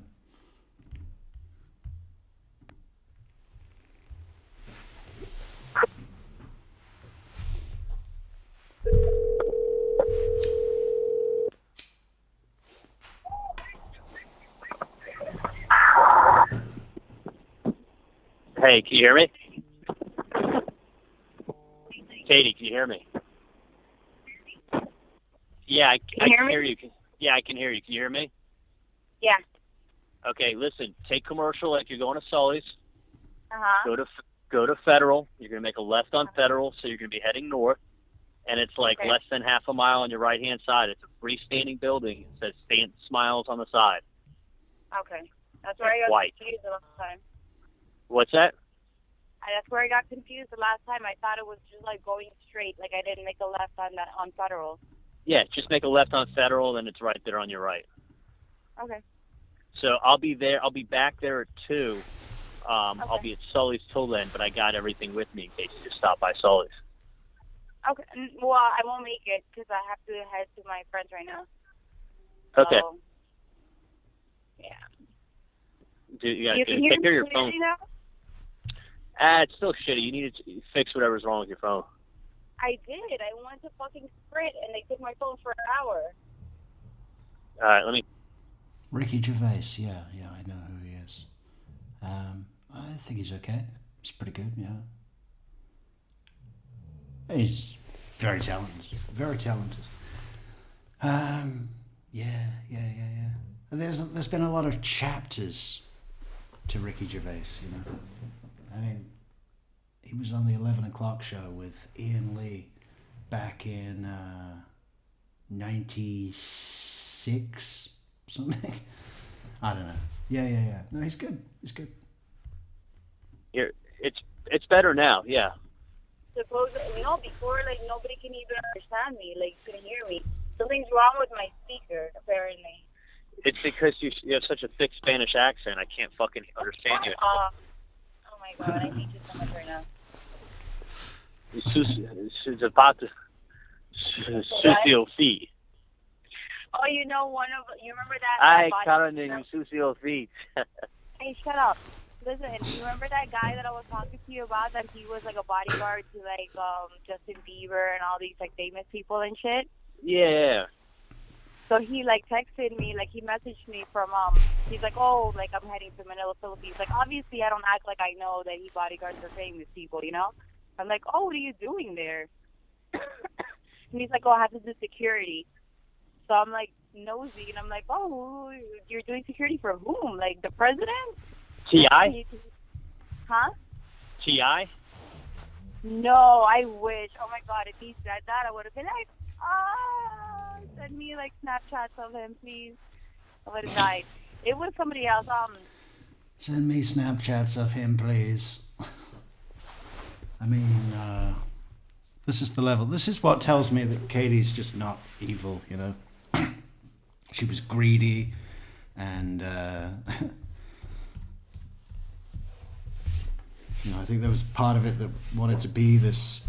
S8: Hey, can you hear me? Katie, can you hear me? Yeah, I can hear you. Yeah, I can hear you. Can you hear me?
S4: Yeah.
S8: Okay, listen. Take commercial like you're going to Sully's.
S4: Uh-huh.
S8: Go to Federal. You're going to make a left on Federal, so you're going to be heading north. And it's like less than half a mile on your right-hand side. It's a freestanding building. It says Stand Smiles on the side.
S4: Okay. That's where I got confused the last time.
S8: What's that?
S4: That's where I got confused the last time. I thought it was just like going straight. Like I didn't make a left on Federal.
S8: Yeah, just make a left on Federal, then it's right there on your right.
S4: Okay.
S8: So I'll be there. I'll be back there at 2. I'll be at Sully's till then, but I got everything with me in case you just stop by Sully's.
S4: Okay. Well, I won't make it because I have to head to my friends right now.
S8: Okay.
S4: So, yeah.
S8: You gotta take care of your phone. It's still shitty. You need to fix whatever's wrong with your phone.
S14: I did. I went to fucking Sprint and they took my phone for an hour.
S8: All right, let me.
S1: Ricky Gervais, yeah, I know who he is. I think he's okay. He's pretty good, yeah. He's very talented, very talented. Yeah. There's been a lot of chapters to Ricky Gervais, you know. I mean, he was on the 11 o'clock show with Ian Lee back in 96 something. I don't know. Yeah. No, he's good. He's good.
S8: It's better now, yeah.
S14: Supposedly, before, like, nobody can even understand me, like, couldn't hear me. Something's wrong with my speaker, apparently.
S8: It's because you have such a thick Spanish accent. I can't fucking understand you.
S14: Oh my God, I hate you so much right now.
S8: She's about to sucio feet.
S14: Oh, you remember that?
S8: Ay, Carmen, sucio feet.
S14: Hey, shut up. Listen, you remember that guy that I was talking to you about, that he was like a bodyguard to like Justin Bieber and all these like famous people and shit?
S8: Yeah.
S14: So he like texted me, like he messaged me from he's like, oh, like I'm heading to Manila, Philippines. Like obviously I don't act like I know that he bodyguards for famous people, you know? I'm like, oh, what are you doing there? And he's like, oh, I have to do security. So I'm like nosy, and I'm like, oh, you're doing security for whom? Like the president?
S8: T.I.?
S14: Huh?
S8: T.I.?
S14: No, I wish. Oh my God, if he said that, I would have been like, send me like Snapchats of him, please. I would have died. It was somebody else.
S1: Send me Snapchats of him, please. I mean, this is the level. This is what tells me that Katie's just not evil, you know. She was greedy, and you know, I think there was part of it that wanted to be this,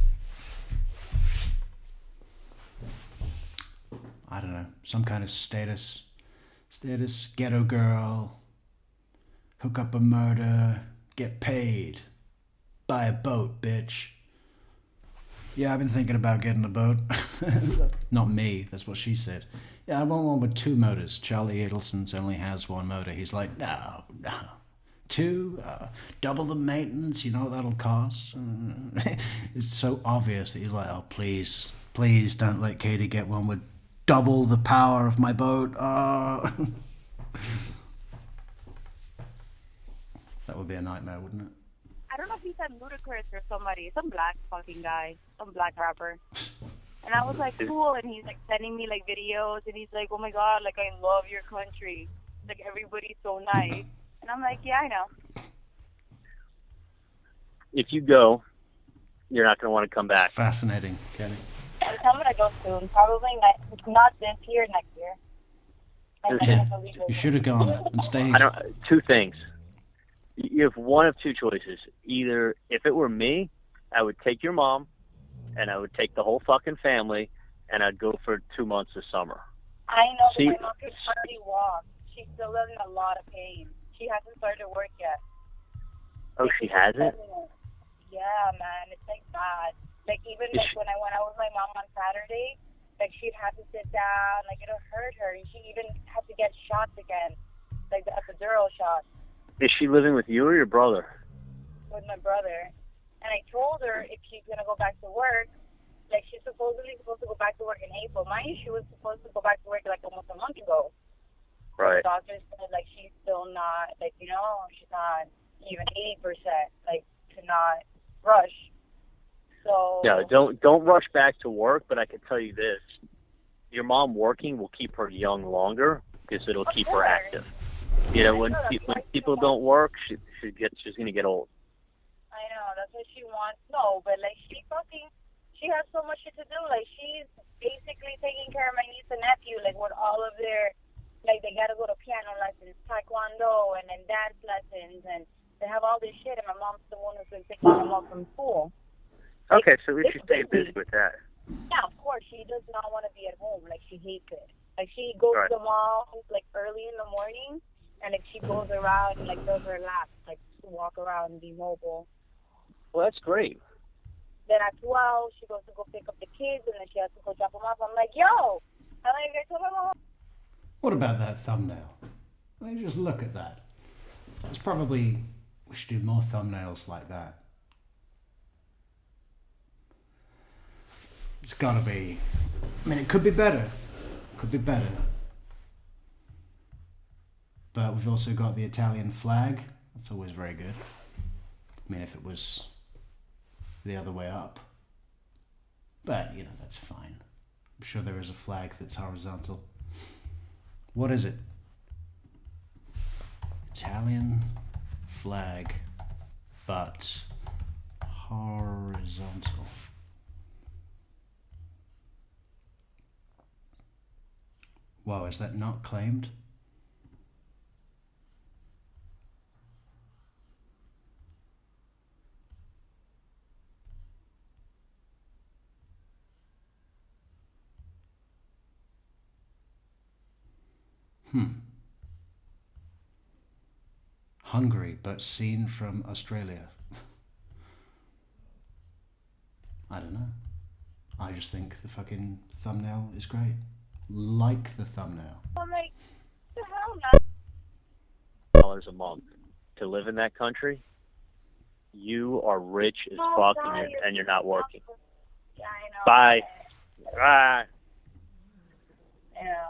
S1: I don't know, some kind of status, ghetto girl, hook up a murder, get paid, buy a boat, bitch. Yeah, I've been thinking about getting a boat. Not me, that's what she said. Yeah, I want one with 2 motors. Charlie Adelson's only has 1 motor. He's like, no. 2, double the maintenance, you know what that'll cost? It's so obvious that he's like, oh, please don't let Katie get one with double the power of my boat. Oh. That would be a nightmare, wouldn't it?
S14: I don't know if he said Ludacris or somebody, some black fucking guy, some black rapper. And I was like, cool, and he's like sending me like videos, and he's like, oh my God, like I love your country. Like everybody's so nice. And I'm like, yeah, I know.
S8: If you go, you're not going to want to come back.
S1: It's fascinating, Kenny.
S14: I'm going to go soon. Probably not this year, next year.
S1: You should have gone and stayed.
S8: 2 things. You have one of 2 choices. Either, if it were me, I would take your mom, and I would take the whole fucking family, and I'd go for 2 months this summer.
S14: I know, but my mom can hardly walk. She's still in a lot of pain. She hasn't started work yet.
S8: Oh, she hasn't?
S14: Yeah, man, it's like bad. Like even like when I went out with my mom on Saturday, like she'd have to sit down, like it'll hurt her, and she even had to get shots again, like the epidural shot.
S8: Is she living with you or your brother?
S14: With my brother. And I told her if she's gonna go back to work, like she's supposedly supposed to go back to work in April. Mind you, she was supposed to go back to work like almost a month ago.
S8: Right.
S14: The doctor said like she's still not, like, you know, she's not even 80%, like to not rush. So
S8: Yeah, don't rush back to work, but I can tell you this. Your mom working will keep her young longer because it'll keep her active. You know, when people don't work, she's gonna get old.
S14: I know, that's what she wants. No, but like she has so much shit to do. Like she's basically taking care of my niece and nephew, like with all of their, like they gotta go to piano lessons, taekwondo, and then dance lessons, and they have all this shit. And my mom's the one who's been picking them up from school.
S8: Okay, so we should stay busy with that.
S14: Yeah, of course. She does not want to be at home. Like she hates it. Like she goes to the mall like early in the morning, and like she goes around and like does her laps, like to walk around and be mobile.
S8: Well, that's great.
S14: Then at 12, she goes to go pick up the kids, and then she has to go drop them off. I'm like, yo, I'm like, I told my mom.
S1: What about that thumbnail? I mean, just look at that. It's probably, we should do more thumbnails like that. It's gotta be, I mean, it could be better. Could be better. But we've also got the Italian flag. That's always very good. I mean, if it was the other way up. But, you know, that's fine. I'm sure there is a flag that's horizontal. What is it? Italian flag, but horizontal. Wow, is that not claimed? Hungary, but seen from Australia. I don't know. I just think the fucking thumbnail is great. Like the thumbnail.
S14: I'm like, the hell not.
S8: $1 a month to live in that country. You are rich as fuck, and you're not working.
S14: Yeah, I know.
S8: Bye. Bye.
S14: Yeah.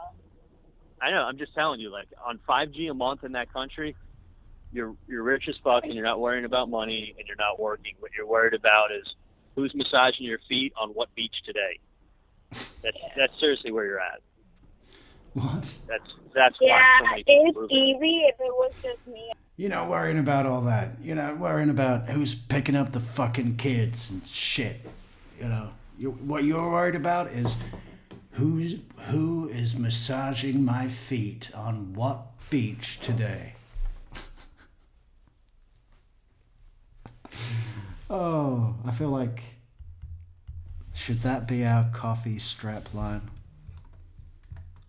S8: I know. I'm just telling you, like on 5G a month in that country, you're rich as fuck, and you're not worrying about money, and you're not working. What you're worried about is who's massaging your feet on what beach today. That's seriously where you're at.
S1: What?
S8: That's
S14: Yeah,
S8: why so many people
S14: it's
S8: move.
S14: easy if it was just me.
S1: You're not worrying about all that. You're not worrying about who's picking up the fucking kids and shit. You know, what you're worried about is who is massaging my feet on what beach today. Oh, I feel like, should that be our coffee strap line?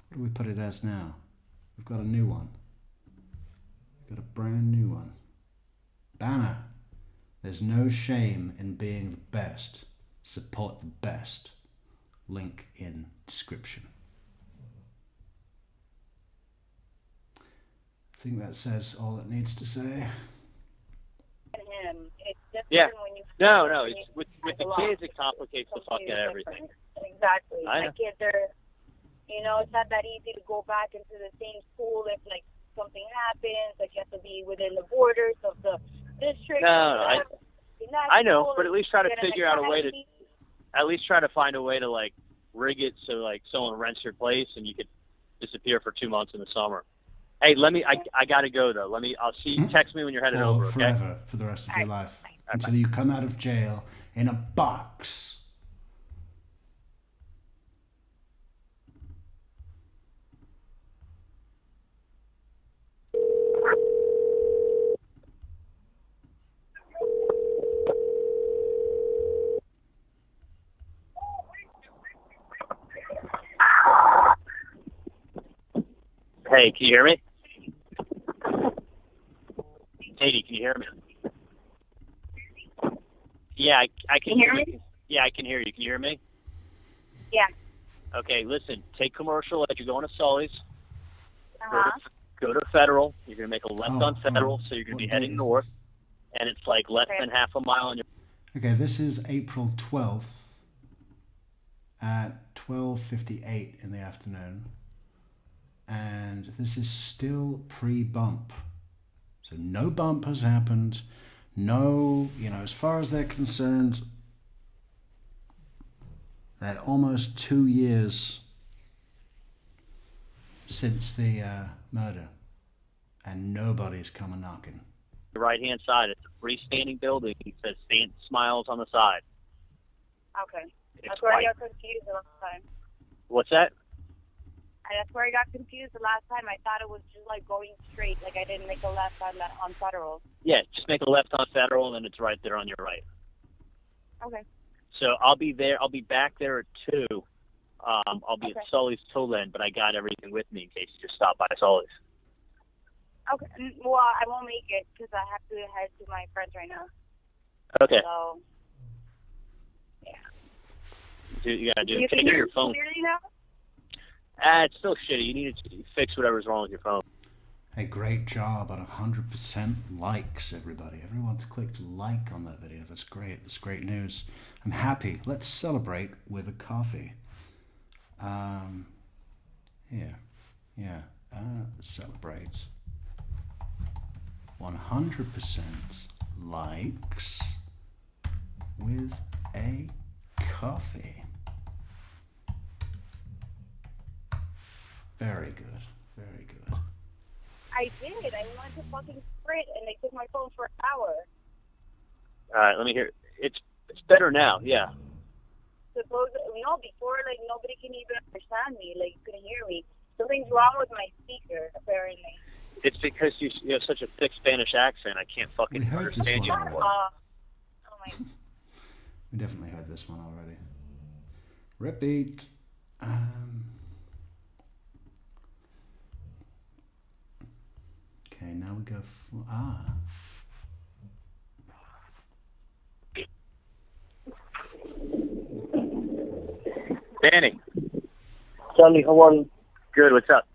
S1: What do we put it as now? We've got a new one. We've got a brand new one. Banner. There's no shame in being the best. Support the best. Link in description. I think that says all it needs to say.
S14: It's different
S8: Yeah.
S14: when you.
S8: No. It's with the kids, it complicates the fuck out of everything.
S14: Exactly.
S8: I know.
S14: My kids are, it's not that easy to go back into the same school if like something happens. Like you have to be within the borders of the district.
S8: No, I know,
S14: school,
S8: but at least try to
S14: get an
S8: figure out a way to,
S14: academy.
S8: at least try to find a way to like rig it so like someone rents your place and you could disappear for 2 months in the summer. Hey, I gotta go though. I'll see you. Text me when you're headed over, okay?
S1: Forever, for the rest of your life. Until you come out of jail in a box.
S8: Hey, can you hear me? Katie, can you hear me? Yeah, I can hear you. Yeah, I can hear you. Can you hear me?
S14: Yeah.
S8: Okay, listen, take commercial as you're going to Sully's.
S14: Uh-huh.
S8: Go to Federal. You're going to make a left on Federal, so you're going to be heading north. And it's like less than half a mile on your...
S1: Okay, this is April 12th at 12:58 in the afternoon. And this is still pre-bump. So no bump has happened. No, as far as they're concerned, they're almost 2 years since the murder. And nobody's come a-knocking.
S8: The right-hand side, it's a freestanding building. It says St. Smiles on the side.
S14: Okay.
S8: It's
S14: That's where I
S8: white.
S14: got confused the last time.
S8: What's that?
S14: That's where I got confused the last time. I thought it was just like going straight, like I didn't make a left on Federal.
S8: Yeah, just make a left on Federal, and then it's right there on your right.
S14: Okay.
S8: So I'll be there. I'll be back there at 2. I'll be at Sully's till then, but I got everything with me in case you just stop by Sully's.
S14: Okay. Well, I won't make it because I have to head to my friends right now.
S8: Okay.
S4: So,
S8: You gotta do.
S4: you
S8: Take
S4: can
S8: care of
S4: hear
S8: your
S4: me
S8: phone.
S4: clearly now?
S8: It's still shitty. You need to fix whatever's wrong with your phone.
S1: Hey, great job on 100% likes, everybody. Everyone's clicked like on that video. That's great. That's great news. I'm happy. Let's celebrate with a coffee. Here. Yeah. Celebrate. 100% likes with a coffee. Very good. Very good.
S4: I did. I wanted to fucking sprint, and they took my phone for an hour.
S8: All right, let me hear. It's better now. Yeah.
S4: Before, like, nobody can even understand me. Like, you couldn't hear me. Something's wrong with my speaker, apparently.
S8: It's because you have such a thick Spanish accent. I can't fucking understand you anymore.
S1: We definitely heard this one already. Repeat. Okay, now we go for
S8: Danny.
S18: Charlie, how are you?
S8: Good. What's up?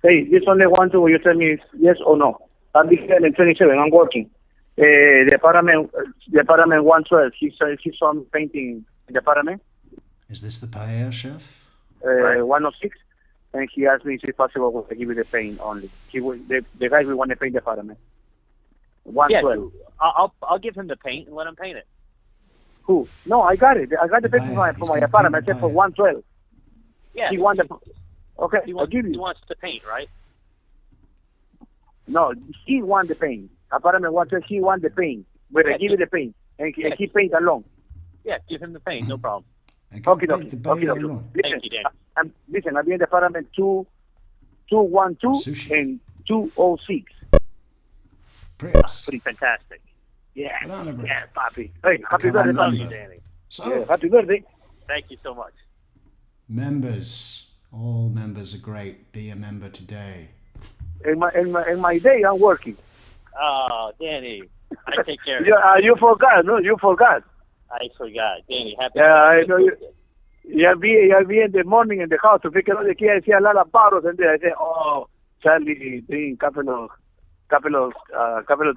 S18: Hey, this only one to you tell me yes or no. I'm the 27. I'm working. The apartment 112. He saw me painting the apartment.
S1: Is this the paella chef?
S18: 106. And he asked me if it's possible to give you the paint only. The guy will want to paint the apartment. 112.
S8: Yeah, I'll give him the paint and let him paint it.
S18: Who? No, I got it. I got the paint for my apartment. I said for 112.
S8: Yeah.
S18: He wants the. Okay, I'll give you.
S8: He wants the paint, right?
S18: No, he wants the paint. Apartment 112, he wants the paint. But I give you the paint. And he paint alone.
S8: Yeah, give him the paint. No problem.
S18: Okay.
S8: Thank you, Danny.
S18: Listen, I'll be in the apartment 212 and 206.
S8: Pretty fantastic.
S18: Yeah, papi. Hey, happy birthday,
S8: Love you,
S18: papi.
S8: Danny.
S18: Yeah, happy birthday.
S8: Thank you so much.
S1: Members. All members are great. Be a member today.
S18: In my day, I'm working.
S8: Oh, Danny. I take care of
S18: You forgot, no? You forgot.
S8: I forgot. Danny, happy
S18: I know you. I'll be in the morning in the house to pick up the key. I see a lot of bottles in there. I say, oh, Charlie, drink couple of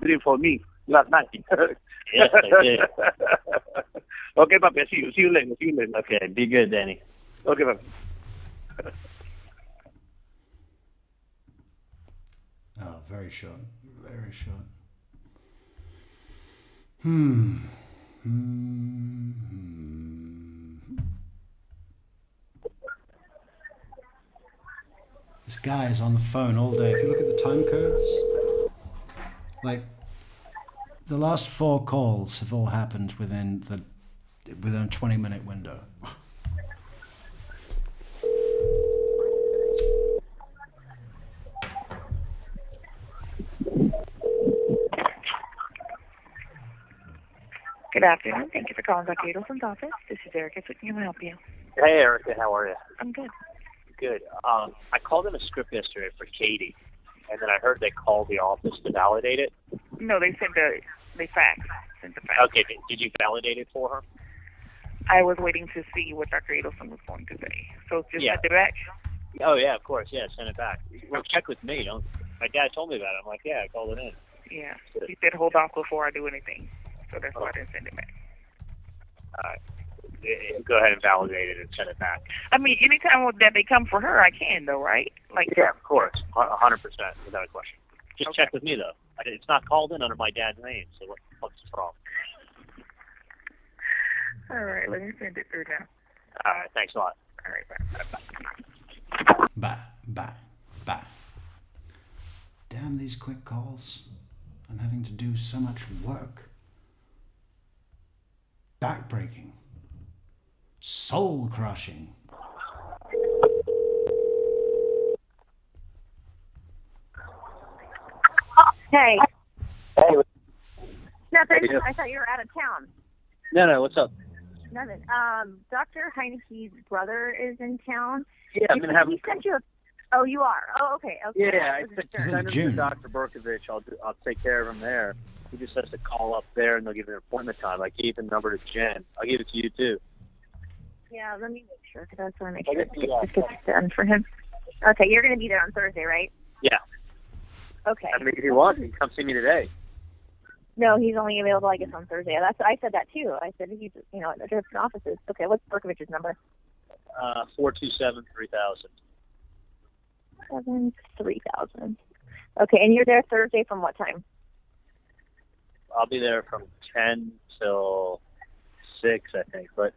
S18: drinks for me last night.
S8: Yes, I did.
S18: Okay, papi. See you later.
S8: Okay, be good, Danny.
S18: Okay, papi.
S1: Oh, very short. Very short. This guy is on the phone all day. If you look at the time codes, like the last 4 calls have all happened within a 20-minute window.
S19: Good afternoon. Thank you for calling Dr. Adelson's office. This is Erica. So can I help you?
S8: Hey, Erica. How are you?
S19: I'm good.
S8: Good. I called in a script yesterday for Katie, and then I heard they called the office to validate it.
S19: No, they sent the fax.
S8: Okay. Did you validate it for her?
S19: I was waiting to see what Dr. Adelson was going to say. So just send it back?
S8: Oh, yeah, of course. Yeah, send it back. Well, check with me. My dad told me about it. I'm like, yeah, I called it in.
S19: Yeah. He said hold off before I do anything. So that's why I didn't send it back.
S8: All right. Go ahead and validate it and send it back.
S19: I mean, anytime that they come for her, I can, though, right? Like,
S8: yeah, of course. 100%, without a question. Just check with me, though. It's not called in under my dad's name, so what's the problem?
S19: All right, let me send it through now.
S8: All right, thanks a lot.
S19: All right,
S1: Bye. Damn these quick calls. I'm having to do so much work. Backbreaking. Soul crushing.
S4: Hey.
S8: Hey.
S4: Nothing.
S8: Yeah.
S4: I thought you were out of town.
S8: No, what's up?
S4: Nothing. Dr. Heineke's brother is in town.
S8: Yeah, I'm going to have him.
S4: Oh, you are? Oh, okay.
S8: Yeah, I sent him to
S1: June.
S8: Dr. Berkovich. I'll take care of him there. He just has to call up there and they'll give him an appointment time. I gave the number to Jen. I'll give it to you too.
S4: Yeah, let me make sure, because I just want to make sure this gets done for him. Okay, you're going to be there on Thursday, right?
S8: Yeah.
S4: Okay.
S8: I mean, if you want, you can come see me today.
S4: No, he's only available, I guess, on Thursday. I said that too. I said he's, at the different offices. Okay, what's Berkovich's number?
S8: 427-3000.
S4: 3000. Okay, and you're there Thursday from what time?
S8: I'll be there from 10 till 6, I think. But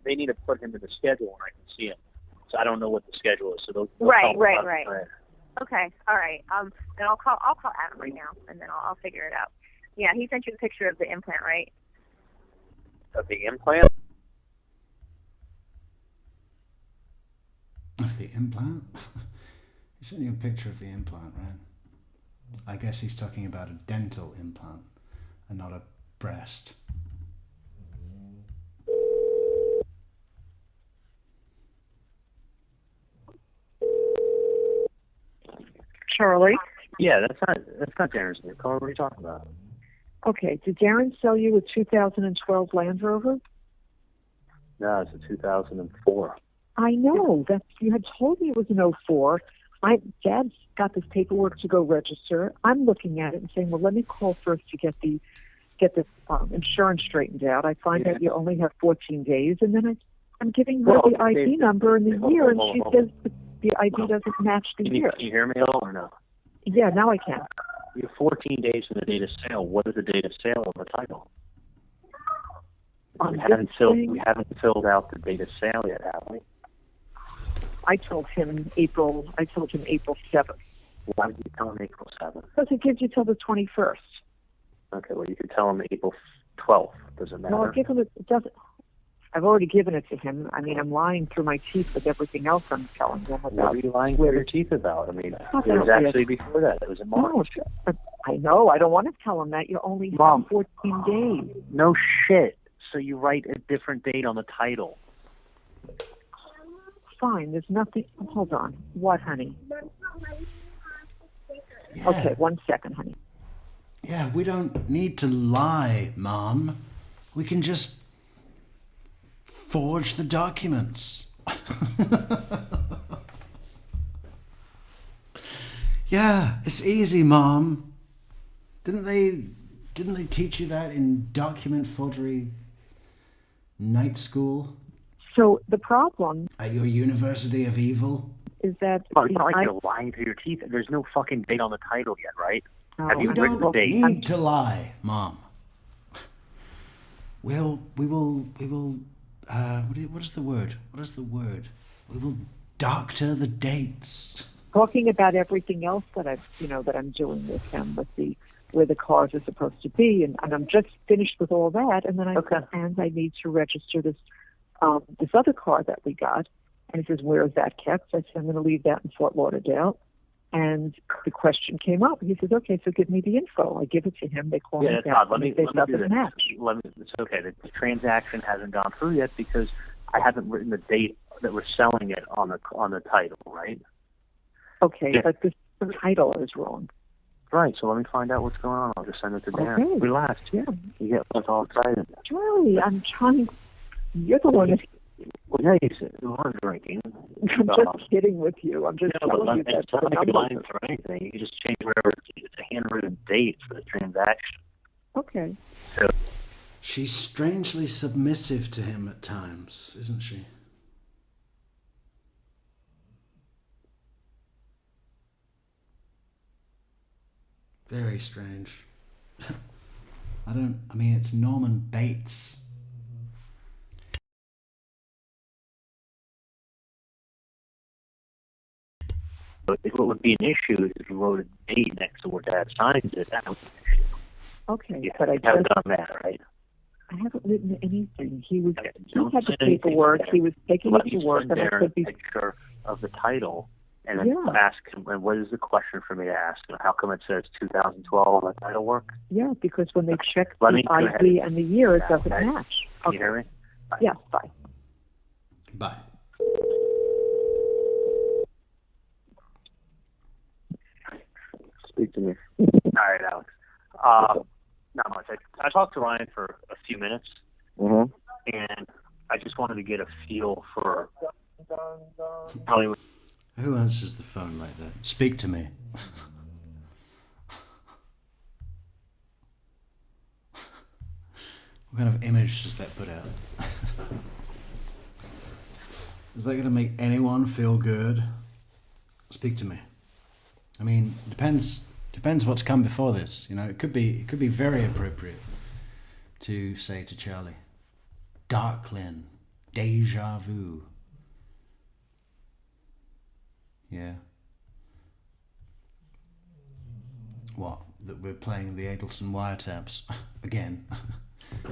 S8: they need to put him in the schedule when I can see him. So I don't know what the schedule is. So they'll
S4: Right.
S8: Right.
S4: Okay, all right. Then I'll call Adam right now, and then I'll figure it out. Yeah, he sent you a picture of the implant, right?
S8: Of the implant?
S1: Of the implant? He sent you a picture of the implant, right? I guess he's talking about a dental implant and not a breast.
S5: Charlie?
S8: Yeah, that's not Darren's new car. What are you talking about?
S5: Okay, did Darren sell you a 2012 Land Rover?
S8: No, it's a 2004.
S5: I know. You had told me it was an '04. My dad's got this paperwork to go register. I'm looking at it and saying, well, let me call first to get the insurance straightened out. I find out you only have 14 days, and then I'm giving her the ID number and the year, and she says the ID doesn't match the year.
S8: Can you hear me at all or no?
S5: Yeah, now I can.
S8: You have 14 days from the date of sale. What is the date of sale of the title? We haven't filled out the date of sale yet, have we?
S5: I told him April 7th.
S8: Why did you tell him April 7th?
S5: Because it gives you till the 21st.
S8: Okay, well, you could tell him April 12th. Does it matter?
S5: No, I'll give him it doesn't. I've already given it to him. I mean, I'm lying through my teeth with everything else I'm telling him about.
S8: What are you lying through your teeth about? I mean, it was actually before that. It was in March.
S5: No, I know. I don't want to tell him that. You only have 14 days.
S8: No shit. So you write a different date on the title.
S5: Fine. There's nothing. Hold on. What, honey?
S1: Yeah.
S5: Okay, 1 second, honey.
S1: Yeah, we don't need to lie, Mom. We can just forge the documents. Yeah, it's easy, Mom. Didn't they teach you that in document forgery night school?
S5: So the problem
S1: at your University of Evil
S5: is that
S8: it's not like you're lying through your teeth. There's no fucking date on the title yet, right?
S5: No,
S8: have you written the
S1: don't
S8: date?
S1: need to lie, Mom. We will. What is the word? We will doctor the dates.
S5: Talking about everything else that I'm doing with him, with where the cars are supposed to be, and I'm just finished with all that, and then I need to register this other car that we got, and he says, where is that kept? I said, I'm going to leave that in Fort Lauderdale, and the question came up. He says, okay, so give me the info. I give it to him. They call me back.
S8: Let me
S5: do
S8: this.
S5: Match.
S8: It's okay. The transaction hasn't gone through yet because I haven't written the date that we're selling it on the title, right?
S5: Okay,
S8: Yeah.
S5: but the title is wrong.
S8: Right, so let me find out what's going on. I'll just send it to Darren.
S5: Okay.
S8: Relax.
S5: Yeah.
S8: You get all excited.
S5: Charlie, I'm trying. You're the one that.
S8: Well, yeah, you are drinking.
S5: I'm just kidding with you. I'm just telling you that.
S8: It's not like you're lying for anything. You can just change whatever. It's a handwritten date for the transaction.
S5: Okay.
S8: So,
S1: she's strangely submissive to him at times, isn't she? Very strange. It's Norman Bates.
S8: If what would be an issue is if you wrote a date next to where Dad signs it, that would be an issue.
S5: Okay, but I
S8: haven't done that, right?
S5: I haven't written anything. He had
S8: Don't
S5: the
S8: send anything
S5: paperwork.
S8: there.
S5: He was taking
S8: Let
S5: it to
S8: me
S5: work,
S8: send
S5: and I
S8: Darren
S5: said,
S8: a picture of the title, and then ask him, and what is the question for me to ask him? How come it says 2012 on the title work?
S5: yeah, because when they check
S8: Let
S5: the
S8: me go ahead.
S5: ID and the year, it doesn't
S8: Okay.
S5: match.
S8: Can you hear me?
S5: Yeah, bye.
S1: Bye.
S8: Speak to me. right, Alex. Not much. I talked to Ryan for a few minutes,
S3: Mm-hmm.
S8: and I just wanted to get a feel for probably.
S1: Who answers the phone like that? Speak to me. What kind of image does that put out? Is that going to make anyone feel good? Speak to me. I mean, depends what's come before this. You know, it could be very appropriate to say to Charlie, Darklin, deja vu. Yeah. What? That we're playing the Adelson Wiretaps again?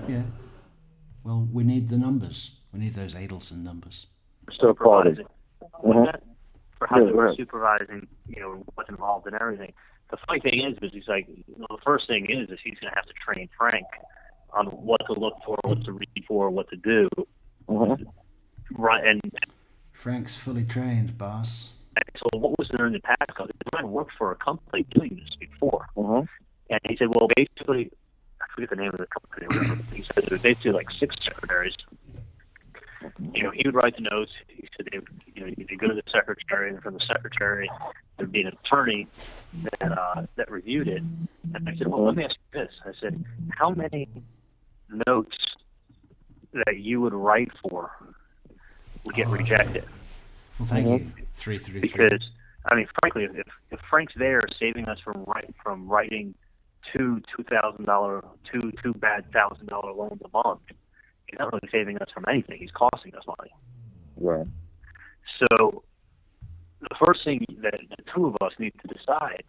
S1: Yeah. Well, we need the numbers. We need those Adelson numbers.
S3: Still quality.
S8: For how they were supervising, you know, what's involved in everything. The funny thing is he's like, you know, the first thing is he's going to have to train Frank on what to look for, what to read for, what to do. Right, and
S1: Frank's fully trained, boss.
S8: so what was there in the past? Because I worked for a company doing this before, and he said, well, basically, I forget the name of the company. Or whatever. He said it was basically like 6 secretaries. You know, he would write the notes. He said they'd go to the secretary, and from the secretary there'd be an attorney that reviewed it. And I said, well, let me ask you this. I said, how many notes that you would write for would get rejected?
S1: Well, thank you. 333.
S8: Because I mean, frankly, if Frank's there saving us from writing two bad $1,000 loans a month, he's not really saving us from anything. He's costing us money.
S3: Right.
S8: So the first thing that the two of us need to decide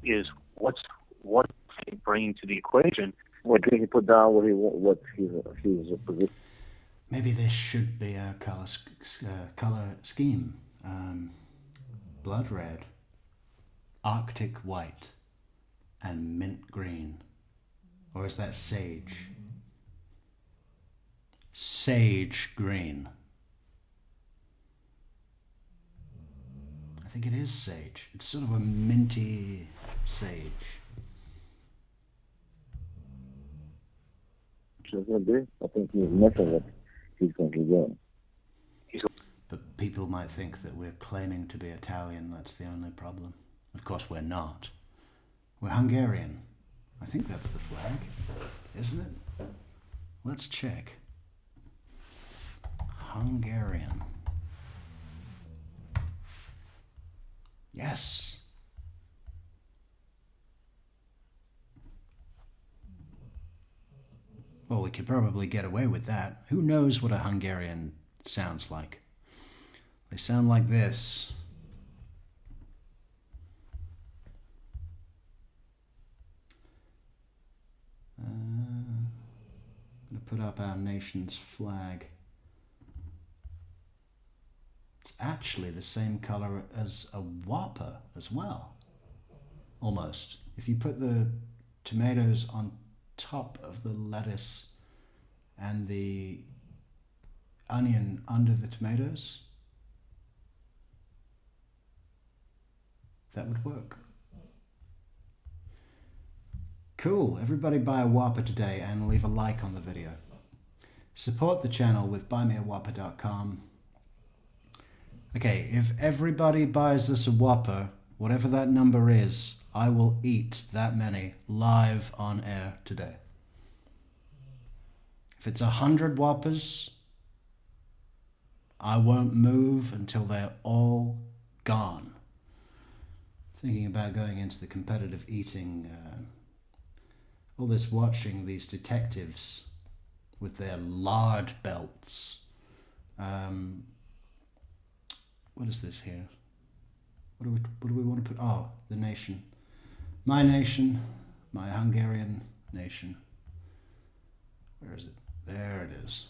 S8: is what he's bringing to the equation.
S3: What did he put down? What his position?
S1: Maybe this should be a color scheme. Blood red, Arctic white, and mint green. Or is that sage? Sage green. I think it is sage. It's sort of a minty sage.
S3: I think he's missing what he's going to be doing.
S1: But people might think that we're claiming to be Italian. That's the only problem. Of course, we're not. We're Hungarian. I think that's the flag, isn't it? Let's check. Hungarian. Yes. Well, we could probably get away with that. Who knows what a Hungarian sounds like? They sound like this. I'm going to put up our nation's flag. It's actually the same color as a Whopper as well. Almost. If you put the tomatoes on top of the lettuce and the onion under the tomatoes, that would work. Cool. Everybody buy a Whopper today and leave a like on the video. Support the channel with buymeawhopper.com. Okay, if everybody buys us a Whopper, whatever that number is, I will eat that many live on air today. If it's 100 Whoppers, I won't move until they're all gone. Thinking about going into the competitive eating, all this watching these detectives with their lard belts. What is this here? What do we want to put? Oh, the nation. My nation, my Hungarian nation. Where is it? There it is.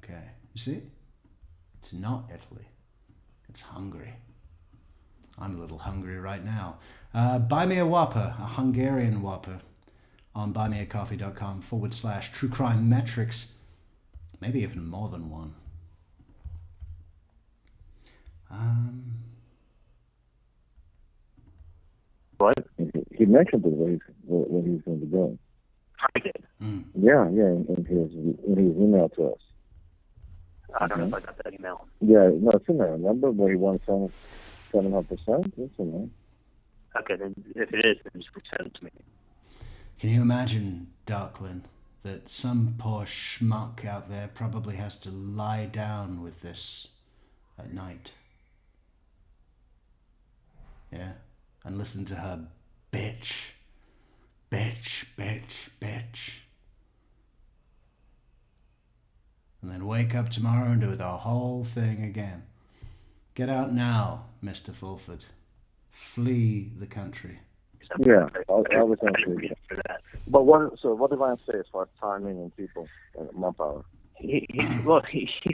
S1: Okay, you see? It's not Italy. It's Hungary. I'm a little hungry right now. Buy me a Whopper, a Hungarian Whopper, on buymeacoffee.com/True Crime Metrix. Maybe even more than one.
S8: What?
S15: He mentioned what he's going to be doing.
S8: Frank did.
S15: Yeah, in his email to us.
S8: I don't know if I got that email.
S15: Yeah, no, it's in there. Remember where he won 700%? It's in there.
S8: Okay, then if it is, then just send it to me.
S1: Can you imagine, Darklin, that some poor schmuck out there probably has to lie down with this at night? Yeah? And listen to her bitch. Bitch, bitch, bitch. And then wake up tomorrow and do the whole thing again. Get out now, Mr. Fulford. Flee the country.
S15: Yeah, I was going to say that. But what did Ryan say as far as timing and people and manpower?
S8: He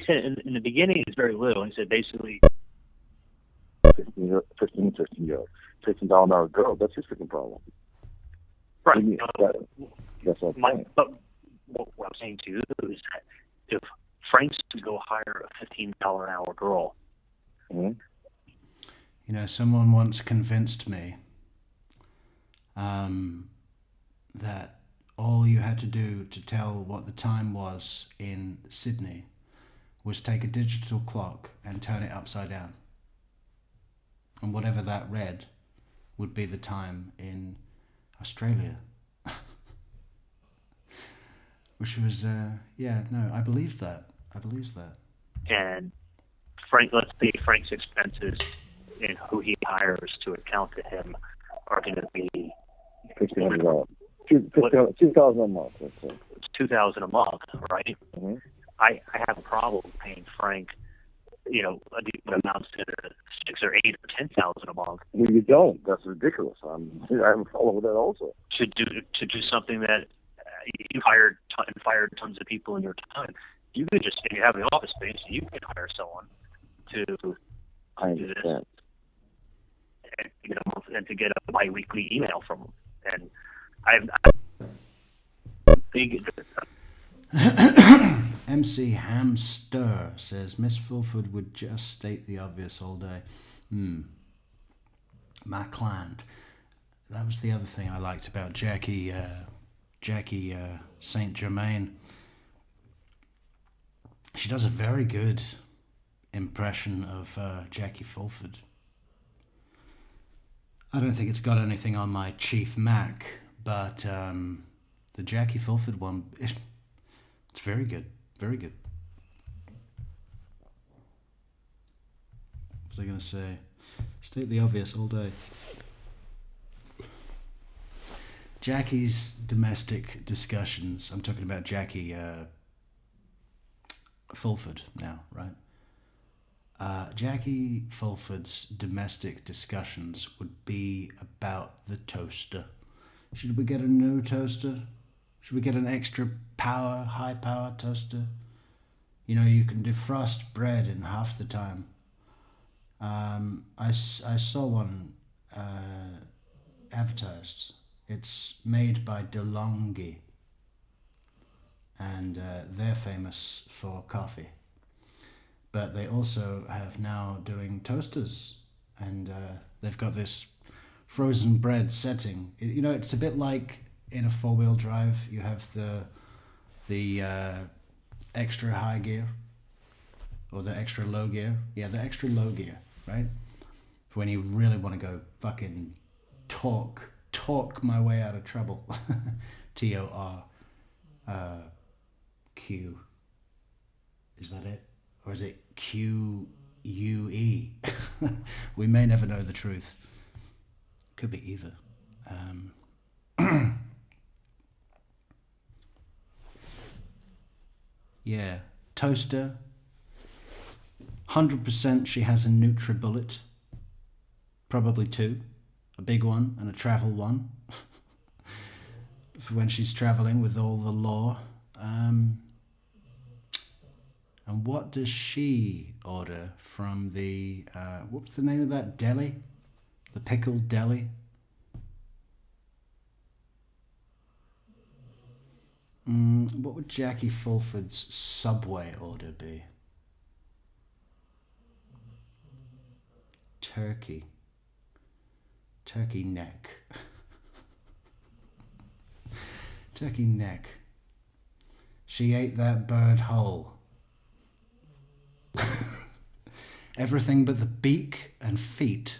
S8: said in the beginning it's very little. He said basically
S15: $15 an hour girl. That's his freaking problem.
S8: Right.
S15: That's all.
S8: But what I'm saying to you is that if Frank's to go hire a $15 an hour girl.
S15: Mm-hmm.
S1: You know, someone once convinced me that all you had to do to tell what the time was in Sydney was take a digital clock and turn it upside down. And whatever that read would be the time in Australia. Which was, I believed that.
S8: And Frank, let's say Frank's expenses and who he hires to account to him are going to be
S15: $1,500. $2,000 a month. Let's say.
S8: It's $2,000 a month, right?
S15: Mm-hmm.
S8: I have a problem paying Frank, a deal that amounts to $6,000 or $8,000 or $10,000 a month.
S15: Well, you don't. That's ridiculous. I have a problem with that also.
S8: To do something that you fired tons of people in your time. You could just, if you have the office space, you could hire someone to do this. And to get a bi-weekly email from them. And I'm big.
S1: MC Hamster says Miss Fulford would just state the obvious all day. My client. That was the other thing I liked about Jackie St. Germain. She does a very good impression of Jackie Fulford. I don't think it's got anything on my Chief Mac, but the Jackie Fulford one, it's very good. Very good. What was I going to say? State the obvious all day. Jackie's domestic discussions. I'm talking about Jackie Fulford now, right? Jackie Fulford's domestic discussions would be about the toaster. Should we get a new toaster? Should we get an extra power, high power toaster? You can defrost bread in half the time. I saw one advertised. It's made by DeLonghi, and they're famous for coffee. But they also have now doing toasters, and they've got this frozen bread setting. It's a bit like in a four-wheel drive, you have the extra high gear or the extra low gear. Yeah, the extra low gear, right? For when you really want to go fucking torque my way out of trouble. T-O-R-Q. Is that it? Or is it Q-U-E? We may never know the truth. Could be either. Yeah, toaster. 100% she has a NutriBullet. Probably two. A big one and a travel one. For when she's traveling with all the law. And what does she order from the, what's the name of that deli? The Pickled Deli? What would Jackie Fulford's Subway order be? Turkey neck. Turkey neck. She ate that bird whole. Everything but the beak and feet.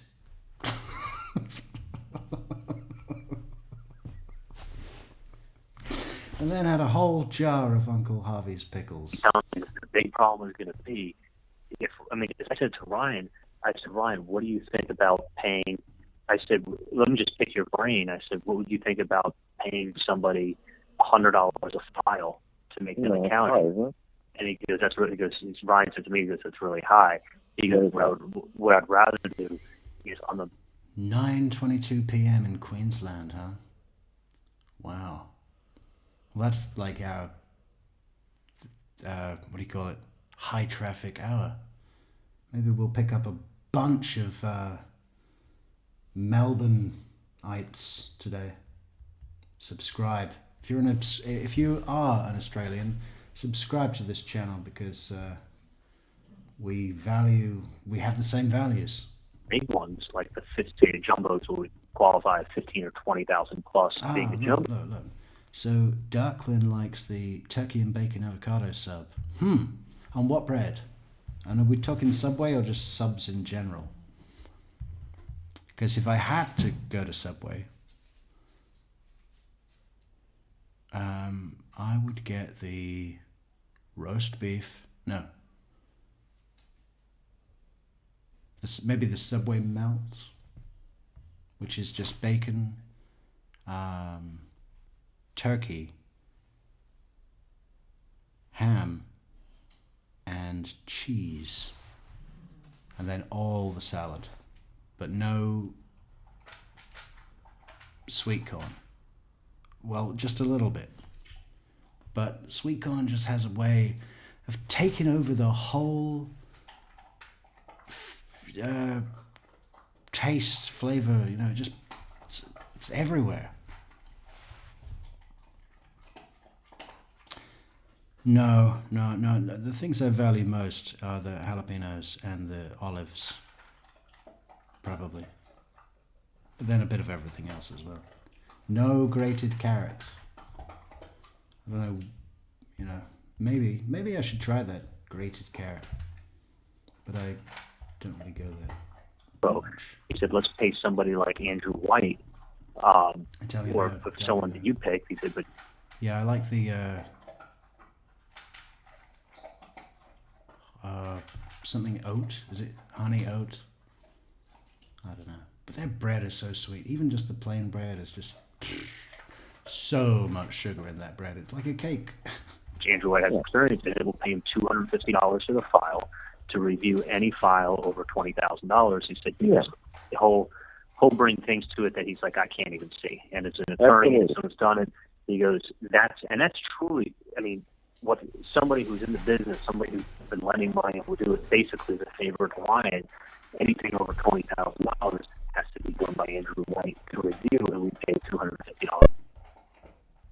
S1: And then had a whole jar of Uncle Harvey's pickles.
S8: The big problem is going to be if I said to Ryan, Ryan, what do you think about paying? I said, let me just pick your brain. I said, what would you think about paying somebody $100 a file to make them accounting? And he goes, Ryan said to me, he goes, that's really high. He goes, what I'd rather do is on the
S1: 9:22 p.m. in Queensland, huh? Wow. Well, that's like our, what do you call it? High traffic hour. Maybe we'll pick up a bunch of Melbourneites today. Subscribe. If you are an Australian, subscribe to this channel because we have the same values.
S8: big ones like the sophisticated jumbos would qualify as 15 or 20,000 plus being a jumbo.
S1: Look. So Darklin likes the turkey and bacon avocado sub. On what bread? And are we talking Subway or just subs in general? Because if I had to go to Subway, I would get the roast beef. No. Maybe the Subway melt, which is just bacon, turkey, ham, and cheese, and then all the salad, but no sweet corn. Well, just a little bit. But sweet corn just has a way of taking over the whole taste, flavor, just it's everywhere. No. The things I value most are the jalapenos and the olives, probably. But then a bit of everything else as well. No grated carrot. I don't know, maybe I should try that grated carrot. But I don't really go there.
S8: So he said, let's pay somebody like Andrew White, or someone that you picked. He said, but
S1: yeah, I like the something oat. Is it honey oat? I don't know. But their bread is so sweet. Even just the plain bread is just so much sugar in that bread. It's like a cake.
S8: Andrew White has experience in it. We'll pay him $250 for the file to review any file over $20,000. He said he'll bring things to it that he's like, I can't even see. And as an attorney, and someone's done it, he goes, that's truly, what somebody who's in the business, somebody who's been lending money will do it basically as a favor to Ryan. Anything over $20,000 has to be done by Andrew White to review, and we pay $250.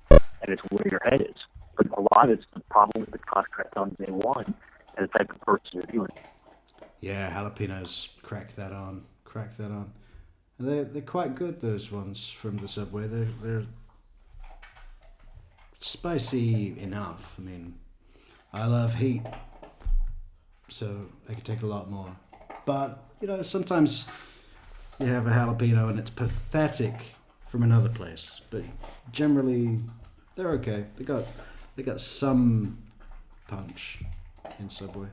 S8: And it's where your head is. But a lot of it's the problem with the contract on day one and the type of person reviewing it.
S1: Yeah, jalapenos crack that on. They're quite good, those ones from the Subway. They're spicy enough. I love heat, so I could take a lot more. But sometimes you have a jalapeno and it's pathetic from another place. But generally, they're okay. They got some punch in Subway.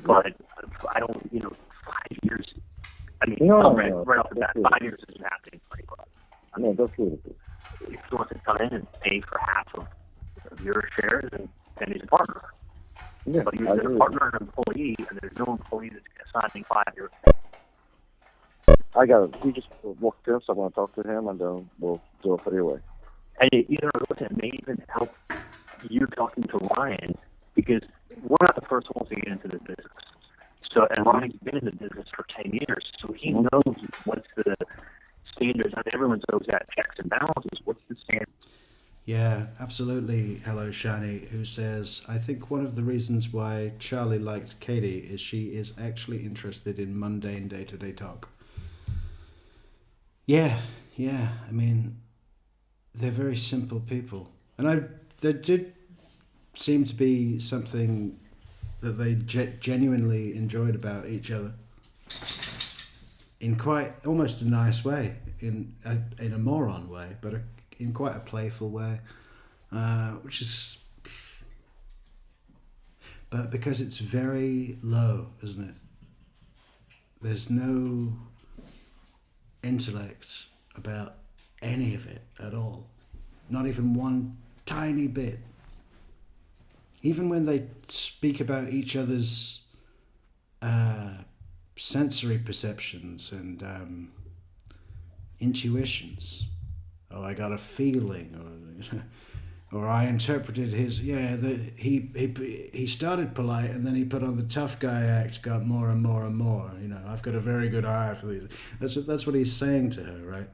S8: But I don't, 5 years. Right off the bat, 5 years isn't happening for anybody.
S15: No, that's good.
S8: If he wants to come in and pay for half of your shares, then he's a partner.
S15: Yeah,
S8: but you're a partner and an employee, and there's no employee that's signing 5 years.
S15: I got it. He just walked in, so I'm going to talk to him, and then we'll do it pretty way.
S8: And it may even help you talking to Ryan, because we're not the first ones to get into the business. So, and Ryan's been in the business for 10 years, so he knows what's the standards. Everyone's always got checks and balances. What's the standard?
S1: Yeah, absolutely. Hello, Shani, who says, I think one of the reasons why Charlie liked Katie is she is actually interested in mundane day-to-day talk. Yeah. I mean, they're very simple people, and there did seem to be something that they genuinely enjoyed about each other in quite almost a nice way, in a moron way, but in quite a playful way, which is. But because it's very low, isn't it? There's no intellect about any of it at all. Not even one tiny bit. Even when they speak about each other's sensory perceptions and intuitions. Oh, I got a feeling, or I interpreted his. He started polite and then he put on the tough guy act, got more and more and more. I've got a very good eye for these. That's what he's saying to her, right?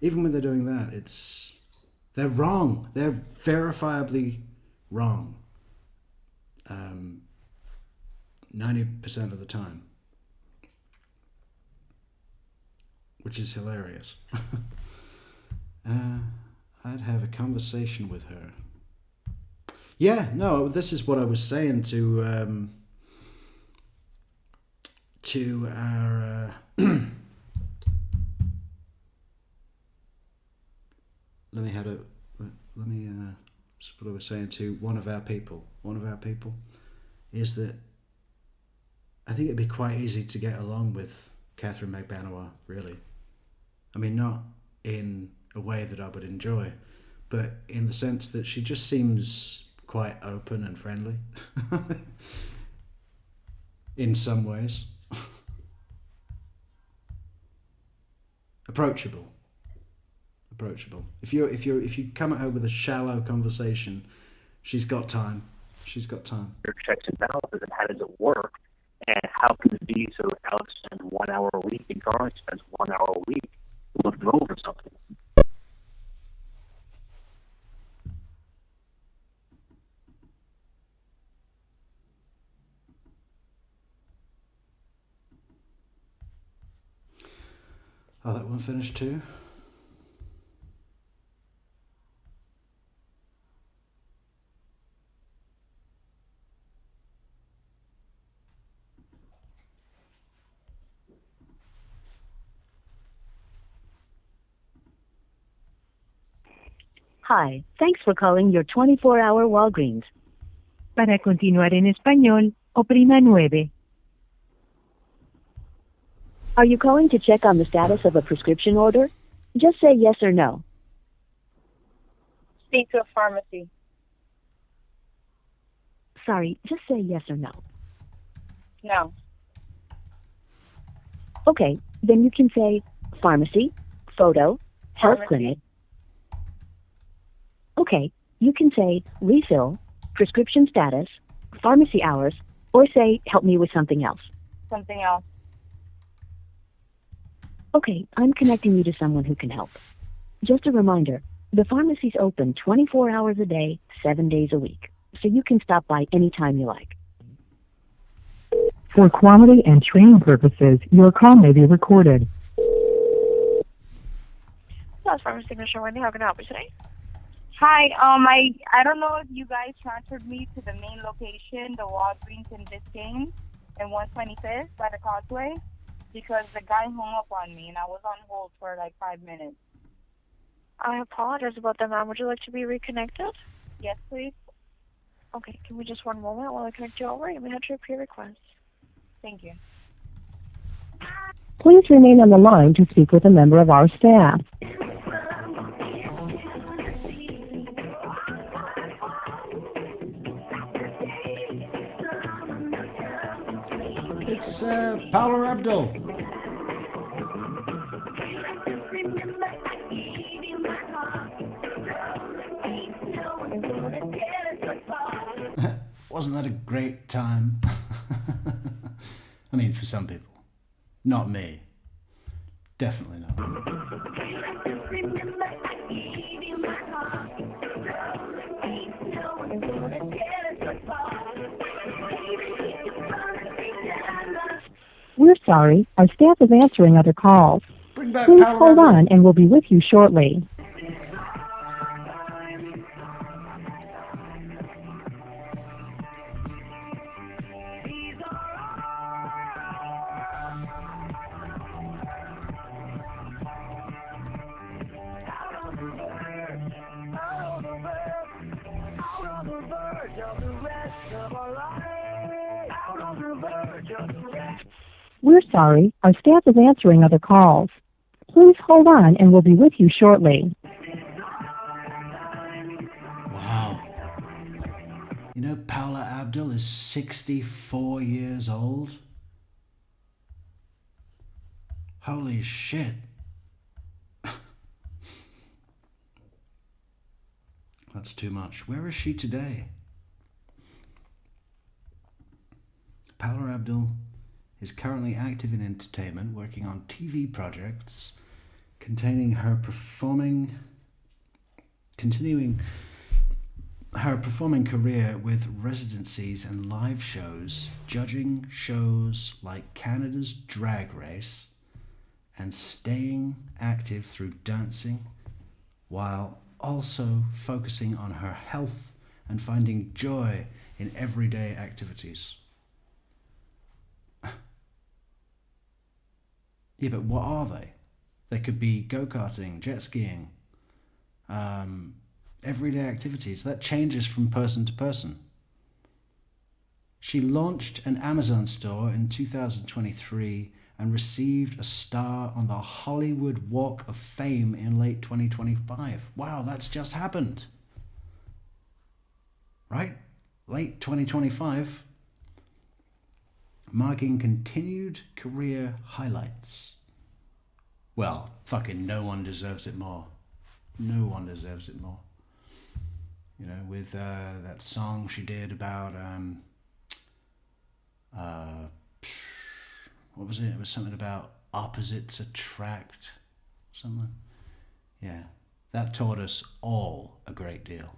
S1: Even when they're doing that, they're wrong. They're verifiably wrong. 90% of the time, which is hilarious. I'd have a conversation with her. Yeah, no, this is what I was saying to our. Let me. That's what I was saying to one of our people. One of our people is that I think it'd be quite easy to get along with Catherine McBanois. Really, I mean, not in a way that I would enjoy, but in the sense that she just seems quite open and friendly in some ways. Approachable. If you come at her with a shallow conversation, she's got time.
S8: Your checks and balances and how does it work, and how can it be so Alex spends 1 hour a week and Garland spends 1 hour a week looking over something?
S1: Oh, that one finished too?
S20: Hi, thanks for calling your 24-hour Walgreens. Para continuar en español, oprima 9. Are you calling to check on the status of a prescription order? Just say yes or no.
S14: Speak to a pharmacy.
S20: Sorry, just say yes or no.
S14: No.
S20: Okay, then you can say pharmacy, photo, health
S14: Pharmacy.
S20: clinic. Okay, you can say refill, prescription status, pharmacy hours, or say help me with something else.
S14: Something else.
S20: Okay, I'm connecting you to someone who can help. Just a reminder, the pharmacy's open 24 hours a day, 7 days a week, so you can stop by anytime you like.
S21: For quality and training purposes, your call may be recorded.
S4: That's Pharmacy Signature Wendy. How can I help you today?
S14: Hi, I don't know if you guys transferred me to the main location, the Walgreens in Biscayne, in 125th by the Causeway, because the guy hung up on me and I was on hold for like 5 minutes.
S4: I apologize about that, ma'am. Would you like to be reconnected?
S14: Yes, please.
S4: Okay, give me just one moment while I connect you over. You may have to repeat your request.
S14: Thank you.
S21: Please remain on the line to speak with a member of our staff.
S1: It's Paula Abdul. Wasn't that a great time? I mean, for some people. Not me. Definitely not.
S21: We're sorry, our staff is answering other calls.
S1: Bring Bring back
S21: Please
S1: Paula
S21: hold
S1: Abdul.
S21: on and we'll be with you shortly. We're sorry, our staff is answering other calls. Please hold on and we'll be with you shortly.
S1: Wow. You know, Paula Abdul is 64 years old? Holy shit. That's too much. Where is she today? Paula Abdul is currently active in entertainment, working on TV projects continuing her performing career with residencies and live shows, judging shows like Canada's Drag Race, and staying active through dancing, while also focusing on her health and finding joy in everyday activities. Yeah, but what are they? They could be go-karting, jet skiing, everyday activities. That changes from person to person. She launched an Amazon store in 2023 and received a star on the Hollywood Walk of Fame in late 2025. Wow, that's just happened. Right? Late 2025. Marking continued career highlights. Well, fucking no one deserves it more. No one deserves it more. You know, with that song she did about what was it? It was something about opposites attract, something. Yeah, that taught us all a great deal.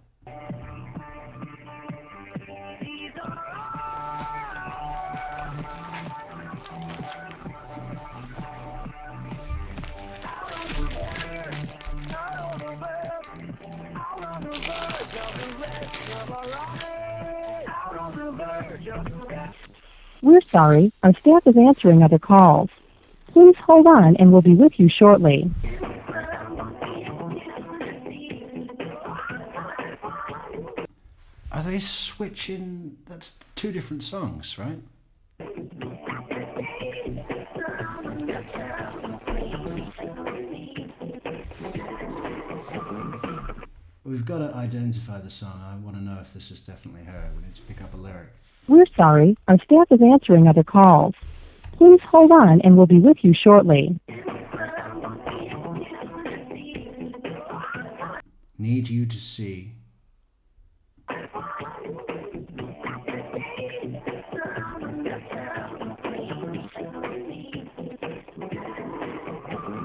S21: We're sorry, our staff is answering other calls. Please hold on and we'll be with you shortly.
S1: Are they switching? That's two different songs, right? We've got to identify the song. I want to know if this is definitely her. We need to pick up a lyric.
S21: We're sorry, our staff is answering other calls. Please hold on and we'll be with you shortly.
S1: Need you to see.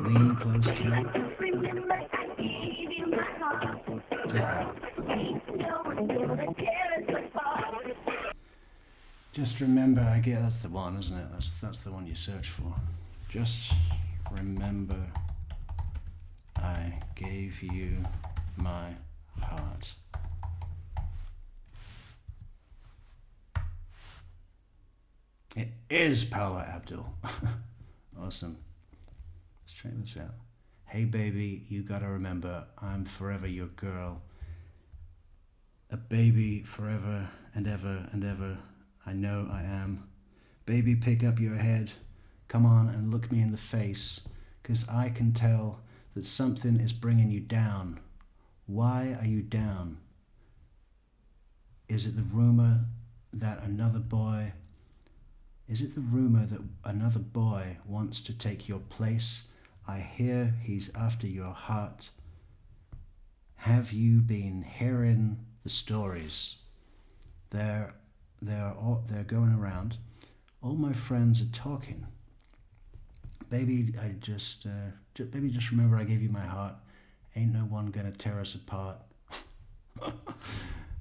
S1: Lean close to me. Just remember, I get that's the one, isn't it? That's the one you search for. Just remember, I gave you my heart. It is Paula Abdul. Awesome. Let's check this out. Hey baby, you gotta remember, I'm forever your girl. A baby forever and ever and ever. I know I am. Baby, pick up your head. Come on and look me in the face, 'cause I can tell that something is bringing you down. Why are you down? Is it the rumor that another boy wants to take your place? I hear he's after your heart. Have you been hearing the stories? They're going around. All my friends are talking. Baby, just remember I gave you my heart. Ain't no one gonna tear us apart.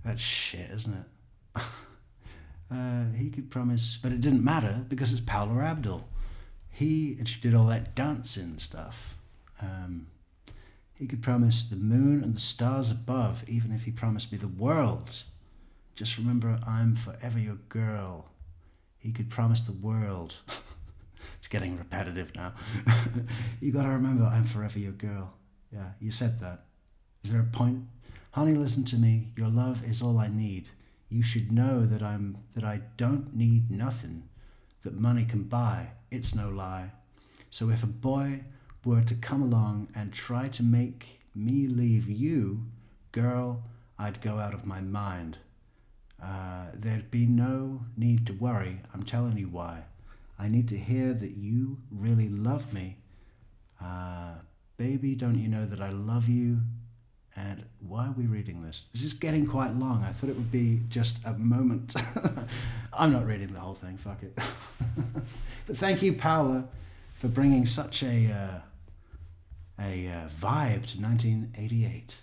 S1: That's shit, isn't it? He could promise, but it didn't matter because it's Paula Abdul. and she did all that dancing stuff. He could promise the moon and the stars above, even if he promised me the world. Just remember, I'm forever your girl. He could promise the world. It's getting repetitive now. You gotta remember, I'm forever your girl. Yeah, you said that. Is there a point? Honey, listen to me. Your love is all I need. You should know that I don't need nothing that money can buy. It's no lie. So if a boy were to come along and try to make me leave you, girl, I'd go out of my mind. There'd be no need to worry. I'm telling you why. I need to hear that you really love me. Baby, don't you know that I love you? And why are we reading this? This is getting quite long. I thought it would be just a moment. I'm not reading the whole thing, fuck it. But thank you, Paula, for bringing such a vibe to 1988.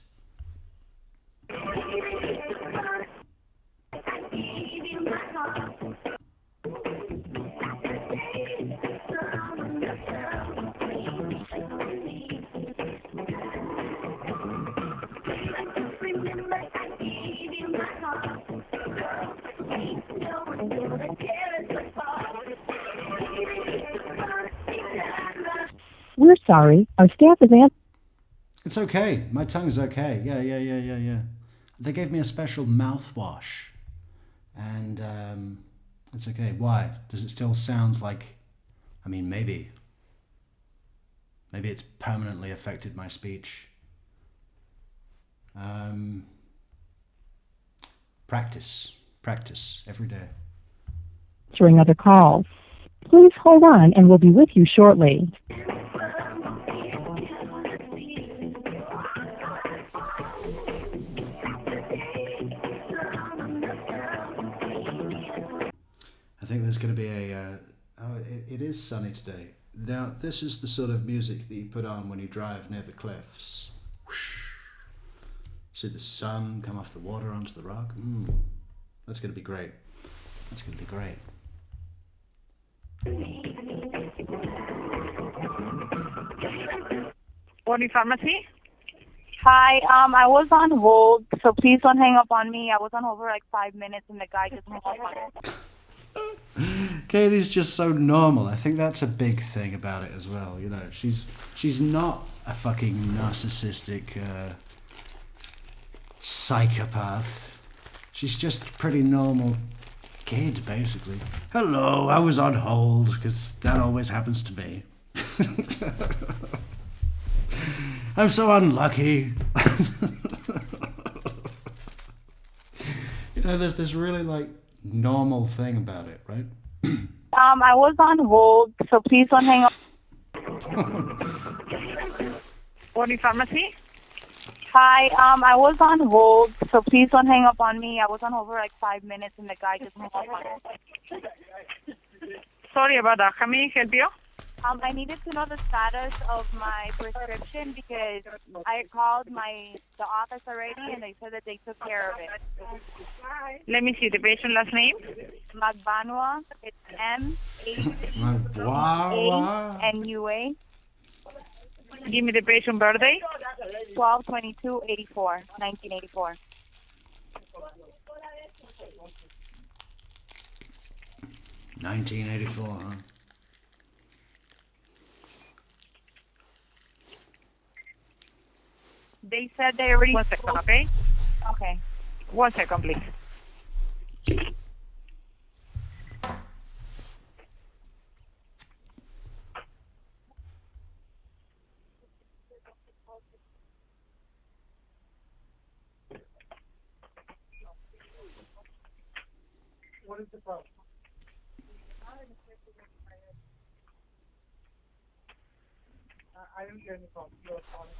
S21: We're sorry. Our staff is answering.
S1: It's okay. My tongue's okay. Yeah. They gave me a special mouthwash. And it's okay. Why? Does it still sound like... I mean, maybe. Maybe it's permanently affected my speech. Practice every day.
S21: Answering other calls. Please hold on and we'll be with you shortly.
S1: I think there's going to be it is sunny today. Now, this is the sort of music that you put on when you drive near the cliffs. Whoosh. See the sun come off the water onto the rock. That's going to be great. That's going to be great.
S19: Morning Pharmacy.
S14: Hi, I was on hold, so please don't hang up on me. I was on hold for like 5 minutes and the guy just hung up on me.
S1: Katie's just so normal. I think that's a big thing about it as well. You know, she's not a fucking narcissistic psychopath. She's just a pretty normal kid, basically. Hello, I was on hold, because that always happens to me. I'm so unlucky. You know, there's this really, like, normal thing about it, right?
S14: I was on hold, so please don't hang up.
S19: Morning Pharmacy.
S14: Hi, I was on hold, so please don't hang up on me. I was on hold for like 5 minutes and the guy just hung up on me.
S19: Sorry about that. How may I help you?
S14: I needed to know the status of my prescription because I called the office already and they said that they took care of it.
S19: Let me see the patient last name.
S14: Magbanua. It's M-A-N-U-A.
S19: Give me the patient birthday.
S14: 12/22/84, 1984.
S1: $1984, huh?
S14: They said they already...
S19: 1 second, okay?
S14: Okay.
S19: 1 second, please.
S7: What is the problem? I didn't get any problem. You are calling.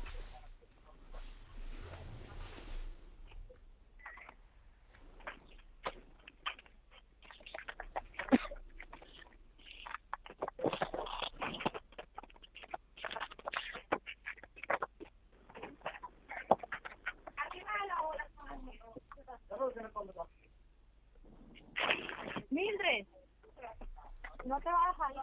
S14: Mildred.
S11: No te bajas ahí. No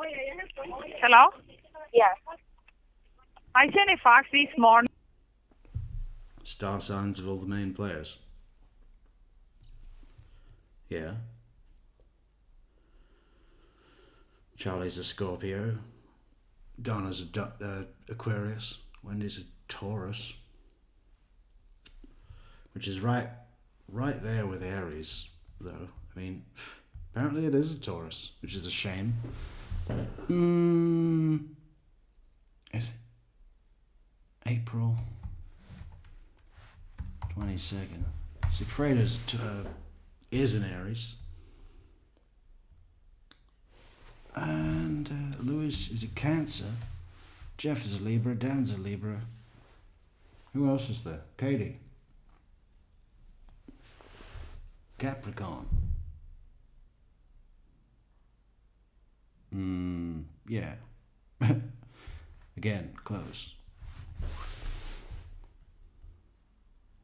S11: hay
S19: Hello?
S11: Yes.
S19: I sent a fax this morning.
S1: Star signs of all the main players. Yeah. Charlie's a Scorpio. Donna's a Aquarius. Wendy's a Taurus. Which is right there with Aries, though. I mean, apparently it is a Taurus, which is a shame. Is it? April 22nd. Sigfreda's is an Aries. And Lewis is a Cancer. Jeff is a Libra. Dan's a Libra. Who else is there? Katie. Capricorn. Yeah. Again, close.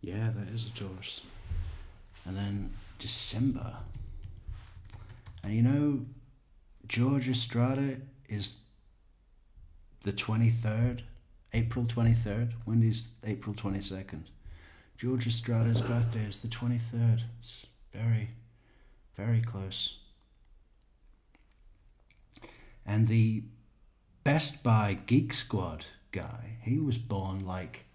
S1: Yeah, that is a Taurus. And then December. And you know, George Estrada is the 23rd, April 23rd. Wendy's April 22nd. George Estrada's birthday is the 23rd. It's very, very close. And the Best Buy Geek Squad guy, he was born like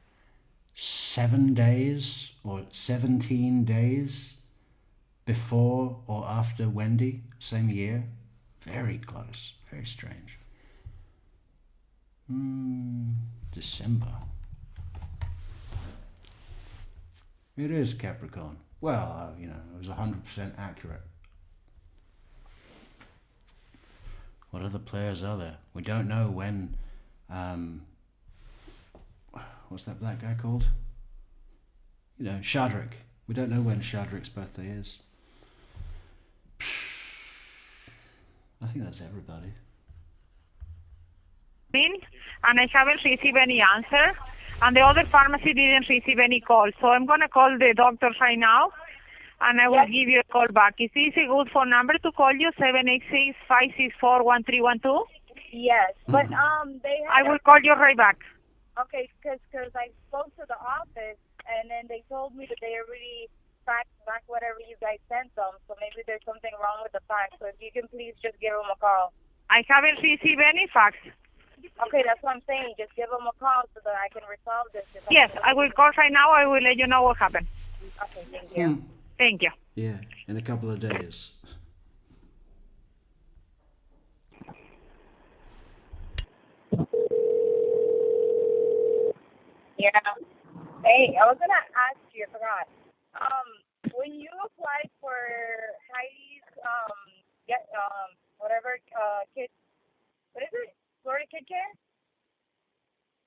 S1: 7 days or 17 days before or after Wendy, same year. Very close, very strange. December. It is Capricorn. Well, it was 100% accurate. What other players are there? We don't know when. What's that black guy called? Shadrick. We don't know when Shadrick's birthday is. I think that's everybody.
S19: And I haven't received any answer. And the other pharmacy didn't receive any call. So I'm going to call the doctor right now. And I will give you a call back. Is this a good phone number to call you? 786-564-1312?
S14: Yes, but they
S19: I will call you right back.
S14: Okay, because I spoke to the office and then they told me that they already faxed back whatever you guys sent them. So maybe there's something wrong with the fax. So if you can please just give them a call.
S19: I haven't received any fax.
S14: Okay, that's what I'm saying. Just give them a call so that I can resolve this.
S19: Yes, I will call right now. I will let you know what happened.
S14: Okay, thank you.
S19: Thank you.
S1: Yeah, in a couple of days.
S14: Yeah. Hey, I was gonna ask you, I forgot. When you applied for Heidi's kid, what is it? Florida Kid Care?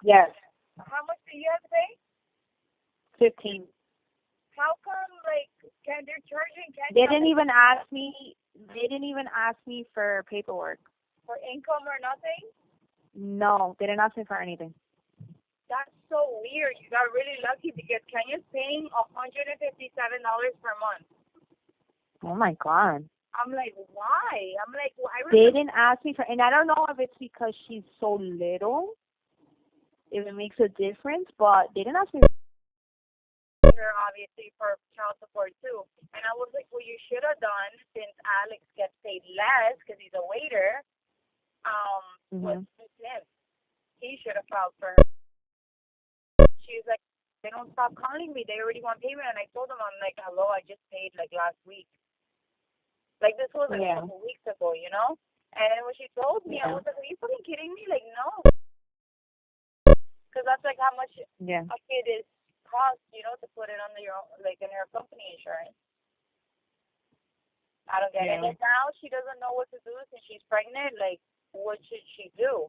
S14: Yes. How much do you have to pay?
S4: 15.
S14: How come they're charging?
S4: They didn't even ask me for paperwork.
S14: For income or nothing?
S4: No, they didn't ask me for anything.
S14: That's so weird. You got really lucky because Kenya's paying $157 per month.
S4: Oh my God.
S14: I'm like, why? I'm like, why?
S4: They didn't ask me for, and I don't know if it's because she's so little, if it makes a difference, but they didn't ask me.
S14: Obviously for child support too, and I was like, well, you should have done, since Alex gets paid less because he's a waiter. Was him. He should have filed for her. She's like, they don't stop calling me. They already want payment, and I told them, I'm like, hello, I just paid last week. This was a couple weeks ago, And when she told me, I was like, are you fucking kidding me? No. Because that's how much a kid is cost, to put it under your in her company insurance. I don't get it. And now she doesn't know what to do since she's pregnant. What should she do?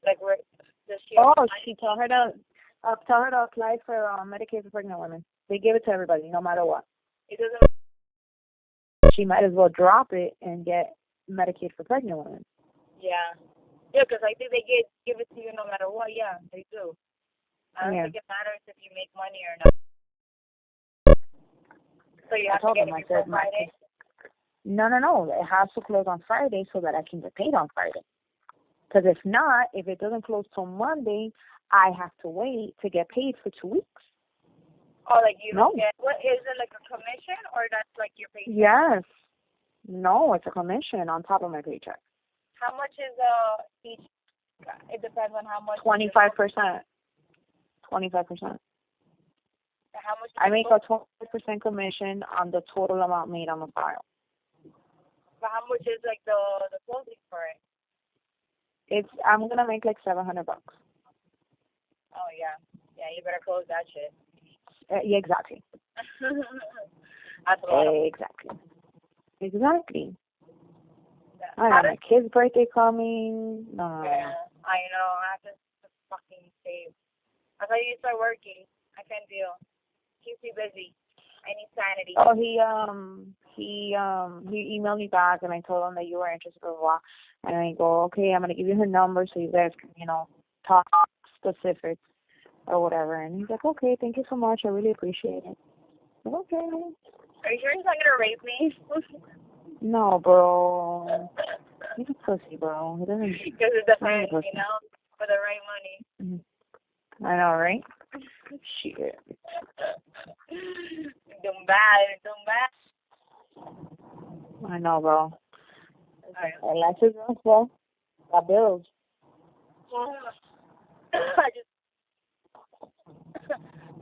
S14: Does she?
S4: She tell her to apply for Medicaid for pregnant women. They give it to everybody, no matter what.
S14: It doesn't.
S4: She might as well drop it and get Medicaid for pregnant women.
S14: Yeah, because I think they give it to you no matter what. Yeah, they do. I don't
S21: Yeah.
S14: think it matters if you make money or not. So you
S21: I
S14: have to
S21: told
S14: get
S21: him,
S14: it
S21: I
S14: before
S21: said,
S14: Friday?
S21: no. It has to close on Friday so that I can get paid on Friday. Because if not, if it doesn't close till Monday, I have to wait to get paid for 2 weeks.
S14: Oh, like you
S21: No.
S14: don't get, what, is it like a commission or that's like your paycheck?
S21: Yes. No, it's a commission on top of my paycheck.
S14: How much is each? It depends on how much.
S21: 25%. 25%.
S14: How much?
S21: I make a 20% commission on the total amount made on the file.
S14: But how much is like the closing for it?
S21: I'm gonna make like $700.
S14: Oh yeah, you better close that shit.
S21: Yeah, exactly.
S14: That's a lot.
S21: Exactly.
S14: Yeah.
S21: I got my kid's birthday coming.
S14: Yeah, I know. I have to fucking save. I thought you start working. I can't deal. Keeps me busy. I need sanity.
S21: Oh, he emailed me back, and I told him that you were interested, blah, blah, blah. And I go, okay, I'm gonna give you her number so you guys can, talk specifics or whatever. And he's like, okay, thank you so much. I really appreciate it. I'm like, okay.
S14: Are you sure he's not gonna rape me?
S21: No, bro. He's a pussy, bro. He doesn't.
S14: Because it depends, for the right money.
S21: I know, right? Shit.
S14: Doing bad.
S21: I know, bro. I like his girls, bro. Got bills.
S14: I just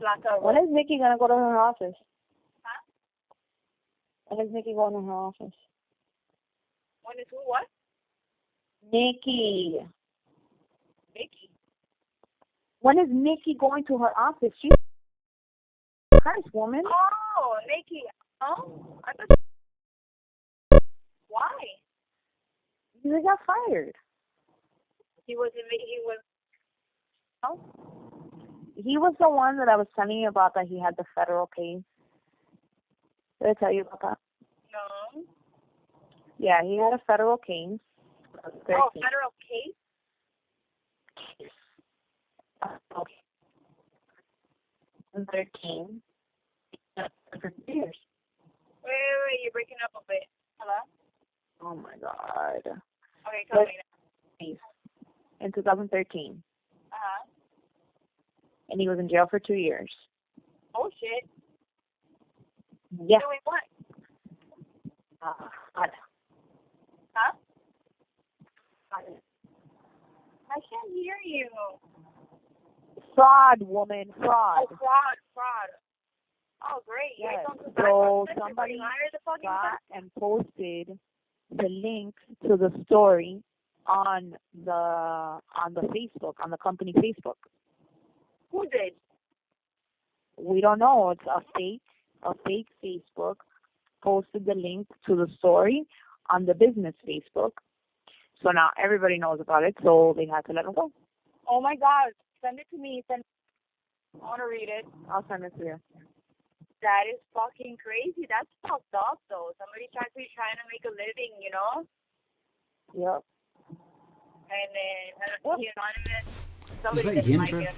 S14: blacked out.
S21: When is Nikki gonna go to her office? Huh? When is Nikki going to her office?
S14: When is who? What?
S21: Nikki.
S14: Nikki.
S21: When is Nikki going to her office? She's Christ, woman.
S14: Oh, Nikki. Oh, I thought. Why?
S21: He got fired.
S14: He was.
S21: Oh. He was the one that I was telling you about that he had the federal case. Did I tell you about that?
S14: No.
S21: Yeah, he had a federal case.
S14: Oh, federal case?
S21: Okay. 13. For 2 years.
S14: Wait, you're breaking up a bit. Hello?
S21: Oh my God.
S14: Okay, tell me now.
S21: In 2013.
S14: Uh-huh.
S21: And he was in jail for 2 years.
S14: Oh, shit.
S21: Yeah.
S14: Doing what?
S21: God.
S14: Huh? I can't hear you.
S21: Fraud, woman. Fraud.
S14: Oh, fraud. Oh, great.
S21: Yes.
S14: Yeah,
S21: So somebody got and posted the link to the story on the Facebook, on the company Facebook.
S14: Who did?
S21: We don't know. It's a fake Facebook posted the link to the story on the business Facebook. So now everybody knows about it, so they had to let him go.
S14: Oh my God. Send it to me. I want to read it.
S21: I'll send it to you.
S14: That is fucking crazy. That's fucked up, though. Somebody's actually trying to make a living,
S21: Yep.
S14: And then, he anonymous.
S1: Is
S14: Somebody
S1: that
S14: didn't like
S1: Yindra?
S14: it.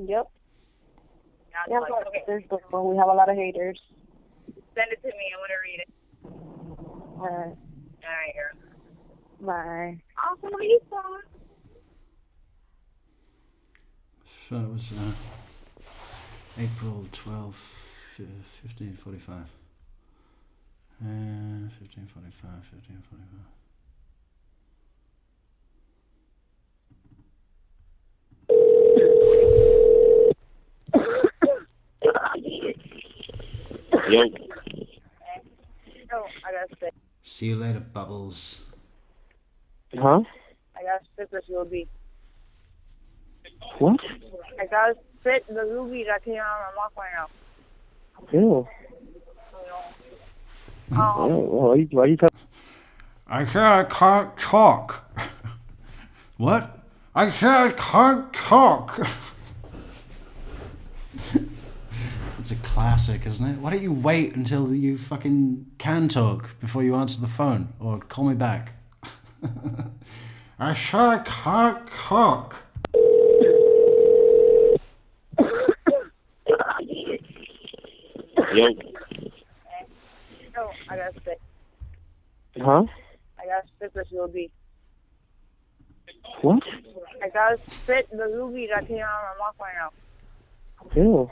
S21: Yep.
S14: That's
S21: Yeah,
S14: like, okay.
S21: but we have a lot of haters.
S14: Send it to me. I want to read it.
S21: All right.
S14: All right, girl.
S21: Bye.
S14: Awesome, Lisa.
S1: So it was April 12th, 1545. 1545.
S8: Yo.
S14: Oh, I got to spit.
S1: See you later, Bubbles.
S8: Huh?
S14: I got to spit this ruby.
S8: What?
S14: I got to spit the ruby that came out of my mouth right now.
S8: Ew. Why are you talking?
S1: I said I can't talk. What? I said I can't talk. It's a classic, isn't it? Why don't you wait until you fucking can talk before you answer the phone or call me back? I said I can't talk.
S14: Oh, I got spit.
S13: Huh?
S14: I got spit the loogie.
S13: What?
S14: I got spit the loogie that came out of my mouth right now.
S13: Ew.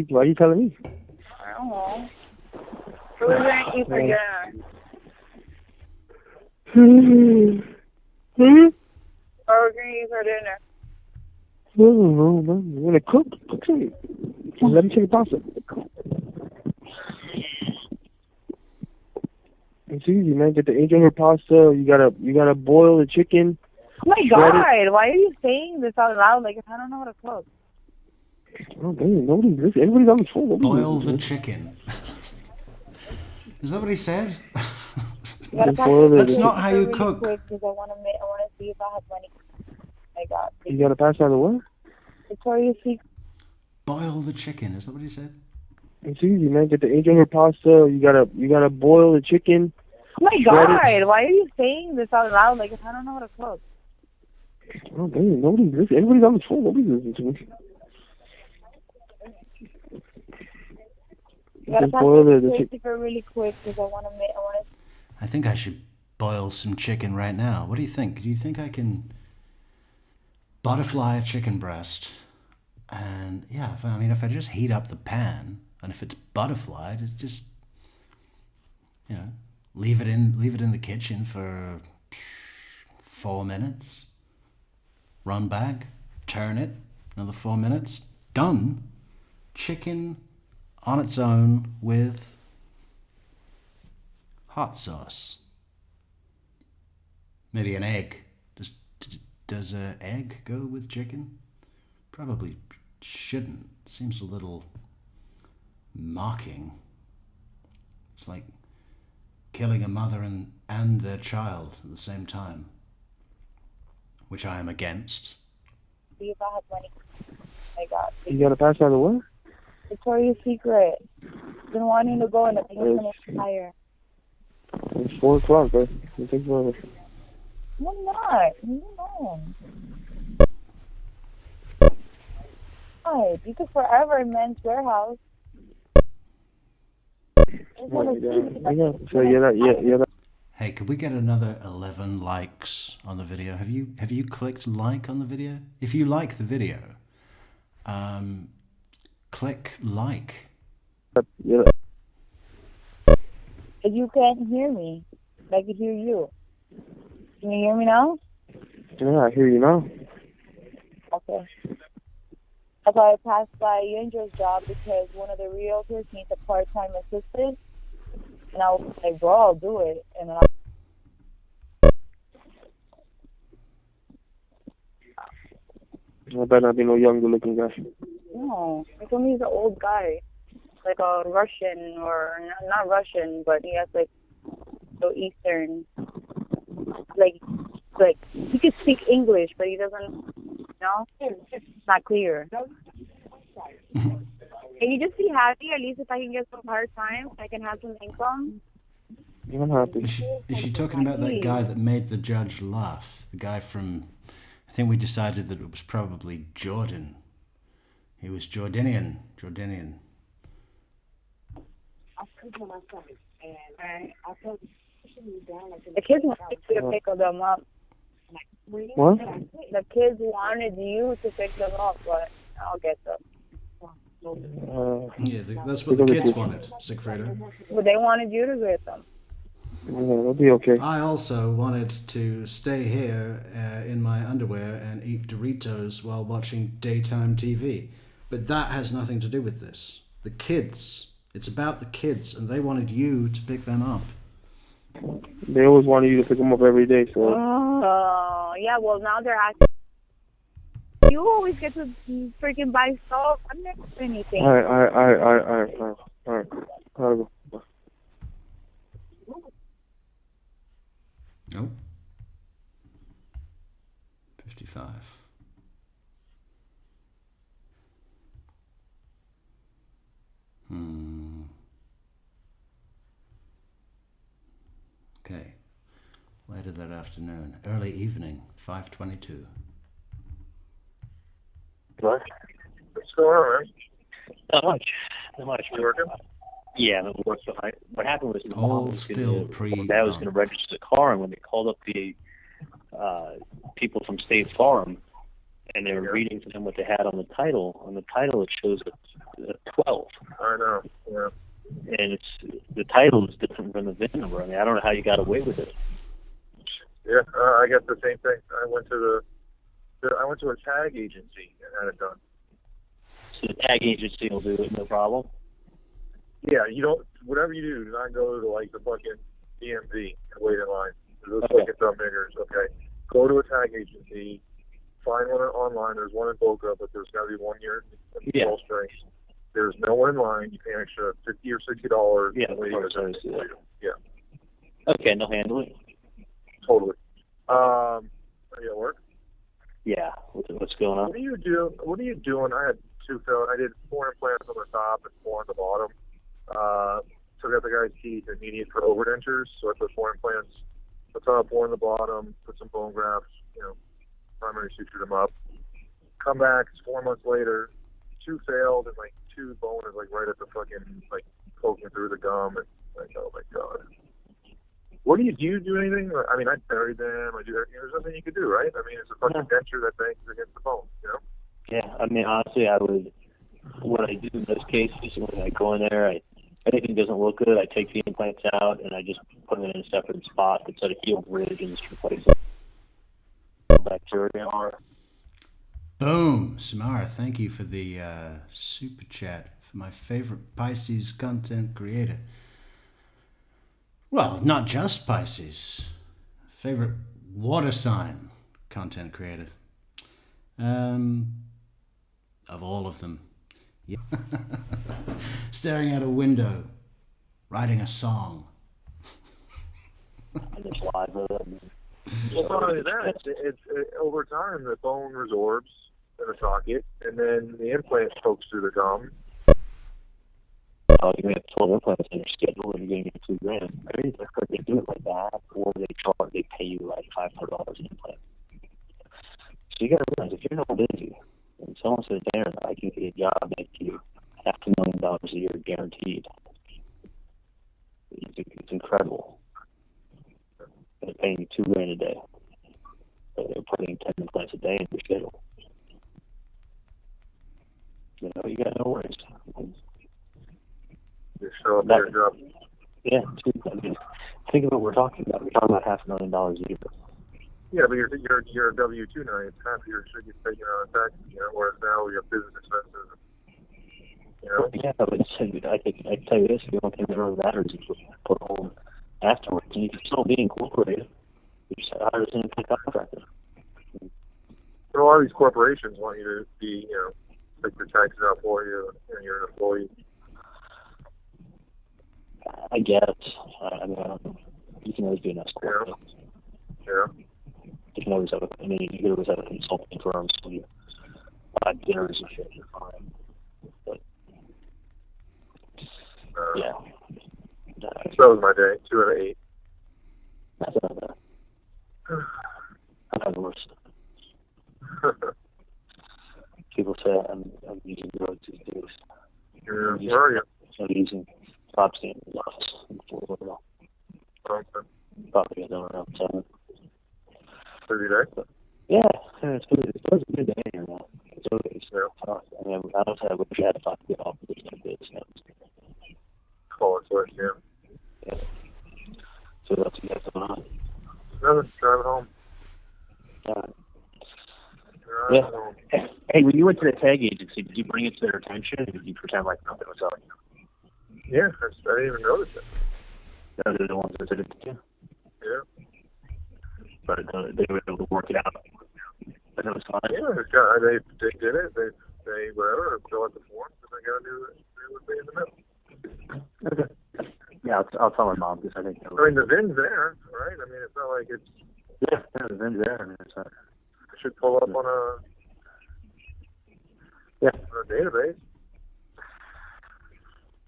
S13: Why are you telling me?
S14: I don't know. What are we gonna eat for dinner? What are we gonna eat for dinner?
S13: I don't know, man. You wanna cook? Cook something. Let me take a pasta. It's easy, man. Get the angel hair pasta. You gotta boil the chicken.
S14: Oh my God! Why are you saying this out loud? Like, I don't know how to cook.
S13: Oh, damn, nobody's listening. Everybody's on the phone.
S1: Boil the chicken. Is that what he said?
S13: That's
S1: not how you
S14: really
S1: cook.
S14: Quick, because I want to see if I have money. I got.
S13: You gotta pass out the what?
S14: Victoria's Secret.
S1: Boil the chicken. Is that what he said?
S13: It's easy, man. Get the angel hair pasta. You gotta boil the chicken.
S14: Oh my God! Why are you saying this out loud? Like, I don't know how to cook.
S13: Oh, damn, nobody's listening. Everybody's on the phone. Nobody's listening to me.
S14: You gotta pass the chicken really quick because I want to.
S1: I think I should boil some chicken right now. What do you think? Do you think I can butterfly a chicken breast? And yeah, if I just heat up the pan, and if it's butterflied, it just, leave it in the kitchen for 4 minutes. Run back, turn it, another 4 minutes. Done. Chicken on its own with hot sauce. Maybe an egg. Does an egg go with chicken? Probably shouldn't. Seems a little mocking. It's like killing a mother and their child at the same time, which I am against.
S14: See if I have money. I got.
S13: You gotta pass out the what?
S14: Victoria's Secret. Been wanting to go and the thing is gonna expire.
S13: It's 4 o'clock, bro. It takes forever.
S14: No, I'm not. Leave me alone. Right. You took forever in Men's Warehouse.
S1: Hey, could we get another 11 likes on the video? Have you clicked like on the video? If you like the video, click like.
S14: If you can't hear me, I can hear you. Can you hear me now?
S13: Yeah, I hear you now.
S14: Okay. I thought I passed by Yandra's job because one of the realtors needs a part-time assistant. And I was like, bro, I'll do it. And then
S13: I better not be no young, good-looking guy.
S14: no, I told me he's an old guy. Like a Russian, or not Russian, but he has like so Eastern. Like he could speak English, but he doesn't. It's not clear. Can you just be happy? At least if I can get some part time, I can have some income.
S13: I'm happy.
S1: Is she talking about that guy that made the judge laugh? The guy from, I think we decided that it was probably Jordan. He was Jordanian.
S14: The kids wanted you to pick them up.
S13: What?
S14: The kids wanted you to pick them up, but I'll get them.
S1: That's what the kids wanted, Sigfredo.
S14: But they wanted you to get them.
S13: Yeah, it'll be okay.
S1: I also wanted to stay here in my underwear and eat Doritos while watching daytime TV. But that has nothing to do with this. The kids. It's about the kids, and they wanted you to pick them up.
S13: They always wanted you to pick them up every day, so...
S14: Oh, yeah, well, now they're asking. You always get to freaking buy stuff. I'm never doing anything.
S13: All right. Gotta go. Bye.
S1: Oh. 55. Okay. Later that afternoon. Early evening, 5:22.
S7: What? What's going on?
S8: Not much. Not much.
S7: You working?
S8: Yeah, it worked. What happened was my mom
S1: All
S8: was
S1: still
S8: dad was going to register the car, and when they called up the people from State Farm, and they were reading to them what they had on the title it shows a 12.
S7: I know. Yeah.
S8: And the title is different from the VIN number. I mean, I don't know how you got away with it.
S7: Yeah, I got the same thing. I went to a tag agency and had it done.
S8: So the tag agency will do it, no problem.
S7: Yeah, you don't. Whatever you do not go to like the fucking DMV and wait in line. Those fucking dumb niggers. Okay, go to a tag agency. Find one online. There's one in Boca, but there's got to be one here in Falls Springs. There's no one in line. You pay an extra $50 or $60.
S8: Yeah, of course.
S7: Yeah.
S8: Okay, no handling.
S7: Totally. Are you at work?
S8: Yeah. What's going on?
S7: What are you doing? I had two filled. I did 4 implants on the top and 4 on the bottom. Took out the guy's teeth and needed for overdentures, so I put 4 implants on the top, 4 on the bottom, put some bone grafts, primary sutured them up. Come back, it's 4 months later, 2 failed, and 2 bone is right at the fucking poking through the gum, and oh my god. What do? You do anything? I mean, I buried them. I do. There's nothing you could do, right? I mean, it's a fucking denture that bangs against the bone,
S8: Yeah, I mean, honestly, what I do in those cases, when I go in there, anything doesn't look good, I take the implants out and I just put them in a separate spot that's at a healed ridge and just replace it. Bacteria are.
S1: Boom. Samara, thank you for the super chat for my favorite Pisces content creator. Well, not just Pisces. Favorite water sign content creator. Of all of them. Yeah. Staring out a window, writing a song.
S8: I just live with it.
S7: Well, not only that, it's over time the bone resorbs in the socket, and then the implant pokes through the gum.
S8: You're going to have 12 implants in your schedule, and you're going to get $2,000. I mean, they do it like that, or they pay you like $500 an implant. So you got to realize, if you're not busy, and someone says, Darren, I can get a job that make you $500,000 a year guaranteed, it's incredible. They're paying you $2,000 a day. So they're putting 10 implants a day in your schedule. You got no worries.
S7: You show up at your job.
S8: Yeah, I mean, think of what we're talking about. We're talking about $500,000 a year.
S7: Yeah, but you're a W-2 now. It's half of your shit gets taken on a tax, whereas now we have business expenses.
S8: Yeah, but I can tell you this: the only thing that really matters is what you put home afterwards. And if you're still being incorporated, you just hire as an independent contractor.
S7: But a lot of these corporations want you to be, take the taxes out for you, and you're an employee.
S8: I guess. I mean, I don't know. You can always be an escort.
S7: Yeah.
S8: You can always have you can always have a consulting firm, so you buy dinners and shit. You're fine. But yeah.
S7: That was my day. 2 out of 8.
S8: That's not bad. I've had the worst. People say I'm using drugs these days.
S7: Where are you?
S8: I'm using top stand in the office in Fort Lauderdale.
S7: Okay.
S8: Probably get done around 7.
S7: Busy day?
S8: Yeah, it's good. It's a good day here now. It's okay. So, I mean, I don't say I wish I had to get off, but it's like this.
S7: Call it switch, yeah.
S8: Yeah. So that's what you got going on.
S7: Nothing. Driving home.
S8: Yeah. Hey, when you went to the tag agency, did you bring it to their attention, or did you pretend like nothing was up?
S7: Yeah, I didn't even notice it.
S8: They're the ones that did it to you?
S7: Yeah.
S8: But they were able to work it out. But it was fine.
S7: Yeah, they did it. They whatever, fill out the forms, and they got a new thing in the middle.
S8: Okay. Yeah, I'll tell my mom, because I think...
S7: I mean, the VIN's there, right? I mean, it's not like it's...
S8: Yeah, the VIN's there. I mean, it's not...
S7: It should pull up on a database.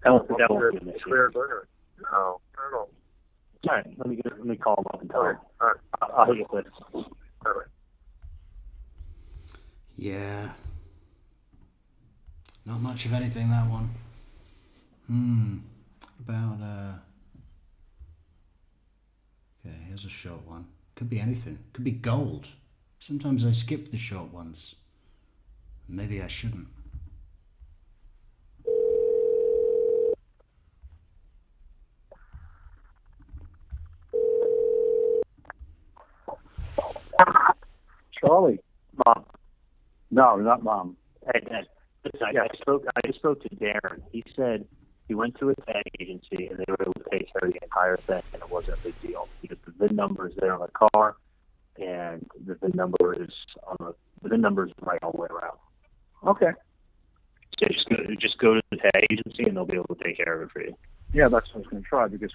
S8: That won't be an issue.
S7: Clear burner. No, I don't know.
S8: All right, let me call him up and tell him.
S7: All right.
S8: I'll hit you later.
S7: All right.
S1: Yeah. Not much of anything, that one. About, okay, here's a short one. Could be anything. Could be gold. Sometimes I skip the short ones. Maybe I shouldn't.
S16: Charlie.
S2: Mom.
S16: No, not Mom.
S2: Hey, Dad. Listen, I just spoke to Darren. He said he went to a tag agency and they were able to take care of the entire thing and it wasn't a big deal because the VIN number is there on the car and the VIN number is the VIN number is right all the way around.
S16: Okay.
S2: So just go to the tag agency and they'll be able to take care of it for you.
S16: Yeah, that's what I was going to try because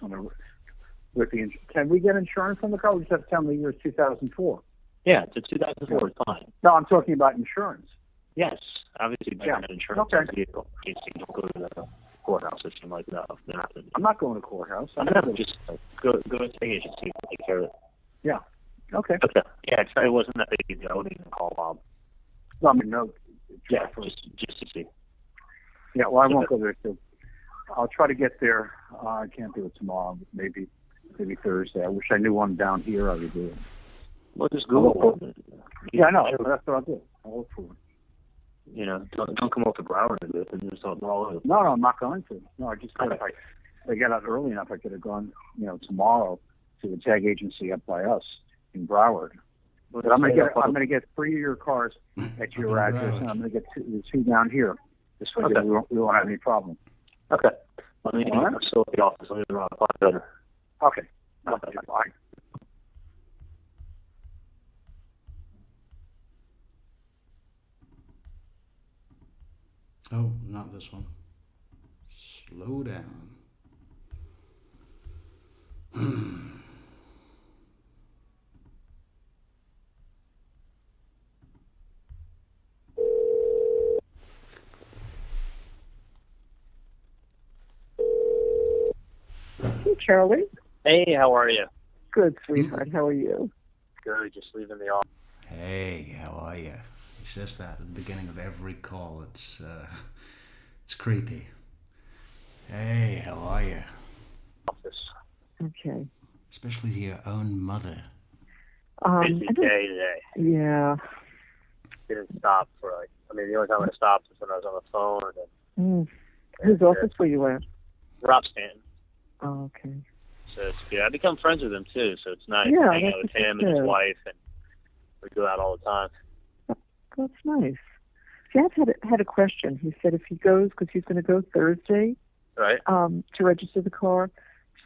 S16: can we get insurance on the car? We just have to tell them the year is 2004.
S2: Yeah, it's a 2004. It's fine.
S16: No, I'm talking about insurance.
S2: Yes, obviously,
S16: Yeah.
S2: an insurance
S16: Okay.
S2: vehicle. You don't go to the courthouse or something like that.
S16: I'm not going to courthouse.
S2: I know, just go to the tag agency and take care of it.
S16: Yeah. Okay.
S2: Okay. Yeah, it wasn't that big a deal. I wouldn't even call Bob.
S16: No, I mean, no.
S2: Yeah, just to see.
S16: Yeah, well, I won't go there too. I'll try to get there. I can't do it tomorrow, but maybe Thursday. I wish I knew one down here. I would do it.
S2: Well, just Google it.
S16: Yeah, I know. That's what I'll do. I'll look for it.
S2: You know, don't come up to Broward and do it and just don't all over.
S16: No, I'm not going to. No, I just thought if I get out early enough, I could have gone, tomorrow to the tag agency up by us in Broward. But I'm gonna get 3 of your cars at your address, and I'm gonna get two down here. This way we won't have any problem.
S2: Okay. I'm still at the office. I'll be around 5 better.
S16: Okay. Okay. Bye.
S1: Oh, not this one. Slow down.
S5: Hey, Charlie.
S8: Hey, how are you?
S5: Good, sweetheart. How are you?
S8: Good, just leaving the office.
S1: Hey, how are you? He says that at the beginning of every call. It's creepy. Hey, how are you?
S5: Okay.
S1: Especially to your own mother.
S8: Busy day today.
S5: Yeah.
S8: Didn't stop for the only time I stopped was when I was on the phone.
S5: Whose office were you at?
S8: Rob Stanton.
S5: Oh, okay.
S8: So it's good. I become friends with him too, so it's nice
S5: Yeah,
S8: hanging out with him and his wife, and we go out all the time.
S5: That's nice. Dad had a question. He said if he goes, because he's going to go Thursday,
S8: Right.
S5: To register the car.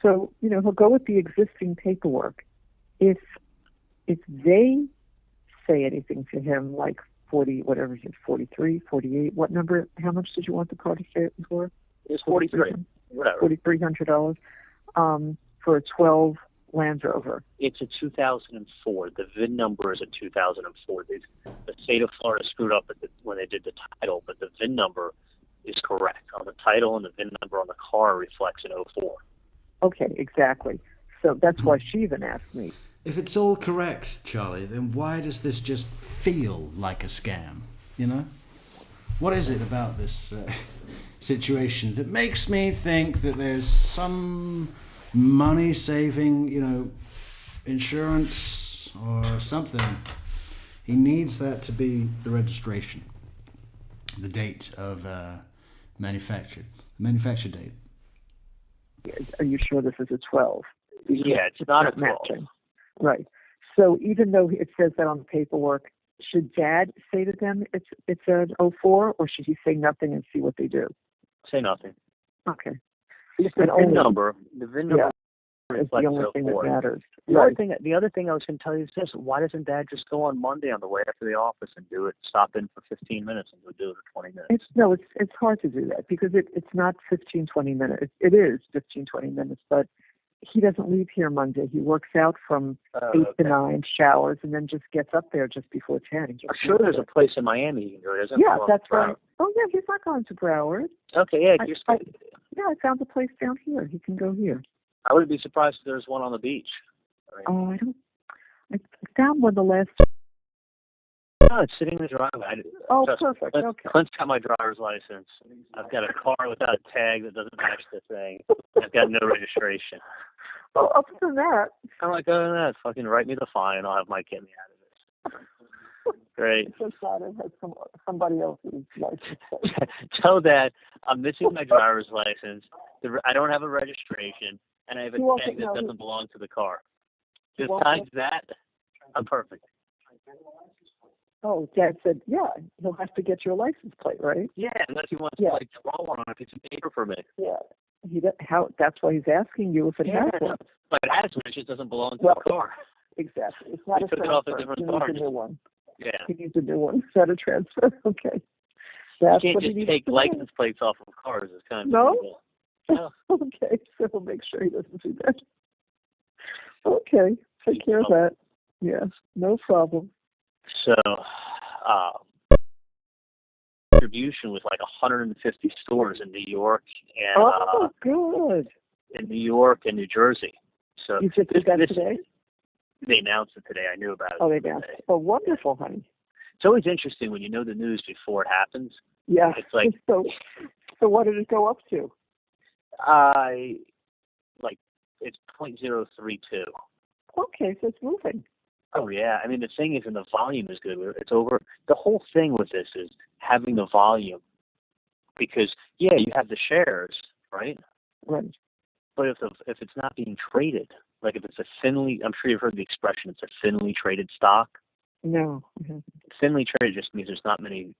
S5: So, he'll go with the existing paperwork. If they say anything to him, like 40, whatever it is, 43, 48, what number, how much did you want the car to stay for?
S8: It's 43. Whatever.
S5: $4,300 for a 12 Land Rover.
S8: It's a 2004. The VIN number is a 2004. The state of Florida screwed up when they did the title, but the VIN number is correct. On the title and the VIN number on the car reflects an 04.
S5: Okay, exactly. So that's why she even asked me.
S1: If it's all correct, Charlie, then why does this just feel like a scam? What is it about this situation that makes me think that there's some money-saving, insurance or something? He needs that to be the registration, the date of manufacture date.
S5: Are you sure this is a 12?
S8: Yeah, it's not a 12.
S5: Matching. Right. So even though it says that on the paperwork, should Dad say to them it's an 04, or should he say nothing and see what they do?
S8: Say nothing.
S5: Okay.
S8: The VIN number
S5: is the only thing that matters.
S8: The other thing I was going to tell you is this: why doesn't Dad just go on Monday on the way after the office and do it? Stop in for 15 minutes and go do it for 20 minutes.
S5: It's hard to do that because it's not 15, 20 minutes. It is 15, 20 minutes, but he doesn't leave here Monday. He works out from 8 to 9, showers, and then just gets up there just before 10.
S8: I'm sure there's a place in Miami you can go. Isn't
S5: Yeah, that's right. Oh, yeah, he's not going to Broward.
S8: Okay, yeah.
S5: I found a place down here. He can go here.
S8: I wouldn't be surprised if there's one on the beach.
S5: I found one the last
S8: No, it's sitting in the driveway.
S5: Oh, perfect. Okay.
S8: Clint's got my driver's license. I've got a car without a tag that doesn't match the thing. I've got no registration.
S5: Well, other than that,
S8: I'm like, other than that, fucking write me the fine. I'll have Mike get me out of this. Great.
S5: it's just that it has somebody else's license.
S8: Tell Dad I'm missing my driver's license. I don't have a registration, and I have a tag that doesn't belong to the car. Besides that, I'm perfect.
S5: Oh, Dad said, yeah, he'll have to get your license plate, right?
S8: Yeah, unless he wants to like draw one on a piece of paper for me.
S5: Yeah. That's why he's asking you if it has one.
S8: But it has one, it just doesn't belong to the car.
S5: Exactly. It's not
S8: We
S5: a
S8: took it off
S5: transfer.
S8: a different
S5: He
S8: car.
S5: needs a new one.
S8: Yeah.
S5: He needs a new one. Is that a transfer? Okay.
S8: You
S5: That's
S8: can't
S5: what he
S8: just
S5: needs
S8: take
S5: to do.
S8: license plates off of cars. It's kind of
S5: No?
S8: illegal. No.
S5: Okay, so we'll make sure he doesn't do that. Okay, take care of that. Yes, no problem.
S8: So, distribution with like 150 stores in New York and
S5: Good.
S8: in New York and New Jersey. So
S5: You just did that today?
S8: They announced it today. I knew about it.
S5: Oh, they announced it. Oh, wonderful, honey.
S8: It's always interesting when you know the news before it happens.
S5: Yeah.
S8: It's like
S5: so what did it go up to?
S8: It's 0.032.
S5: Okay, so it's moving.
S8: Oh yeah, I mean the thing is, and the volume is good. It's over. The whole thing with this is having the volume, because you have the shares, right?
S5: Right.
S8: But if it's not being traded, like if it's a thinly, I'm sure you've heard the expression, it's a thinly traded stock.
S5: No.
S8: Thinly traded just means there's not many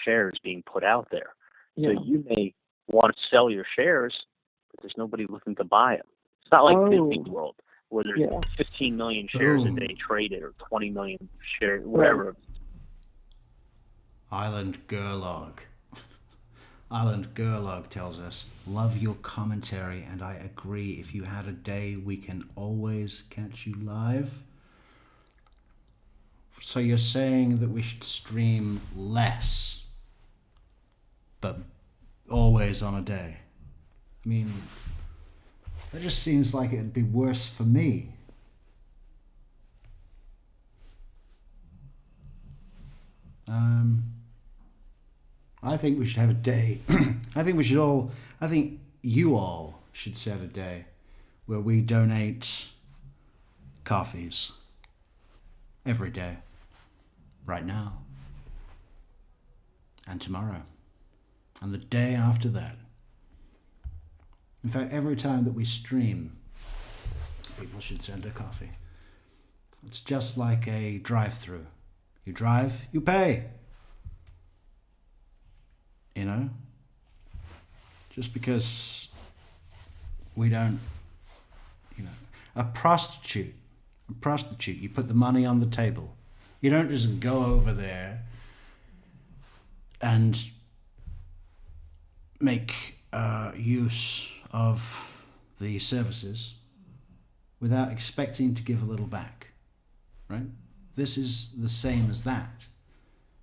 S8: shares being put out there.
S5: Yeah.
S8: So you may want to sell your shares, but there's nobody looking to buy them. It's not like Disney World, where there's 15 million shares a day traded, or 20 million shares, whatever.
S1: Island Gerlog. Island Gerlog tells us, love your commentary, and I agree. If you had a day, we can always catch you live. So you're saying that we should stream less, but always on a day? I mean, that just seems like it'd be worse for me. I think we should have a day. I think you all should set a day where we donate coffees every day, right now, and tomorrow, and the day after that. In fact, every time that we stream, people should send a coffee. It's just like a drive-through. You drive, you pay. You know? Just because we don't, a prostitute, you put the money on the table. You don't just go over there and make use of the services without expecting to give a little back, right? This is the same as that.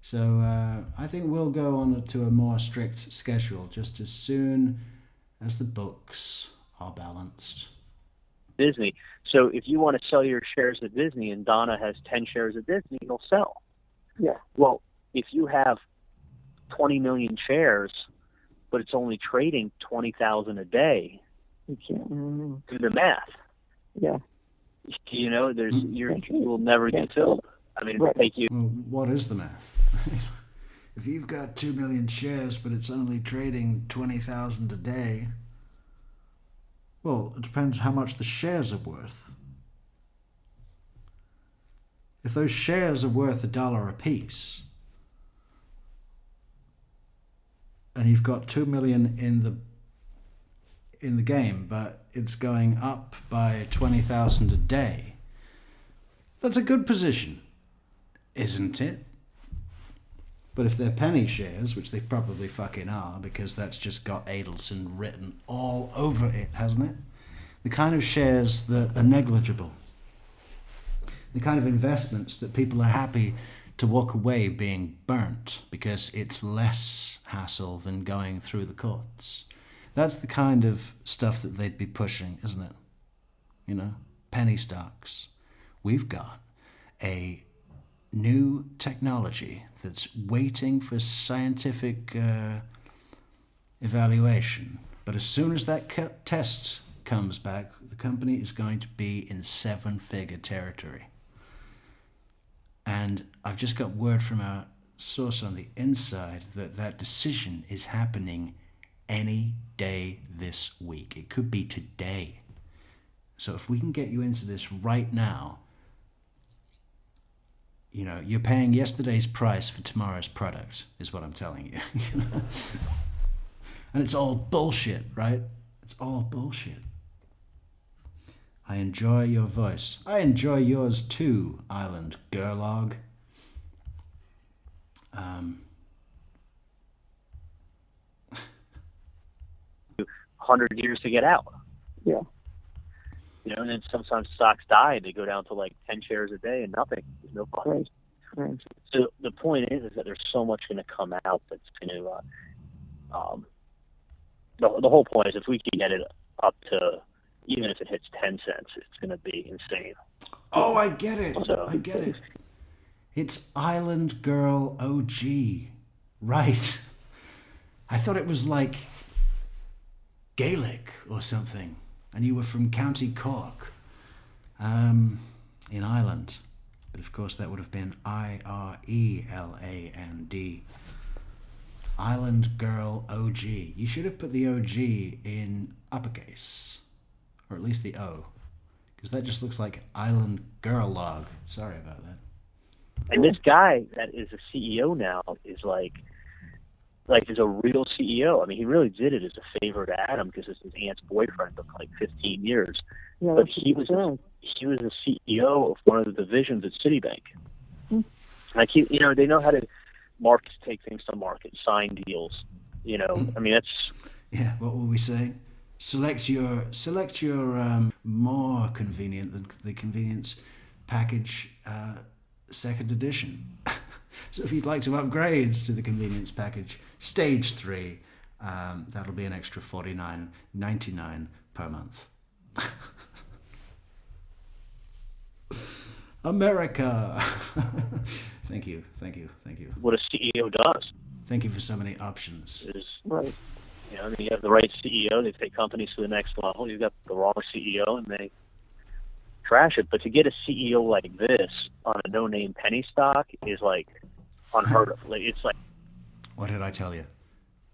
S1: So I think we'll go on to a more strict schedule just as soon as the books are balanced.
S8: Disney. So if you want to sell your shares at Disney and Donna has 10 shares at Disney, you'll sell.
S5: Yeah.
S8: Well, if you have 20 million shares, but it's only trading 20,000 a day,
S5: you can't
S8: do the math.
S5: Yeah.
S8: You will never get filled. I mean, it'll take you.
S1: Well, what is the math? If you've got 2 million shares, but it's only trading 20,000 a day, well, it depends how much the shares are worth. If those shares are worth $1 a piece, and you've got 2 million in the game, but it's going up by 20,000 a day, that's a good position, isn't it? But if they're penny shares, which they probably fucking are, because that's just got Adelson written all over it, hasn't it? The kind of shares that are negligible. The kind of investments that people are happy to walk away being burnt because it's less hassle than going through the courts. That's the kind of stuff that they'd be pushing, isn't it? Penny stocks. We've got a new technology that's waiting for scientific evaluation. But as soon as that test comes back, the company is going to be in seven-figure territory. And I've just got word from our source on the inside that that decision is happening any day this week. It could be today. So if we can get you into this right now, you know, you're paying yesterday's price for tomorrow's product, is what I'm telling you. And it's all bullshit, right? It's all bullshit. I enjoy your voice. I enjoy yours too, Island Gerlog.
S8: 100 years to get out.
S5: Yeah.
S8: You know, and then sometimes stocks die and they go down to like 10 shares a day and nothing. There's no fun.
S5: Right. Right.
S8: So the point is that there's so much going to come out that's going to. The whole point is if we can get it up to, even if it hits 10 cents, it's going to be insane.
S1: Oh, I get it.
S8: So,
S1: I get it. It's Island Girl OG. Right. I thought it was like Gaelic or something. And you were from County Cork in Ireland. But of course that would have been Ireland. Island Girl OG. You should have put the OG in uppercase. Or at least the O. Because that just looks like Island Girl Log. Sorry about that.
S8: And this guy that is a CEO now is is a real CEO. I mean, he really did it as a favor to Adam because it's his aunt's boyfriend of like 15 years.
S5: Yeah,
S8: but he was a CEO of one of the divisions at Citibank. Like they know how to take things to market, sign deals. You know, I mean that's.
S1: Yeah, what were we saying? Select your more convenient than the convenience package second edition. So if you'd like to upgrade to the convenience package stage 3, that'll be an extra $49.99 per month. America. Thank you.
S8: What a CEO does.
S1: Thank you for so many options.
S5: Right.
S8: You know, I mean, you have the right CEO, they take companies to the next level. You've got the wrong CEO, and they trash it. But to get a CEO like this on a no-name penny stock is like unheard of. It's like,
S1: what did I tell you?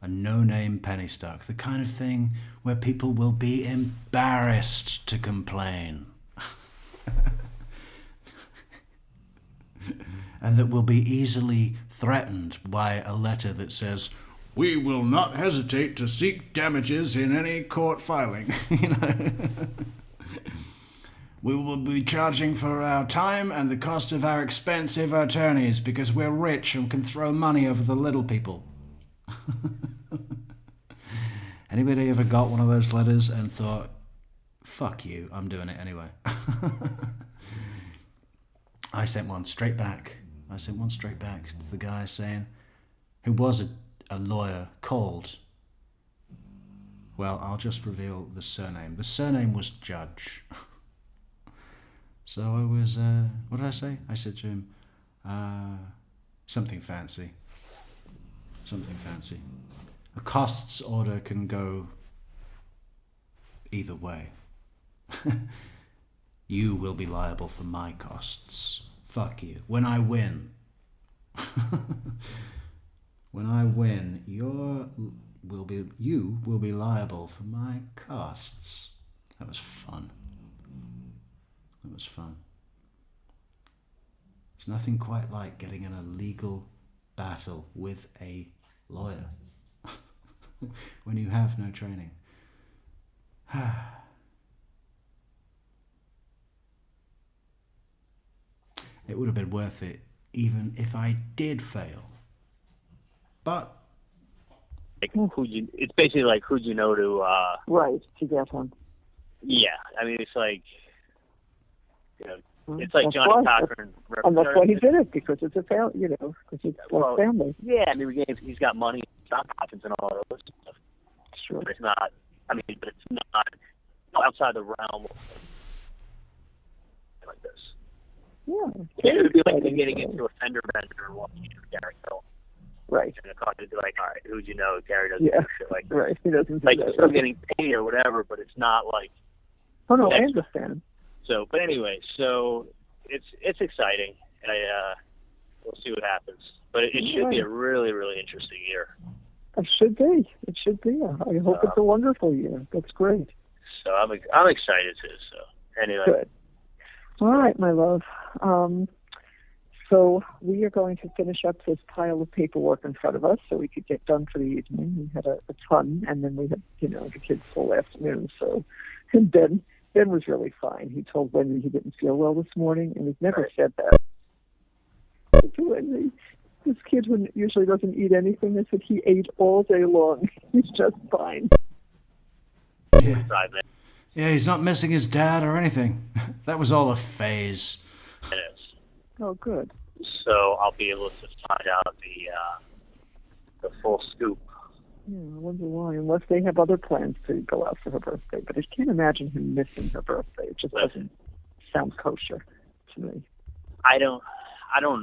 S1: A no-name penny stock, the kind of thing where people will be embarrassed to complain. And that will be easily threatened by a letter that says, "We will not hesitate to seek damages in any court filing." You know? "We will be charging for our time and the cost of our expensive attorneys because we're rich and can throw money over the little people." Anybody ever got one of those letters and thought, "Fuck you, I'm doing it anyway"? I sent one straight back to the guy saying, who was a lawyer called, well, I'll just reveal the surname. The surname was Judge. So I was, what did I say? I said to him, something fancy. A costs order can go either way. You will be liable for my costs. Fuck you. When I win, you will be liable for my costs. That was fun. There's nothing quite like getting in a legal battle with a lawyer when you have no training. It would have been worth it even if I did fail. But
S8: it's basically like who'd you know to
S5: right, to get him.
S8: Yeah, I mean it's like, you know, it's like Johnny Cochran.
S5: And that's why he did it, because it's a family, you know, because it's like family.
S8: Yeah, I mean he's got money, stock options, and all those stuff.
S5: Sure.
S8: But it's not. I mean, but it's not outside the realm of like this. It would be like me getting into a fender bender and walking into Gary Hill.
S5: Right.
S8: And the car would be like, all right, who'd you know? Gary doesn't
S5: Yeah.
S8: do shit like that.
S5: Right. He doesn't.
S8: Like,
S5: do that.
S8: still getting paid or whatever, but it's not like.
S5: Oh no, I
S8: next-
S5: understand.
S8: So, but anyway, so it's exciting. We'll see what happens. But it should be a really, really interesting year.
S5: It should be. It should be. I hope it's a wonderful year. That's great.
S8: So I'm excited too. So anyway.
S5: Good. All right, my love. So we are going to finish up this pile of paperwork in front of us so we could get done for the evening. We had a ton, and then we had, the kids full afternoon. So, and Ben was really fine. He told Wendy he didn't feel well this morning, and he's never said that to Wendy. This kid usually doesn't eat anything. I said he ate all day long. He's just fine.
S1: Yeah. Yeah, he's not missing his dad or anything. That was all a phase.
S8: It is.
S5: Oh, good.
S8: So I'll be able to find out the full scoop.
S5: Yeah, I wonder why. Unless they have other plans to go out for her birthday, but I can't imagine him missing her birthday. It just doesn't sound kosher to me.
S8: I don't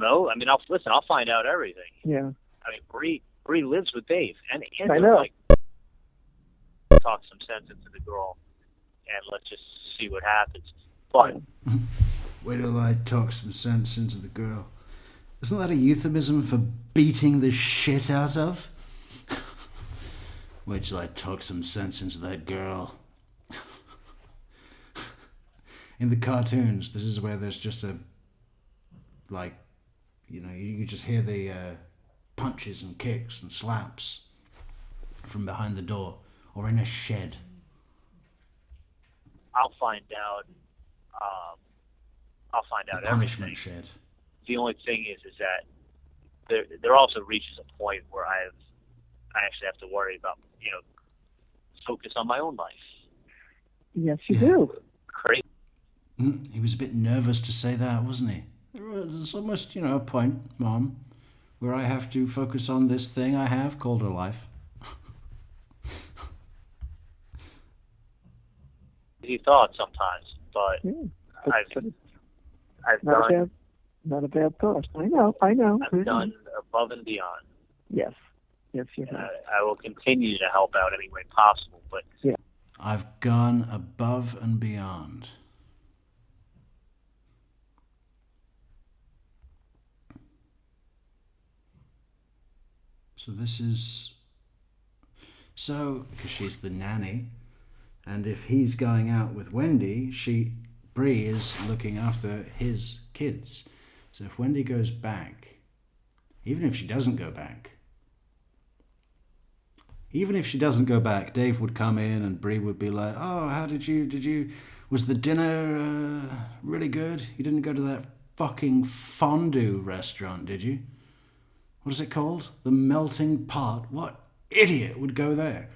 S8: know. I mean, I'll find out everything.
S5: Yeah.
S8: I mean, Bree lives with Dave, and
S5: I know.
S8: Like, talk some sense into the girl, and let's just see what happens. But
S1: Wait till I talk some sense into the girl. Isn't that a euphemism for beating the shit out of? Wait till I talk some sense into that girl. In the cartoons, this is where there's just you just hear the punches and kicks and slaps from behind the door or in a shed.
S8: I'll find out.
S1: The punishment shed.
S8: The only thing is that there also reaches a point where I actually have to worry about, focus on my own life.
S5: Yes, you do.
S8: Crazy.
S1: He was a bit nervous to say that, wasn't he? There's almost, a point, Mom, where I have to focus on this thing I have called a life.
S8: He thought sometimes, but I've done.
S5: Not a bad thought. I know.
S8: I've done above and beyond.
S5: Yes, you have.
S8: I will continue to help out any way possible, but
S5: yeah.
S1: I've gone above and beyond. So this is... because she's the nanny, and if he's going out with Wendy, Bree is looking after his kids. So if Wendy goes back, even if she doesn't go back, Dave would come in and Bree would be like, oh, how was the dinner really good? You didn't go to that fucking fondue restaurant, did you? What is it called? The Melting Pot. What idiot would go there?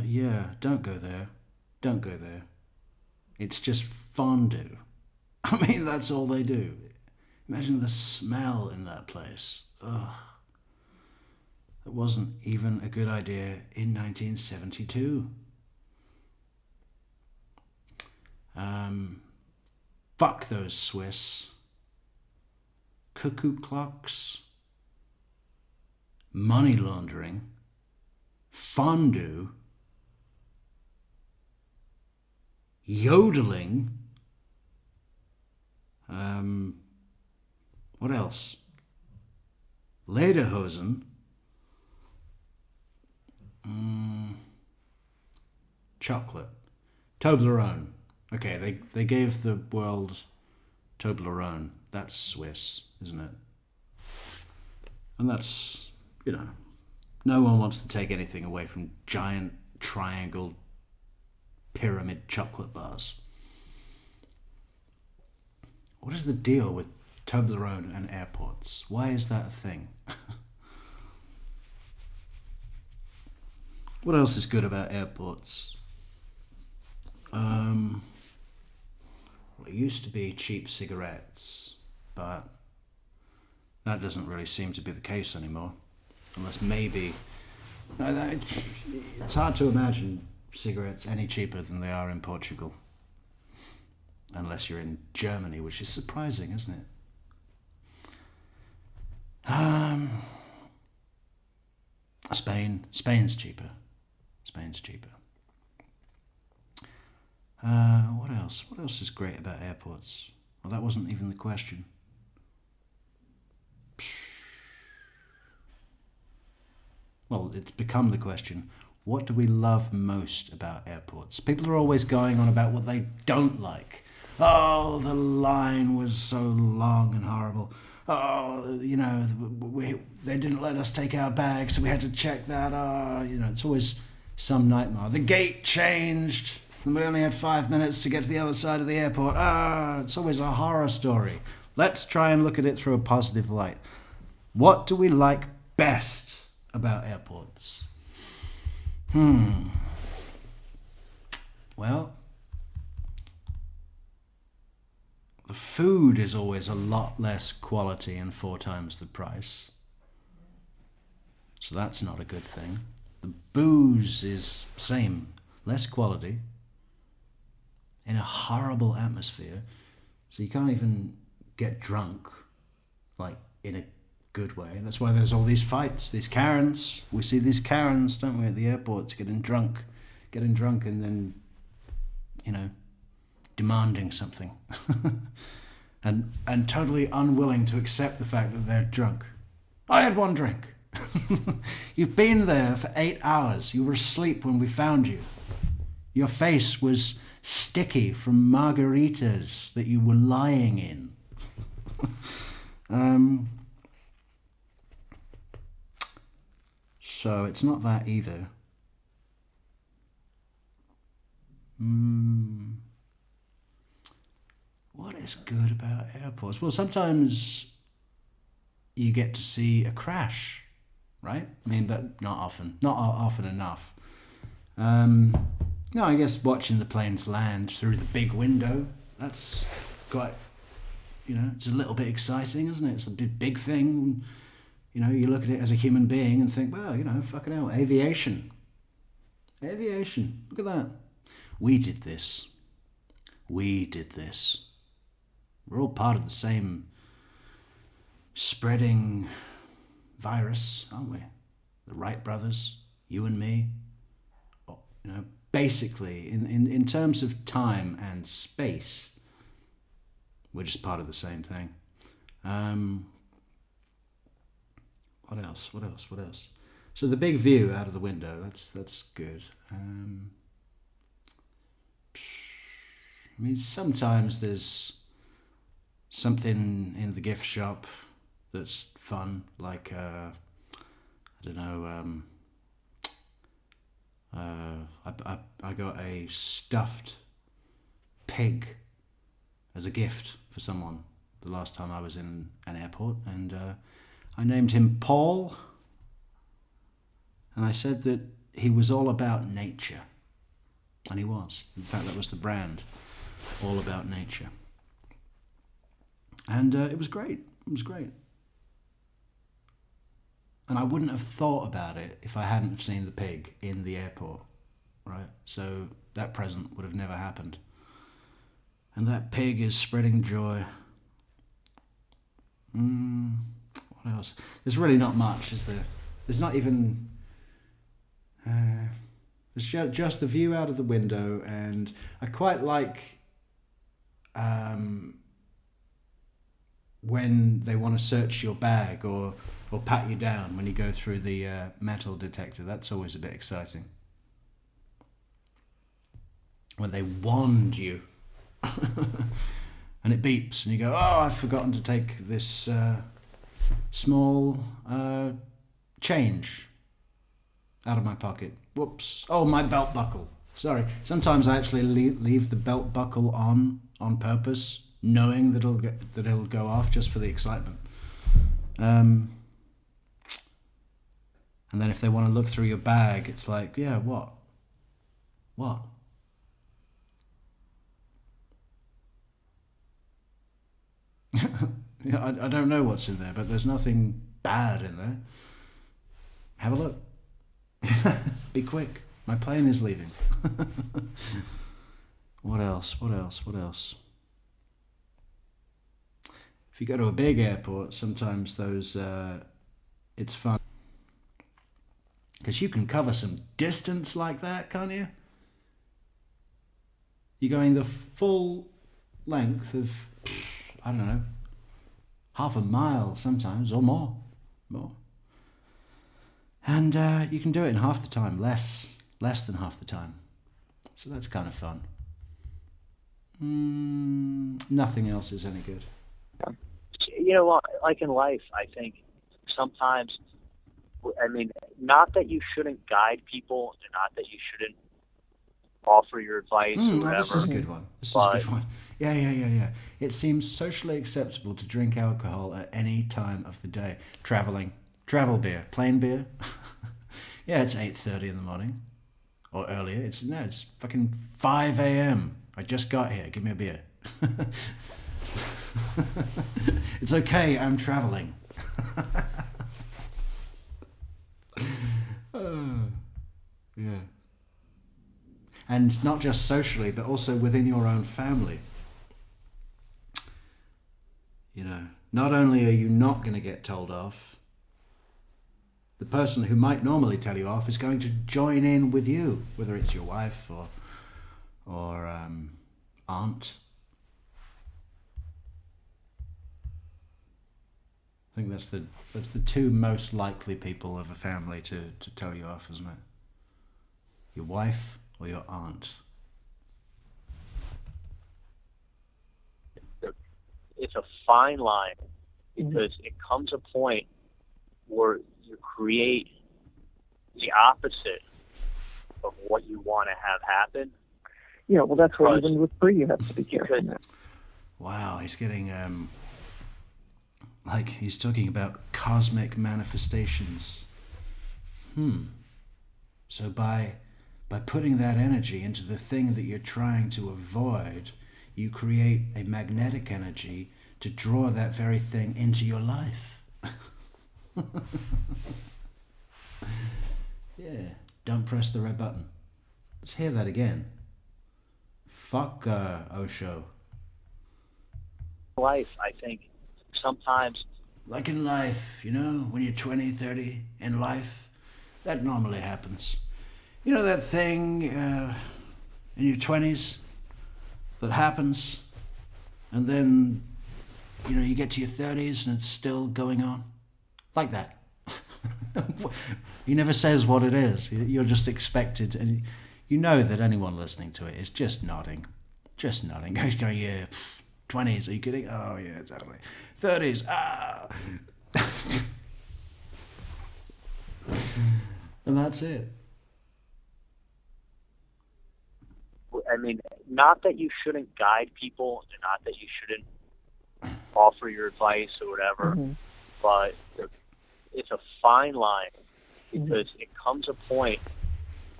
S1: Yeah, don't go there. Don't go there. It's just fondue. I mean, that's all they do. Imagine the smell in that place. Ugh. That wasn't even a good idea in 1972. Fuck those Swiss. Cuckoo clocks. Money laundering. Fondue. Yodeling. What else? Lederhosen. Chocolate. Toblerone. Okay, they gave the world Toblerone. That's Swiss, isn't it? And that's, no one wants to take anything away from giant triangle pyramid chocolate bars. What is the deal with Toblerone and airports? Why is that a thing? What else is good about airports? Well, it used to be cheap cigarettes, but that doesn't really seem to be the case anymore. Unless maybe... it's hard to imagine cigarettes any cheaper than they are in Portugal. unless you're in Germany, which is surprising, isn't it? Spain's cheaper. Spain's cheaper. What else? What else is great about airports? Well, that wasn't even the question. Well, it's become the question. What do we love most about airports? People are always going on about what they don't like. Oh, the line was so long and horrible. Oh, you know, they didn't let us take our bags, so we had to check that. Oh, you know, it's always some nightmare. The gate changed, and we only had 5 minutes to get to the other side of the airport. Ah, it's always a horror story. Let's try and look at it through a positive light. What do we like best about airports? Well, the food is always a lot less quality and 4 times the price. So that's not a good thing. The booze is same, less quality, in a horrible atmosphere. So you can't even get drunk, like in a good way. That's why there's all these fights, these Karens. We see these Karens, don't we, at the airports, getting drunk and then, you know, demanding something. and totally unwilling to accept the fact that they're drunk. I had 1 drink. You've been there for 8 hours. You were asleep when we found you. Your face was sticky from margaritas that you were lying in. So it's not that either. What is good about airports? Well, sometimes you get to see a crash, right? I mean, but not often enough. No, I guess watching the planes land through the big window, that's quite, you know, it's a little bit exciting, isn't it? It's a big thing. You know, you look at it as a human being and think, well, you know, fucking hell, aviation. Look at that. We did this. We're all part of the same spreading virus, aren't we? The Wright brothers, you and me. You know, basically, in terms of time and space, we're just part of the same thing. What else? So the big view out of the window, that's good. I mean, sometimes there's something in the gift shop that's fun, like, I don't know, I got a stuffed pig as a gift for someone the last time I was in an airport, and I named him Paul, and I said that he was all about nature, and he was. In fact, that was the brand, all about nature. And it was great. And I wouldn't have thought about it if I hadn't have seen the pig in the airport, right? So that present would have never happened. And that pig is spreading joy. What else? There's really not much, is there? There's not even... it's just the view out of the window, and I quite like when they want to search your bag or pat you down when you go through the metal detector. That's always a bit exciting. When they wand you and it beeps and you go, oh, I've forgotten to take this small change out of my pocket. Whoops. Oh, my belt buckle. Sorry. Sometimes I actually leave the belt buckle on purpose, knowing that it'll go off just for the excitement. And then if they want to look through your bag, it's like, yeah, what? Yeah, I don't know what's in there, but there's nothing bad in there. Have a look. Be quick. My plane is leaving. What else? if you go to a big airport, sometimes those it's fun because you can cover some distance like that, can't you? You're going the full length of, I don't know, half a mile sometimes or more. And you can do it in half the time, less than half the time. So that's kind of fun. Nothing else is any good.
S8: You know, like in life, I think sometimes, I mean, not that you shouldn't guide people, and not that you shouldn't offer your advice or whatever.
S1: This is a good one. This is a good one. Yeah. It seems socially acceptable to drink alcohol at any time of the day. Travel beer, plain beer. Yeah, it's 8:30 in the morning. Or earlier. It's fucking 5 a.m. I just got here. Give me a beer. It's okay, I'm traveling. Yeah. And not just socially, but also within your own family. You know, not only are you not going to get told off, the person who might normally tell you off is going to join in with you, whether it's your wife or aunt. I think that's the two most likely people of a family to tell you off, isn't it? Your wife or your aunt.
S8: It's a fine line because it comes a point where you create the opposite of what you want to have happen.
S5: Yeah, well, that's why even with free you have to be careful.
S1: Wow, he's getting like he's talking about cosmic manifestations. So by putting that energy into the thing that you're trying to avoid, you create a magnetic energy to draw that very thing into your life. Yeah, don't press the red button. Let's hear that again. Fuck Osho.
S8: Life, I think, sometimes...
S1: Like in life, you know, when you're 20, 30, in life, that normally happens. You know that thing in your 20s that happens, and then, you know, you get to your 30s and it's still going on? Like that. He never says what it is. You're just expected, and you know that anyone listening to it is just nodding. Just nodding. He's going, yeah, 20s, are you kidding? Oh, yeah, totally. 30s, And that's it.
S8: I mean, not that you shouldn't guide people, and not that you shouldn't offer your advice or whatever, but it's a fine line because it comes a point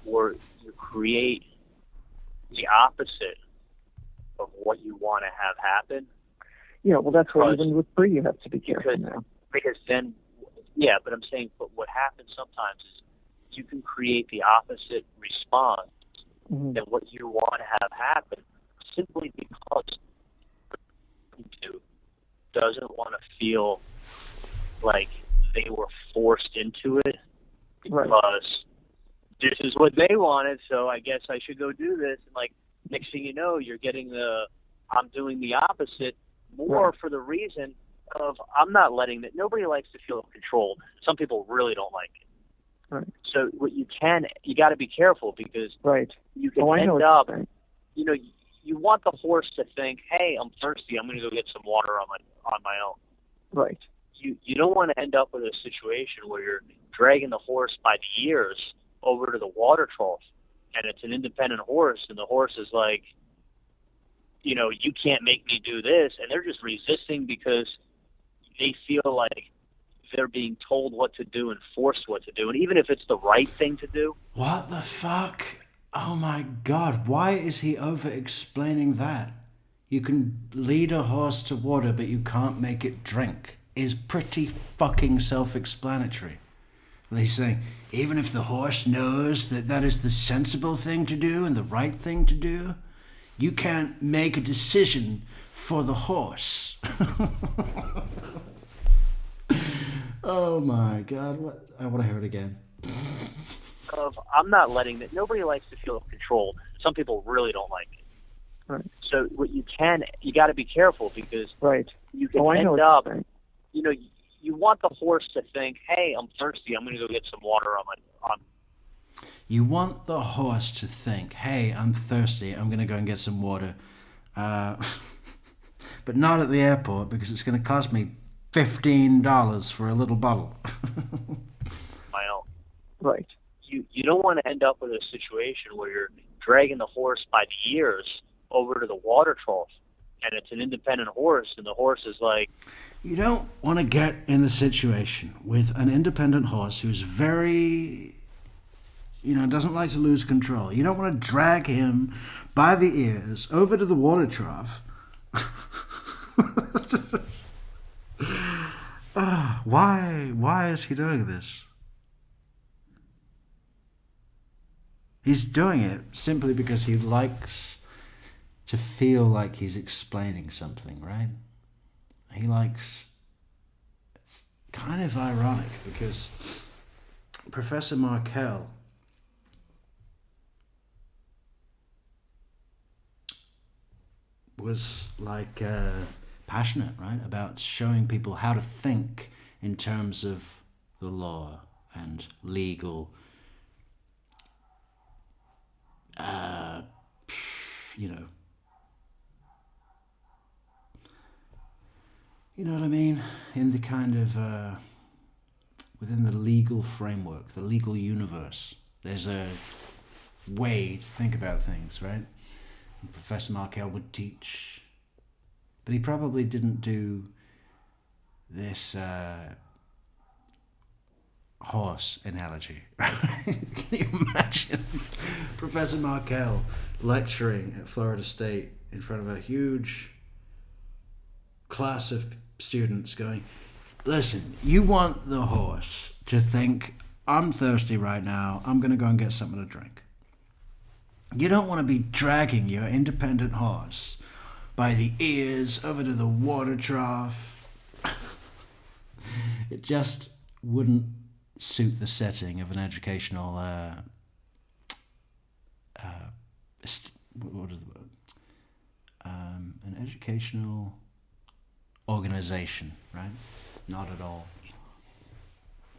S8: where you create the opposite of what you want to have happen.
S5: Yeah, well, that's why even with free you have to be careful now.
S8: Because then, yeah, but I'm saying, but what happens sometimes is you can create the opposite response than what you want to have happen simply because you doesn't want to feel like they were forced into it because this is what they wanted, so I guess I should go do this. And like next thing you know, you're getting I'm doing the opposite more for the reason of I'm not letting that. Nobody likes to feel controlled. Some people really don't like it.
S5: Right.
S8: So what you got to be careful because you can end up, you know, you want the horse to think, hey, I'm thirsty, I'm going to go get some water on my own.
S5: Right.
S8: You don't want to end up with a situation where you're dragging the horse by the ears over to the water trough, and it's an independent horse, and the horse is like, you know, you can't make me do this, and they're just resisting because they feel like they're being told what to do and forced what to do, and even if it's the right thing to do.
S1: What the fuck? Oh my God, why is he over-explaining that? You can lead a horse to water, but you can't make it drink. Is pretty fucking self-explanatory. He's saying, even if the horse knows that that is the sensible thing to do and the right thing to do, you can't make a decision for the horse. Oh my God! What? I want to hear it again.
S8: Of I'm not letting that. Nobody likes to feel controlled. Some people really don't like it.
S5: Right.
S8: So what you got to be careful because
S5: Right.
S8: you can
S5: I know
S8: end
S5: what
S8: up.
S5: you're saying.
S8: You know, you want the horse to think, "Hey, I'm thirsty. I'm going to go get some water on my."
S1: You want the horse to think, "Hey, I'm thirsty. I'm going to go and get some water," but not at the airport because it's going to cost me $15 for a little bottle.
S8: My own.
S5: Right.
S8: You don't want to end up with a situation where you're dragging the horse by the ears over to the water trough, and it's an independent horse, and the horse is like.
S1: You don't want to get in the situation with an independent horse who's very, doesn't like to lose control. You don't want to drag him by the ears over to the water trough. Why is he doing this? He's doing it simply because he likes to feel like he's explaining something, right? It's kind of ironic because Professor Markel was passionate, right, about showing people how to think in terms of the law and legal, you know what I mean? In the kind of, within the legal framework, the legal universe, there's a way to think about things, right? And Professor Markel would teach, but he probably didn't do this horse analogy. Can you imagine Professor Markel lecturing at Florida State in front of a huge class of students going, listen, you want the horse to think, I'm thirsty right now, I'm going to go and get something to drink. You don't want to be dragging your independent horse by the ears over to the water trough. It just wouldn't suit the setting of an educational what is the word? An educational organization, right? Not at all.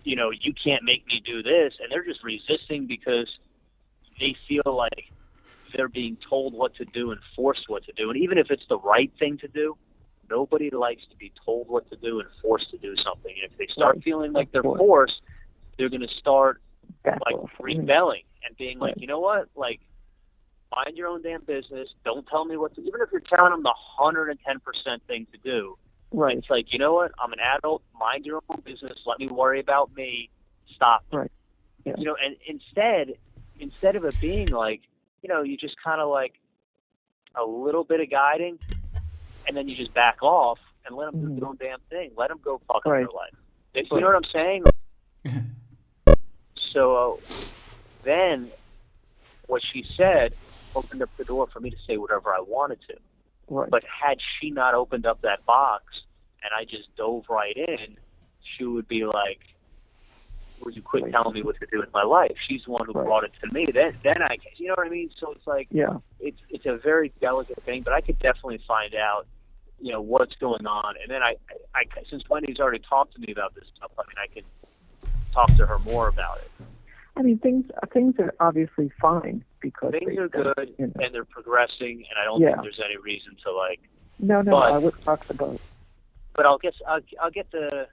S8: You can't make me do this, and they're just resisting because they feel like they're being told what to do and forced what to do. And even if it's the right thing to do, nobody likes to be told what to do and forced to do something. And if they start feeling like they're forced, they're going to start rebelling and being like, you know what, mind your own damn business. Don't tell me what to do. Even if you're telling them the 110% thing to do,
S5: right?
S8: It's like, you know what, I'm an adult. Mind your own business. Let me worry about me. Stop.
S5: Right. Yeah.
S8: And instead of it being like, you just kind of like a little bit of guiding, and then you just back off and let them do their own damn thing. Let them go fuck up their life. You know what I'm saying? So then what she said opened up the door for me to say whatever I wanted to.
S5: Right.
S8: But had she not opened up that box and I just dove right in, she would be like, "Would you quit telling me what to do with my life?" She's the one who brought it to me. Then I, you know what I mean? So it's like, it's a very delicate thing, but I could definitely find out, what's going on. And then I since Wendy's already talked to me about this stuff, I can talk to her more about it.
S5: I mean, things are obviously fine because
S8: things are good and they're progressing, and I don't think there's any reason to like.
S5: No, I would talk about.
S8: But I'll get the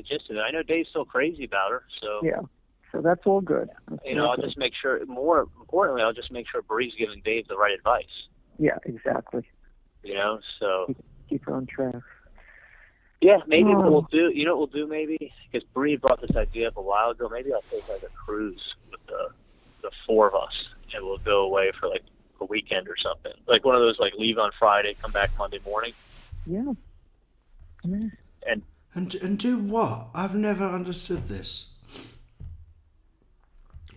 S8: gist of it. I know Dave's still crazy about her, so
S5: yeah. So that's all good.
S8: I'll just make sure. More importantly, I'll just make sure Bree's giving Dave the right advice.
S5: Yeah, exactly.
S8: So
S5: keep her on track.
S8: Yeah, maybe what we'll do. You know what we'll do? Maybe because Bree brought this idea up a while ago. Maybe I'll take like a cruise with the four of us, and we'll go away for like a weekend or something. Like one of those like leave on Friday, come back Monday morning.
S5: Yeah.
S1: And do what? I've never understood this.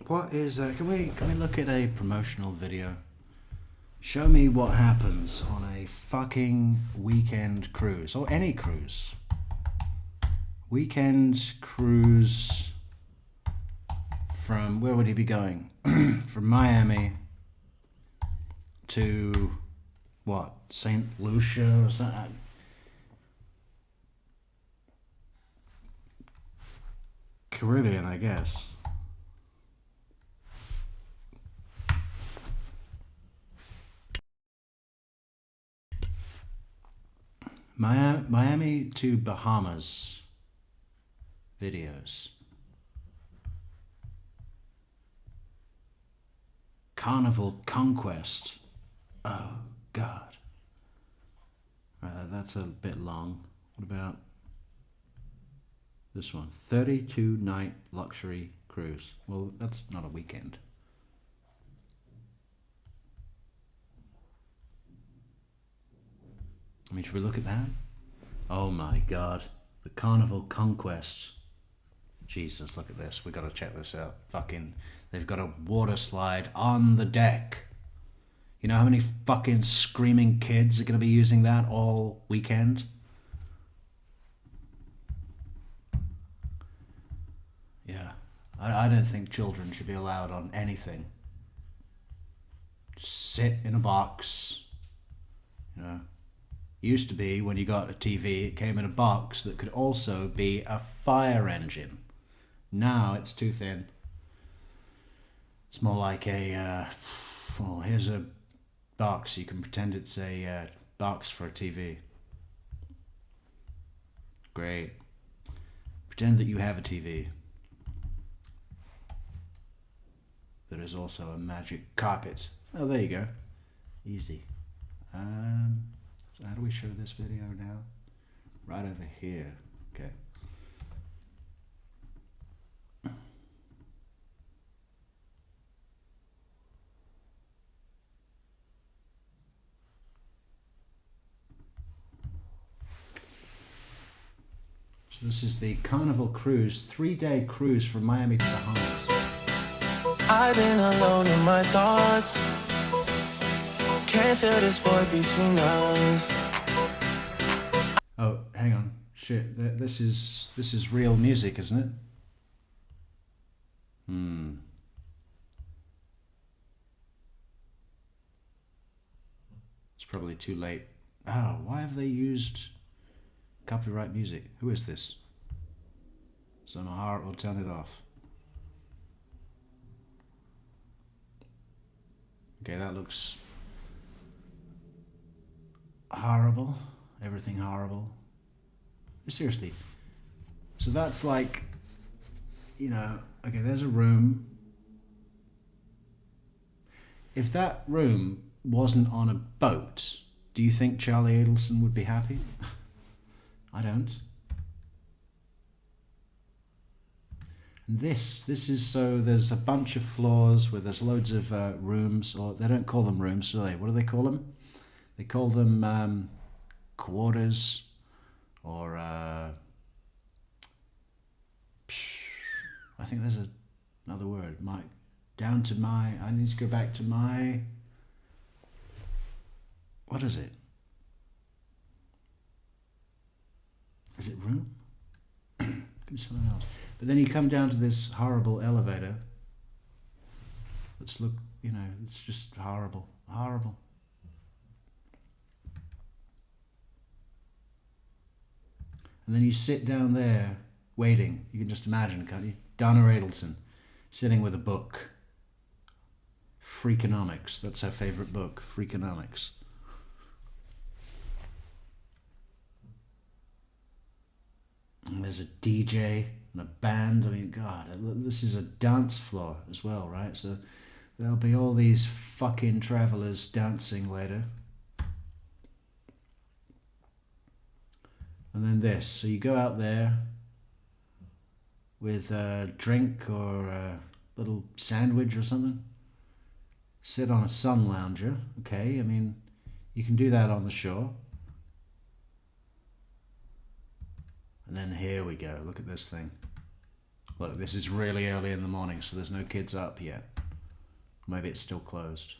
S1: What is can we look at a promotional video Show me what happens on a fucking weekend cruise, or any cruise. Weekend cruise from, where would he be going? From Miami to, what, St. Lucia or something? Caribbean, I guess. Miami to Bahamas videos. Carnival Conquest. Oh, God. That's a bit long. What about this one? 32-night luxury cruise. Well, that's not a weekend. I mean, should we look at that? Oh my God. The Carnival Conquest. Jesus, look at this. We gotta check this out. Fucking, they've got a water slide on the deck. You know how many fucking screaming kids are gonna be using that all weekend? Yeah. I don't think children should be allowed on anything. Just sit in a box, you know. Used to be, when you got a TV, it came in a box that could also be a fire engine. Now it's too thin. It's more like a, oh, here's a box. You can pretend it's a box for a TV. Great. Pretend that you have a TV. There is also a magic carpet. Oh, there you go. Easy. So how do we show this video now? Right over here. Okay. So this is the Carnival Cruise, 3-day cruise from Miami to Bahamas.
S6: I've been alone in my thoughts. Can't feel this void between us.
S1: Oh, hang on. Shit, this is real music, isn't it? It's probably too late. Oh, why have they used copyright music? Who is this? So my heart will turn it off. Okay, that looks horrible. Everything horrible. Seriously. So that's like, you know, okay, there's a room. If that room wasn't on a boat, do you think Charlie Adelson would be happy? I don't. And this is, so there's a bunch of floors where there's loads of rooms, or they don't call them rooms, do they? What do they call them? They call them quarters, or I think there's another word. I need to go back to my, what is it? Is it room? Could be something else. But then you come down to this horrible elevator. Let's look, you know, it's just horrible, horrible. And then you sit down there waiting. You can just imagine, can't you? Donna Adelson sitting with a book. Freakonomics. That's her favorite book, Freakonomics. And there's a DJ and a band. I mean, God, this is a dance floor as well, right? So there'll be all these fucking travelers dancing later. And then this. So you go out there with a drink or a little sandwich or something. Sit on a sun lounger. Okay, I mean, you can do that on the shore. And then here we go. Look at this thing. Look, this is really early in the morning, so there's no kids up yet. Maybe it's still closed.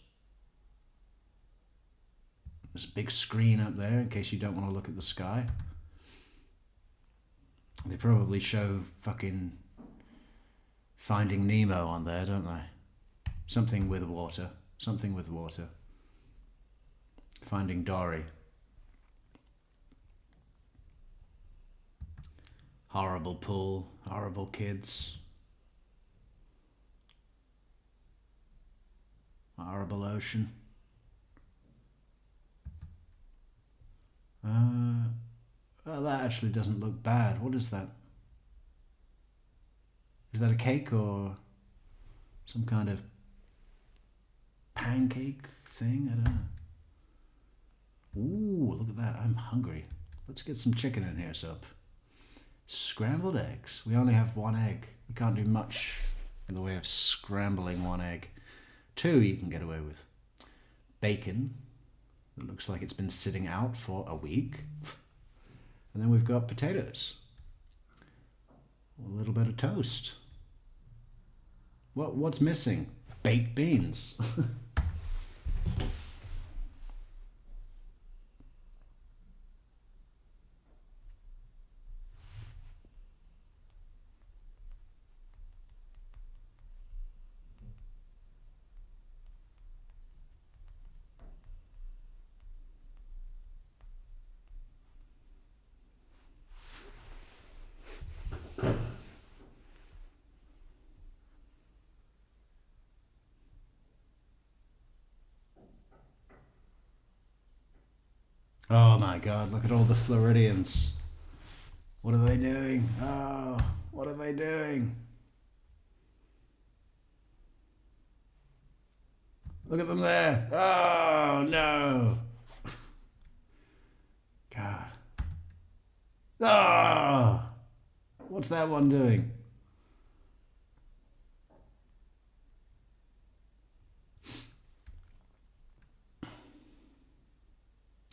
S1: There's a big screen up there in case you don't want to look at the sky. They probably show fucking Finding Nemo on there, don't they? Something with water. Something with water. Finding Dory. Horrible pool. Horrible kids. Horrible ocean. Well, that actually doesn't look bad. What is that? Is that a cake or some kind of pancake thing? I don't know. Ooh, look at that. I'm hungry. Let's get some chicken in here, Sup. Scrambled eggs. We only have one egg. We can't do much in the way of scrambling one egg. Two you can get away with. Bacon. It looks like it's been sitting out for a week. And then we've got potatoes. A little bit of toast. What's missing? Baked beans. Oh my god, look at all the Floridians. What are they doing? Oh, what are they doing? Look at them there. Oh no. God. Oh, what's that one doing?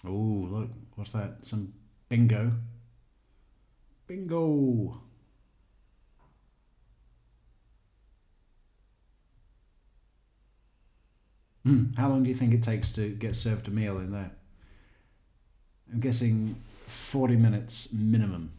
S1: Oh, look, what's that? Some bingo. Bingo. How long do you think it takes to get served a meal in there? I'm guessing 40 minutes minimum.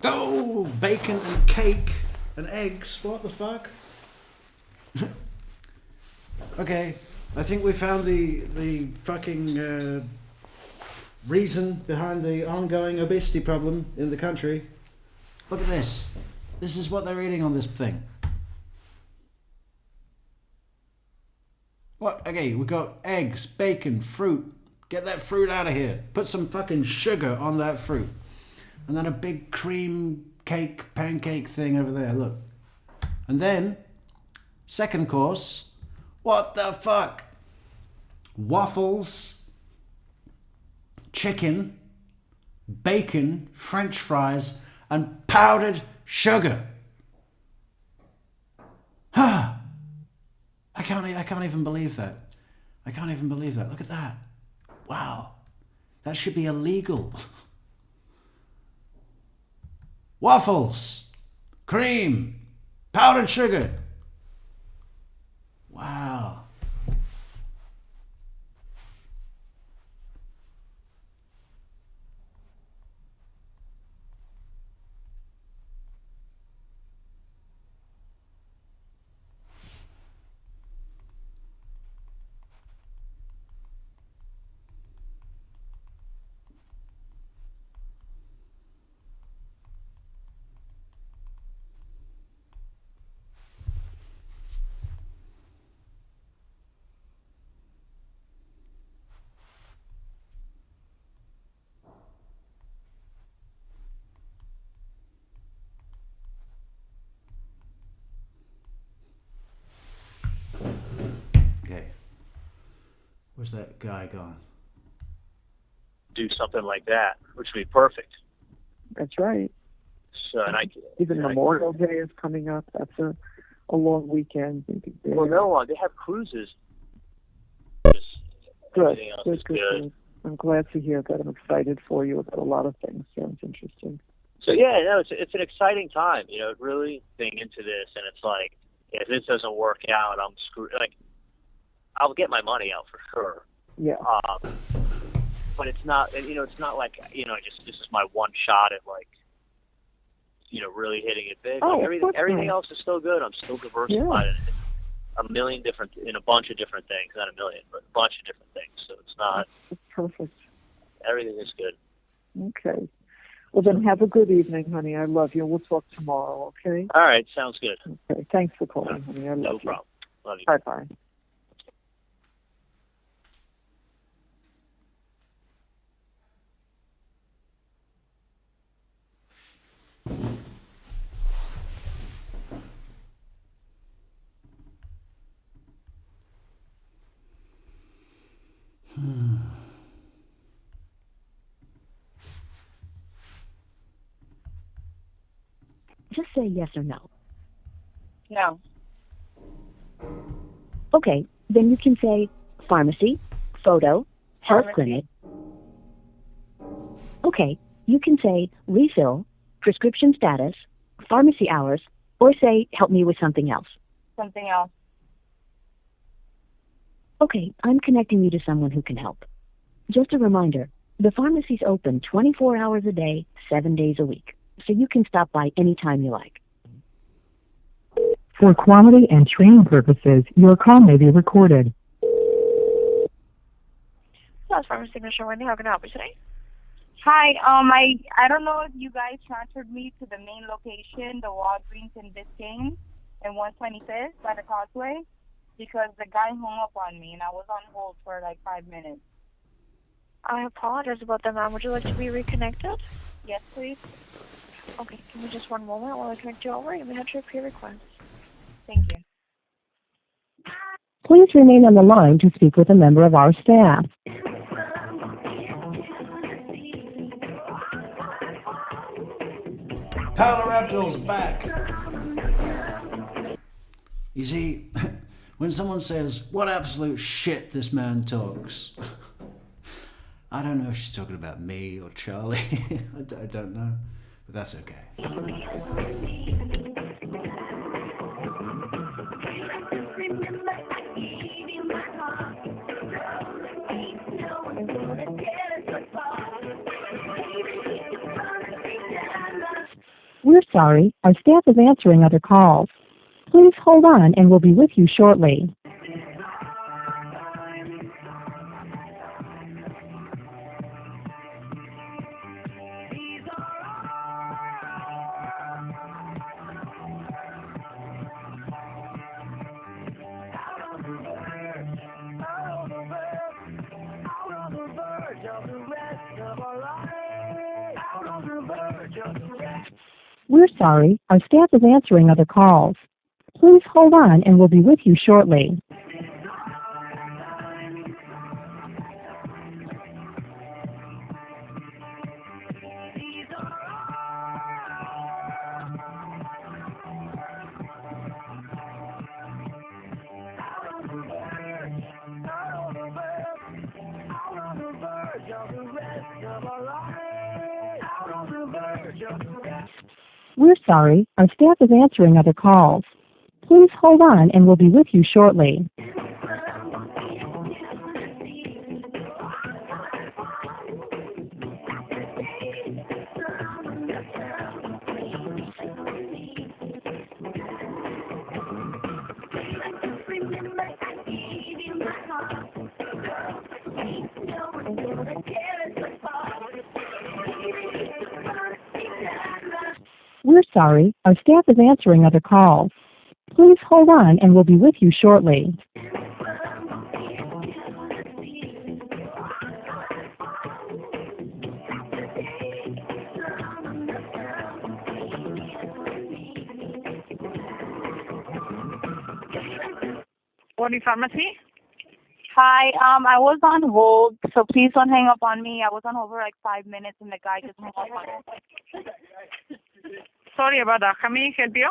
S1: Oh, bacon and cake and eggs. What the fuck? Okay, I think we found the fucking reason behind the ongoing obesity problem in the country. Look at this. This is what they're eating on this thing. What? Okay, we got eggs, bacon, fruit. Get that fruit out of here. Put some fucking sugar on that fruit. And then a big cream cake, pancake thing over there, look. And then, second course, what the fuck? Waffles, chicken, bacon, French fries, and powdered sugar. I can't even believe that. I can't even believe that. Look at that. Wow. That should be illegal. Waffles, cream, powdered sugar. Wow. Where's that guy gone?
S8: Do something like that, which would be perfect.
S5: That's right.
S8: So, and
S5: Even Memorial Day is coming up. That's a long weekend.
S8: Well, no, they have cruises.
S5: Good.
S8: Everything else is
S5: Good. I'm glad to hear that. I'm excited for you about a lot of things. Sounds interesting.
S8: So yeah, no, it's an exciting time, really being into this, and it's like, if this doesn't work out, I'm screwed. Like, I'll get my money out for sure.
S5: Yeah.
S8: But it's not, it's not like, this is my one shot at like, really hitting it big.
S5: Oh,
S8: like everything else is still good. I'm still diversified in a bunch of different things. Not a million, but a bunch of different things. So it's not.
S5: That's perfect.
S8: Everything is good.
S5: Okay. Well, then have a good evening, honey. I love you. We'll talk tomorrow, okay?
S8: All right. Sounds good.
S5: Okay. Thanks for calling, honey. I love you.
S8: No problem. Love you.
S5: Bye-bye.
S20: Just say yes or no.
S21: No.
S20: Okay, then you can say pharmacy, photo, health
S21: Pharmacy.
S20: clinic. Okay, you can say refill, prescription status, pharmacy hours, or say help me with something else.
S21: Something else.
S20: Okay, I'm connecting you to someone who can help. Just a reminder, the pharmacy's open 24 hours a day, 7 days a week, so you can stop by anytime you like.
S10: For quality and training purposes, your call may be recorded.
S4: That's Pharmacy Mission Wendy. How can I help you today?
S21: Hi, I don't know if you guys transferred me to the main location, the Walgreens in Biscayne, in 125th by the Causeway, because the guy hung up on me and I was on hold for like 5 minutes.
S4: I apologize about that, ma'am. Would you like to be reconnected?
S21: Yes, please.
S4: Okay, give me just one moment while I connect you over. You may have to repeat your request.
S21: Thank you.
S10: Please remain on the line to speak with a member of our staff.
S1: Palaraptor's back. You see, when someone says, what absolute shit this man talks, I don't know if she's talking about me or Charlie. I don't know, but that's okay.
S10: We're sorry, our staff is answering other calls. Please hold on and we'll be with you shortly. We're sorry, our staff is answering other calls. Please hold on and we'll be with you shortly. We're sorry, our staff is answering other calls. Please hold on and we'll be with you shortly. We're sorry, our staff is answering other calls. Please hold on and we'll be with you shortly.
S19: What pharmacy?
S14: Hi, I was on hold, so please don't hang up on me. I was on hold for like 5 minutes and the guy just hung up on me.
S19: Sorry about that. How may I help you?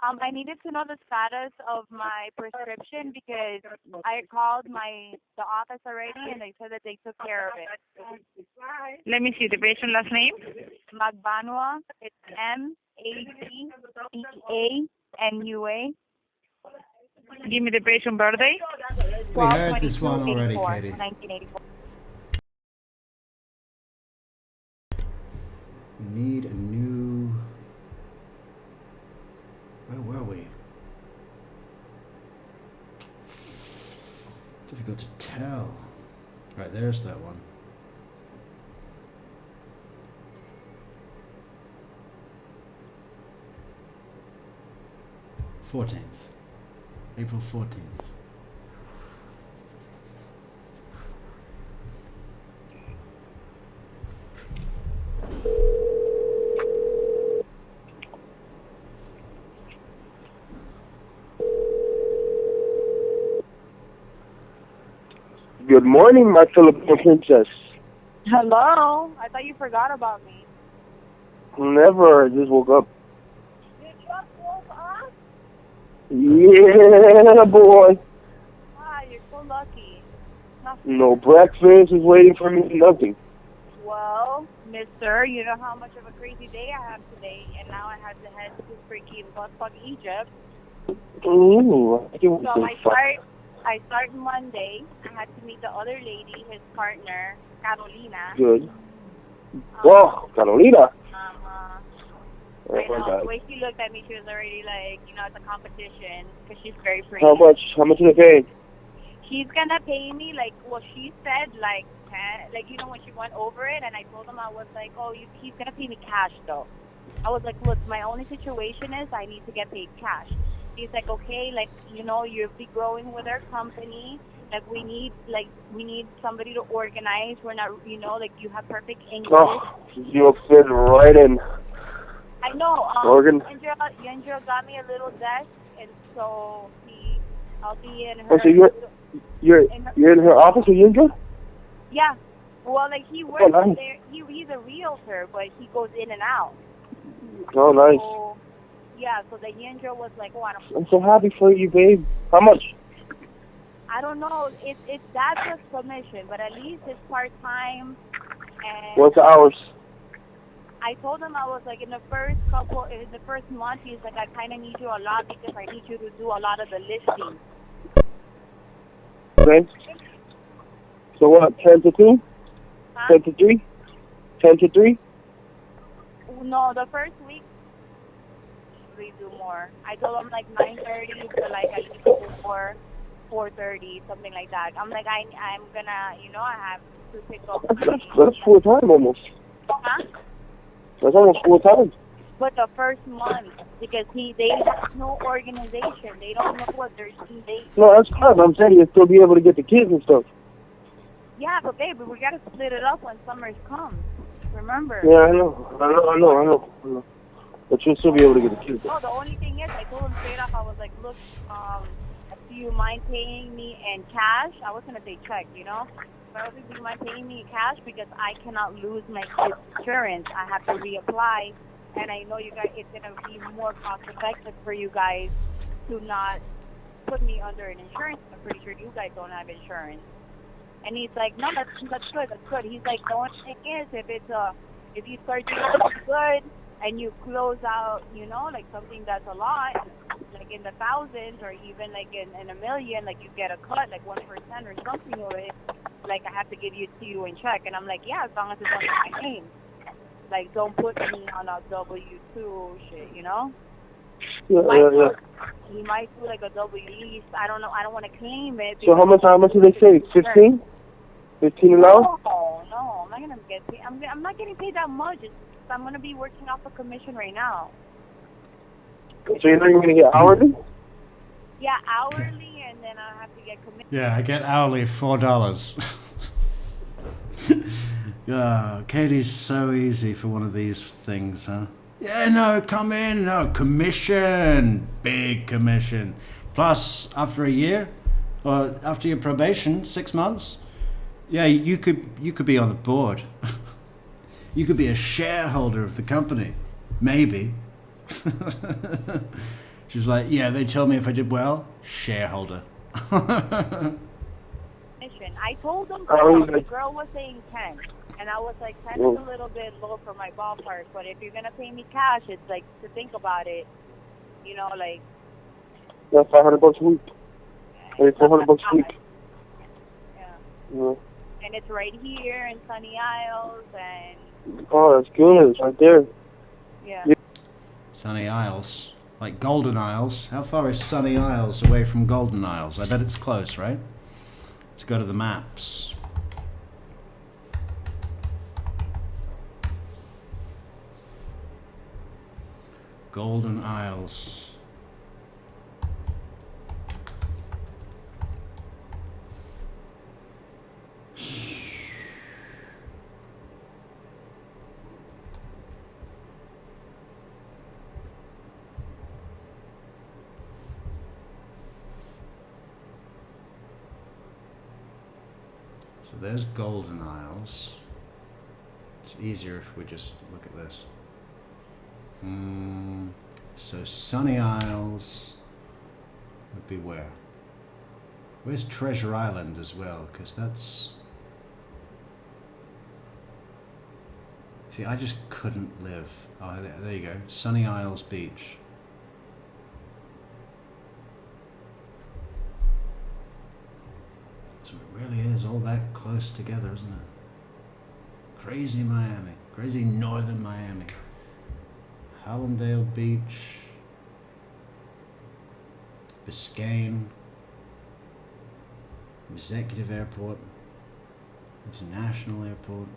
S14: I needed to know the status of my prescription because I called the office already and they said that they took care of it.
S19: Let me see the patient last name.
S14: Magbanua, it's Madeanua.
S19: Give me the patient birthday.
S1: We heard this one already, Katie.
S14: 1984.
S1: Need a new... Where were we? Difficult to tell. Right, there's that one. April 14th.
S13: Good morning, my Filipino princess.
S14: Hello. I thought you forgot about me.
S13: Never. I just woke up.
S14: You just woke up?
S13: Yeah, boy.
S14: Wow, you're so lucky.
S13: No breakfast is waiting for me. Nothing.
S14: Well, mister, you know how much of a crazy day I have today, and now I have to head to freaking buttfuck Egypt.
S13: Ooh,
S14: So I start Monday. I had to meet the other lady, his partner, Carolina.
S13: Good. Whoa, Carolina.
S14: I know,
S13: God.
S14: the way she looked at me, she was already like, it's a competition, because she's very pretty.
S13: How much are they paying?
S14: She's gonna pay me, she said, 10, when she went over it, and I told him, I was like, he's gonna pay me cash, though. I was like, look, my only situation is I need to get paid cash. He's like, okay, you'll be growing with our company. We need somebody to organize. We're not, you have perfect English.
S13: Oh, you'll fit right in.
S14: I know.
S13: Organ.
S14: Yendra got me a little desk, and so I'll be in her.
S13: Oh, so you're in her office with Yendra?
S14: Yeah. Well, he works
S13: nice.
S14: there. He's a realtor, but he goes in and out.
S13: Oh, nice.
S14: So, yeah. So the Yendra was like, I don't.
S13: I'm so happy for you, babe. How much?
S14: I don't know. That's just commission, but at least it's part time. And
S13: What's the hours?
S14: I told him I was like in the first month. He's like, I kind of need you a lot because I need you to do a lot of the listing.
S13: Okay. So what? 10 to 2?
S14: Huh?
S13: 10 to 3? 10 to 3?
S14: No, the first week we do more. I told him 9:30 to at least 4:30, something like that. I'm like, I'm gonna, I have to pick up.
S13: That's full time almost.
S14: Huh?
S13: That's almost full time.
S14: But the first month, because they have no organization. They don't know what they're doing.
S13: No, that's fine. I'm saying you'll still be able to get the kids and stuff.
S14: Yeah, but babe, we gotta split it up when summer comes. Remember?
S13: Yeah, I know. But you'll still be able to get the kids.
S14: No, the only thing is, I told him straight up, I was like, look, do you mind paying me in cash? I was gonna say check, But do you mind paying me in cash because I cannot lose my kids' insurance. I have to reapply, and I know you guys. It's gonna be more cost effective for you guys to not put me under an insurance. I'm pretty sure you guys don't have insurance. And he's like, no, that's good. He's like, the only thing is, if you start doing something good and you close out, something that's a lot, in the thousands or even in a million, you get a cut, 1% or something of it, I have to give you to you in check. And I'm like, yeah, as long as it's under my name. Don't put me on a W-2 shit,
S13: Yeah.
S14: He might do a double lease. I don't know. I don't want to claim it.
S13: So how much do they say? 15? 15 an hour?
S14: No, I'm not gonna get paid. I'm not getting paid that much. I'm gonna be working off a commission right now.
S13: So you're not even gonna get hourly?
S14: Yeah, hourly, and then I have to get commission.
S1: Yeah, I get hourly $4. Katie's so easy for one of these things, huh? Yeah, no, come in. No, commission. Big commission. Plus, after a year, Or after your probation, 6 months, yeah, you could be on the board. You could be a shareholder of the company, maybe. She's like, yeah, they told me if I did well, shareholder.
S21: Listen, I told them
S13: Oh,
S21: the girl was saying 10, and I was like, 10 is a little bit low for my ballpark, but if you're gonna pay me cash, it's like to think about it, you know, like.
S13: Yeah, $500 a week. Maybe $400 a week.
S21: Yeah. And it's right here in Sunny Isles, and.
S13: Oh, that's good. It's right there.
S21: Yeah.
S1: Sunny Isles. Like Golden Isles. How far is Sunny Isles away from Golden Isles? I bet it's close, right? Let's go to the maps. Golden Isles. So there's Golden Isles. It's easier if we just look at this. So Sunny Isles would be where? Where's Treasure Island as well? Because that's... See, I just couldn't live. Oh, there you go. Sunny Isles Beach. So it really is all that close together, isn't it? Crazy Miami. Crazy northern Miami. Hallandale Beach. Biscayne. Executive Airport. International Airport.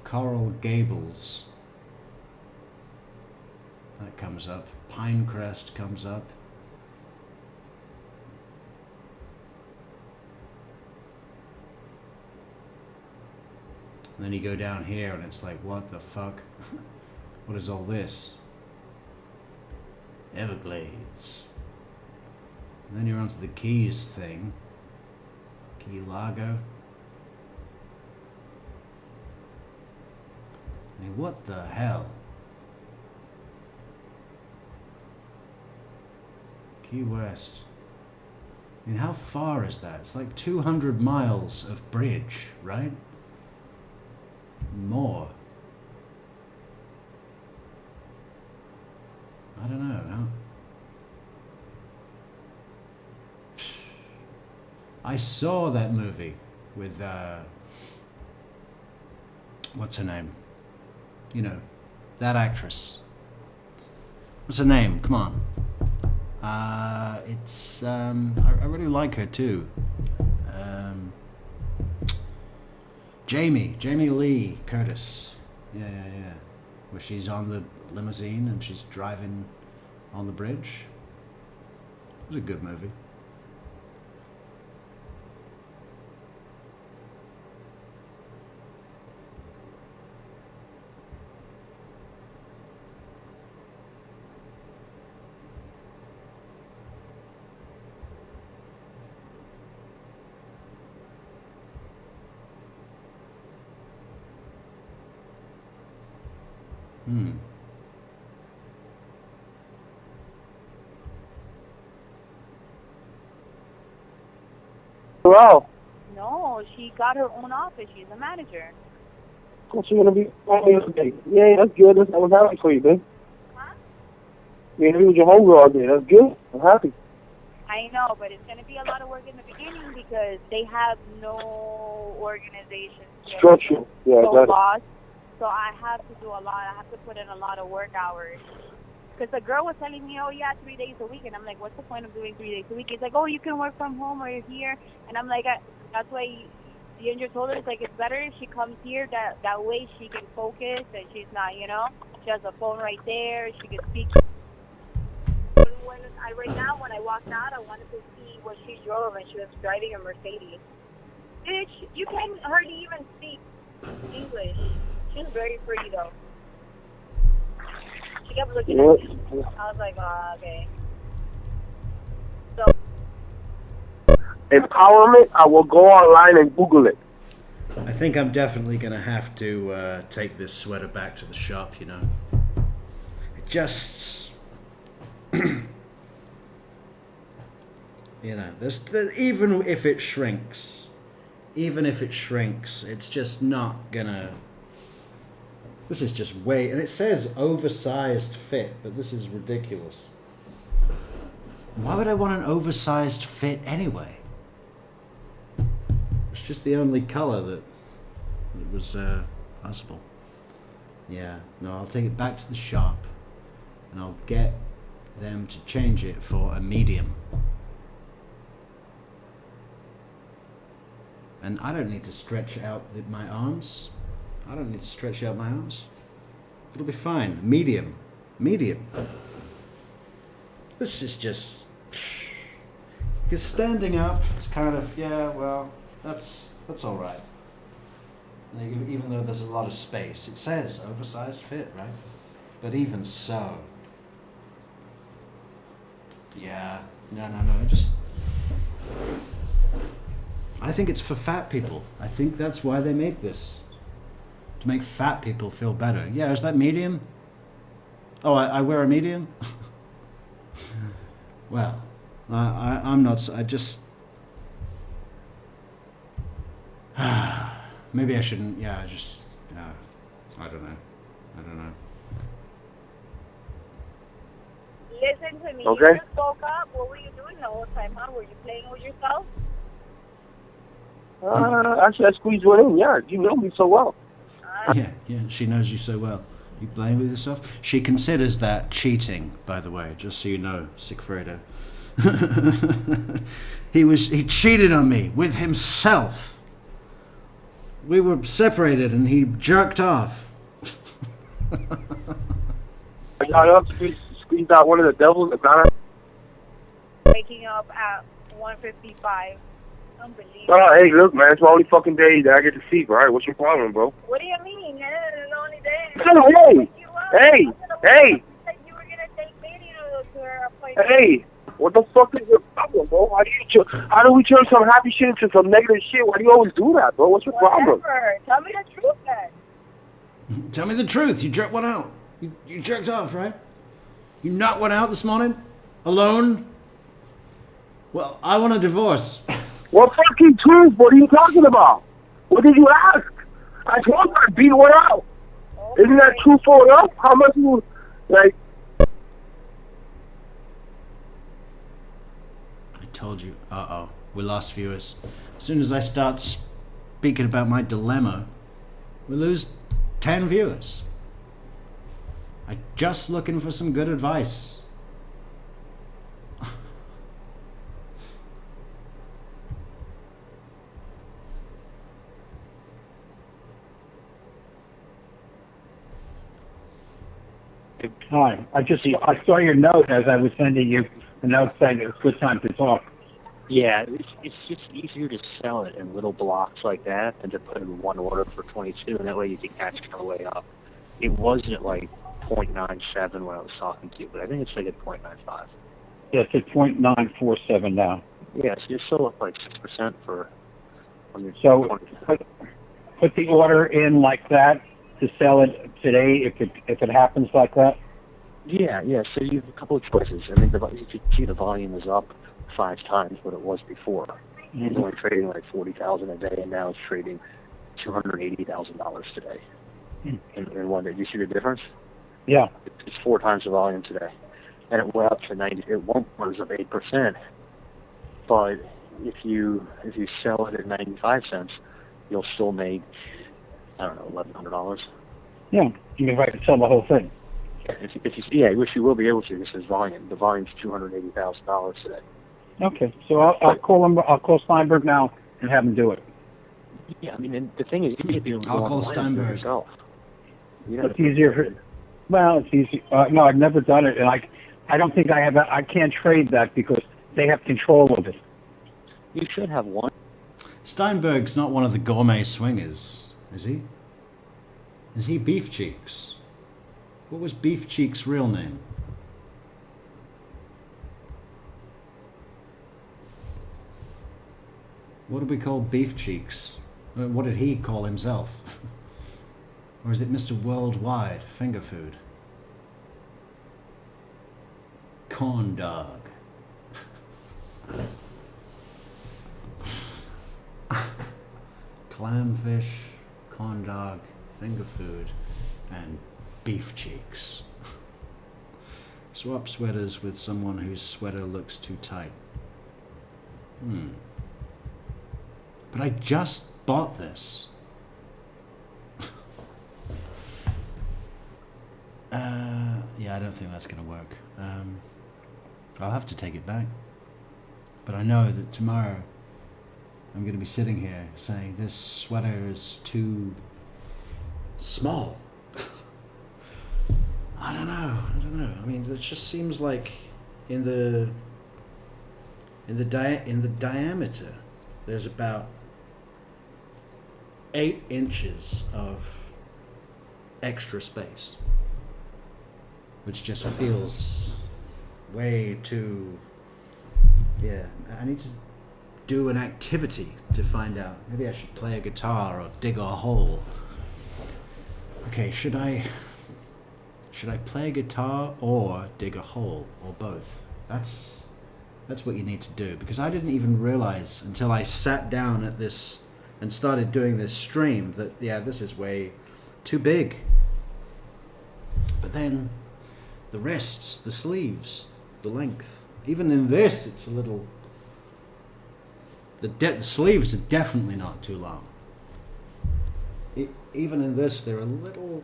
S1: Coral Gables. That comes up. Pinecrest comes up. And then you go down here and it's like, what the fuck? What is all this? Everglades. And then you're onto the Keys thing. Key Largo. I mean, what the hell? Key West. I mean, how far is that? It's like 200 miles of bridge, right? More. I don't know. I saw that movie with, what's her name? You know, that actress. What's her name? Come on. It's, I really like her too. Jamie Lee Curtis. Yeah. Where she's on the limousine and she's driving on the bridge. It was a good movie.
S13: Wow.
S21: No, she got her own office. She's a manager.
S13: What's she gonna be all day? Yeah, that's good. That's what I'm happy for you, man.
S21: Huh?
S13: You interview with your homegirl all day. That's good. I'm happy.
S21: I know, but it's going to be a lot of work in the beginning because they have no organization.
S13: Structure. Yeah,
S21: no
S13: got it.
S21: boss. So I have to do a lot. I have to put in a lot of work hours. Because the girl was telling me, oh, yeah, 3 days a week. And I'm like, what's the point of doing 3 days a week? It's like, oh, you can work from home or you're here. And I'm like, that's why the injured told her, it's like, it's better if she comes here. That way she can focus and she's not, you know, she has a phone right there. She can speak. Right now, when I walked out, I wanted to see what she drove, and she was driving a Mercedes. Bitch, you can hardly even speak English. She's very pretty, though. She kept looking at me. I was like, oh, okay.
S9: Empowerment, I will go online and Google it.
S1: I think I'm definitely going to have to take this sweater back to the shop, you know. It just... you know, even if it shrinks, it's just not gonna... This is just way... And it says oversized fit, but this is ridiculous. Why would I want an oversized fit anyway? It's just the only color that was possible. Yeah, no, I'll take it back to the shop and I'll get them to change it for a medium. And I don't need to stretch out my arms. It'll be fine. Medium. This is just... Because standing up, it's kind of, yeah, well... That's all right. Even though there's a lot of space. It says oversized fit, right? But even so... Yeah. No. I think it's for fat people. I think that's why they make this. To make fat people feel better. Yeah, is that medium? Oh, I wear a medium? Well, I'm not... I just... Maybe I shouldn't. Yeah, I don't know.
S14: Listen to me.
S9: Okay.
S14: You just woke up. What were you doing the whole time, huh? Were you playing with yourself?
S9: Actually, I squeezed one in. Yeah, you know me so well.
S1: Yeah, she knows you so well. You playing with yourself? She considers that cheating, by the way, just so you know, Sigfredo. He cheated on me with himself. We were separated and he jerked off.
S9: Y'all squeezed out one of the devils that got
S14: Waking up at 1:55. Unbelievable.
S9: Oh, hey, look, man, it's the only fucking day that I get to sleep, right? What's your problem, bro?
S14: What do you mean? It's the only day.
S9: Hey!
S14: You were gonna take me to her appointment.
S9: Hey! What the fuck is your problem, bro? How do we turn some happy shit into some negative shit? Why do you always do that, bro? What's your problem?
S14: Tell me the truth, then.
S1: Tell me the truth. You jerked one out. You jerked off, right? You knocked one out this morning? Alone? Well, I want a divorce.
S9: What fucking truth? What are you talking about? What did you ask? I told you I beat one out. Isn't that truthful enough? How much you, like...
S1: I told you. Uh-oh. We lost viewers. As soon as I start speaking about my dilemma, we lose 10 viewers. I'm just looking for some good advice.
S16: Hi. I saw your note as I was sending you a note saying it was a good time to talk.
S8: Yeah, it's just easier to sell it in little blocks like that than to put in one order for 22, and that way you can catch it on the way up. It wasn't at like 0.97 when I was talking to you, but I think it's like at 0.95.
S16: Yeah, it's at 0.947 now.
S8: Yeah, so you're still up like 6% for...
S16: So put the order in like that to sell it today if it happens like that?
S8: Yeah, so you have a couple of choices. I mean, you can see the volume is up 5 times what it was before. It's only trading like 40,000 a day, and now it's trading $280,000 today. In one day. Do you see the difference?
S16: Yeah.
S8: It's 4 times the volume today. And it went up to 90, at one point it was up 8%. But if you sell it at 95 cents, you'll still make, I don't know, $1,100.
S16: Yeah, you can sell the whole thing.
S8: Yeah, which you will be able to. This is volume. The volume's $280,000 today.
S16: Okay, so I'll call him. I'll call Steinberg now and have him do it.
S8: Yeah, I mean, and the thing is, you may be able to
S1: I'll call Steinberg.
S8: Yourself.
S16: It's easier. Well, it's easy. No, I've never done it, and I don't think I have. I can't trade that because they have control of it.
S8: You should have one.
S1: Steinberg's not one of the gourmet swingers, is he? Is he Beef Cheeks? What was Beef Cheeks' real name? What do we call beef cheeks? What did he call himself? Or is it Mr. Worldwide Finger Food? Corn dog. Clamfish, corn dog, finger food, and beef cheeks. Swap sweaters with someone whose sweater looks too tight. But I just bought this. Yeah, I don't think that's going to work. I'll have to take it back. But I know that tomorrow I'm going to be sitting here saying this sweater is too small. I don't know. I mean, it just seems like in the diameter there's about 8 inches of extra space, which just feels way too. Yeah, I need to do an activity to find out. Maybe I should play a guitar or dig a hole. Okay, should I play a guitar or dig a hole or both? That's what you need to do, because I didn't even realize until I sat down at this and started doing this stream that, yeah, this is way too big. But then the wrists, the sleeves, the length, even in this it's a little, the sleeves are definitely not too long. Even in this they're a little,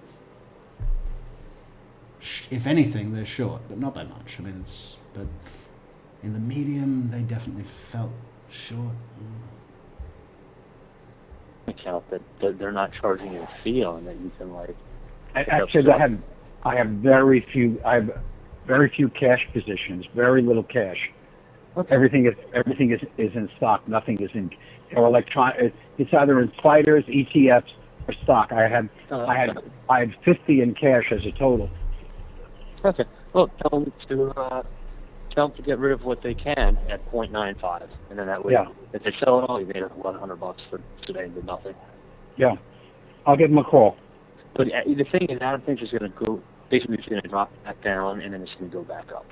S1: if anything they're short, but not by much. I mean, but in the medium they definitely felt short.
S8: Account that they're not charging you a fee on that you can like.
S16: Actually, I have very few cash positions, very little cash.
S8: Okay.
S16: Everything is in stock. Nothing is in or electronic. It's either in spiders, ETFs, or stock. I had 50 in cash as a total.
S8: Okay. Well, tell them to get rid of what they can at 0.95, and then that way, if they sell it all, you made $100 for today and did nothing.
S16: Yeah, I'll give them a call.
S8: But the thing is, I don't think it's going to go. Basically, it's going to drop back down, and then it's going to go back up.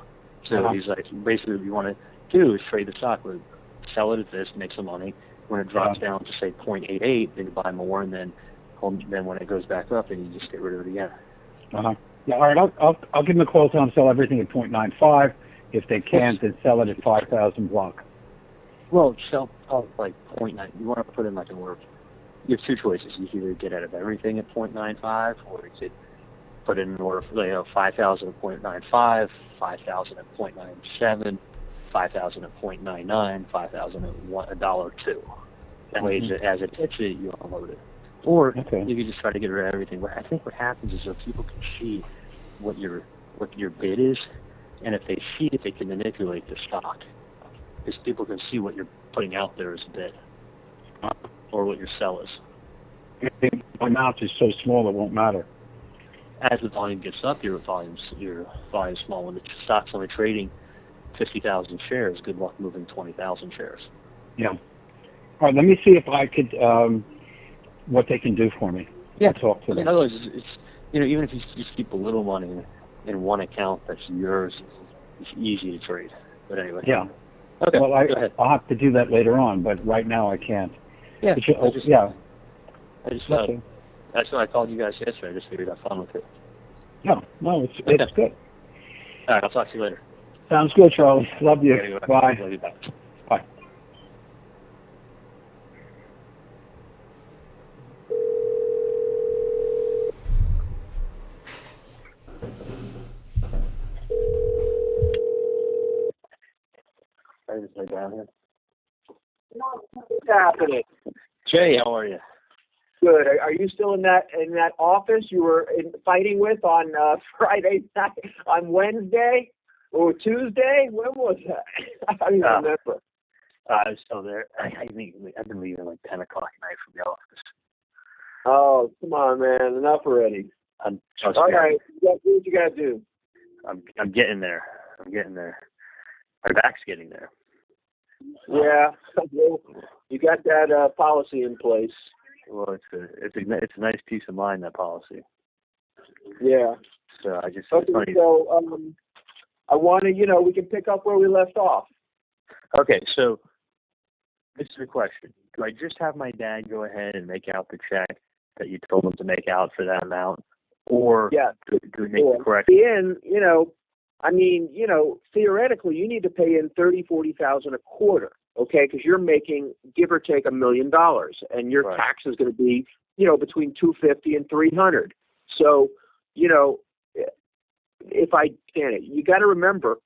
S8: So he's like, basically, what you want to do is trade the stock, sell it at this, make some money. When it drops down to say 0.88, then you buy more, and then when it goes back up, then you just get rid of it again.
S16: Yeah, all right. I'll give them a call. Tell them sell everything at 0.95. If they can't, then sell it at 5,000 block.
S8: Well, sell like 0.9. You want to put in like a word. You have two choices. You can either get out of everything at 0.95, or you could put in an order for 5,000 at 0.95, 5,000 at 0.97, 5,000 at 0.99, 5,000 at $1.02. That way, as it hits it, you unload it. Or you can just try to get rid of everything. I think what happens is if people can see what your bid is, and if they see it, they can manipulate the stock. Because people can see what you're putting out there as a bid, or what your sell is.
S16: The amount is so small it won't matter.
S8: As the volume gets up, your volume's small. When the stock's only trading 50,000 shares, good luck moving 20,000 shares.
S16: Yeah. All right. Let me see if I could what they can do for me.
S8: Yeah.
S16: I'll talk to them.
S8: Otherwise, it's even if you just keep a little money in one account that's yours, it's easy to trade. But anyway.
S16: Yeah.
S8: Okay.
S16: Well,
S8: go ahead.
S16: I'll have to do that later on, but right now I can't.
S8: Yeah.
S16: That's
S8: why I called you guys yesterday. I just figured I'd have fun with it.
S16: No, it's good.
S8: All right. I'll talk to you later.
S16: Sounds good, Charlie. Love you.
S8: Okay,
S16: bye.
S8: Love you. Bye.
S16: Bye.
S8: I just lay down here.
S18: What's happening?
S8: Jay, how are you?
S18: Good. Are you still in that office you were fighting with on Friday night, on Wednesday or Tuesday? When was that? I don't even remember.
S8: I was still there. I've been leaving like 10 o'clock at night from the office.
S18: Oh, come on, man! Enough already. All right, do what you gotta do.
S8: I'm getting there. My back's getting there.
S12: Yeah. Well, you got that policy in place.
S8: Well, it's a nice peace of mind, that policy.
S12: Yeah.
S8: So I just
S12: Okay,
S8: it's funny.
S12: so I want to, we can pick up where we left off.
S8: Okay, so this is the question: do I just have my dad go ahead and make out the check that you told him to make out for that amount, or do we make the correction?
S12: Theoretically, you need to pay in $30,000-$40,000 a quarter, okay? Because you're making, give or take, $1 million, and your tax is going to be, between $250 and $300. So, if I can, you got to remember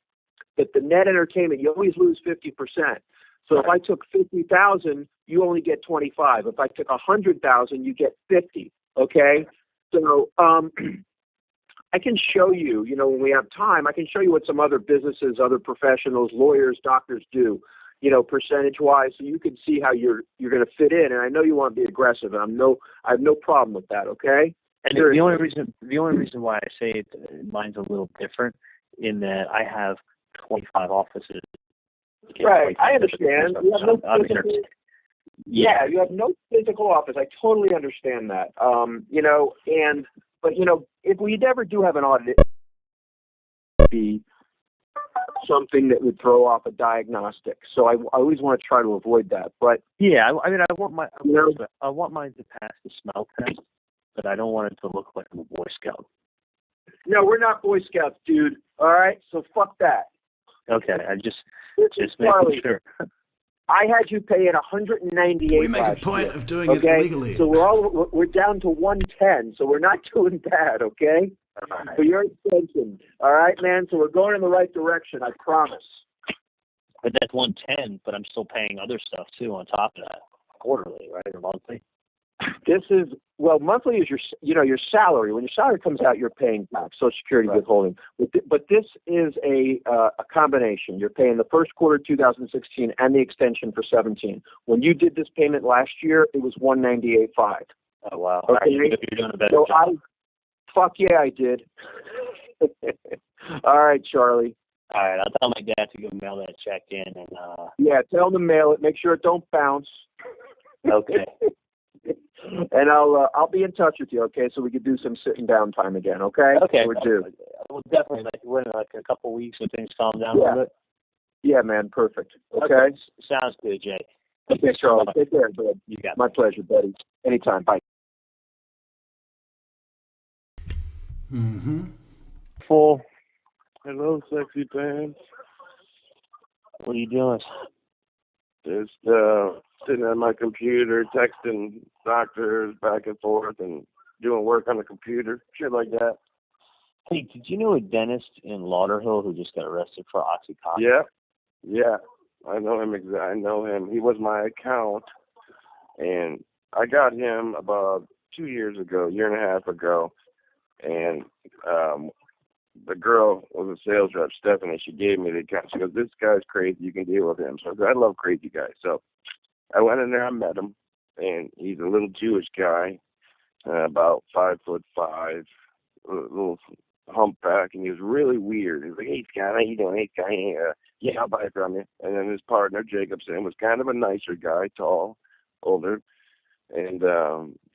S12: that the net entertainment, you always lose 50%. So if I took 50,000, you only get 25. If I took 100,000, you get 50. Okay, so I can show you, when we have time, I can show you what some other businesses, other professionals, lawyers, doctors do, percentage-wise, so you can see how you're going to fit in. And I know you want to be aggressive, and I have no problem with that. Okay.
S8: And the only reason why I say mine's a little different in that I have 25 offices.
S12: Right, I understand. You have no physical, you have no physical office. I totally understand that. But if we ever do have an audit, it would be something that would throw off a diagnostic. So I always want to try to avoid that. But
S8: yeah, I want mine to pass the smell test, but I don't want it to look like I'm a Boy Scout.
S12: No, we're not Boy Scouts, dude. All right, so fuck that.
S8: Okay, I just making sure.
S12: I had you paying $198.
S1: We make a point of doing it
S12: okay?
S1: legally.
S12: So we're down to $110. So we're not doing bad, okay? For your extension, all right, man. So we're going in the right direction. I promise.
S8: But that's 110. But I'm still paying other stuff too on top of that, quarterly, right, or monthly.
S12: This is monthly is your salary. When your salary comes out, you're paying tax, Social Security withholding. But this is a combination. You're paying the first quarter 2016 and the extension for 17. When you did this payment last year, it was $198.5.
S8: Oh wow!
S12: Okay.
S8: Right, you're doing a better job.
S12: Fuck yeah, I did. All right, Charlie.
S8: All right, I'll tell my dad to go mail that check in and.
S12: Yeah, tell him to mail it. Make sure it don't bounce.
S8: Okay.
S12: And I'll be in touch with you, okay? So we could do some sitting down time again, okay?
S8: Okay.
S12: We're due.
S8: Well, definitely. We're in a couple of weeks when things calm down a little bit.
S12: Yeah, man. Perfect. Okay.
S8: Sounds good, Jay.
S12: Okay, Charlie. Take care, bud.
S8: You got it.
S12: My pleasure, buddy. Anytime. Bye.
S1: Mm-hmm.
S9: Full. Hello, sexy pants.
S8: What are you doing?
S9: Just sitting at my computer, texting doctors back and forth, and doing work on the computer, shit like that.
S8: Hey, did you know a dentist in Lauderhill who just got arrested for Oxycontin?
S9: Yeah, I know him. I know him. He was my account, and I got him about 2 years ago, year and a half ago, and the girl was a sales rep, Stephanie. She gave me the account. She goes, "This guy's crazy. You can deal with him." So I said, "I love crazy guys." So I went in there. I met him, and he's a little Jewish guy, about 5'5", a little humpback, and he was really weird. He was like, "Hey, Scott, how you doing? Hey, Scott, yeah, I'll buy it from you." And then his partner, Jacobson, was kind of a nicer guy, tall, older, and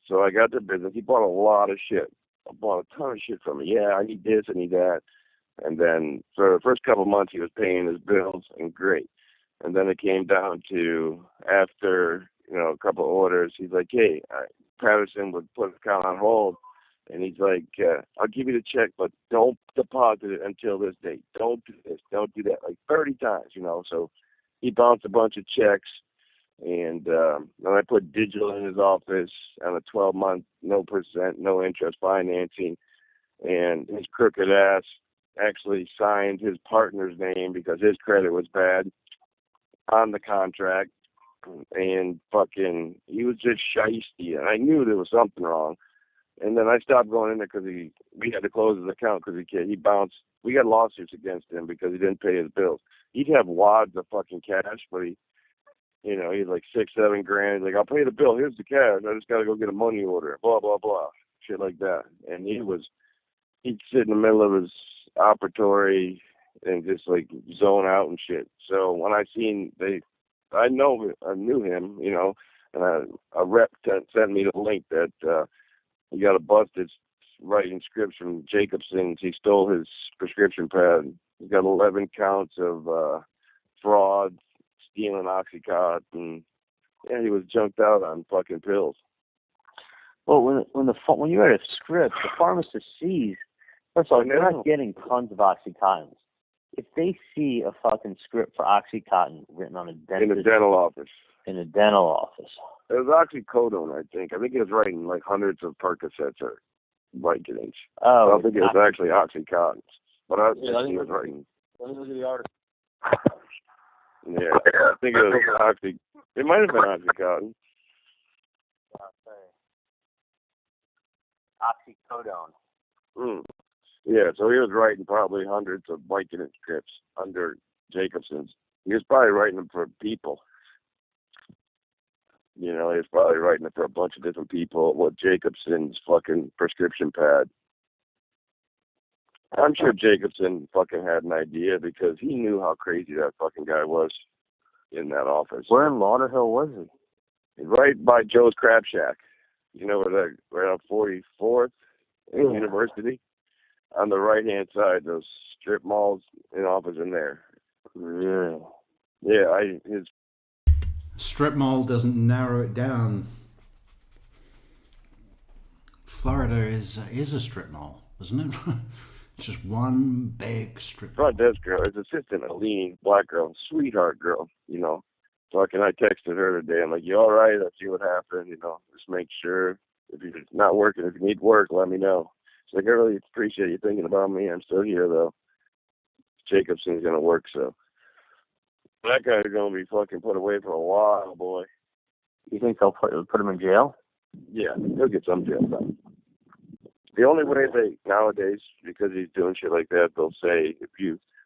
S9: so I got the business. He bought a lot of shit. I bought a ton of shit from me. Yeah, I need this, I need that. And then for the first couple of months, he was paying his bills, and great. And then it came down to after, a couple of orders, he's like, "Hey, Patterson would put his account on hold." And he's like, "I'll give you the check, but don't deposit it until this date. Don't do this, don't do that," like 30 times, So he bounced a bunch of checks. And then I put digital in his office on a 12-month, no percent, no interest financing. And his crooked ass actually signed his partner's name because his credit was bad on the contract. And he was just shysty. And I knew there was something wrong. And then I stopped going in there because we had to close his account because he bounced. We got lawsuits against him because he didn't pay his bills. He'd have wads of fucking cash, but he's like $6-7 grand. He's like, "I'll pay the bill. Here's the cash. I just got to go get a money order." Blah, blah, blah. Shit like that. And he'd sit in the middle of his operatory and just like zone out and shit. So when I seen I knew him, you know, and a rep sent me the link that he got a busted writing scripts from Jacobson's. He stole his prescription pad. He got 11 counts of fraud, stealing Oxycontin, and yeah, he was junked out on fucking pills.
S8: Well, when you write a script, the pharmacist sees. First of all, you're not getting tons of Oxycontins. If they see a fucking script for Oxycontin written on a
S9: in a dental office.
S8: In a dental office.
S9: It was oxycodone, I think. I think he was writing like hundreds of Percocets or Vicodins.
S8: Oh,
S9: I don't think it was actually Oxycontins. But I think he was writing.
S8: Let me look at the article.
S9: Yeah, I think it was It might have been Oxycontin.
S8: Oxycodone.
S9: Yeah, so he was writing probably hundreds of Vicodin scripts under Jacobson's. He was probably writing them for people. You know, he was probably writing it for a bunch of different people with Jacobson's fucking prescription pad. I'm sure Jacobson fucking had an idea because he knew how crazy that fucking guy was in that office.
S8: Where in Lauderhill was he?
S9: Right by Joe's Crab Shack. You know where that, right on 44th University? On the right-hand side, those strip malls and office in there.
S8: Really?
S9: Yeah, his
S1: strip mall doesn't narrow it down. Florida is a strip mall, isn't it? It's just one big strip mall.
S9: front desk girl, his assistant, a lean black girl, sweetheart girl, you know. Fucking, I texted her today. I'm like, you all right? Let's see what happened, you know. Just make sure if you're not working, if you need work, let me know. She's like, I really appreciate you thinking about me. I'm still here, though. Jacobson's going to work, so. That guy's going to be fucking put away for a while, boy.
S8: You think they'll put him in jail?
S9: Yeah, he'll get some jail time. The only way nowadays, because he's doing shit like that, they'll say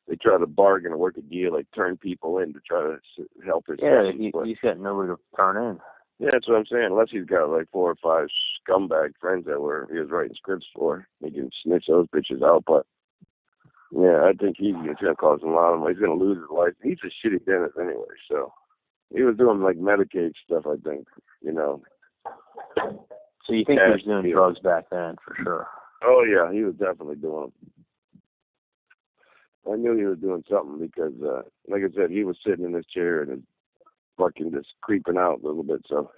S9: they try to bargain or work a deal, like turn people in to try to help his
S8: he's got nobody to turn in.
S9: Yeah, that's what I'm saying. Unless he's got like 4 or 5 scumbag friends that he was writing scripts for, he can snitch those bitches out. But yeah, I think he's gonna cause a lot of money. He's gonna lose his life. He's a shitty dentist anyway, so he was doing like Medicaid stuff, I think. You know.
S8: So you think he was doing drugs back then, for sure?
S9: Oh yeah, he was definitely doing them. I knew he was doing something because, like I said, he was sitting in his chair and fucking just creeping out a little bit. So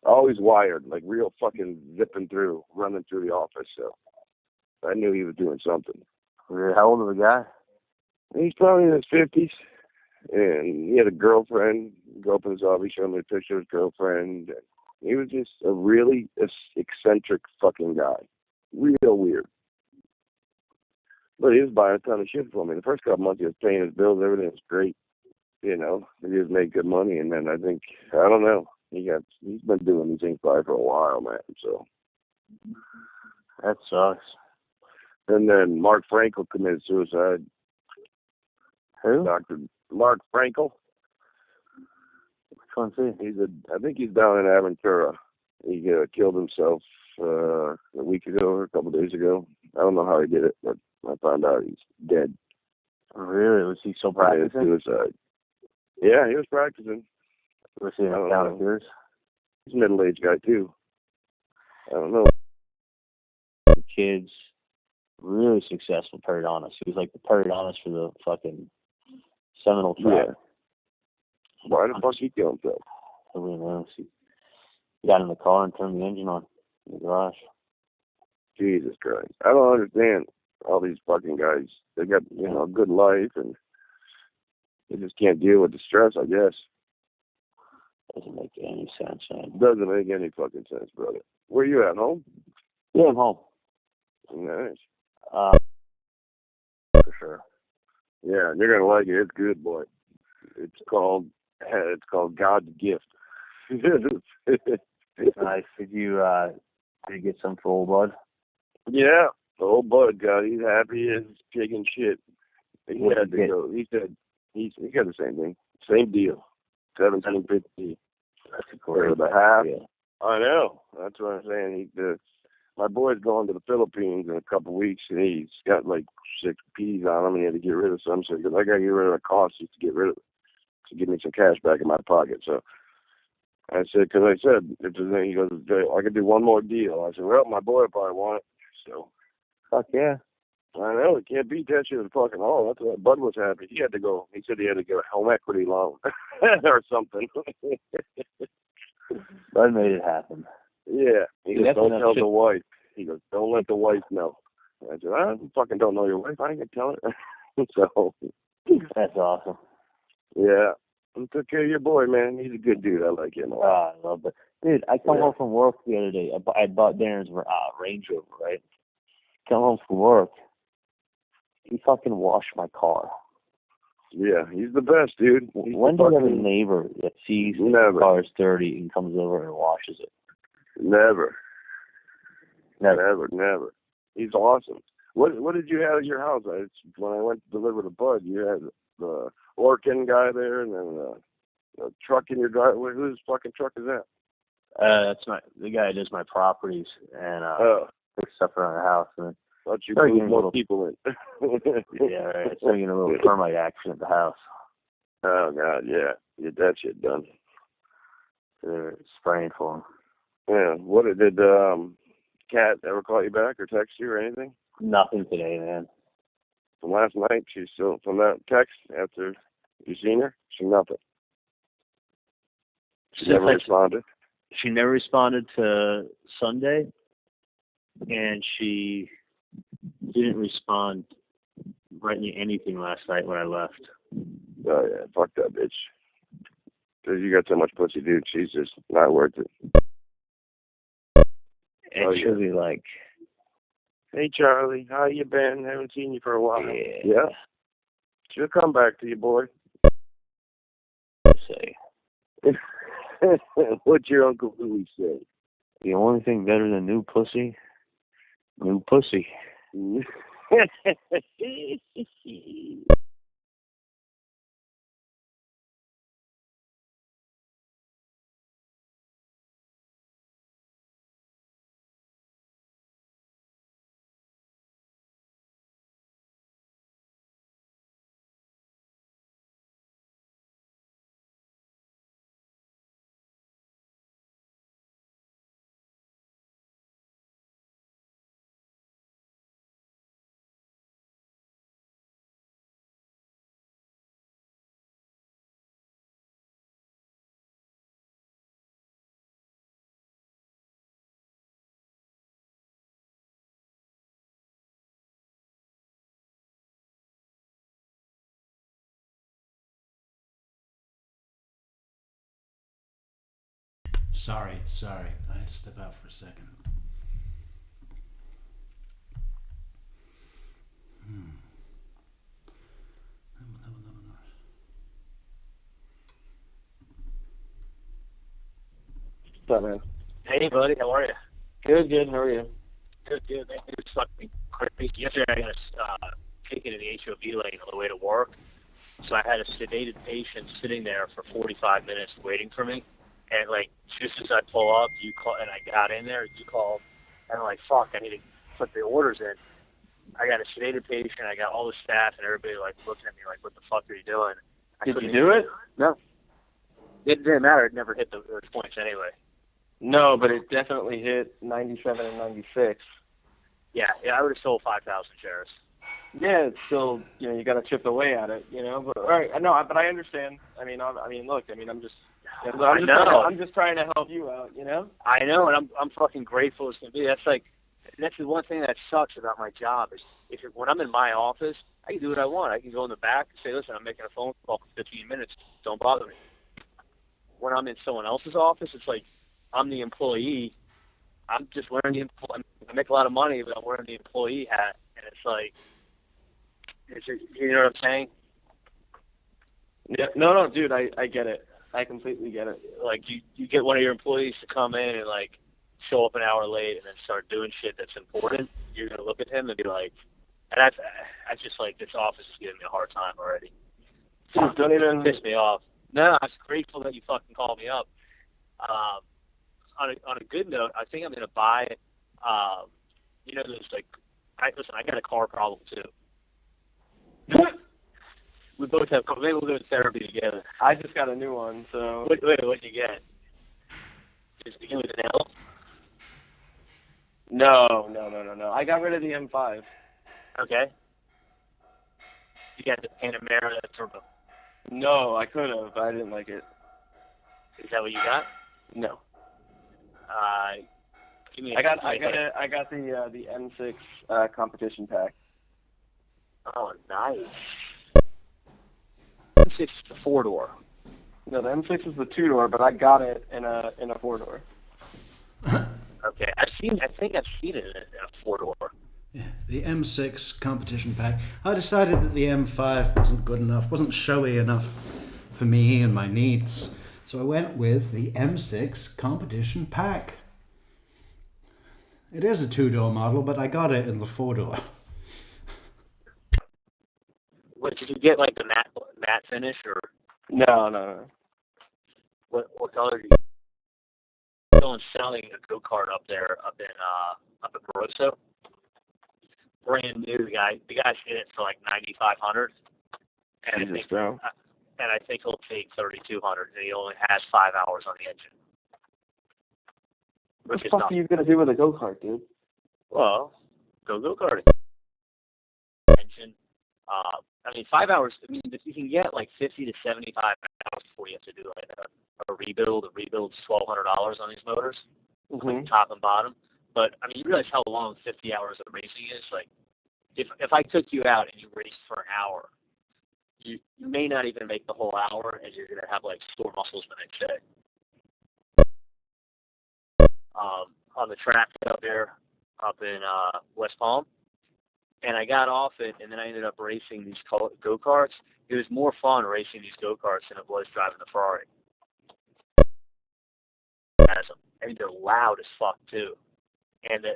S9: always wired, like real fucking zipping through, running through the office. So I knew he was doing something.
S8: How old of a guy?
S9: He's probably in his 50s, and he had a girlfriend. Go up in his office, show me a picture of his girlfriend. He was just a really eccentric fucking guy, real weird. But he was buying a ton of shit for me. The first couple months he was paying his bills, everything was great. You know, he just made good money, and then I don't know. He's been doing these things probably for a while, man. So
S8: that sucks.
S9: And then Mark Frankel committed suicide.
S8: Who?
S9: Dr. Mark Frankel.
S8: Which one's he?
S9: I think he's down in Aventura. He killed himself a week ago or a couple days ago. I don't know how he did it, but I found out he's dead.
S8: Really? Was he still practicing?
S9: Suicide. Yeah, he was practicing.
S8: Was he in a town of yours?
S9: He's a middle-aged guy, too. I don't know.
S8: Kids, really successful periodontist. He was like the periodontist for the fucking Seminole tribe.
S9: Yeah. Why the fuck he kill himself?
S8: Nobody knows. He got in the car and turned the engine on in the garage.
S9: Jesus Christ. I don't understand all these fucking guys. They got, a good life, and they just can't deal with the stress, I guess.
S8: Doesn't make any sense, man.
S9: Doesn't make any fucking sense, brother. Where you at, home?
S8: Yeah, I'm home.
S9: Nice.
S8: For sure.
S9: Yeah, and you're gonna like it. It's good, boy. It's called God's Gift.
S8: Nice. Did you get some for old bud?
S9: Yeah, the old bud got. He's happy as pig and shit. He had to go. He said he got the same thing, same deal, $17.50.
S8: That's great.
S9: For the half. Yeah. I know. That's what I'm saying. My boy's going to the Philippines in a couple of weeks, and he's got like 6 peas on him, and he had to get rid of some. So he goes, I got to get rid of the cost just to get rid of it. to give me some cash back in my pocket. So I said, because I said, if there's any, he goes, I could do one more deal. I said, well, my boy will probably want it. So,
S8: Fuck yeah.
S9: I know, it can't beat that shit at fucking all. That's what Bud was happy. He had to go. He said he had to get a home equity loan or something.
S8: Bud made it happen.
S9: Yeah. He goes,
S8: That's
S9: don't
S8: enough
S9: tell
S8: shit.
S9: the wife. He goes, don't let the wife know. I said, I fucking don't know your wife. I ain't gonna tell her. So.
S8: That's awesome.
S9: Yeah. And took care of your boy, man. He's a good dude. I like him a lot.
S8: I love it. Dude, I come home from work the other day. I bought Darren's Range Rover, right? Come home from work. He fucking washed my car.
S9: Yeah, he's the best, dude.
S8: When do you have a neighbor that sees the car is dirty and comes over and washes it?
S9: Never. Never. He's awesome. What did you have at your house? When I went to deliver the Bud, you had the Orkin guy there, and then a truck in your driveway. Whose fucking truck is that?
S8: That's the guy that does my properties and fix stuff around the house. And
S9: thought you moved more people in.
S8: Yeah, right. So a little termite action at the house.
S9: Oh God, yeah, get that shit done.
S8: They're spraying for him.
S9: Yeah. What did Kat ever call you back or text you or anything?
S8: Nothing today, man.
S9: From last night, she's still from that text after you seen her. She nothing. She never responded.
S8: She never responded to Sunday, and she didn't respond writing anything last night when I left.
S9: Oh yeah, fuck that bitch. Cause you got so much pussy, dude. She's just not worth it.
S8: And she'll be like,
S9: "Hey Charlie, how you been? Haven't seen you for a while." Yeah. She'll come back to you, boy.
S8: Say.
S9: What's your Uncle Louie say?
S8: The only thing better than new pussy.
S1: Sorry. I had to step out for a second.
S17: What's up, man?
S8: Hey, buddy, how are you?
S17: Good. How are you?
S8: Good. Man, it's fucking crazy. Yesterday, I got taken to the HOV lane on the way to work. So I had a sedated patient sitting there for 45 minutes waiting for me. And, like, just as I pull up, you call, and I got in there, you called, and I'm like, fuck, I need to put the orders in. I got a sedated patient, I got all the staff, and everybody, like, looking at me like, what the fuck are you doing?
S17: Did you do it?
S8: No. It didn't matter. It never hit those points anyway.
S17: No, but it definitely hit 97 and 96.
S8: Yeah, I would have sold 5,000 shares.
S17: Yeah, it's still, you got to chip away at it, But all right, but I understand. Look, I'm just trying to help you out,
S8: I know, and I'm fucking grateful as can be. That's the one thing that sucks about my job is when I'm in my office, I can do what I want. I can go in the back and say, listen, I'm making a phone call for 15 minutes. Don't bother me. When I'm in someone else's office, it's like I'm the employee. I'm just wearing the employee. I make a lot of money, but I'm wearing the employee hat, and it's like, you know what I'm saying?
S17: Yeah. No, dude, I get it. I completely get it.
S8: Like you get one of your employees to come in and like show up an hour late and then start doing shit that's important. You're gonna look at him and be like, and I just like this office is giving me a hard time already.
S17: Dude, don't even
S8: piss me off. No, I'm grateful that you fucking called me up. On a good note, I think I'm gonna buy. There's like, I got a car problem too.
S17: We both have. Maybe we'll go to therapy together. I just got a new one, so. What'd you get? Just begin with an L? No. I got rid of the M5.
S3: Okay. You got the Panamera Turbo.
S17: No, I could have. I didn't like it.
S3: Is that what you got?
S17: No.
S3: Give me
S17: I got the M6 competition pack.
S3: Oh, nice. M6 is the 4-door.
S17: No, the M6 is the 2-door, but I got it in a 4-door.
S3: Okay, I think I've seen it in a 4-door.
S1: Yeah, the M6 competition pack. I decided that the M5 wasn't good enough, wasn't showy enough for me and my needs. So I went with the M6 competition pack. It is a 2-door model, but I got it in the 4-door.
S3: What did you get? Like the matte finish or?
S17: No.
S3: What color? Do you? Someone's selling a go-kart up there, up in Barroso. Brand new. The guy's in it for like $9,500, and I think he'll take $3,200, and he only has 5 hours on the engine.
S17: What the fuck are you gonna do with a go-kart, dude?
S3: Well, go-karting. Engine. 5 hours. I mean, if you can get like 50 to 75 hours before you have to do like a rebuild. A rebuild's $1,200 on these motors, like top and bottom. But I mean, you realize how long 50 hours of racing is. Like, if I took you out and you raced for an hour, you may not even make the whole hour, and you're gonna have like sore muscles the next day. On the track up there, up in West Palm. And I got off it, and then I ended up racing these go-karts. It was more fun racing these go-karts than it was driving the Ferrari. I mean, they're loud as fuck, too. And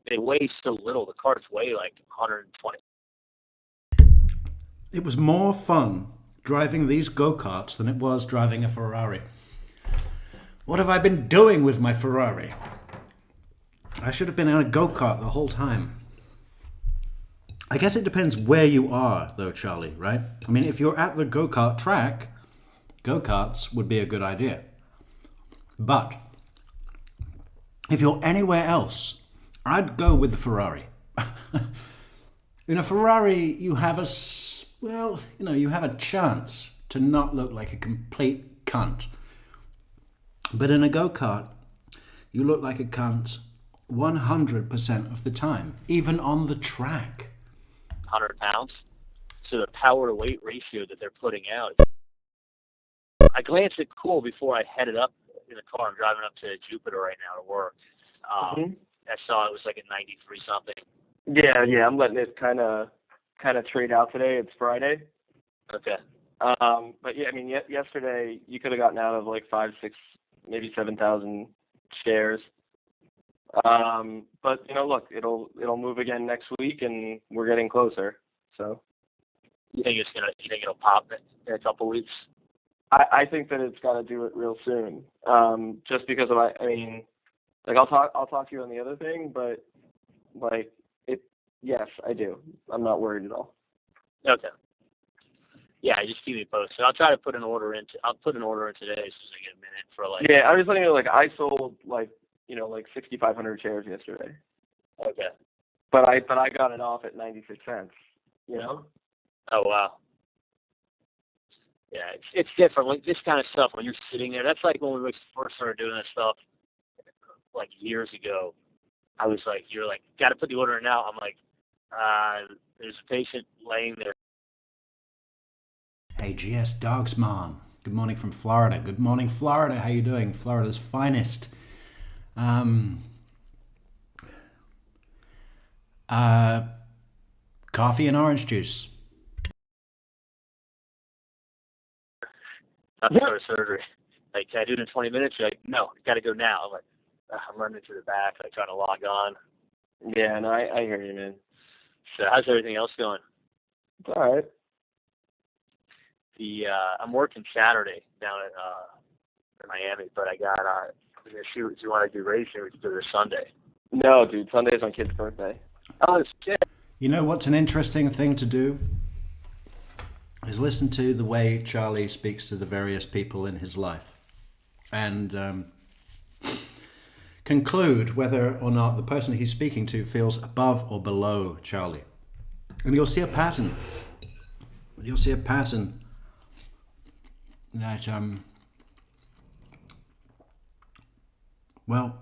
S3: they weigh so little. The carts weigh like 120.
S1: It was more fun driving these go-karts than it was driving a Ferrari. What have I been doing with my Ferrari? I should have been in a go-kart the whole time. I guess it depends where you are, though, Charlie, right? I mean, if you're at the go-kart track, go-karts would be a good idea. But if you're anywhere else, I'd go with the Ferrari. In a Ferrari, you have you have a chance to not look like a complete cunt. But in a go-kart, you look like a cunt 100% of the time, even on the track.
S3: 100 pounds. So the power to weight ratio that they're putting out. I glanced at Cool before I headed up in the car. I'm driving up to Jupiter right now to work. I saw it was like at 93 something.
S17: Yeah. I'm letting it kind of trade out today. It's Friday.
S3: Okay.
S17: But yeah, I mean, yesterday you could have gotten out of like 5, 6, maybe 7,000 shares. But look, it'll move again next week, and we're getting closer. So,
S3: you think it'll pop in a couple weeks?
S17: I think that it's got to do it real soon. Just because I'll talk to you on the other thing, but yes, I do. I'm not worried at all.
S3: Okay. Yeah, just keep me posted. I'll try to put an order in. I'll put an order in today as soon as I get a minute for like.
S17: Yeah, I was letting you know. I sold like 6,500 shares yesterday.
S3: Okay.
S17: But I got it off at 96 cents.
S3: Oh wow. Yeah, it's different. Like this kind of stuff when you're sitting there. That's like when we first started doing this stuff, like years ago. I was like, you're like, got to put the order in now. I'm like, there's a patient laying there.
S1: Hey, GS Dogs Mom. Good morning from Florida. Good morning, Florida. How you doing? Florida's finest. Coffee and orange juice.
S3: Not to start surgery. Like, can I do it in 20 minutes? You're like, no, you got to go now. I'm like, I'm running to the back, like trying to log on.
S17: Yeah, no, I hear you, man.
S3: So how's everything else going?
S17: It's all right.
S3: I'm working Saturday down in Miami, but I got if you want to do racing, we can do this Sunday.
S17: No, dude, Sunday's my kid's birthday.
S3: Oh shit!
S1: You know what's an interesting thing to do? is listen to the way Charlie speaks to the various people in his life and conclude whether or not the person he's speaking to feels above or below Charlie. And you'll see a pattern. You'll see a pattern that, well,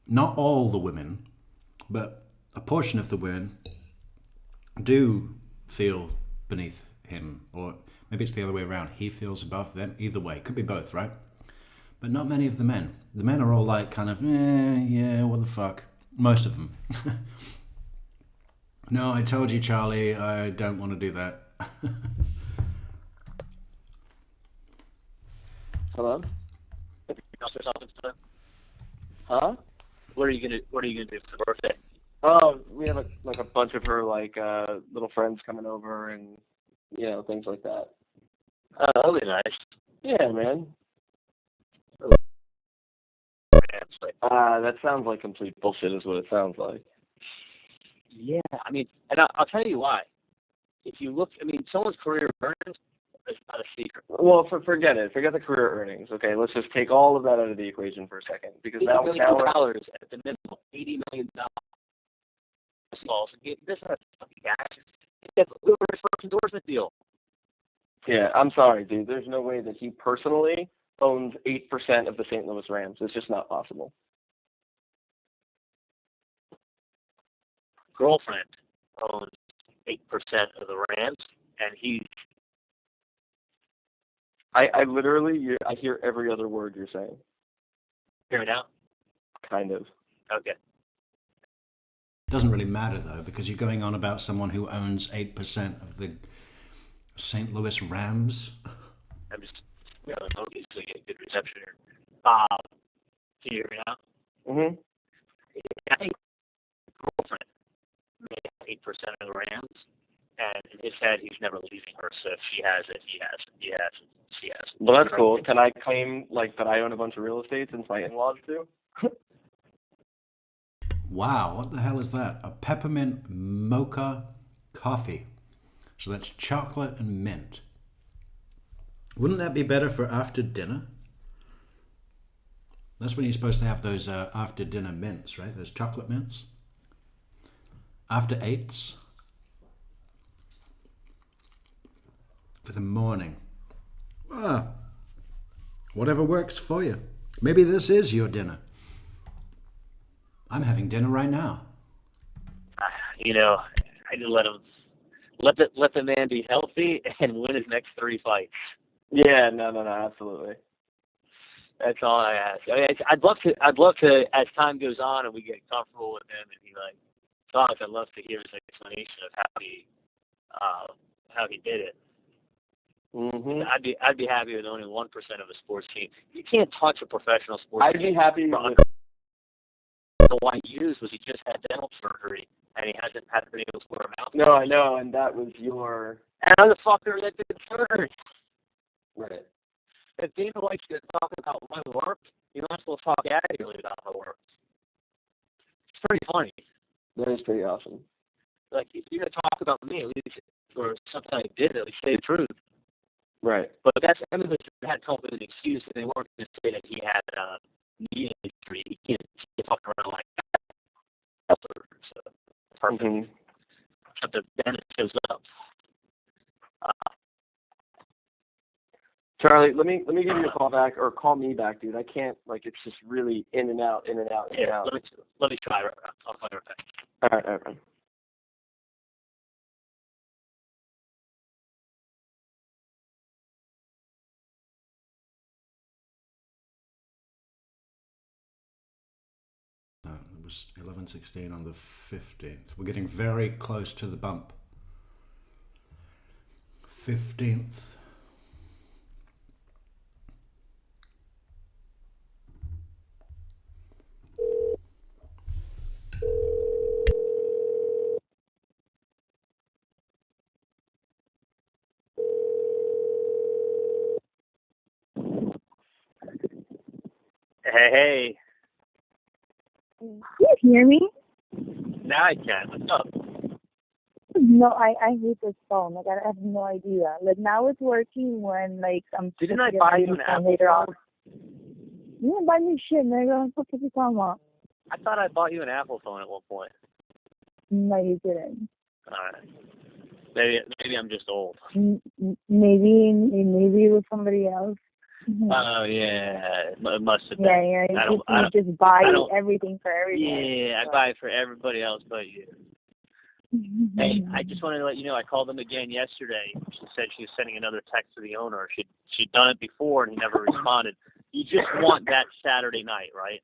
S1: not all the women, but a portion of the women do feel beneath him, or maybe it's the other way around. He feels above them. Either way, could be both, right? But not many of the men. The men are all like kind of, yeah, what the fuck? Most of them. No, I told you, Charlie, I don't want to do that.
S8: Hello?
S3: Huh? What are you gonna do for the birthday?
S17: Oh, we have a bunch of her little friends coming over and things like that.
S3: That'll be nice.
S17: Yeah, man. That sounds like complete bullshit is what it sounds like.
S3: Yeah, I mean, and I'll tell you why. If you look, I mean, someone's career earnings is not a secret.
S17: Well, forget it. Forget the career earnings. Okay, let's just take all of that out of the equation for a second, because
S3: $80
S17: now
S3: million
S17: we're
S3: at the minimum. $80 million. This is not fucking cash. It's a first endorsement deal.
S17: Yeah, I'm sorry, dude. There's no way that he personally owns 8% of the St. Louis Rams. It's just not possible.
S3: Girlfriend owns 8% of the Rams, and he's.
S17: I literally, I hear every other word you're saying.
S3: Hear me now?
S17: Kind of.
S3: Okay.
S1: It doesn't really matter, though, because you're going on about someone who owns 8% of the St. Louis Rams.
S3: I'm just, obviously get good reception here. Can you hear me now?
S17: Mm-hmm.
S3: I think girlfriend made 8% of the Rams, and in his head, he's never leaving her. So if she has it, he has it. He has it. She has it.
S17: Well, that's cool. Can I claim that I own a bunch of real estate since my in-laws do?
S1: Wow, what the hell is that? A peppermint mocha coffee. So that's chocolate and mint. Wouldn't that be better for after dinner? That's when you're supposed to have those after dinner mints, right? Those chocolate mints. After 8s. For the morning. Whatever works for you. Maybe this is your dinner. I'm having dinner right now.
S3: I just let him let the man be healthy and win his next 3 fights.
S17: Yeah, no, absolutely.
S3: That's all I ask. I mean, I'd love to, as time goes on and we get comfortable with him and he talks, I'd love to hear his explanation of how he did it.
S17: Mm-hmm.
S3: I'd be happy with owning 1% of a sports team. You can't touch a professional sports team.
S17: I'd be happy with.
S3: The one he used was he just had dental surgery and he hasn't been able to wear a mouth.
S17: No, I know, and that was your.
S3: And I'm the fucker that did surgery.
S17: Right.
S3: If Dana likes to talk about my work, you're not supposed to talk accurately about my work. It's pretty funny.
S17: That is pretty awesome.
S3: If you're going to talk about me, at least, or something I did, at least say the truth.
S17: Right.
S3: But that's, that had come up with an excuse, and they weren't going to say that he had knee injury. He can't talk around like that. So, perfect.
S17: Mm-hmm.
S3: Except then it shows up.
S17: Charlie, let me give you a call back, or call me back, dude. I can't, it's just really in and out, in and out, in and out.
S3: Let me try. I'll call you right back.
S17: All right.
S1: It was 11:16 on the 15th. We're getting very close to the bump. 15th.
S3: Hey.
S14: You hear me?
S3: Now I can. What's up?
S14: No, I hate this phone. Like, I have no idea. Like, now it's working when, like, I'm
S3: Didn't
S14: supposed
S3: I
S14: to get
S3: buy
S14: my
S3: you
S14: new
S3: an
S14: phone
S3: Apple
S14: later on.
S3: phone?
S14: You didn't buy me shit, nigga. What the fuck are you talking about?
S3: I thought I bought you an Apple phone at one point.
S14: No, you didn't.
S3: All right. Maybe I'm just old.
S14: Maybe it was somebody else.
S3: Oh yeah, it must have been.
S14: Yeah. You just buy everything for everybody.
S3: Yeah, I buy it for everybody else but you. Hey, I just wanted to let you know I called them again yesterday. She said she was sending another text to the owner. She'd done it before and he never responded. You just want that Saturday night, right?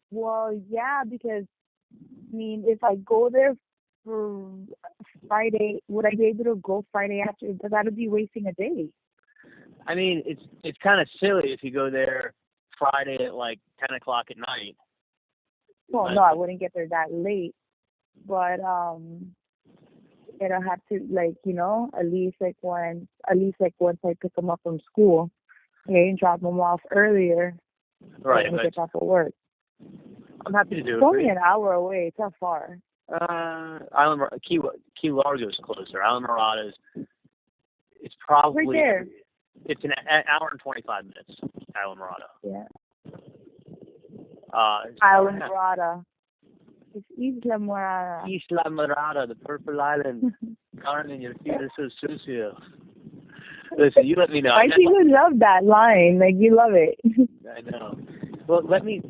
S14: Well, yeah, because I mean, if I go there for Friday, would I be able to go Friday after? Because that would be wasting a day.
S3: I mean, it's kind of silly if you go there Friday at like 10 o'clock at night.
S14: Well, no, I wouldn't get there that late, but it'll have to, like, you know, at least once I pick them up from school, okay, and drop them off earlier.
S3: Right.
S14: And get off of work.
S3: I'm happy to do it.
S14: It's only an hour away. It's not far.
S3: Key Largo's closer. Island Murada's. It's probably
S14: right there.
S3: It's an hour and 25 minutes. Island Murada.
S14: Yeah. Island Murada. It's Isla Murada.
S3: Isla Murada, the purple island. Carmen, your feet are so sucio. Listen, you let me know.
S14: I think you love that line. Like, you love it.
S3: I know. Well, let me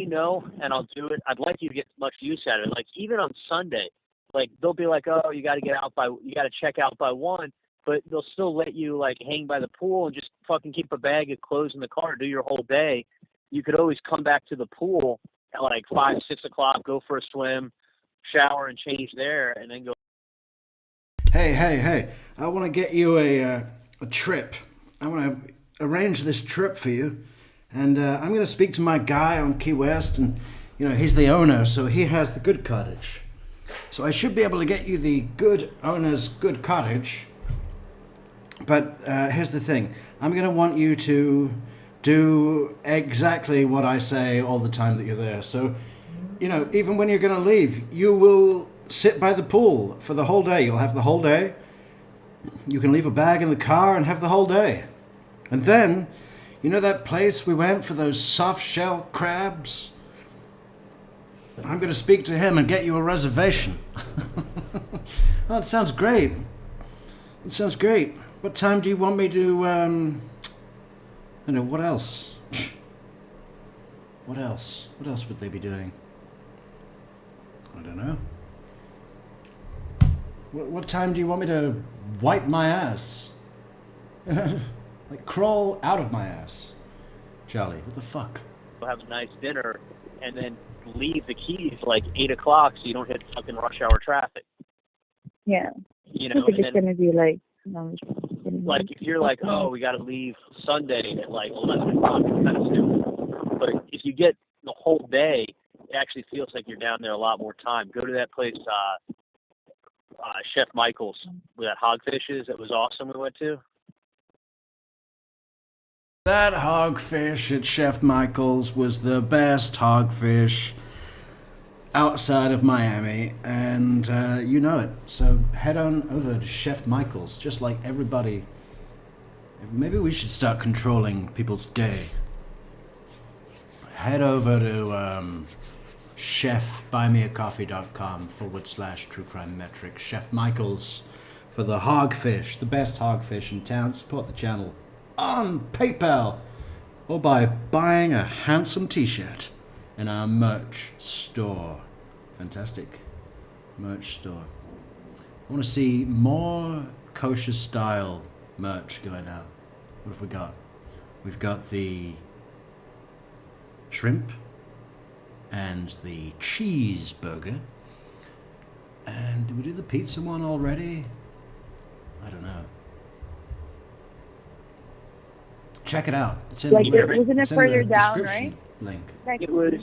S3: know, and I'll do it. I'd like you to get much use out of it. Like, even on Sunday, like, they'll be like, oh, you got to check out by 1, but they'll still let you, like, hang by the pool and just fucking keep a bag of clothes in the car, do your whole day. You could always come back to the pool at, like, 5, 6 o'clock, go for a swim, shower and change there, and then go.
S1: Hey, I want to get you a trip. I want to arrange this trip for you. And I'm going to speak to my guy on Key West, and, you know, he's the owner, so he has the good cottage. So I should be able to get you the good owner's good cottage. But here's the thing. I'm going to want you to do exactly what I say all the time that you're there. So, you know, even when you're going to leave, you will sit by the pool for the whole day. You'll have the whole day. You can leave a bag in the car and have the whole day. And then, you know that place we went for those soft shell crabs? I'm going to speak to him and get you a reservation. Oh, it sounds great. It sounds great. What time do you want me to, I know, what else? What else? What else would they be doing? I don't know. What time do you want me to wipe my ass? Like, crawl out of my ass. Charlie, what the fuck?
S3: We'll have a nice dinner and then leave the Keys like 8 o'clock so you don't hit fucking rush hour traffic.
S14: Yeah.
S3: You know,
S14: I think it's going to be like,
S3: like if you're like, oh, we got to leave Sunday at like 11 o'clock, it's kind of stupid. But if you get the whole day, it actually feels like you're down there a lot more time. Go to that place, Chef Michael's, where that hogfish is. That was awesome. We went to.
S1: That hogfish at Chef Michael's was the best hogfish outside of Miami, and you know it. So head on over to Chef Michael's, just like everybody. Maybe we should start controlling people's day. Head over to chefbuymeacoffee.com/True Crime Metrix. Chef Michael's for the hogfish, the best hogfish in town. Support the channel on PayPal or by buying a handsome t-shirt in our merch store. Fantastic merch store. I want to see more kosher style merch going out. What have we got? We've got the shrimp and the cheeseburger. And did we do the pizza one already? I don't know. Check it out. It's in
S14: like,
S1: the,
S14: wasn't it further down, right?
S1: Link.
S14: Like,
S3: It was.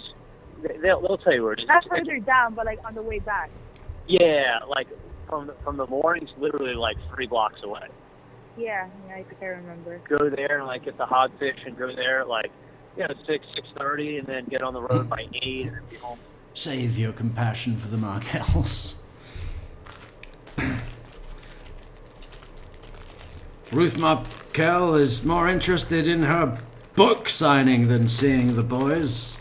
S3: They'll tell you where it is.
S14: not further down, but like on the way back.
S3: Yeah, like from the mornings, literally like 3 blocks away.
S14: Yeah, I think I remember.
S3: Go there and like get the hogfish and go there at like 6:30 and then get on the road by 8 and then be home.
S1: Save your compassion for the Markells. Ruth Markel is more interested in her book signing than seeing the boys.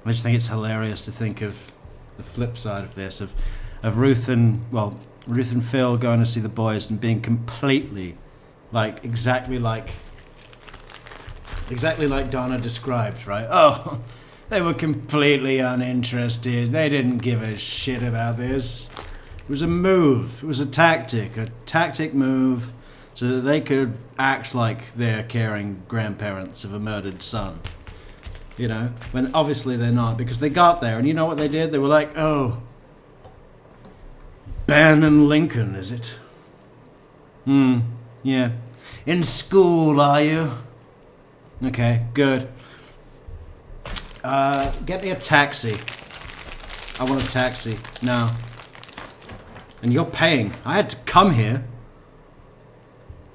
S1: I just think it's hilarious to think of the flip side of this, of Ruth and Phil going to see the boys and being completely, exactly like Donna described, right? Oh, they were completely uninterested. They didn't give a shit about this. It was a move. It was a tactic move, so that they could act like they're caring grandparents of a murdered son. You know, when obviously they're not, because they got there, and you know what they did? They were like, oh, Ben and Lincoln, is it? Yeah. In school, are you? Okay, good. Get me a taxi. I want a taxi now. And you're paying. I had to come here.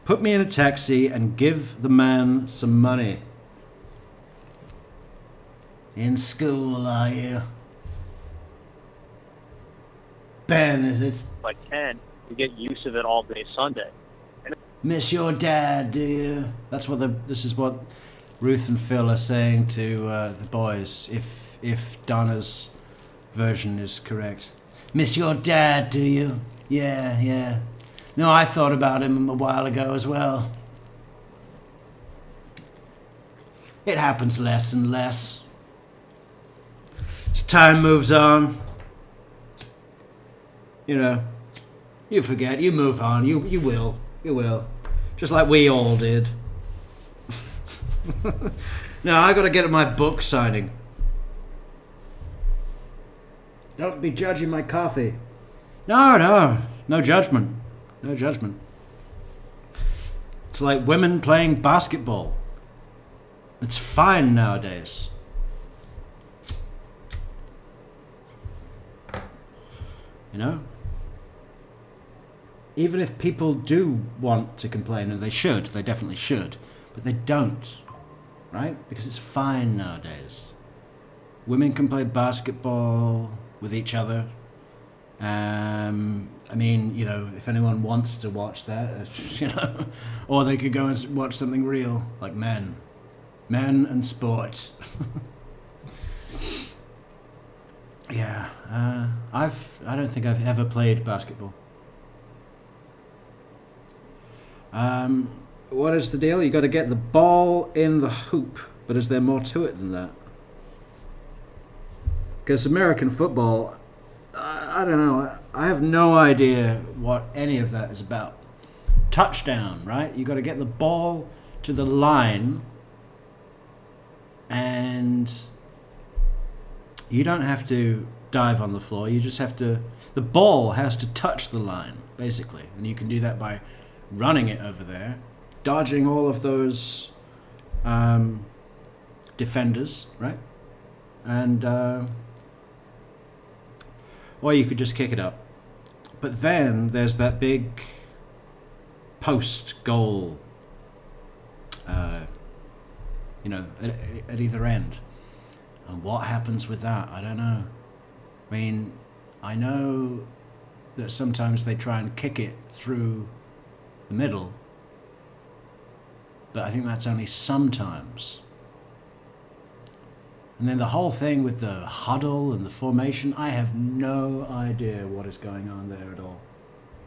S1: Put me in a taxi and give the man some money. In school, are you? Ben, is it?
S3: If I can, you get use of it all day Sunday.
S1: Miss your dad, do you? This is what Ruth and Phil are saying to the boys, if Donna's version is correct. Miss your dad, do you? Yeah. No, I thought about him a while ago as well. It happens less and less. As time moves on, you know, you forget, you move on, you will. Just like we all did. Now, I gotta get to my book signing. Don't be judging my coffee. No judgment. No judgment. It's like women playing basketball. It's fine nowadays. You know? Even if people do want to complain, and they definitely should, but they don't, right? Because it's fine nowadays. Women can play basketball with each other. I mean, you know, if anyone wants to watch that, you know, or they could go and watch something real, like Men and Sport. Yeah, I don't think I've ever played basketball. What is the deal? You got to get the ball in the hoop, but is there more to it than that? Because American football, I don't know. I have no idea what any of that is about. Touchdown, right? You got to get the ball to the line, and you don't have to dive on the floor. You just have to. The ball has to touch the line, basically, and you can do that by running it over there, dodging all of those defenders, right? And or you could just kick it up. But then there's that big post goal, you know, at either end. And what happens with that? I don't know. I mean, I know that sometimes they try and kick it through the middle, but I think that's only sometimes. And then the whole thing with the huddle and the formation, I have no idea what is going on there at all.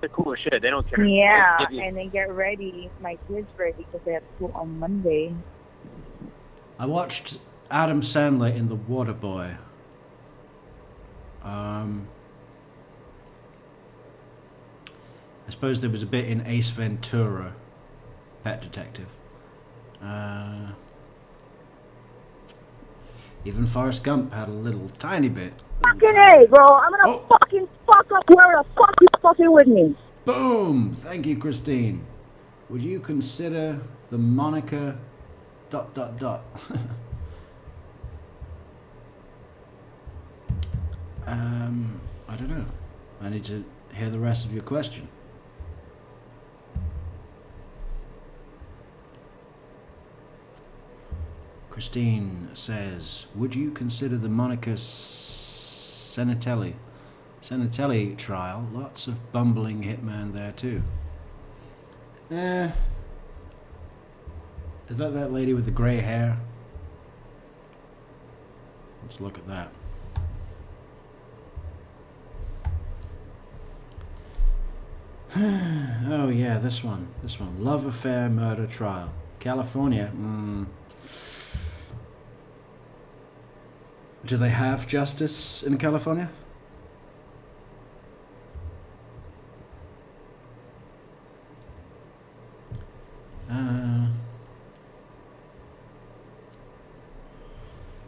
S3: They're cool as shit. They don't care.
S14: Yeah, and they get ready, my kids ready, because they have school on Monday.
S1: I watched Adam Sandler in The Waterboy. I suppose there was a bit in Ace Ventura, Pet Detective. Even Forrest Gump had a little tiny bit.
S11: Fucking A, bro. I'm gonna fucking fuck up where the fuck you fucking with me.
S1: Boom! Thank you, Christine. Would you consider the moniker ... I don't know. I need to hear the rest of your question. Christine says, would you consider the moniker Senatelli Senatelli trial. Lots of bumbling hitman there too. Is that lady with the grey hair? Let's look at that. Oh yeah, this one. Love affair murder trial. California. Do they have justice in California?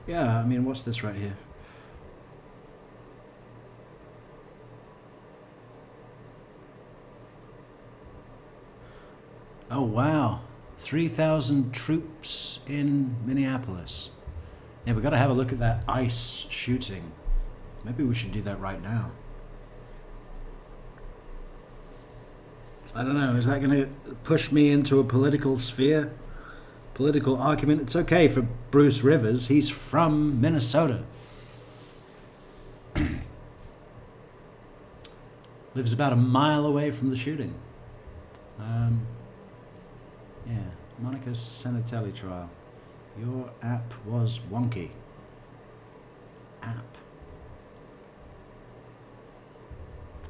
S1: Yeah, I mean, what's this right here? Oh wow, 3,000 troops in Minneapolis. Yeah, we've got to have a look at that ICE shooting. Maybe we should do that right now. I don't know, is that going to push me into a political sphere? Political argument? It's okay for Bruce Rivers, he's from Minnesota. Lives about a mile away from the shooting. Yeah, Monica Senatelli trial. Your app was wonky. App.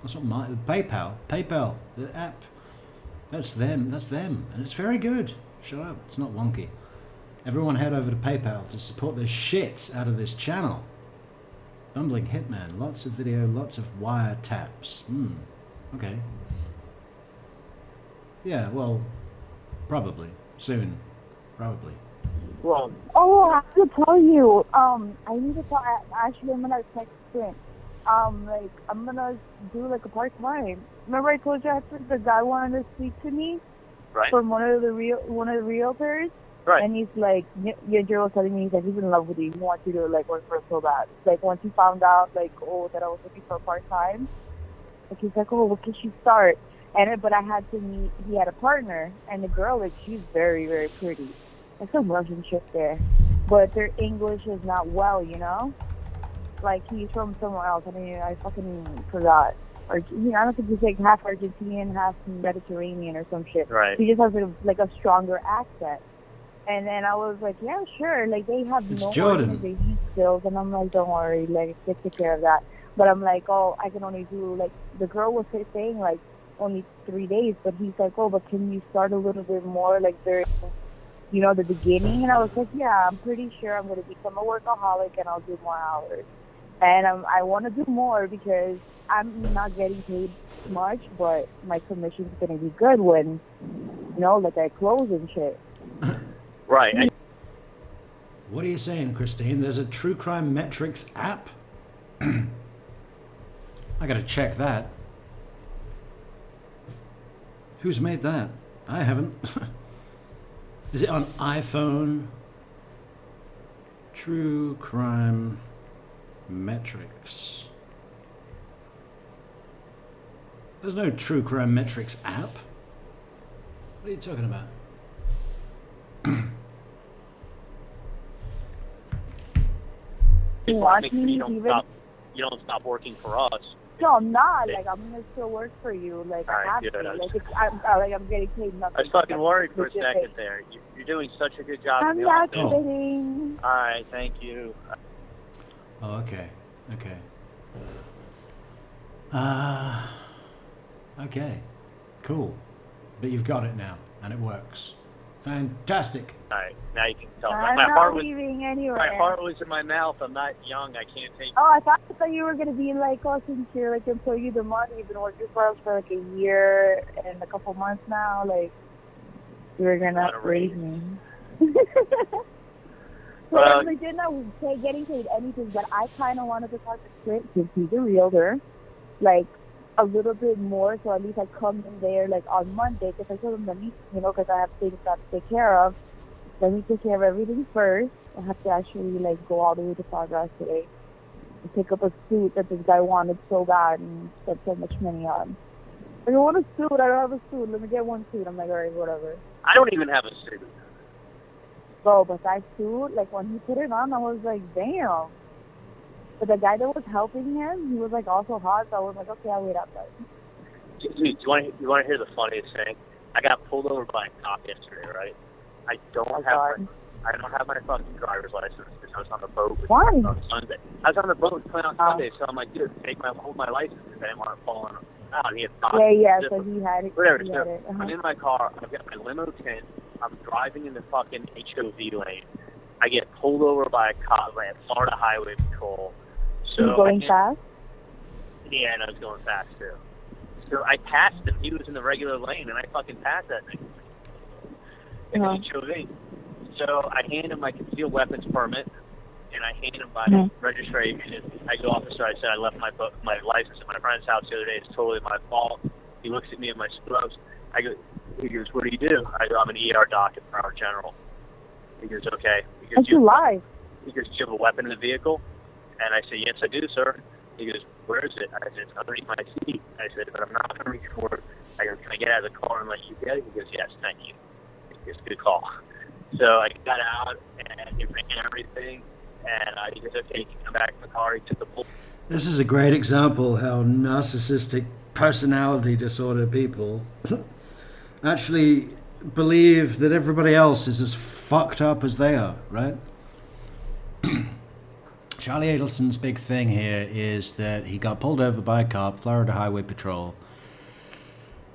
S1: That's not my PayPal, the app. That's them, and it's very good. Shut up, it's not wonky. Everyone head over to PayPal to support the shit out of this channel. Bumbling Hitman, lots of video, lots of wiretaps. Okay. Yeah, well, probably. Soon. Probably.
S14: Well, oh, I have to tell you, I need to tell, actually, I'm gonna text him. Like, I'm gonna do, like, a part-time. Remember I told you the guy wanted to speak to me?
S8: Right.
S14: From one of the realtors?
S8: Right.
S14: And he's like, Andrew was telling me, he's like, he's in love with you. He wants you to, like, work for him so bad. Like, once he found out, like, that I was looking for part-time, like, he's like, oh, what can she start? But I had to meet, he had a partner, and the girl, like, she's very, very pretty. There's some Russian shit there. But their English is not well, you know? Like, he's from somewhere else. I mean, I fucking forgot. Or, I don't think he's, like, half Argentinian, half Mediterranean or some shit.
S8: Right.
S14: He just has, like a stronger accent. And then I was like, yeah, sure. Like, they have
S1: It's
S14: no
S1: Jordan.
S14: organization skills. And I'm like, don't worry. Like, let's take care of that. But I'm like, oh, I can only do, like, the girl was saying, like, only 3 days. But he's like, oh, but can you start a little bit more, like, during, you know, the beginning? And I was like, yeah, I'm pretty sure I'm going to become a workaholic and I'll do more hours. And I want to do more because I'm not getting paid much, but my commission's going to be good when, you know, like, I close and shit.
S8: Right.
S1: What are you saying, Christine? There's a true crime Metrix app? I gotta check that. Who's made that? I haven't. Is it on iPhone? True crime Metrix. There's no true crime Metrix app. What are you talking about?
S8: You don't stop working for us.
S14: No, I'm not. Like, I'm gonna still work for you. Like, I have
S8: good.
S14: to. Like, I'm getting paid nothing.
S8: I was fucking worried for a second there. You're doing such a good job.
S14: I'm not kidding.
S8: All right, thank you.
S1: Oh, okay. Okay. Cool. But you've got it now, and it works. Fantastic.
S8: All right, now you can tell.
S14: I'm
S8: My
S14: not
S8: heart was
S14: leaving anywhere.
S8: my heart was in my mouth. I'm not young. I can't take.
S14: Oh, I thought you were gonna be like, oh, since you're like employee of the month, you've been working for us for like a year and a couple months now. Like, you were gonna raise me. Well, I did not getting paid anything, but I kind of wanted to talk to Chris since he's a realtor, like a little bit more, so at least I come in there like on Monday because I told him, let me, you know, because I have things to take care of. Let me take care of everything first. I have to actually like go all the way to Progress today and pick up a suit that this guy wanted so bad and spent so much money on. Like, I want a suit. I don't have a suit. Let me get one suit. I'm like, all right, whatever.
S8: I don't even have a suit.
S14: Oh, but that suit, like when he put it on, I was like, damn. But the guy that was helping him, he was like also hot, so I was like, okay, I'll wait outside.
S3: Dude, you want to hear the funniest thing? I got pulled over by a cop yesterday, right? I don't have my fucking driver's license because I was on the boat with
S14: Why?
S3: on Sunday. I was on the boat playing on Sunday, so I'm like, dude, hold my license because I didn't want to fall on him. He had
S14: So he had it.
S3: Whatever.
S14: He
S3: So
S14: had it.
S3: I'm in my car. I've got my limo tent. I'm driving in the fucking HOV lane. I get pulled over by a cop, by Florida Highway Patrol. So
S14: you going fast?
S3: Yeah, and I was going fast too. So I passed him. He was in the regular lane, and I fucking passed that thing. In the HOV. So I hand him my concealed weapons permit, and I hand him my registration. I go, officer, I said I left my license at my friend's house the other day. It's totally my fault. He looks at me in my scrubs. I go, he goes, what do you do? I go, I'm an ER doc at Broward General. He goes, okay. He goes,
S14: you lied.
S3: He goes, do you have a weapon in the vehicle? And I said, yes, I do, sir. He goes, where is it? I said, it's underneath my seat. I said, but I'm not going to reach for it. I go, can I get out of the car and let you get it? He goes, yes, thank you. He goes, good call. So I got out, and he ran everything, and he goes, okay, you can come back in the car. He took the bull.
S1: This is a great example how narcissistic personality disorder people actually believe that everybody else is as fucked up as they are, right? Charlie Adelson's big thing here is that he got pulled over by a cop, Florida Highway Patrol,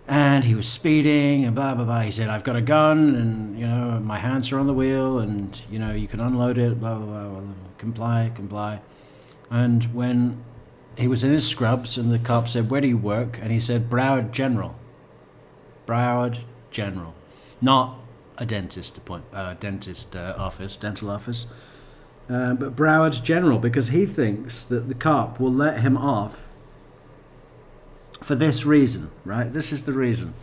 S1: and he was speeding and blah, blah, blah. He said, I've got a gun and, you know, my hands are on the wheel and, you know, you can unload it, blah, blah, blah, blah. Comply. And when he was in his scrubs and the cop said, where do you work? And he said, Broward General. Broward General. Not a dentist office, dental office. But Broward General, because he thinks that the cop will let him off for this reason, right? This is the reason.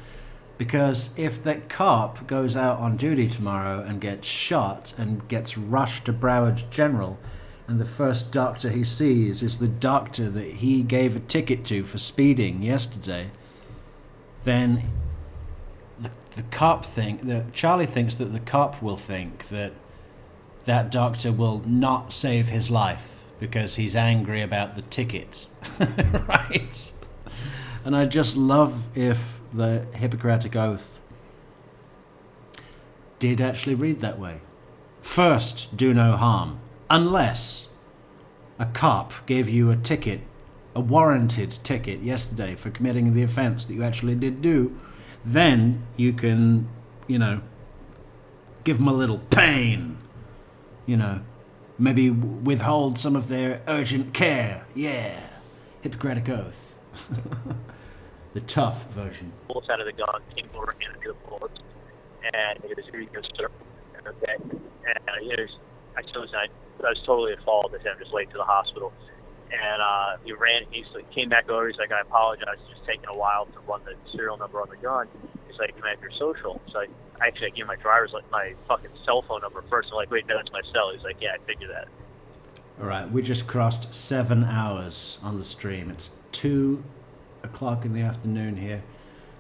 S1: Because if that cop goes out on duty tomorrow and gets shot and gets rushed to Broward General, and the first doctor he sees is the doctor that he gave a ticket to for speeding yesterday, then Charlie thinks that the cop will think that that doctor will not save his life because he's angry about the ticket, right? And I just love if the Hippocratic Oath did actually read that way. First, do no harm, unless a cop gave you a ticket, a warranted ticket yesterday for committing the offense that you actually did do, then you can, you know, give them a little pain. You know, maybe withhold some of their urgent care. Yeah, Hippocratic Oath. The tough version.
S3: Bullets out of the gun, came over and the bullets, and he goes, here you go, sir. Okay. And I was totally at fault. I said, I'm just late to the hospital. And he came back over. He's like, I apologize. It's just taking a while to run the serial number on the gun. He's like, can I have your social? So I gave him my fucking cell phone number first. I'm like, wait, no, that's my cell. He's like, yeah, I figured that.
S1: All right, we just crossed 7 hours on the stream. It's 2 o'clock in the afternoon here.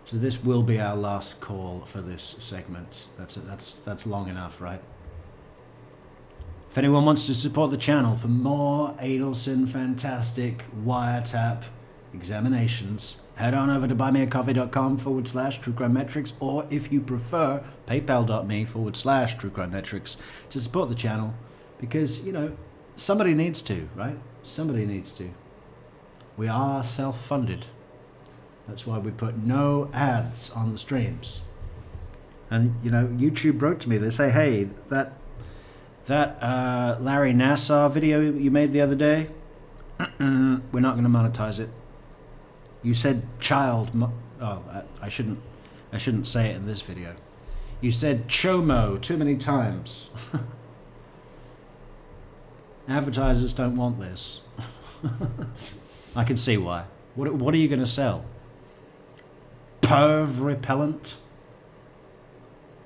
S1: So this will be our last call for this segment. That's long enough, right? If anyone wants to support the channel for more Adelson fantastic wiretap examinations, head on over to buymeacoffee.com/truecrimemetrics, or if you prefer, paypal.me/truecrimemetrics to support the channel, because, you know, somebody needs to, right? Somebody needs to. We are self-funded. That's why we put no ads on the streams. And, you know, YouTube wrote to me. They say, hey, that Larry Nassar video you made the other day, we're not going to monetize it. You said I shouldn't say it in this video. You said chomo too many times. Advertisers don't want this. I can see why. What are you going to sell? Perv repellent?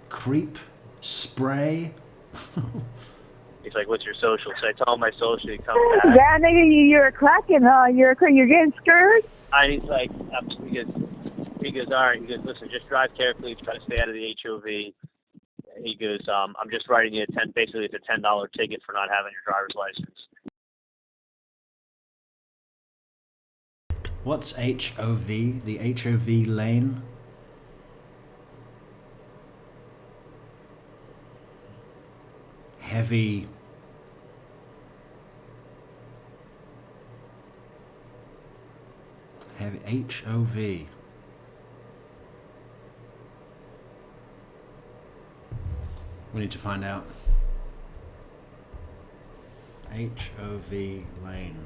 S1: Creep spray?
S3: He's like, what's your social? So I tell him my social. He comes back.
S14: Yeah, nigga, you're a cracking, huh? You're getting scared?
S3: And he's like, he goes, all right. He goes, listen, just drive carefully. Try to stay out of the HOV. He goes, I'm just writing you basically it's a $10 ticket for not having your driver's license.
S1: What's HOV? The HOV lane? Heavy. Heavy HOV. We need to find out. HOV lane.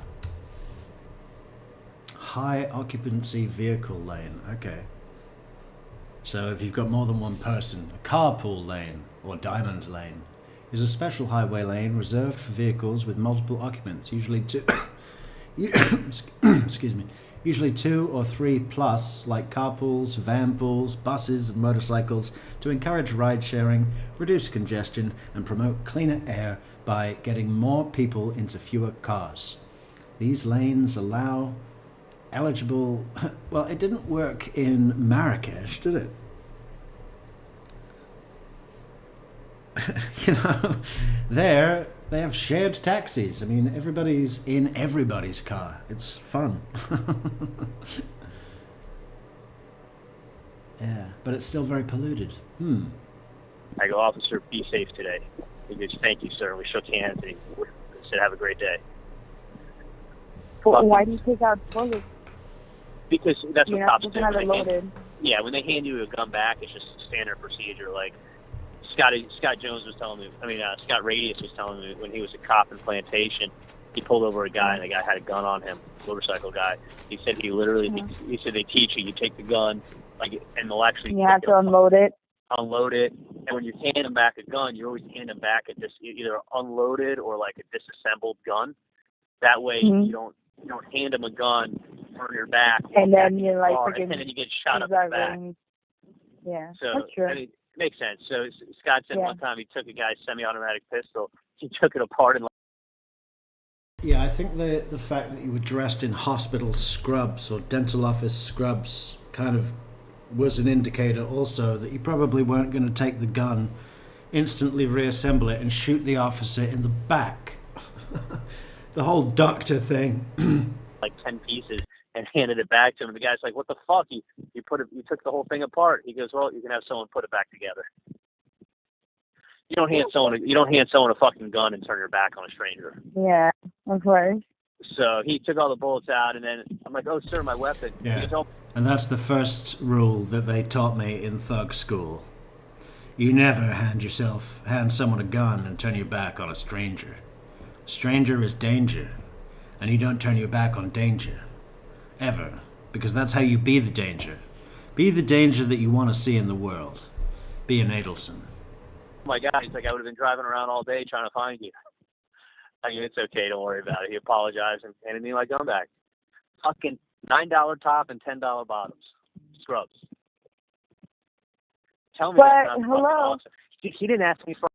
S1: High occupancy vehicle lane. Okay. So if you've got more than one person, a carpool lane or diamond lane is a special highway lane reserved for vehicles with multiple occupants, usually two. Excuse me. Usually 2 or 3 plus, like carpools, vanpools, buses, and motorcycles, to encourage ride sharing, reduce congestion, and promote cleaner air by getting more people into fewer cars. These lanes allow eligible. Well, it didn't work in Marrakesh, did it? You know, there they have shared taxis. I mean, everybody's in everybody's car. It's fun. Yeah, but it's still very polluted.
S3: I go, officer, be safe today. He goes, thank you, sir. We shook hands and he said, have a great day.
S14: But why do you take out bullets?
S3: Because that's what cops do.
S14: Have it loaded.
S3: When they hand you a gun back, it's just standard procedure. Like Scott Jones was telling me, Scott Radius was telling me when he was a cop in Plantation, he pulled over a guy and the guy had a gun on him, motorcycle guy. He said he literally, he said they teach you take the gun, and they'll actually.
S14: You have to unload it.
S3: Unload it, and when you hand them back a gun, you always hand them back either unloaded or like a disassembled gun. That way you don't hand them a gun, turn your back,
S14: and then you're like,
S3: and then you get shot up in the back.
S14: Yeah,
S3: so
S14: that's true.
S3: I mean, it makes sense. So Scott said one time he took a guy's semi-automatic pistol, he took it apart and.
S1: Yeah, I think the fact that you were dressed in hospital scrubs or dental office scrubs kind of was an indicator also that you probably weren't going to take the gun, instantly reassemble it, and shoot the officer in the back. The whole doctor thing.
S3: Like 10 pieces and handed it back to him. And the guy's like, "What the fuck? You took the whole thing apart." He goes, "Well, you can have someone put it back together. You don't hand someone a fucking gun and turn your back on a stranger."
S14: Yeah, of course.
S3: So he took all the bullets out, and then I'm like, "Oh, sir, my weapon."
S1: Yeah. And that's the first rule that they taught me in thug school. You never hand someone a gun and turn your back on a stranger. Stranger is danger, and you don't turn your back on danger. Ever. Because that's how you be the danger. Be the danger that you want to see in the world. Be an Adelson.
S3: Oh my God, he's like, "I would have been driving around all day trying to find you." I mean, it's okay, don't worry about it. He apologized and handed me my gun back. Fucking $9 top and $10 bottoms. Scrubs. Tell me that's not fucking awesome. He didn't ask me for.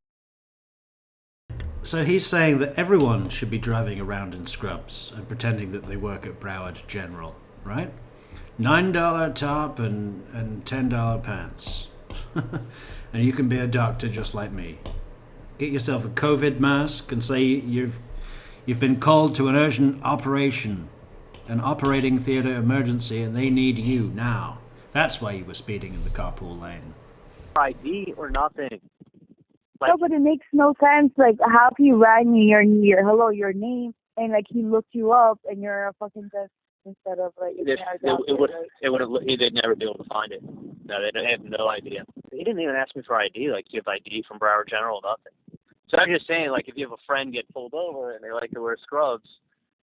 S1: So he's saying that everyone should be driving around in scrubs and pretending that they work at Broward General, right? $9 top and $10 pants. And you can be a doctor just like me. Get yourself a COVID mask and say you've been called to an urgent operation, an operating theater emergency, and they need you now. That's why you were speeding in the carpool lane.
S3: ID or nothing.
S14: No, but it makes no sense. Like, how can you write me your name, and like he looked you up, and you're a fucking test instead of like.
S3: They'd never be able to find it. No, they have no idea. He didn't even ask me for ID. Like, do you have ID from Broward General? Nothing. So I'm just saying, like, if you have a friend get pulled over and they like to wear scrubs,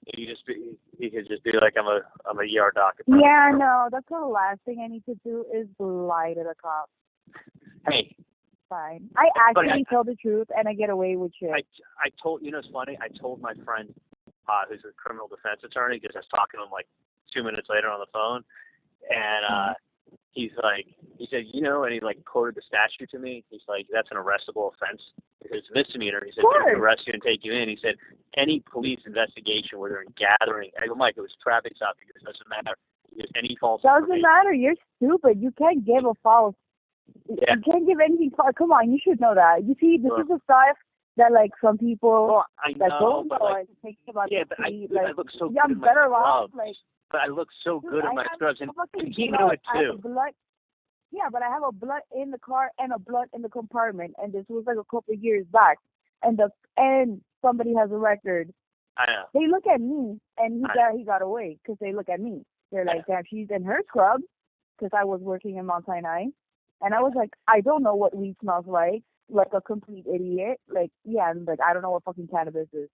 S3: you could just be like, I'm a ER doctor.
S14: Yeah, no, that's the last thing I need to do is lie to the cops.
S3: Hey.
S14: Fine. I actually tell the truth and I get away with shit.
S3: I told, it's funny, I told my friend who's a criminal defense attorney, because I was talking to him like 2 minutes later on the phone, and he said, and he like quoted the statute to me. He's like, that's an arrestable offense. It's a misdemeanor. He said, they can arrest you and take you in. He said, any police investigation where they're gathering, I go, Mike, it was traffic stop. He goes, doesn't matter. Any false
S14: doesn't matter. You're stupid. You can't give a false.
S3: Yeah.
S14: You can't give anything false. Come on, you should know that. You see, this is the stuff that like some people
S3: I know,
S14: that don't know
S3: like,
S14: are thinking about.
S3: Yeah, but I look so good
S14: I'm
S3: in my
S14: better off
S3: scrubs.
S14: like.
S3: But I look so
S14: Dude,
S3: good in
S14: I
S3: my
S14: have
S3: scrubs, and
S14: fucking
S3: you came
S14: blood.
S3: into it
S14: I have
S3: too.
S14: a blood. Yeah, but I have a blood in the car and a blood in the compartment, and this was like a couple of years back. And somebody has a record.
S3: I know.
S14: They look at me, and he got away because they look at me. They're like, damn, she's in her scrubs, because I was working in Mount Sinai, and I was like, I don't know what weed smells like a complete idiot. Like, yeah, and like I don't know what fucking cannabis is.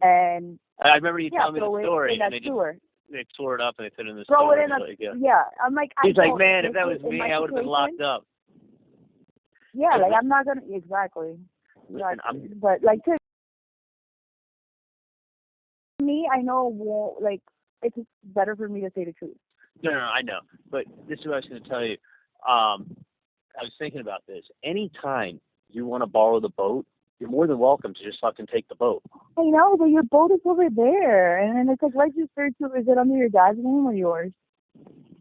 S14: And
S3: I remember you telling me
S14: throw
S3: the
S14: it
S3: story,
S14: in
S3: and
S14: that sewer.
S3: they tore it up and they put it in the
S14: Throw
S3: store.
S14: it in a
S3: like,
S14: yeah. I'm like,
S3: he's
S14: I
S3: like,
S14: don't-
S3: man, if that was
S14: in
S3: me,
S14: my
S3: I would have been
S14: situation-
S3: locked up.
S14: Yeah, like I'm not gonna exactly.
S3: Listen,
S14: But like to me, I know like it's better for me to say the truth.
S3: No, I know. But this is what I was going to tell you. I was thinking about this. Anytime you want to borrow the boat, you're more than welcome to just fucking take the boat.
S14: I know, but your boat is over there, and then it's like registered to. Is it under your dad's name or yours?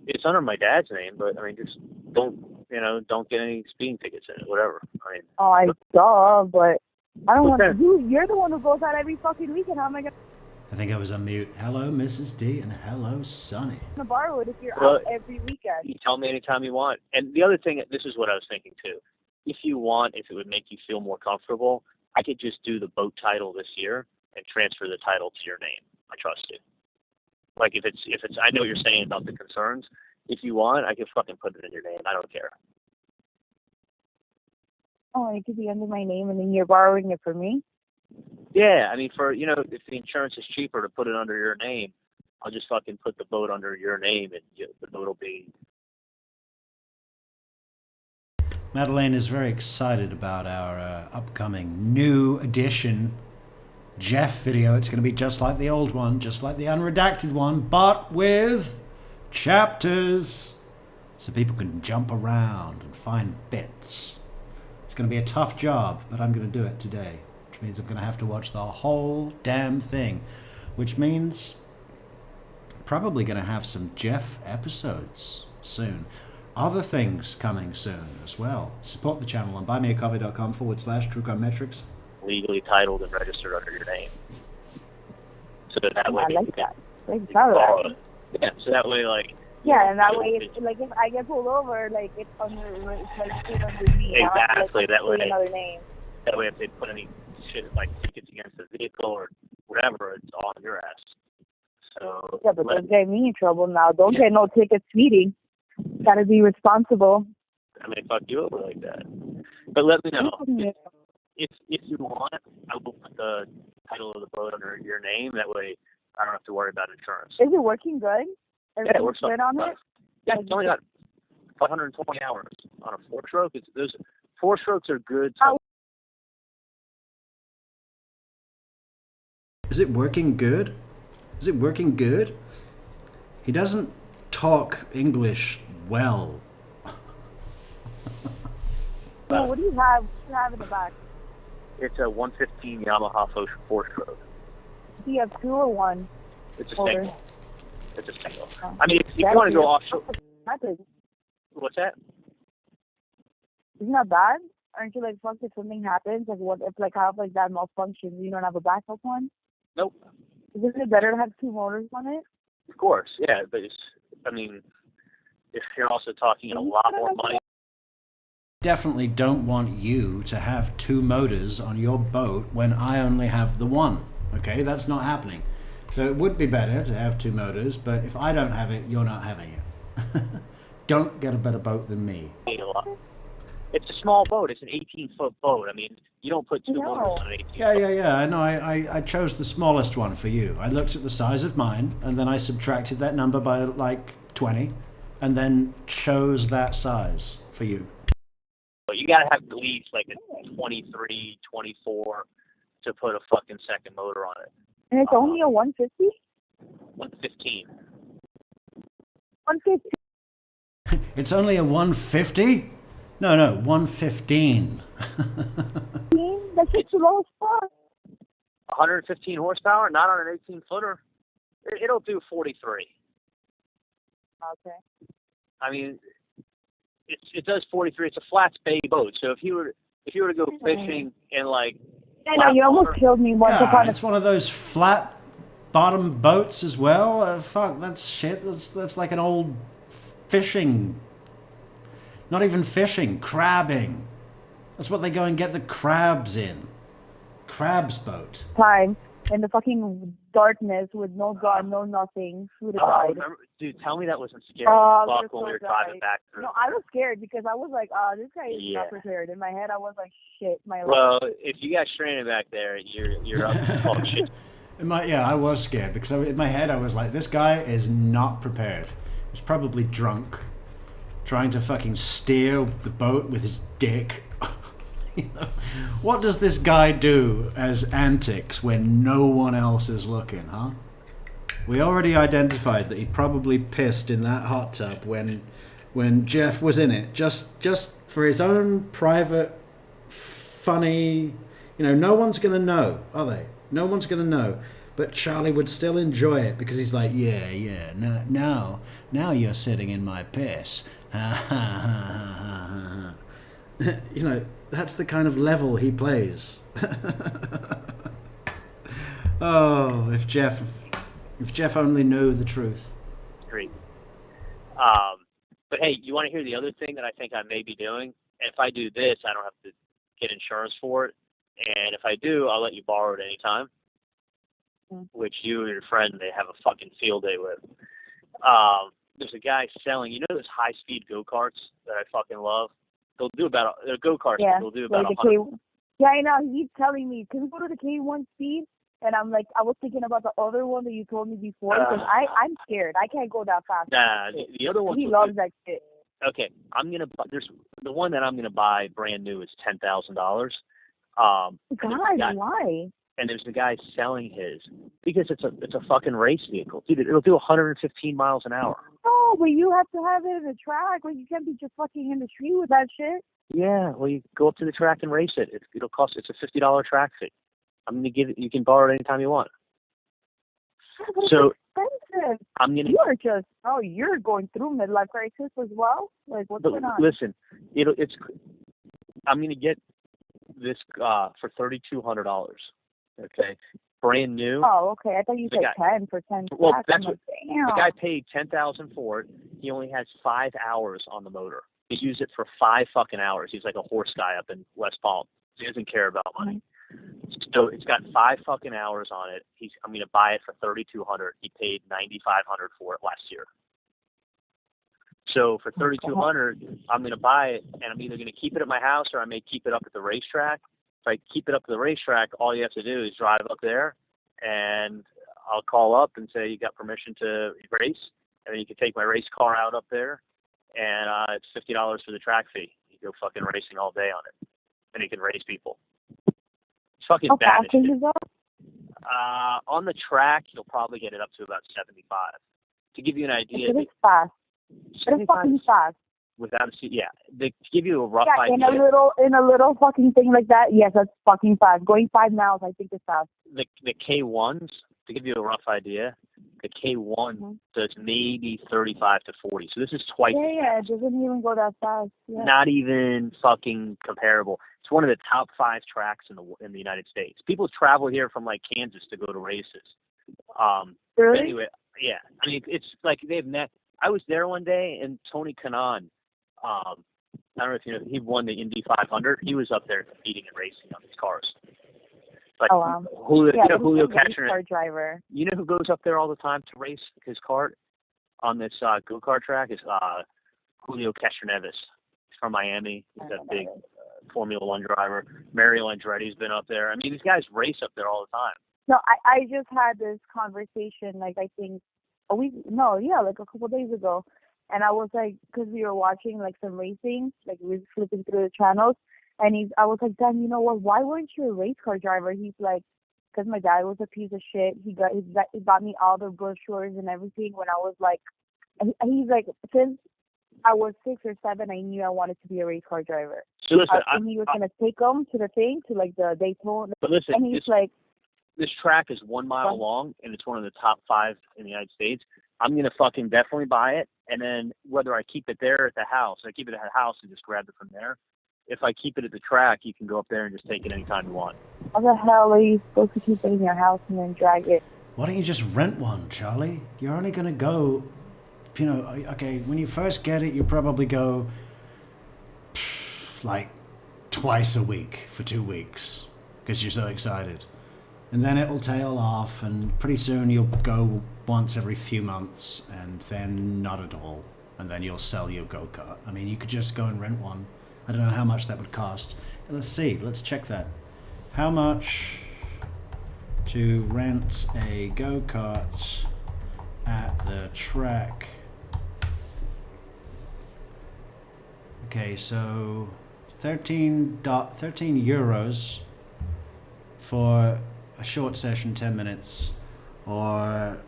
S3: It's under my dad's name, but I mean, just don't get any speeding tickets in it, whatever. I mean,
S14: Oh, I saw, but I don't want
S3: Okay.
S14: to. You're the one who goes out every fucking weekend. How am I
S1: I think I was on mute. Hello, Mrs. D, and hello, Sonny.
S14: gonna borrow it if you're
S3: Well,
S14: out every weekend?
S3: you tell me anytime you want. And the other thing, this is what I was thinking too. If you want, if it would make you feel more comfortable, I could just do the boat title this year and transfer the title to your name. I trust you. Like if it's, I know what you're saying about the concerns. If you want, I can fucking put it in your name. I don't care.
S14: Oh, it could be under my name, and then you're borrowing it from me.
S3: Yeah, I mean, if the insurance is cheaper to put it under your name, I'll just fucking put the boat under your name, and the boat will be.
S1: Madeleine is very excited about our upcoming new edition Jeff video. It's going to be just like the old one, just like the unredacted one, but with chapters, so people can jump around and find bits. It's going to be a tough job, but I'm going to do it today, which means I'm going to have to watch the whole damn thing, which means probably going to have some Jeff episodes soon. Other things coming soon as well. Support the channel on buymeacoffee.com/True Crime Metrix.
S3: Legally titled and registered under your name. So that way
S14: I like that. Like,
S3: you can borrow it. Yeah, so that way, like.
S14: Yeah, and that way, like if I get pulled over, like it's registered under me.
S3: Exactly, that way.
S14: Another name.
S3: That way, if they put any shit like tickets against the vehicle or whatever, it's all on your ass. So.
S14: Yeah, but don't get me in trouble now. Don't get no ticket speeding. Gotta be responsible.
S3: I may fuck you over like that. But let me know. If you want, I will put the title of the boat under your name. That way, I don't have to worry about insurance.
S14: Is it working good?
S3: Yeah, it works
S14: good on it?
S3: Yeah, it's only got 520 hours on a 4-stroke. Those 4-strokes are good.
S1: Is it working good? Is it working good? He doesn't talk English well.
S14: No, what do you have? What do you have in the back?
S3: It's a 115 Yamaha 4-stroke.
S14: Do you have 2 or 1?
S3: It's a
S14: Motor?
S3: single. It's a single. I mean, if you want to go offshore. What's that?
S14: Isn't that bad? Aren't you like, fuck, if something happens, like what if like have like that malfunctions, you don't have a backup one?
S3: Nope.
S14: Isn't it better to have 2 motors on it?
S3: Of course, yeah, but I mean, if you're also talking a lot more money.
S1: Definitely don't want you to have 2 motors on your boat when I only have the one. Okay, that's not happening. So it would be better to have 2 motors, but if I don't have it, you're not having it. Don't get a better boat than me.
S3: It's a small boat. It's an 18-foot boat. I mean, you don't put 2 motors on an 18-foot.
S1: Yeah. I know. I chose the smallest one for you. I looked at the size of mine, and then I subtracted that number by like 20, and then chose that size for you.
S3: But you gotta have at least like a 23, 24 to put a fucking second motor on it.
S14: And it's only a 150?
S3: 115.
S14: 150.
S1: It's only a 150? No, 115.
S14: That's just the lowest part.
S3: 115 horsepower, not on an 18-footer. It'll do 43.
S14: Okay.
S3: I mean, it does 43. It's a flats bay boat. So if you were to go fishing in like.
S14: I know, you almost killed me once upon a
S1: it's one of those flat bottom boats as well. Fuck, that's shit. That's like an old fishing. Not even fishing, crabbing. That's what they go and get the crabs in. Crab's boat.
S14: Time in the fucking darkness with no gun, no nothing. Who would have died?
S3: Remember, dude, tell me that wasn't scary.
S14: Fuck,
S3: Fuck, when we were driving back through.
S14: No, I was scared because I was like, this guy is not prepared. In my head, I was like, shit, my life.
S3: Well, if you got stranded back there, you're up to fuck shit.
S1: I was scared because in my head I was like, this guy is not prepared. He's probably drunk, trying to fucking steer the boat with his dick. You know, what does this guy do as antics when no one else is looking, huh? We already identified that he probably pissed in that hot tub when Jeff was in it, just for his own private, funny. You know, no one's gonna know, are they? No one's gonna know. But Charlie would still enjoy it because he's like, yeah, now you're sitting in my piss. You know, that's the kind of level he plays. Oh, if Jeff only knew the truth.
S3: Great. But hey, you want to hear the other thing that I think I may be doing? And if I do this, I don't have to get insurance for it. And if I do, I'll let you borrow it anytime. Which you and your friend, they have a fucking field day with. There's a guy selling, you know those high-speed go-karts that I fucking love? They'll do about, they're go-karts,
S14: Yeah,
S3: they'll do about
S14: like
S3: 100.
S14: Yeah, I know. He keeps telling me, can we go to the K1 speed? And I'm like, I was thinking about the other one that you told me before because I'm scared. I can't go that fast.
S3: Nah, the other one.
S14: He loves that shit.
S3: Okay, there's the one that I'm gonna buy brand new is $10,000.
S14: God, why?
S3: And there's the guy selling his because it's a fucking race vehicle, dude. It'll do 115 miles an hour.
S14: Oh, but you have to have it in the track. Like you can't be just fucking in the street with that shit.
S3: Yeah, well, you go up to the track and race it. It'll cost. It's a $50 track fee. I'm gonna give it. You can borrow it anytime you want.
S14: But
S3: So
S14: it's expensive.
S3: I'm gonna.
S14: You are just. Oh, you're going through midlife crisis as well. Like what's going on?
S3: Listen, I'm gonna get this for $3,200. Okay, brand new.
S14: Oh, okay. I thought you said 10 for 10.
S3: Well,
S14: stacks.
S3: that's
S14: I'm
S3: what
S14: like,
S3: the guy paid $10,000 for it. He only has 5 hours on the motor. He used it for 5 fucking hours. He's like a horse guy up in West Palm. He doesn't care about money. So it's got 5 fucking hours on it. I'm gonna buy it for $3,200. He paid $9,500 for it last year. So for $3,200, I'm gonna buy it, and I'm either gonna keep it at my house or I may keep it up at the racetrack. If I keep it up at the racetrack, all you have to do is drive up there, and I'll call up and say you got permission to race, and then you can take my race car out up there, and it's $50 for the track fee. You go fucking racing all day on it, and you can race people. It's fucking bad. On the track, you'll probably get it up to about 75. To give you an idea,
S14: it's fast. It's fucking fast.
S3: Without a seat, to give you a rough idea.
S14: in a little fucking thing like that, yes, that's fucking fast. Going 5 miles, I think is fast.
S3: The K1s, to give you a rough idea, the K1 does maybe 35 to 40. So this is twice.
S14: Yeah, it doesn't even go that fast. Yeah.
S3: Not even fucking comparable. It's one of the top 5 tracks in the United States. People travel here from like Kansas to go to races.
S14: Really?
S3: Anyway, yeah. I mean, it's like they've met. I was there one day, and Tony Kanaan, I don't know if you know, he won the Indy 500. He was up there competing and racing on these cars. Like, Julio
S14: Castro driver.
S3: You know who goes up there all the time to race his kart on this go-kart track is Julio Castroneves. He's from Miami. He's that big Formula One driver. Mario Andretti's been up there. I mean, these guys race up there all the time.
S14: No, I just had this conversation, like I think like a couple of days ago. And I was like, because we were watching like some racing, like we were flipping through the channels. And I was like, Dan, you know what? Why weren't you a race car driver? He's like, because my dad was a piece of shit. He got me all the brochures and everything when I was like, he's like, since I was 6 or 7, I knew I wanted to be a race car driver.
S3: So listen,
S14: and he was gonna take them to the thing, to like the Daytona.
S3: But listen,
S14: and he's like,
S3: this track is 1 mile long, and it's one of the top 5 in the United States. I'm gonna fucking definitely buy it, and then whether I keep it there at the house, I keep it at the house and just grab it from there. If I keep it at the track, you can go up there and just take it anytime you want.
S14: How the hell are you supposed to keep it in your house and then drag it?
S1: Why don't you just rent one, Charlie? You're only going to go, you know, okay, when you first get it, you probably go like twice a week for 2 weeks because you're so excited. And then it'll tail off, and pretty soon you'll go once every few months, and then not at all. And then you'll sell your go-kart. I mean, you could just go and rent one. I don't know how much that would cost. Let's see, let's check that. How much to rent a go-kart at the track? Okay, so 13 euros for a short session, 10 minutes, or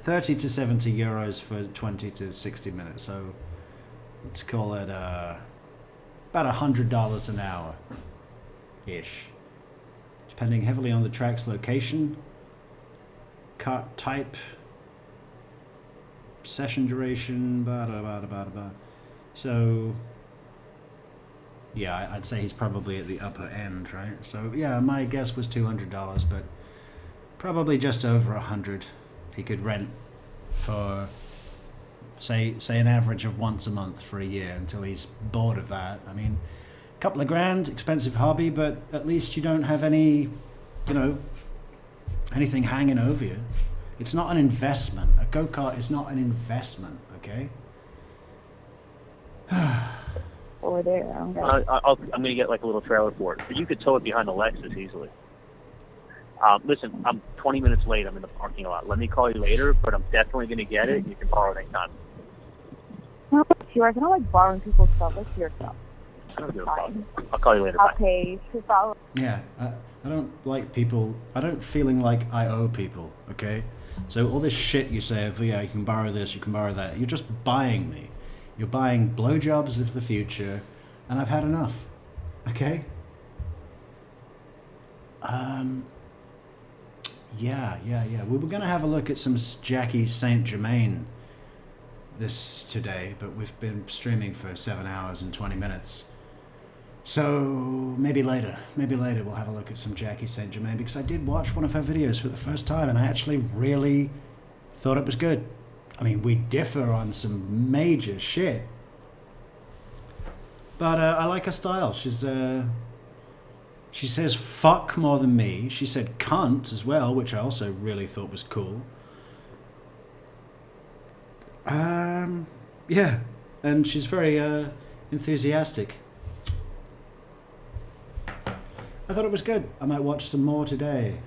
S1: 30 to 70 euros for 20 to 60 minutes. So let's call it about $100 an hour ish, depending heavily on the track's location, kart type, session duration, so yeah, I'd say he's probably at the upper end, right? So yeah, my guess was $200, but probably just over 100 he could rent for say an average of once a month for a year until he's bored of that. I mean, a couple of grand, expensive hobby, but at least you don't have any, you know, anything hanging over you. It's not an investment. A go-kart is not an investment, okay?
S21: Over there.
S3: I'm going to get like a little trailer for it. But you could tow it behind the Lexus easily. Listen, I'm 20 minutes late. I'm in the parking lot. Let me call you later, but I'm definitely going to get it. You can borrow it anytime.
S21: No, it's yours. I don't like borrowing people's stuff. It's your stuff.
S3: I don't give a fuck. I'll call you later. Bye.
S21: Okay, $2.
S1: Yeah, I don't like people. I don't feeling like I owe people, okay? So all this shit you say of, yeah, you can borrow this, you can borrow that, you're just buying me. You're buying blowjobs of the future, and I've had enough, okay? Yeah. We were going to have a look at some Jackie Saint Germain today, but we've been streaming for 7 hours and 20 minutes. So maybe later we'll have a look at some Jackie Saint Germain, because I did watch one of her videos for the first time and I actually really thought it was good. I mean, we differ on some major shit, but I like her style. She says fuck more than me. She said cunt as well, which I also really thought was cool. Yeah, and she's very enthusiastic. I thought it was good. I might watch some more today.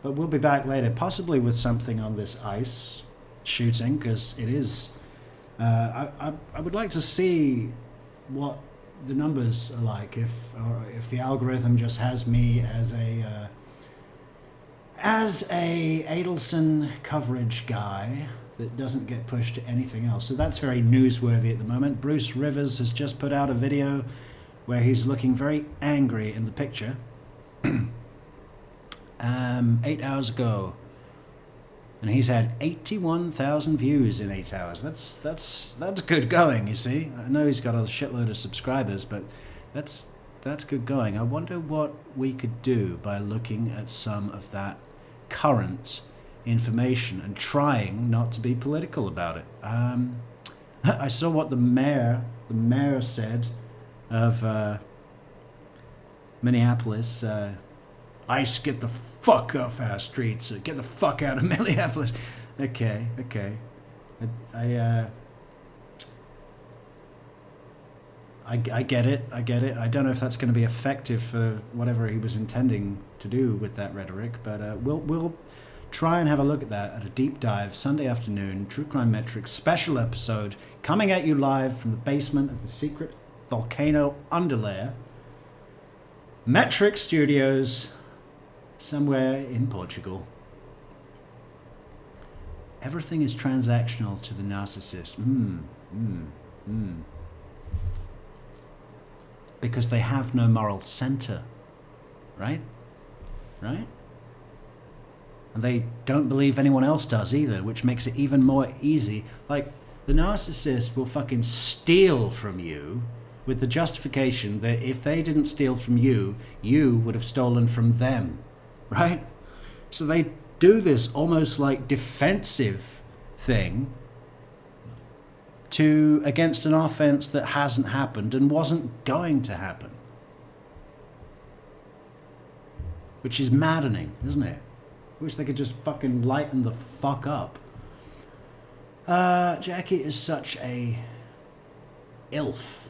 S1: But we'll be back later, possibly with something on this ice shooting, because it is... I would like to see what the numbers are like, if the algorithm just has me as a Adelson coverage guy that doesn't get pushed to anything else. So that's very newsworthy at the moment. Bruce Rivers has just put out a video where he's looking very angry in the picture. 8 hours ago, and he's had 81,000 views in 8 hours. That's good going, you see. I know he's got a shitload of subscribers, but that's good going. I wonder what we could do by looking at some of that current information and trying not to be political about it. I saw what the mayor said of Minneapolis. ICE, get the fuck off our streets. Get the fuck out of Minneapolis. Okay. I get it. I don't know if that's going to be effective for whatever he was intending to do with that rhetoric, but we'll try and have a look at that at a deep dive Sunday afternoon, True Crime Metrix special episode, coming at you live from the basement of the secret volcano underlayer, Metrix Studios, somewhere in Portugal. Everything is transactional to the narcissist. Because they have no moral center, right? And they don't believe anyone else does either, which makes it even more easy. Like, the narcissist will fucking steal from you with the justification that if they didn't steal from you, you would have stolen from them, right? So they do this almost like defensive thing against an offense that hasn't happened and wasn't going to happen. Which is maddening, isn't it? I wish they could just fucking lighten the fuck up. Jackie is such a ILF.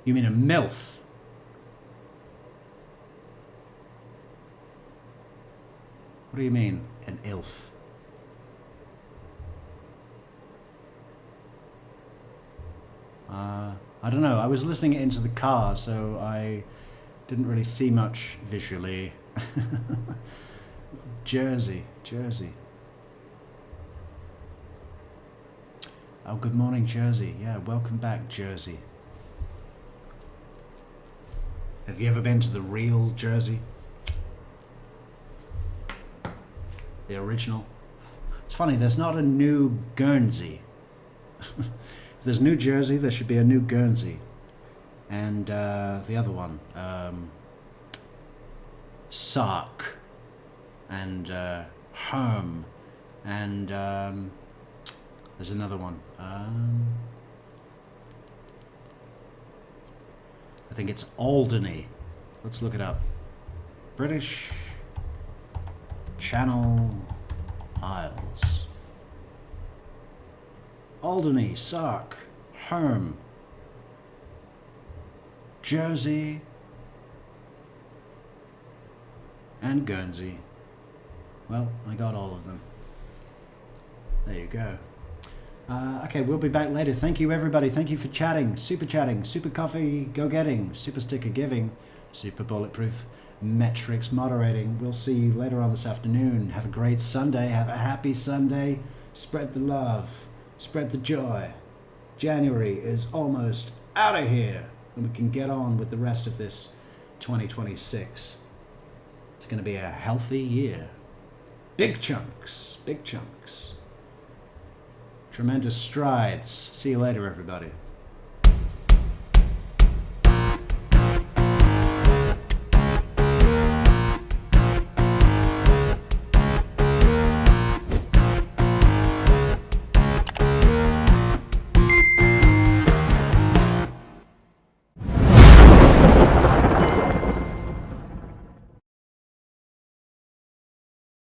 S1: You mean a MILF? What do you mean, an ILF? I don't know. I was listening it into the car, so I didn't really see much visually. Jersey. Oh, good morning, Jersey. Yeah, welcome back, Jersey. Have you ever been to the real Jersey? The original? It's funny, there's not a new Guernsey. If there's New Jersey, there should be a new Guernsey. And the other one, Sark, and Herm, and there's another one. I think it's Alderney. Let's look it up. British Channel Isles. Alderney, Sark, Herm, Jersey, and Guernsey. Well, I got all of them. There you go. Okay, we'll be back later. Thank you, everybody. Thank you for chatting, super coffee go-getting, super sticker giving, super bulletproof Metrix moderating. We'll see you later on this afternoon. Have a great Sunday. Have a happy Sunday. Spread the love. Spread the joy. January is almost out of here, and we can get on with the rest of this 2026. It's going to be a healthy year. Big chunks. Tremendous strides. See you later, everybody.